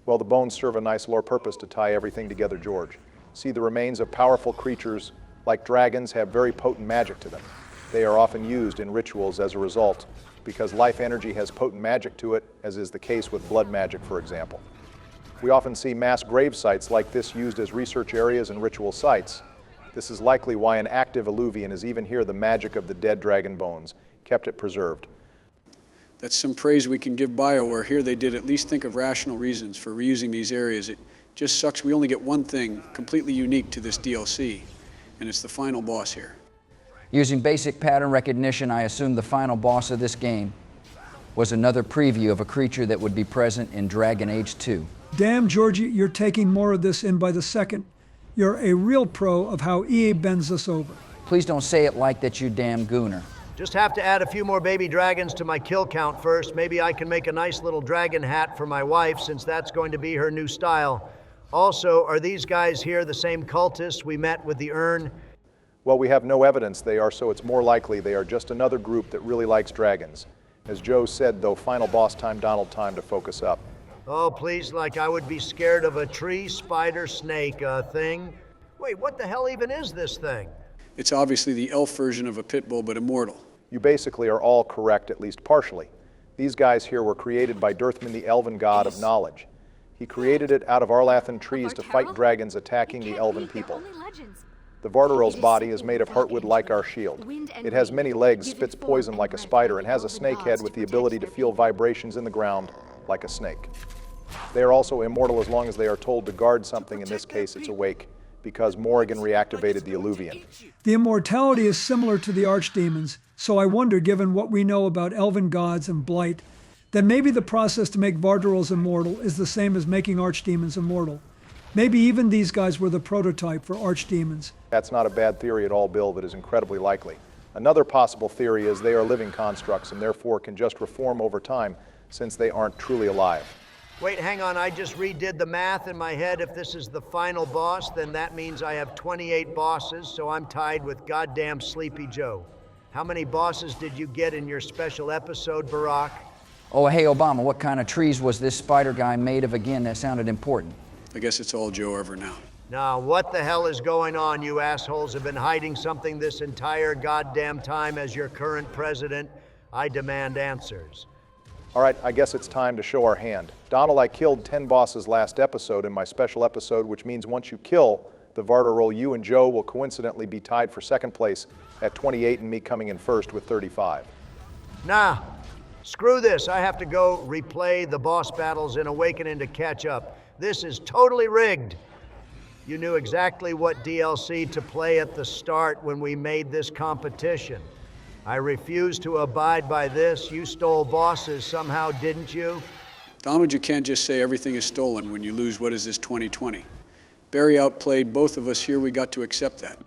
Well, the bones serve a nice lore purpose to tie everything together, George. See, the remains of powerful creatures like dragons have very potent magic to them. They are often used in rituals as a result, because life energy has potent magic to it, as is the case with blood magic, for example. We often see mass grave sites like this used as research areas and ritual sites. This is likely why an active Eluvian is even here the magic of the dead dragon bones, kept it preserved. That's some praise we can give Bioware. Here they did at least think of rational reasons for reusing these areas. It just sucks we only get one thing completely unique to this DLC, and it's the final boss here. Using basic pattern recognition, I assume the final boss of this game was another preview of a creature that would be present in Dragon Age 2. Damn, Georgie, you're taking more of this in by the second. You're a real pro of how EA bends us over. Please don't say it like that, you damn gooner. Just have to add a few more baby dragons to my kill count first. Maybe I can make a nice little dragon hat for my wife, since that's going to be her new style. Also, are these guys here the same cultists we met with the urn? Well, we have no evidence they are, so it's more likely they are just another group that really likes dragons. As Joe said, though, final boss time, Donald, time to focus up. Oh, please, like I would be scared of a tree, spider, snake thing. Wait, what the hell even is this thing? It's obviously the elf version of a pit bull, but immortal. You basically are all correct, at least partially. These guys here were created by Durthman, the elven god of knowledge. He created it out of Arlathan trees to fight dragons attacking the elven people. The Vardarol's body is made of heartwood like our shield. It has many legs, spits poison like a spider, and has a snake head with the ability to feel vibrations in the ground like a snake. They are also immortal as long as they are told to guard something, in this case it's awake, because Morrigan reactivated the Illuvian. The immortality is similar to the archdemons, so I wonder, given what we know about elven gods and blight, that maybe the process to make Vardarols immortal is the same as making archdemons immortal. Maybe even these guys were the prototype for archdemons. That's not a bad theory at all, Bill. That is incredibly likely. Another possible theory is they are living constructs and therefore can just reform over time since they aren't truly alive. Wait, hang on, I just redid the math in my head. If this is the final boss, then that means I have 28 bosses, so I'm tied with goddamn Sleepy Joe. How many bosses did you get in your special episode, Barack? Oh, hey, Obama, what kind of trees was this spider guy made of again? That sounded important. I guess it's all Joe ever now. Now, what the hell is going on? You assholes have been hiding something this entire goddamn time as your current president. I demand answers. All right, I guess it's time to show our hand. Donald, I killed 10 bosses last episode in my special episode, which means once you kill the Vardarol, you and Joe will coincidentally be tied for second place at 28 and me coming in first with 35. Nah, screw this. I have to go replay the boss battles in Awakening to catch up. This is totally rigged. You knew exactly what DLC to play at the start when we made this competition. I refuse to abide by this. You stole bosses somehow, didn't you? Donald, you can't just say everything is stolen when you lose what is this 2020. Barry outplayed both of us here. We got to accept that.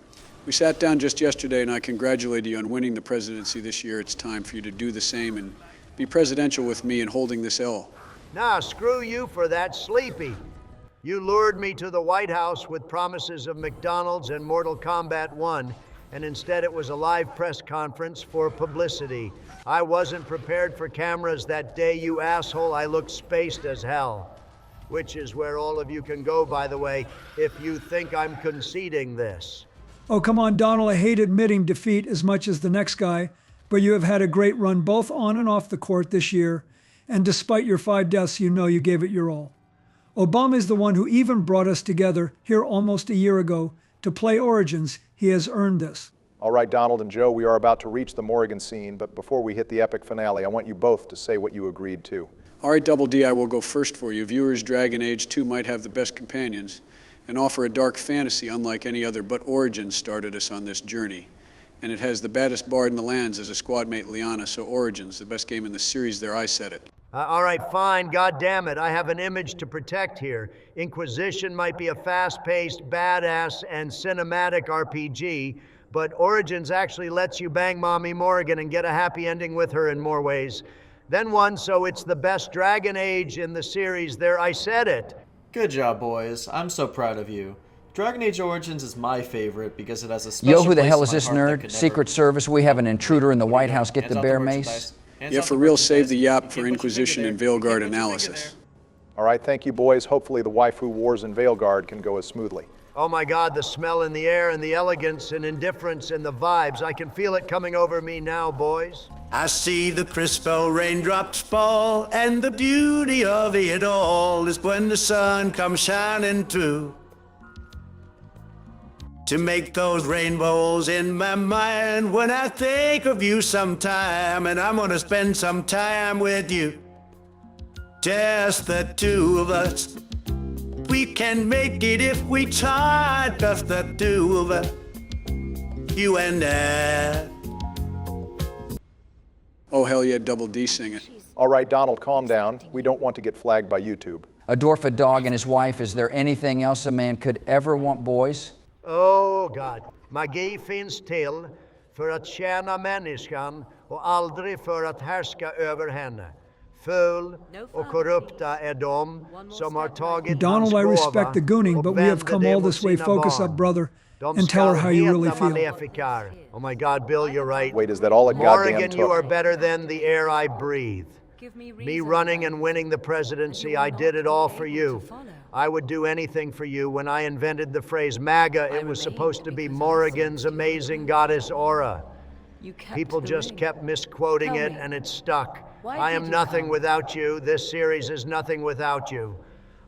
We sat down just yesterday and I congratulated you on winning the presidency this year. It's time for you to do the same and be presidential with me in holding this L. Nah, screw you for that, Sleepy. You lured me to the White House with promises of McDonald's and Mortal Kombat 1, and instead it was a live press conference for publicity. I wasn't prepared for cameras that day, you asshole. I looked spaced as hell. Which is where all of you can go, by the way, if you think I'm conceding this. Oh, come on, Donald, I hate admitting defeat as much as the next guy, but you have had a great run both on and off the court this year, and despite your 5 deaths, you know you gave it your all. Obama is the one who even brought us together here almost a year ago to play Origins. He has earned this. All right, Donald and Joe, we are about to reach the Morrigan scene, but before we hit the epic finale, I want you both to say what you agreed to. All right, Double D, I will go first for you. Viewers, Dragon Age 2 might have the best companions and offer a dark fantasy unlike any other, but Origins started us on this journey. And it has the baddest bard in the lands as a squad mate, Liliana, so Origins, the best game in the series there, I said it. All right, fine, God damn it. I have an image to protect here. Inquisition might be a fast-paced, badass, and cinematic RPG, but Origins actually lets you bang Mommy Morrigan and get a happy ending with her in more ways than one, so it's the best Dragon Age in the series there. I said it. Good job, boys. I'm so proud of you. Dragon Age Origins is my favorite because it has a special Yo, who the place hell in is my this heart that nerd? could Secret Service, we have an intruder in the White House. Get the bear mace. Yeah, for real, save the yap for Inquisition and Veilguard analysis. All right, thank you, boys. Hopefully the waifu wars in Veilguard can go as smoothly. Oh my God, the smell in the air and the elegance and indifference and the vibes. I can feel it coming over me now, boys. I see the crystal raindrops fall, and the beauty of it all is when the sun comes shining through. To make those rainbows in my mind when I think of you sometime, and I'm gonna spend some time with you. Just the two of us. We can make it if we try, just the two of us. You and I. Oh, hell yeah, Double D sing it. All right, Donald, calm down. We don't want to get flagged by YouTube. A dwarf, a dog, and his wife. Is there anything else a man could ever want, boys? Oh God. Magi finns till för att tjäna människan och aldrig för att härska över henne. Ful och korrupta är de som har tagit Donald, I hans respect the gåva gooning, och but we have vände come det all mot this way. sina Focus barn. up, brother. and tell her how you really feel. Oh my God, Bill, you're right. Wait, is that all it goddamn Morrigan, took? you are better than the air I breathe. Me running and winning the presidency, I did it all for you. I would do anything for you. When I invented the phrase MAGA, it was supposed to be Morrigan's amazing goddess aura. People just kept misquoting it, and it stuck. I am nothing without you. This series is nothing without you.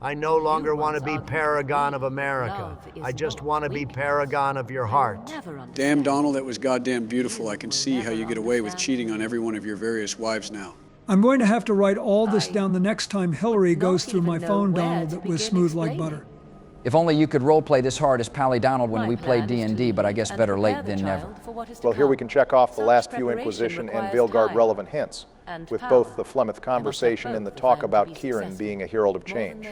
I no longer want to be paragon of America. I just want to be paragon of your heart. Damn, Donald, that was goddamn beautiful. I can see how you get away with cheating on every one of your various wives now. I'm going to have to write all this down the next time Hillary goes through my phone, Donald, that was smooth like butter. If only you could roleplay this hard as Pally Donald when we played D&D, but I guess better late than never. Well, here we can check off the last few Inquisition and Veilguard relevant hints, with both the Flemeth conversation and the talk about Kieran being a herald of change.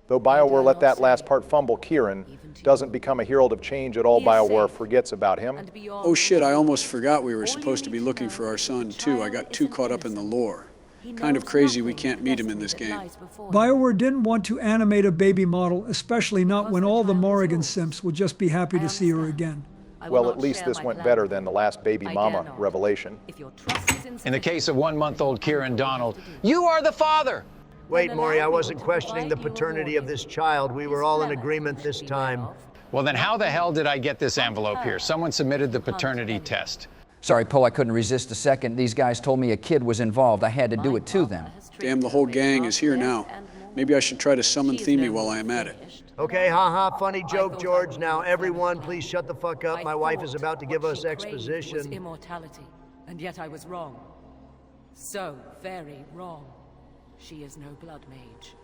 Though Bioware let that last part fumble, Kieran doesn't become a herald of change at all. Bioware forgets about him. Oh shit, I almost forgot we were supposed to be looking for our son too. I got too caught up in the lore. Kind of crazy we can't meet him in this game. Bioware didn't want to animate a baby model, especially not when all the Morrigan simps will just be happy to see her again. Well, at least this went better than the last baby mama revelation. In the case of 1-month-old Kieran Donald, you are the father! Wait, Maury, I wasn't questioning the paternity of this child. We were all in agreement this time. Well, then how the hell did I get this envelope here? Someone submitted the paternity test. Sorry, Poe, I couldn't resist a second. These guys told me a kid was involved. I had to do it to them. Damn, the whole gang is here now. Maybe I should try to summon Themey while I am at it. Okay, haha, funny joke, George. Now, everyone, please shut the fuck up. My wife is about to give us exposition. Was immortality, and yet I was wrong. So very wrong. She is no blood mage,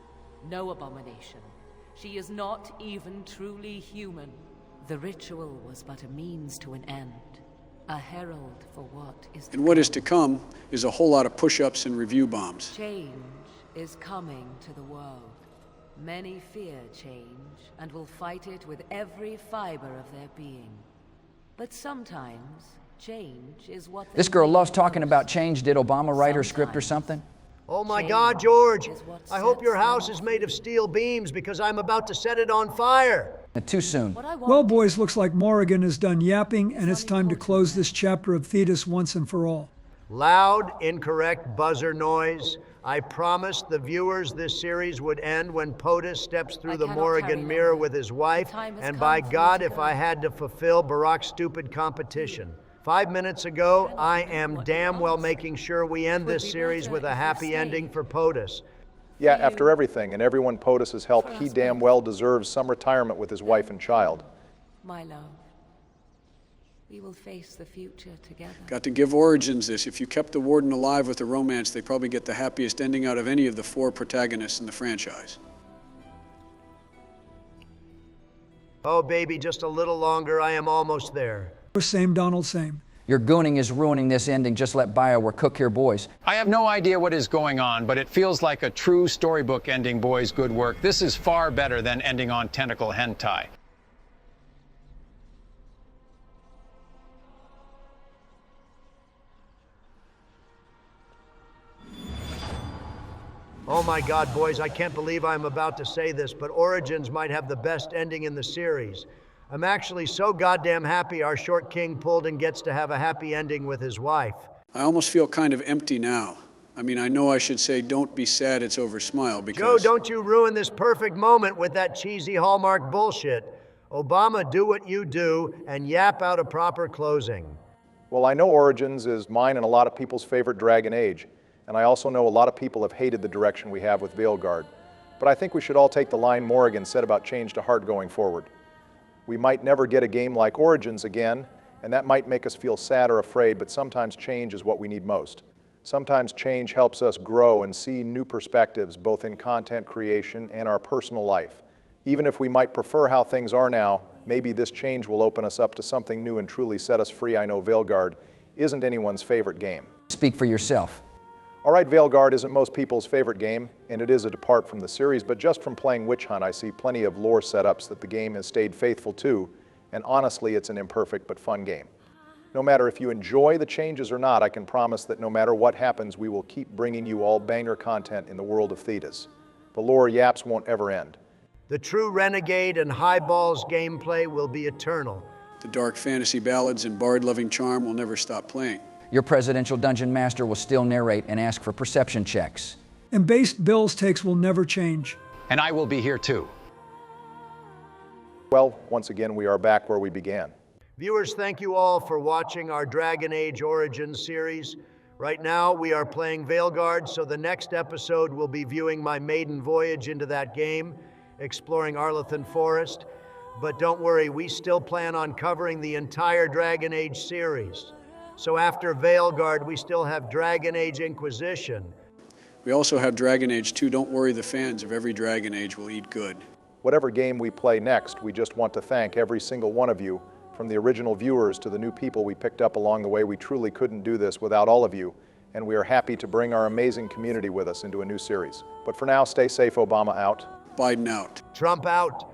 no abomination. She is not even truly human. The ritual was but a means to an end. A herald for what is to And what is to come is a whole lot of push-ups and review bombs. Change is coming to the world. Many fear change and will fight it with every fiber of their being. But sometimes change is what This girl loves talking about change. Did Obama write her script or something? Oh my God, George! I hope your house is made of steel beams because I'm about to set it on fire. Too soon. Well, boys, looks like Morrigan is done yapping, and it's time to close this chapter of Thetis once and for all. Loud, incorrect buzzer noise. I promised the viewers this series would end when POTUS steps through the Morrigan mirror with his wife, and by God, if I had to fulfill Barack's stupid competition. 5 minutes ago, I am damn well making sure we end this series with a happy ending for POTUS. Yeah, after everything and everyone POTUS has helped, he damn well deserves some retirement with his wife and child. My love, we will face the future together. Got to give Origins this. If you kept the Warden alive with a romance, they probably get the happiest ending out of any of the 4 protagonists in the franchise. Oh, baby, just a little longer. I am almost there. Same, Donald, same. Your gooning is ruining this ending. Just let Bioware cook here, boys. I have no idea what is going on, but it feels like a true storybook ending, boys. Good work. This is far better than ending on tentacle hentai. Oh my God, boys, I can't believe I'm about to say this, but Origins might have the best ending in the series. I'm actually so goddamn happy our short king pulled and gets to have a happy ending with his wife. I almost feel kind of empty now. I mean, I know I should say, don't be sad, it's over, smile, because... Joe, don't you ruin this perfect moment with that cheesy Hallmark bullshit. Obama, do what you do and yap out a proper closing. Well, I know Origins is mine and a lot of people's favorite Dragon Age, and I also know a lot of people have hated the direction we have with Veilguard. But I think we should all take the line Morrigan said about change to heart going forward. We might never get a game like Origins again, and that might make us feel sad or afraid, but sometimes change is what we need most. Sometimes change helps us grow and see new perspectives, both in content creation and our personal life. Even if we might prefer how things are now, maybe this change will open us up to something new and truly set us free. I know Veilguard isn't anyone's favorite game. Speak for yourself. All right, Veilguard isn't most people's favorite game, and it is a depart from the series, but just from playing Witch Hunt, I see plenty of lore setups that the game has stayed faithful to, and honestly, it's an imperfect but fun game. No matter if you enjoy the changes or not, I can promise that no matter what happens, we will keep bringing you all banger content in the world of Thetis. The lore yaps won't ever end. The true Renegade and Highballs gameplay will be eternal. The dark fantasy ballads and bard-loving charm will never stop playing. Your presidential dungeon master will still narrate and ask for perception checks. And based Bill's takes will never change. And I will be here too. Well, once again, we are back where we began. Viewers, thank you all for watching our Dragon Age Origins series. Right now, we are playing Veilguard, so the next episode will be viewing my maiden voyage into that game, exploring Arlathan Forest. But don't worry, we still plan on covering the entire Dragon Age series. So after Veilguard, we still have Dragon Age Inquisition. We also have Dragon Age 2. Don't worry, the fans of every Dragon Age will eat good. Whatever game we play next, we just want to thank every single one of you, from the original viewers to the new people we picked up along the way. We truly couldn't do this without all of you, and we are happy to bring our amazing community with us into a new series. But for now, stay safe, Obama out. Biden out. Trump out.